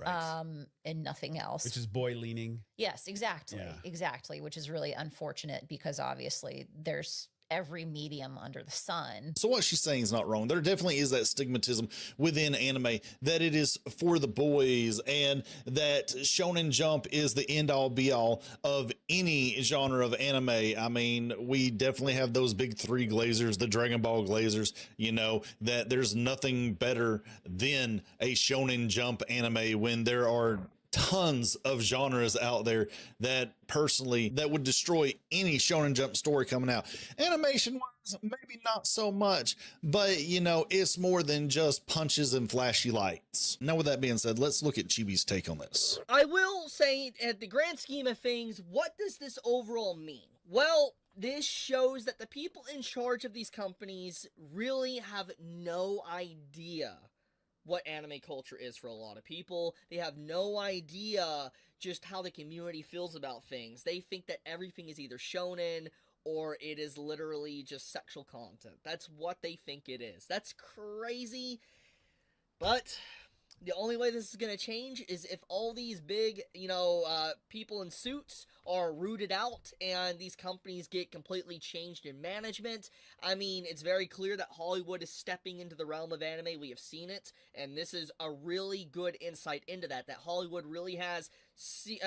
and nothing else. Which is boy leaning. Yes, exactly. Yeah. Exactly, which is really unfortunate because obviously there's every medium under the sun. So what she's saying is not wrong. There definitely is that stigmatism within anime that it is for the boys and that Shonen Jump is the end all be all of any genre of anime. I mean, we definitely have those big three glazers, the Dragon Ball glazers, you know, that there's nothing better than a Shonen Jump anime when there are tons of genres out there that personally that would destroy any Shonen Jump story coming out. Animation wise, maybe not so much, but you know, it's more than just punches and flashy lights. Now with that being said, let's look at Chibi's take on this. I will say, at the grand scheme of things, what does this overall mean? Well, this shows that the people in charge of these companies really have no idea what anime culture is for a lot of people. They have no idea just how the community feels about things. They think that everything is either shonen or it is literally just sexual content. That's what they think it is. That's crazy. But the only way this is going to change is if all these big, people in suits are rooted out and these companies get completely changed in management. I mean, it's very clear that Hollywood is stepping into the realm of anime. We have seen it, and this is a really good insight into that Hollywood really has sink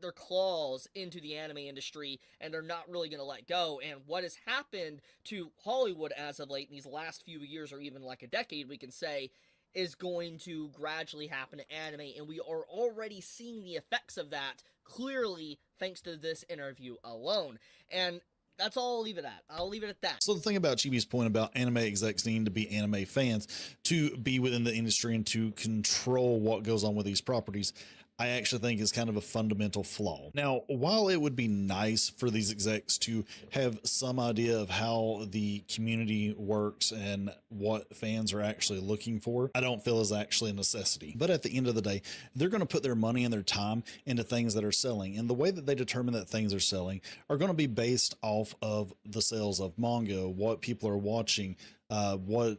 their claws into the anime industry, and they're not really going to let go. And what has happened to Hollywood as of late in these last few years, or even like a decade, we can say, is going to gradually happen to anime, and we are already seeing the effects of that clearly thanks to this interview alone. And that's all I'll leave it at. I'll leave it at that. So the thing about Chibi's point about anime execs needing to be anime fans to be within the industry and to control what goes on with these properties, I actually think is kind of a fundamental flaw. Now, while it would be nice for these execs to have some idea of how the community works and what fans are actually looking for, I don't feel is actually a necessity. But at the end of the day, they're going to put their money and their time into things that are selling. And the way that they determine that things are selling are going to be based off of the sales of manga, what people are watching, what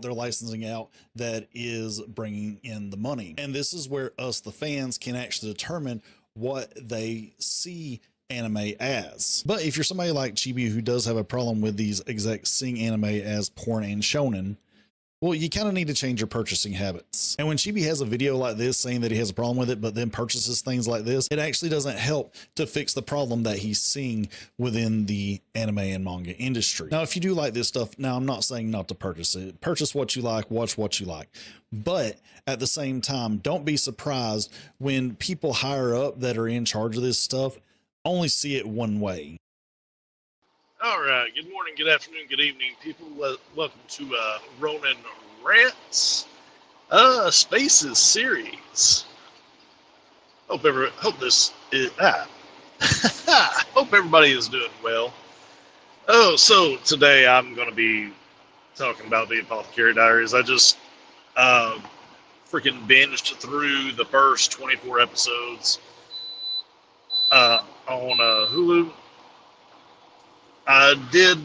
they're licensing out that is bringing in the money. And this is where us, the fans, can actually determine what they see anime as. But if you're somebody like Chibi who does have a problem with these execs seeing anime as porn and shonen, well, you kind of need to change your purchasing habits. And when Chibi has a video like this saying that he has a problem with it, but then purchases things like this, it actually doesn't help to fix the problem that he's seeing within the anime and manga industry. Now, if you do like this stuff, now I'm not saying not to purchase it. Purchase what you like, watch what you like. But at the same time, don't be surprised when people higher up that are in charge of this stuff only see it one way. All right. Good morning, good afternoon, good evening, people. Welcome to Ronin Rants Spaces series. Hope this is hope everybody is doing well. Oh, so today I'm going to be talking about the Apothecary Diaries. I just freaking binged through the first 24 episodes on Hulu. I did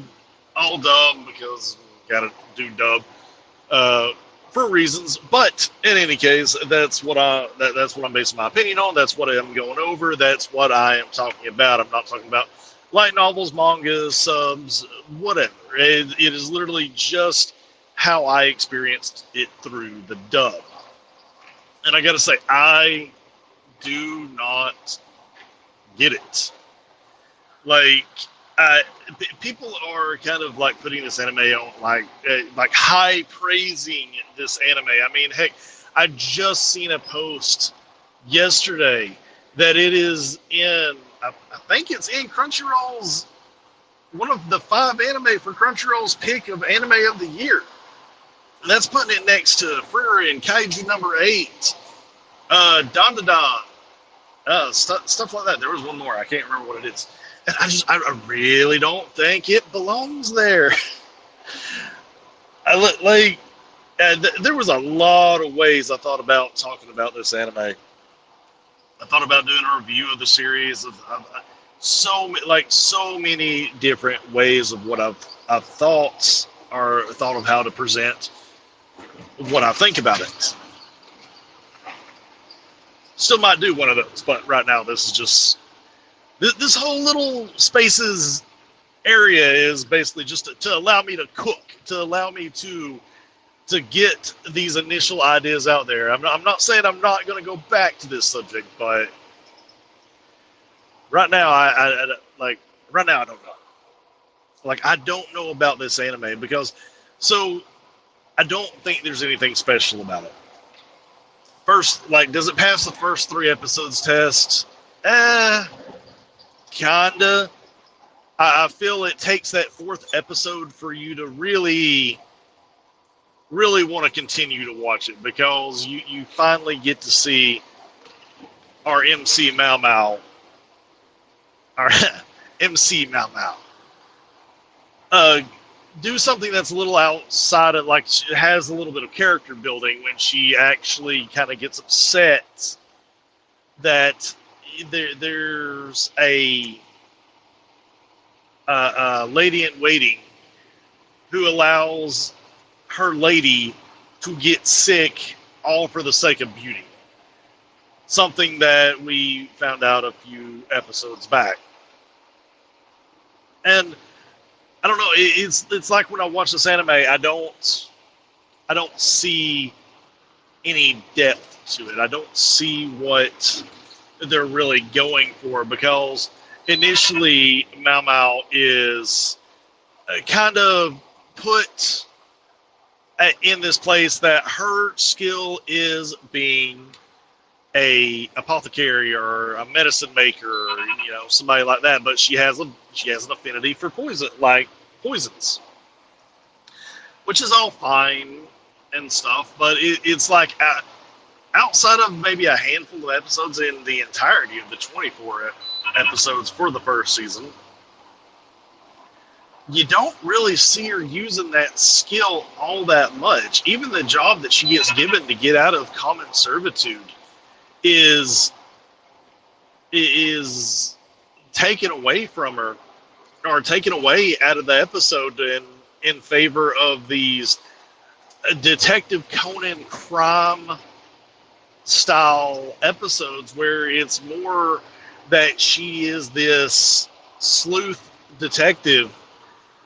all dub because gotta do dub for reasons, but in any case, that's what I'm basing my opinion on. That's what I'm going over. That's what I am talking about. I'm not talking about light novels, mangas, subs, whatever. It is literally just how I experienced it through the dub. And I gotta say, I do not get it. Like, people are kind of like putting this anime on like high praising this anime. I mean, heck, I just seen a post yesterday that it is in, I think it's in Crunchyroll's, one of the 5 anime for Crunchyroll's pick of anime of the year. And that's putting it next to Frere and Kaiju number 8, Don Da Don, stuff like that. There was one more, I can't remember what it is. And I really don't think it belongs there. There was a lot of ways I thought about talking about this anime. I thought about doing a review of the series of so many different ways of what I've thought of how to present what I think about it. Still might do one of those, but right now this is just this whole little spaces area is basically just to allow me to cook, to allow me to get these initial ideas out there. I'm not saying I'm not going to go back to this subject, but right now I right now I don't know. Like, I don't know about this anime because, so I don't think there's anything special about it. First, like, does it pass the first 3 episodes test? Kinda. I feel it takes that 4th episode for you to really want to continue to watch it, because you finally get to see our MC Mau Mau, our MC Mau Mau, do something that's a little outside of, like, it has a little bit of character building when she actually kind of gets upset that there's a lady in waiting who allows her lady to get sick all for the sake of beauty. Something that we found out a few episodes back. And I don't know, it's like when I watch this anime, I don't see any depth to it. I don't see what they're really going for, because initially Mau Mau is kind of put in this place that her skill is being a apothecary or a medicine maker, or, somebody like that, but she has an affinity for poisons, which is all fine and stuff, but it's like, outside of maybe a handful of episodes in the entirety of the 24 episodes for the first season, you don't really see her using that skill all that much. Even the job that she gets given to get out of common servitude is taken away from her, or taken away out of the episode in favor of these Detective Conan crime style episodes, where it's more that she is this sleuth detective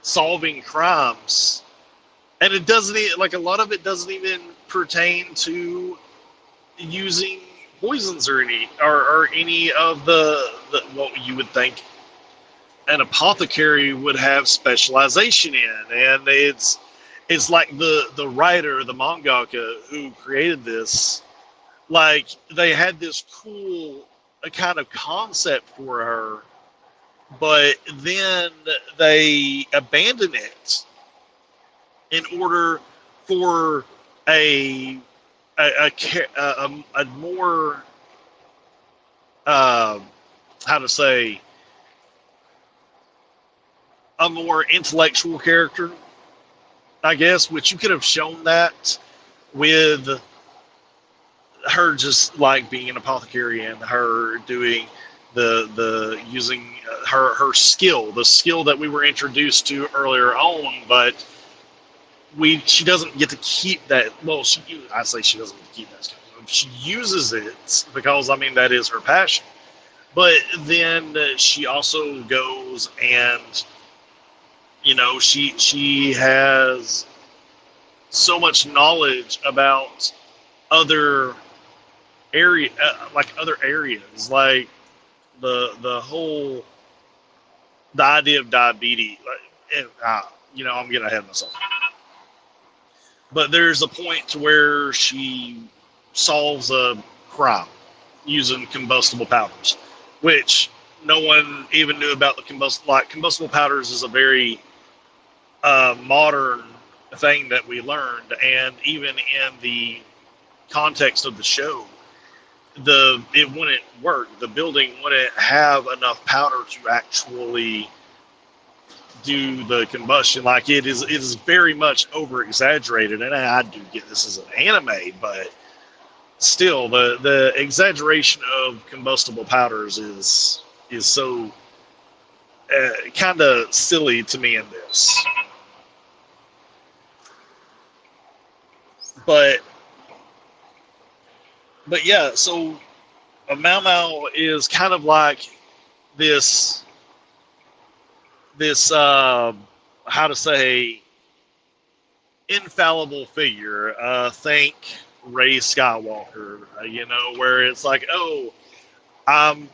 solving crimes, and it doesn't, like, a lot of it doesn't even pertain to using poisons or any of the what you would think an apothecary would have specialization in. And it's like the writer, the mangaka who created this, like, they had this cool kind of concept for her, but then they abandoned it in order for a more how to say, a more intellectual character, I guess, which you could have shown that with her just like being an apothecary and her doing the using her skill, the skill that we were introduced to earlier on, but she doesn't get to keep that. Well, I say she doesn't get to keep that skill. She uses it because, I mean, that is her passion. But then she also goes and, she has so much knowledge about other areas, like the idea of diabetes. I'm getting ahead of myself. But there's a point to where she solves a crime using combustible powders, which no one even knew about. Combustible powders is a very modern thing that we learned, and even in the context of the show, it wouldn't work. The building wouldn't have enough powder to actually do the combustion. Like, it is very much over exaggerated, and I do get this as an anime, but still, the exaggeration of combustible powders is so kind of silly to me in this. But yeah, so Mau Mau is kind of like this how to say, infallible figure. Think Rey Skywalker. Where it's like, oh, I'm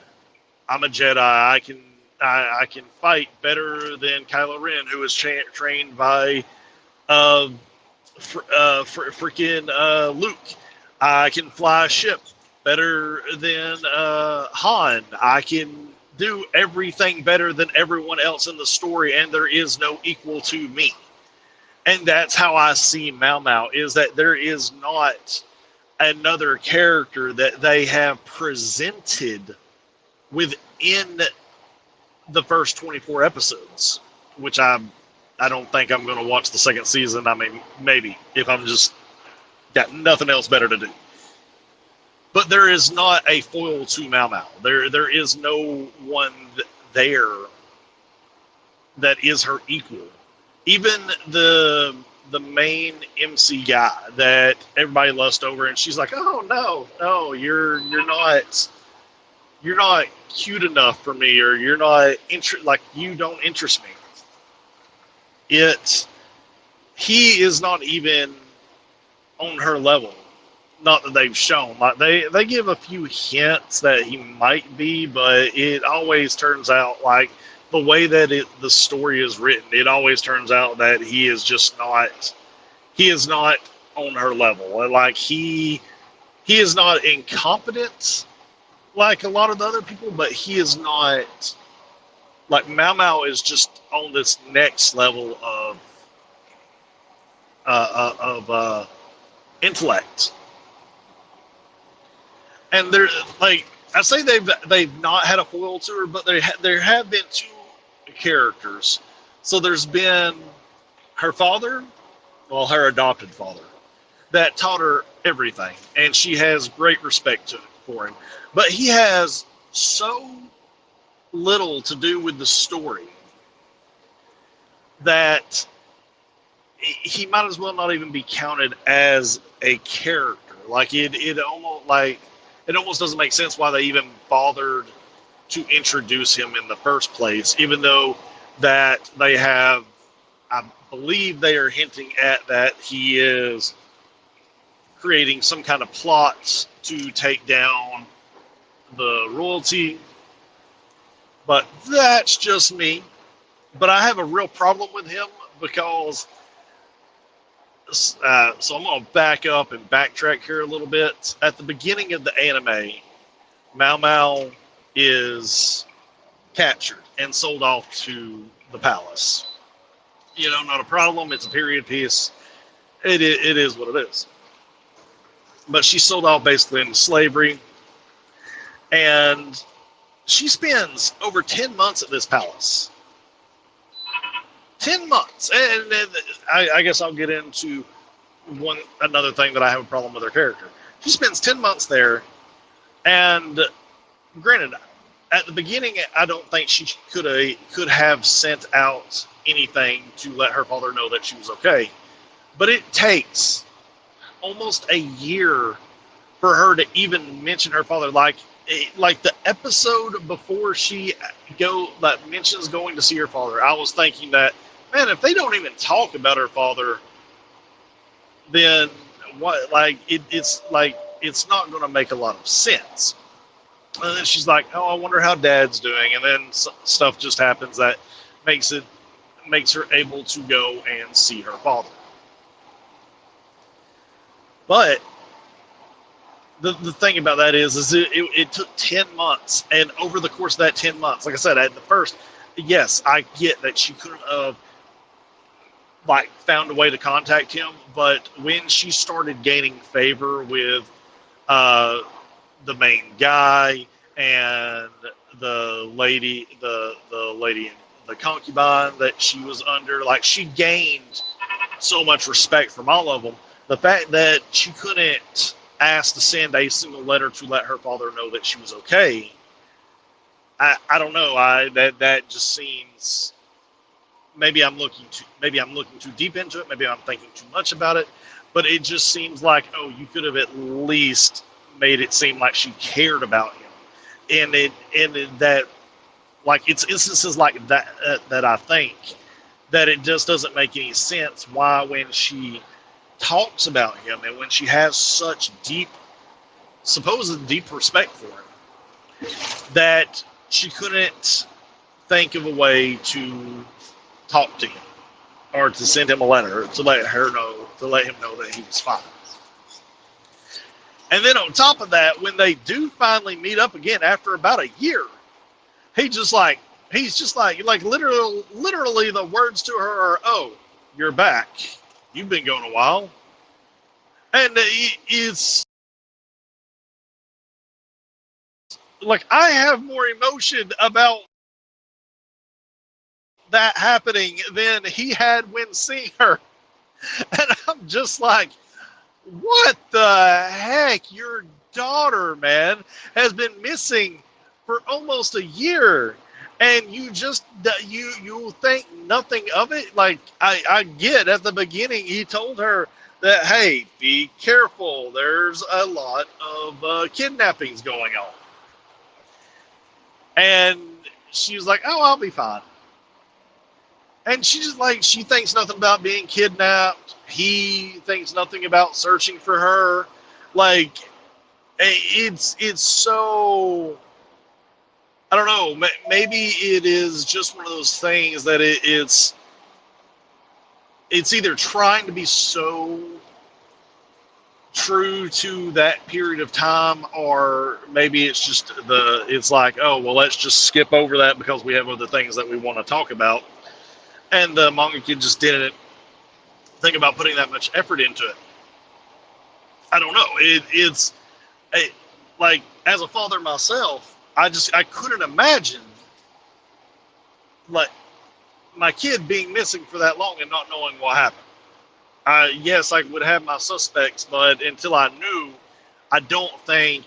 a Jedi. I can fight better than Kylo Ren, who was trained by freaking Luke. I can fly a ship better than Han. I can do everything better than everyone else in the story, and there is no equal to me. And that's how I see Mau Mau, is that there is not another character that they have presented within the first 24 episodes, which I don't think I'm going to watch the second season. I mean, maybe, if I'm just got nothing else better to do. But there is not a foil to Mau Mau. There is no one there that is her equal. Even the main MC guy that everybody lusts over, and she's like, oh no, you're not cute enough for me, or you're not you don't interest me. He is not even on her level. Not that they've shown. Like they give a few hints that he might be, but it always turns out, like, the way that the story is written, it always turns out that he is just not. He is not on her level. Like he is not incompetent like a lot of the other people, but he is not. Like Mau Mau is just on this next level of intellect. And they're like, I say they've not had a foil to her, but there have been two characters. So there's been her father, well, her adopted father, that taught her everything, and she has great respect for him. But he has so little to do with the story that he might as well not even be counted as a character. Like it almost doesn't make sense why they even bothered to introduce him in the first place, even though that they have, I believe they are hinting at that he is creating some kind of plot to take down the royalty. But that's just me. But I have a real problem with him because so I'm going to back up and backtrack here a little bit. At the beginning of the anime, Mau Mau is captured and sold off to the palace. Not a problem. It's a period piece. It is what it is. But she's sold off basically into slavery. And she spends over 10 months at this palace. 10 months. And I guess I'll get into another thing that I have a problem with her character. She spends 10 months there, and granted, at the beginning, I don't think she could have sent out anything to let her father know that she was okay. But it takes almost a year for her to even mention her father. Like the episode before she mentions going to see her father, I was thinking that, man, if they don't even talk about her father, then what? Like it's not going to make a lot of sense. And then she's like, "Oh, I wonder how Dad's doing," and then stuff just happens that makes her able to go and see her father. But the thing about that is it took 10 months, and over the course of that 10 months, like I said, at the first, yes, I get that she couldn't have found a way to contact him, but when she started gaining favor with the main guy and the lady, the concubine that she was under, like, she gained so much respect from all of them. The fact that she couldn't ask to send a single letter to let her father know that she was okay, I don't know. That just seems, maybe I'm looking too deep into it. Maybe I'm thinking too much about it. But it just seems like, oh, you could have at least made it seem like she cared about him, and that, like, it's instances like that that I think that it just doesn't make any sense why, when she talks about him and when she has such supposed deep respect for him, that she couldn't think of a way to talk to him or to send him a letter to let him know that he was fine. And then on top of that, when they do finally meet up again after about a year, he's just like literally the words to her are, "Oh, you're back. You've been gone a while." And it's like, I have more emotion about that happening than he had when seeing her. And I'm just like, what the heck? Your daughter, man, has been missing for almost a year, and you think nothing of it. Like, I get at the beginning he told her that, hey, be careful, there's a lot of kidnappings going on, and she was like, oh, I'll be fine. And she just, like, she thinks nothing about being kidnapped. He thinks nothing about searching for her. Like, it's so, I don't know. Maybe it is just one of those things that it's either trying to be so true to that period of time, or maybe it's just it's like, oh, well, let's just skip over that because we have other things that we want to talk about. And the manga kid just didn't think about putting that much effort into it. I don't know. It's like, as a father myself, I couldn't imagine, like, my kid being missing for that long and not knowing what happened. Yes, I would have my suspects, but until I knew, I don't think.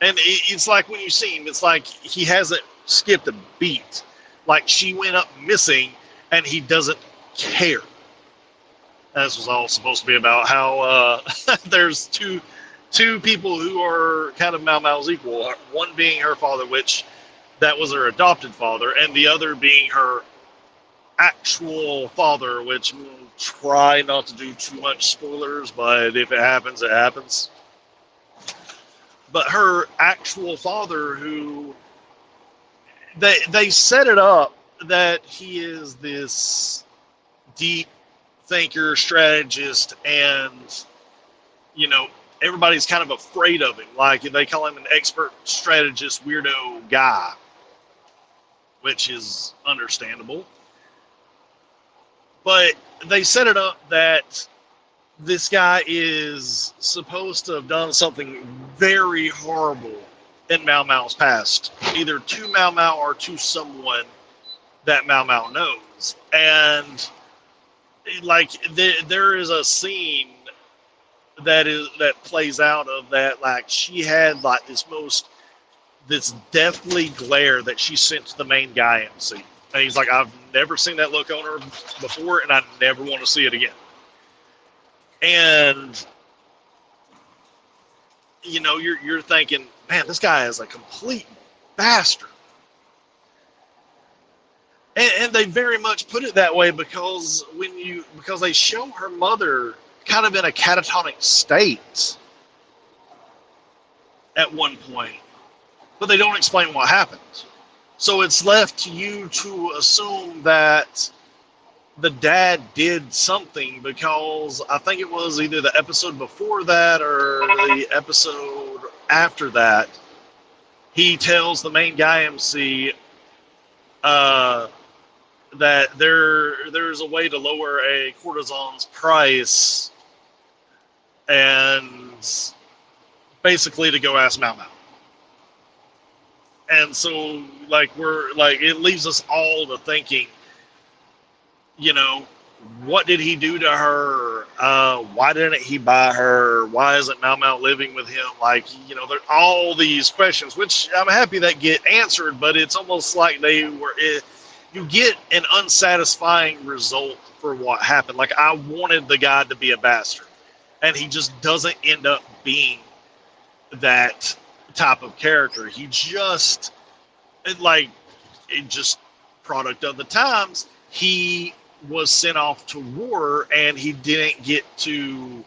And it's like, when you see him, it's like he hasn't skipped a beat. Like, she went up missing, and he doesn't care. This was all supposed to be about how there's two people who are kind of Mau Mau's equal. One being her father, which that was her adopted father, and the other being her actual father, which, try not to do too much spoilers, but if it happens, it happens. But her actual father, who they set it up that he is this deep thinker, strategist, and, everybody's kind of afraid of him. Like, they call him an expert strategist, weirdo guy, which is understandable. But they set it up that this guy is supposed to have done something very horrible in Mau Mau's past, either to Mau Mau or to someone that Mau Mau knows. And, like, there is a scene that plays out of that. Like, she had, like, this deathly glare that she sent to the main guy MC. And he's like, I've never seen that look on her before, and I never want to see it again. And, you're thinking, man, this guy is a complete bastard. And they very much put it that way because they show her mother kind of in a catatonic state at one point, but they don't explain what happened. So it's left to you to assume that the dad did something, because I think it was either the episode before that or the episode after that, he tells the main guy MC that there's a way to lower a courtesan's price, and basically to go ask Mau Mau. And so, like, it leaves us all to thinking, what did he do to her? Why didn't he buy her? Why isn't Mau Mau living with him? Like, there are all these questions, which I'm happy that get answered, but it's almost like you get an unsatisfying result for what happened. Like, I wanted the guy to be a bastard, and he just doesn't end up being that type of character. He just just product of the times. He was sent off to war, and he didn't get to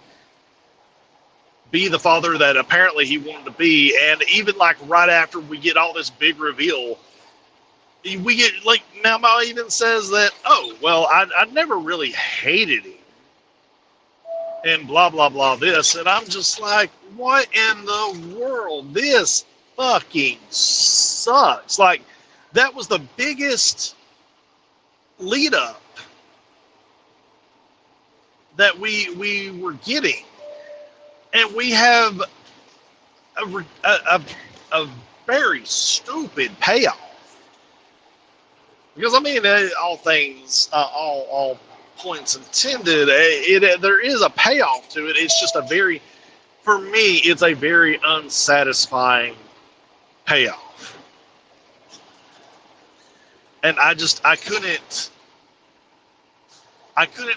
be the father that apparently he wanted to be. And even like right after we get all this big reveal, we get like Mama even says that, oh well, I never really hated him, and blah blah blah this, and I'm just like, what in the world? This fucking sucks. Like, that was the biggest lead up that we were getting, and we have a very stupid payoff. Because I mean, all things, all points intended, there is a payoff to it. It's just for me, it's a very unsatisfying payoff, and I couldn't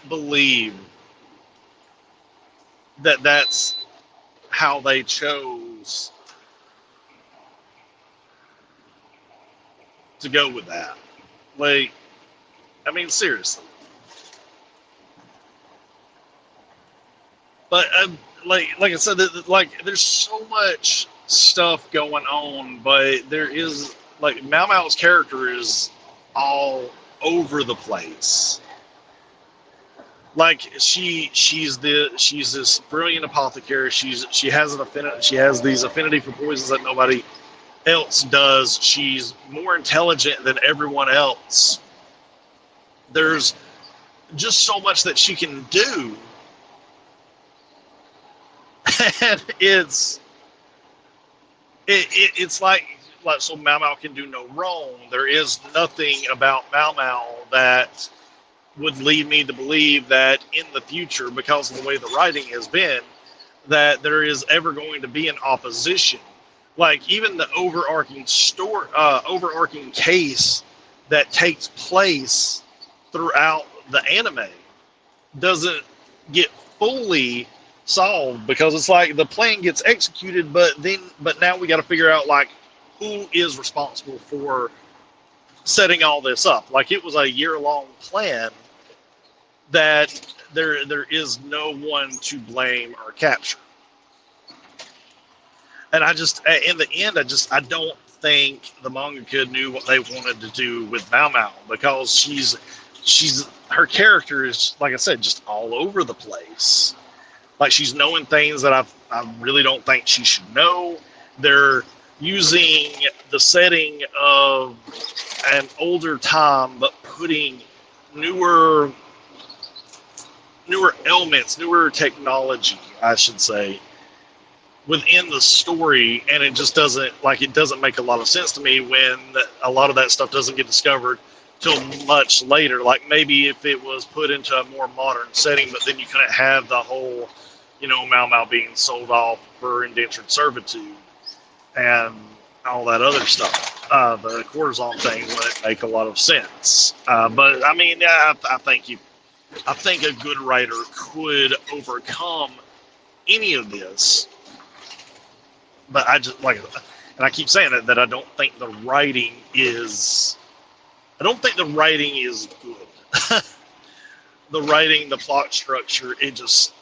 believe that that's how they chose to go with that. Like, I mean, seriously. But like I said, there's so much stuff going on, but there is like Mau Mau's character is all over the place. Like she's this brilliant apothecary. She has these affinity for poisons that nobody else does. She's more intelligent than everyone else. There's just so much that she can do, and it's like so Mau Mau can do no wrong. There is nothing about Mau Mau that would lead me to believe that in the future, because of the way the writing has been, that there is ever going to be an opposition. Like, even the overarching case that takes place throughout the anime doesn't get fully solved, because it's like the plan gets executed, but now we got to figure out like who is responsible for setting all this up. Like, it was a year-long plan that there is no one to blame or capture. And I just, in the end, I don't think the mangaka knew what they wanted to do with Mau Mau, because her character is, like I said, just all over the place. Like, she's knowing things that I really don't think she should know. They're using the setting of an older time, but putting newer elements, newer technology, I should say, within the story, and it just doesn't make a lot of sense to me when a lot of that stuff doesn't get discovered till much later. Like, maybe if it was put into a more modern setting, but then you couldn't have the whole, Mau Mau being sold off for indentured servitude and all that other stuff. The cortisone thing wouldn't make a lot of sense. But I mean, I think a good writer could overcome any of this. But I just and I keep saying that I don't think the writing is good. The writing, the plot structure, it just,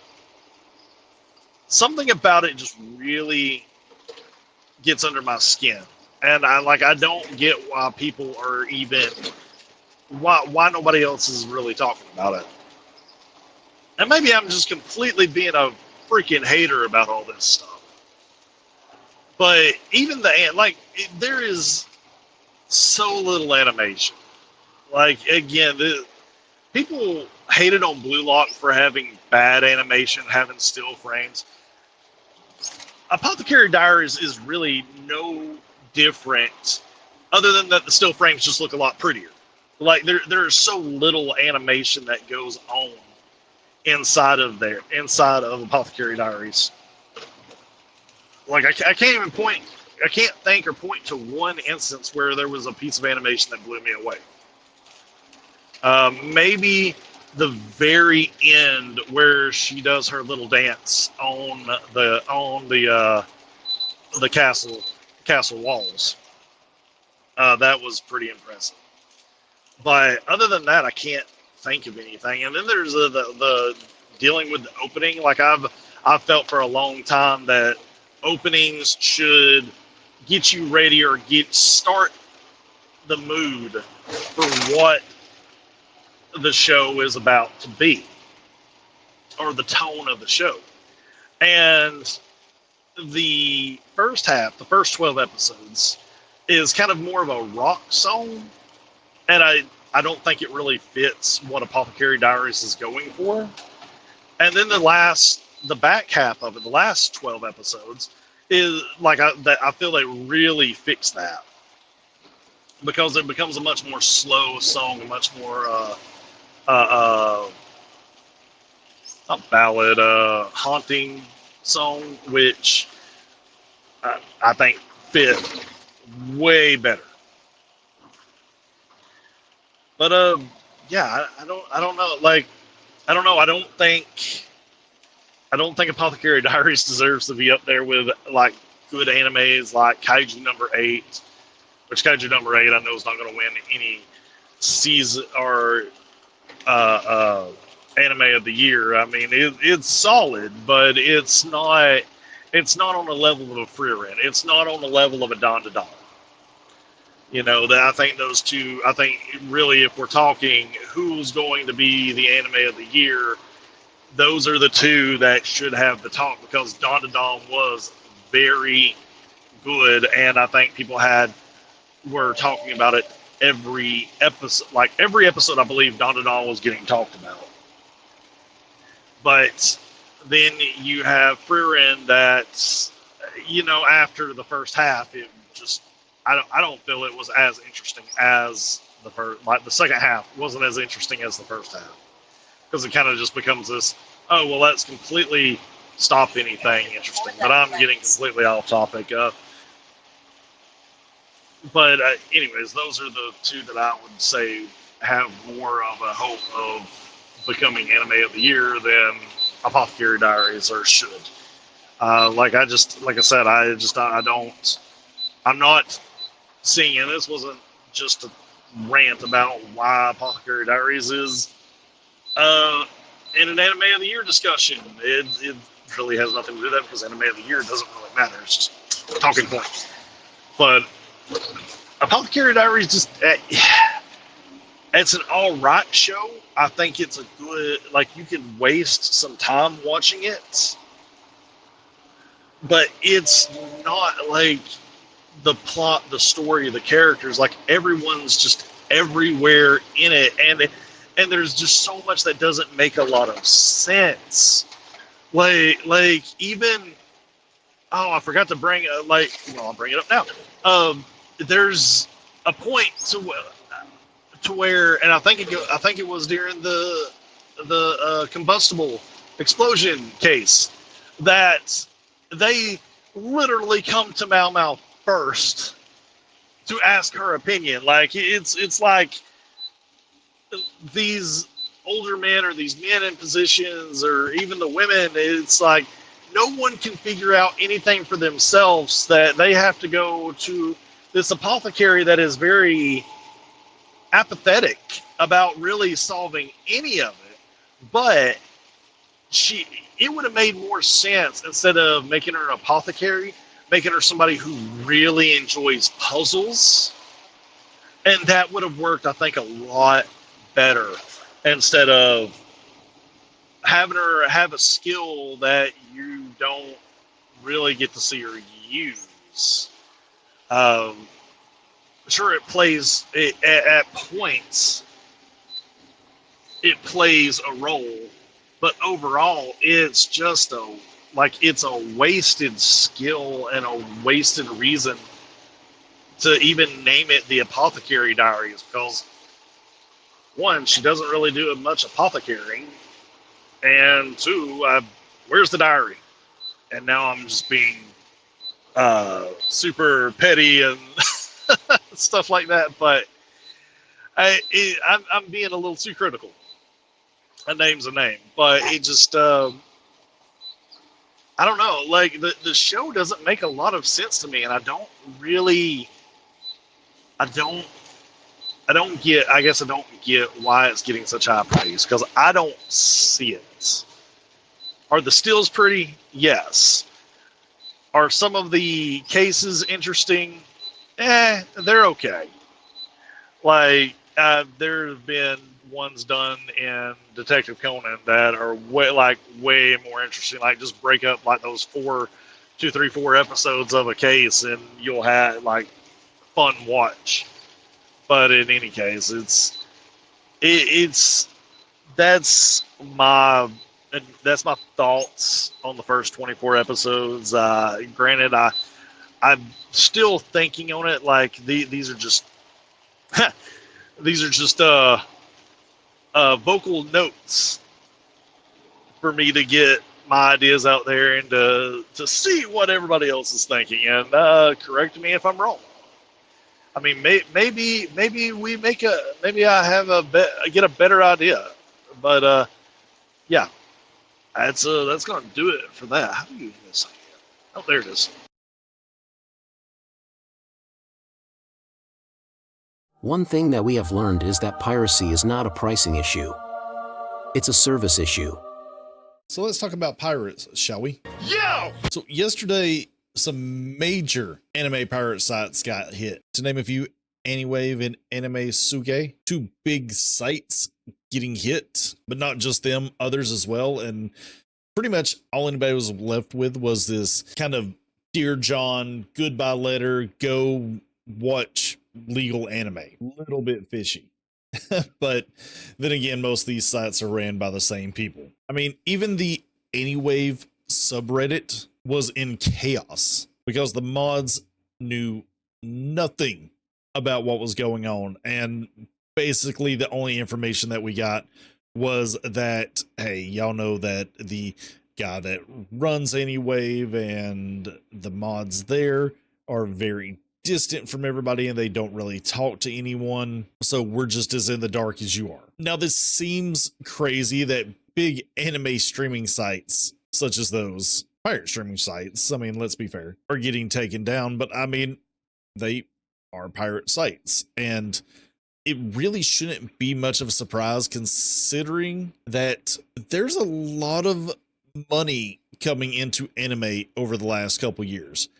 something about it just really gets under my skin. And I don't get why people are even, why nobody else is really talking about it. And maybe I'm just completely being a freaking hater about all this stuff. But even there is so little animation. Like, again, people hated on Blue Lock for having bad animation, having still frames. Apothecary Diaries is really no different, other than that the still frames just look a lot prettier. Like, there's so little animation that goes on inside of Apothecary Diaries. Like, I can't think or point to one instance where there was a piece of animation that blew me away. Maybe the very end where she does her little dance on the the castle walls. That was pretty impressive. But other than that, I can't think of anything. And then there's the dealing with the opening. Like I've felt for a long time that openings should get you ready or start the mood for what the show is about to be, or the tone of the show. And the first half, the first 12 episodes, is kind of more of a rock song, and I don't think it really fits what Apothecary Diaries is going for. And then the back half of it, the last 12 episodes, is like I feel they really fix that, because it becomes a much more slow song, a much more not ballad, haunting song, which I think fit way better. But yeah, I don't know. Like, I don't know. I don't think Apothecary Diaries deserves to be up there with like good animes like Kaiju number 8, which Kaiju number 8 I know is not going to win any season or anime of the year. I mean, it's solid, but it's not on the level of a Frieren. It's not on the level of a Don to Don. You know, that I think those two, I think really if we're talking who's going to be the anime of the year, those are the two that should have the talk, because Dawn to Dawn was very good, and I think people were talking about it every episode. Like every episode, I believe Dawn to Dawn was getting talked about. But then you have Frieren that, you know, after the first half, it just I don't feel it was as interesting as the first. Like the second half wasn't as interesting as the first half, because it kind of just becomes this. Oh well, let's completely stop anything interesting. But I'm getting completely off topic. But anyways, those are the two that I would say have more of a hope of becoming anime of the year than Apothecary Diaries or should. Like I said, I'm not seeing, and this wasn't just a rant about why Apothecary Diaries is in an anime of the year discussion. It really has nothing to do with that, because anime of the year doesn't really matter. It's just a talking point. But Apothecary Diaries just it's an all right show. I think it's a good, like, you can waste some time watching it, but it's not like the plot, the story, the characters, like everyone's just everywhere in it, and there's just so much that doesn't make a lot of sense. Like even I forgot to bring I'll bring it up now. There's a point to where, and I think it was during the combustible explosion case, that they literally come to Mau Mau first to ask her opinion. Like it's like these older men, or these men in positions, or even the women, it's like no one can figure out anything for themselves, that they have to go to this apothecary that is very apathetic about really solving any of it. But it would have made more sense, instead of making her an apothecary, making her somebody who really enjoys puzzles. And that would have worked, I think, a lot better, instead of having her have a skill that you don't really get to see her use. Sure, it plays at points. It plays a role, but overall, it's just it's a wasted skill and a wasted reason to even name it the Apothecary Diaries, because one, she doesn't really do much apothecaring, and two, where's the diary? And now I'm just being super petty and stuff like that, but I'm being a little too critical. A name's a name, but it just I I don't know. Like the show doesn't make a lot of sense to me, and I don't get. I guess I don't get why it's getting such high praise because I don't see it. Are the stills pretty? Yes. Are some of the cases interesting? They're okay. Like there have been ones done in Detective Conan that are way more interesting. Like just break up like those 2, 3, 4 episodes of a case, and you'll have like fun watch. But in any case, that's my thoughts on the first 24 episodes. Granted, I'm still thinking on it. Like these are just these are just vocal notes for me to get my ideas out there and to see what everybody else is thinking and correct me if I'm wrong. I mean, maybe we maybe I have get a better idea, but yeah, that's gonna do it for that. How do you miss it? Oh, there it is. One thing that we have learned is that piracy is not a pricing issue. It's a service issue. So let's talk about pirates, shall we? Yeah! So yesterday, some major anime pirate sites got hit. To name a few, Anywave and Anime Suge, two big sites getting hit, but not just them, others as well. And pretty much all anybody was left with was this kind of Dear John, goodbye letter, go watch legal anime. Little bit fishy. But then again, most of these sites are ran by the same people. I mean, even the Anywave subreddit was in chaos because the mods knew nothing about what was going on. And basically the only information that we got was that, hey, y'all know that the guy that runs Anywave and the mods there are very distant from everybody and they don't really talk to anyone. So we're just as in the dark as you are. Now, this seems crazy that big anime streaming sites such as those pirate streaming sites, I mean, let's be fair, are getting taken down, but I mean, they are pirate sites and it really shouldn't be much of a surprise considering that there's a lot of money coming into anime over the last couple years.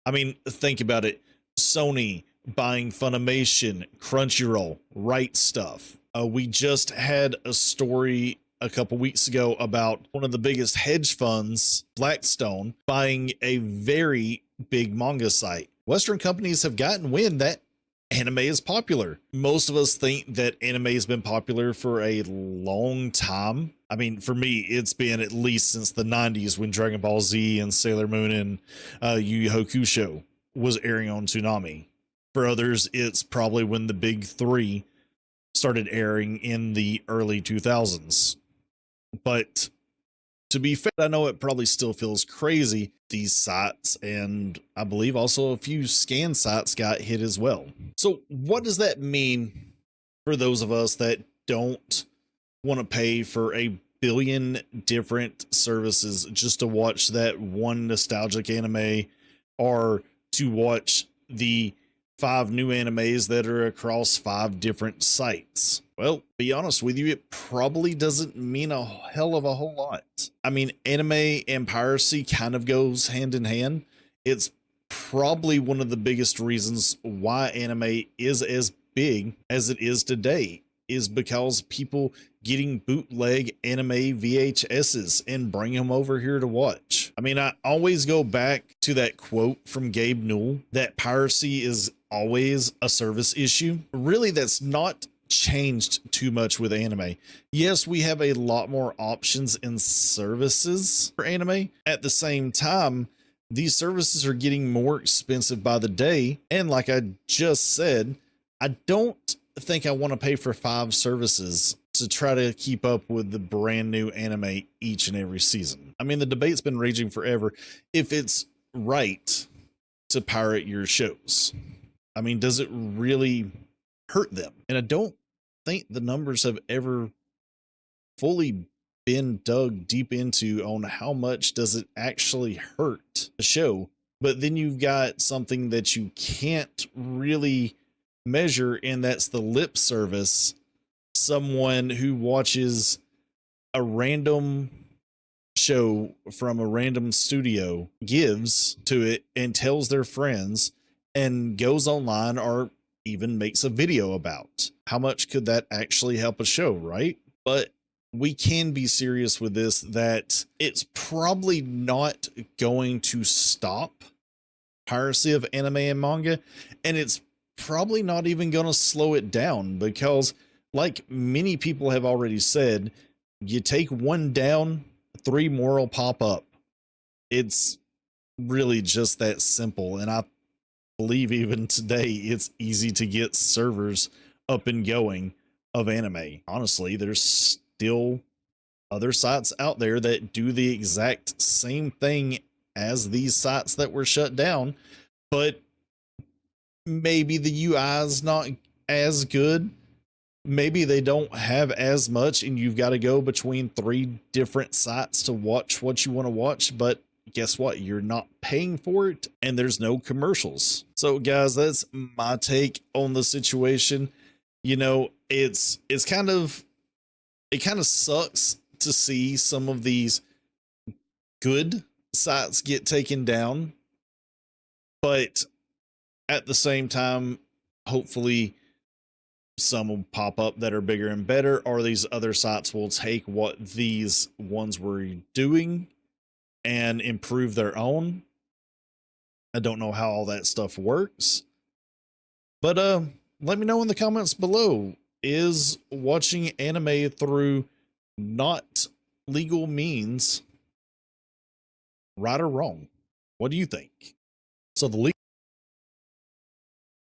I mean, think about it. Sony buying Funimation, Crunchyroll, Right Stuff. We just had a story a couple weeks ago about one of the biggest hedge funds, Blackstone, buying a very big manga site. Western companies have gotten wind that anime is popular. Most of us think that anime has been popular for a long time. I mean, for me, it's been at least since the 90s when Dragon Ball Z and Sailor Moon and Yu Yu Hakusho was airing on Toonami. For others, it's probably when the big three started airing in the early 2000s. But to be fair, I know it probably still feels crazy. These sites and I believe also a few scan sites got hit as well. So what does that mean for those of us that don't want to pay for a billion different services just to watch that one nostalgic anime or to watch the 5 new animes that are across 5 different sites? Well, be honest with you, it probably doesn't mean a hell of a whole lot. I mean, anime and piracy kind of goes hand in hand. It's probably one of the biggest reasons why anime is as big as it is today, is because people getting bootleg anime VHSs and bring them over here to watch. I mean, I always go back to that quote from Gabe Newell that piracy is always a service issue. Really, that's not changed too much with anime. Yes, we have a lot more options and services for anime. At the same time, these services are getting more expensive by the day. And like I just said, I don't think I want to pay for 5 services to try to keep up with the brand new anime each and every season. I mean, the debate's been raging forever if it's right to pirate your shows. I mean, does it really hurt them? And I don't think the numbers have ever fully been dug deep into on how much does it actually hurt the show. But then you've got something that you can't really measure, and that's the lip service someone who watches a random show from a random studio gives to it and tells their friends and goes online or even makes a video about. How much could that actually help a show, right? But we can be serious with this, that it's probably not going to stop piracy of anime and manga, and it's probably not even going to slow it down, because like many people have already said, you take one down, 3 more will pop up. It's really just that simple. And I believe even today it's easy to get servers up and going of anime. Honestly, there's still other sites out there that do the exact same thing as these sites that were shut down, but maybe the UI is not as good. Maybe they don't have as much, and you've got to go between 3 different sites to watch what you want to watch. But guess what? You're not paying for it, and there's no commercials. So guys, that's my take on the situation. You know, it kind of sucks to see some of these good sites get taken down, but at the same time, hopefully some will pop up that are bigger and better, or these other sites will take what these ones were doing and improve their own. I don't know how all that stuff works, but let me know in the comments below, is watching anime through not legal means right or wrong? What do you think? So the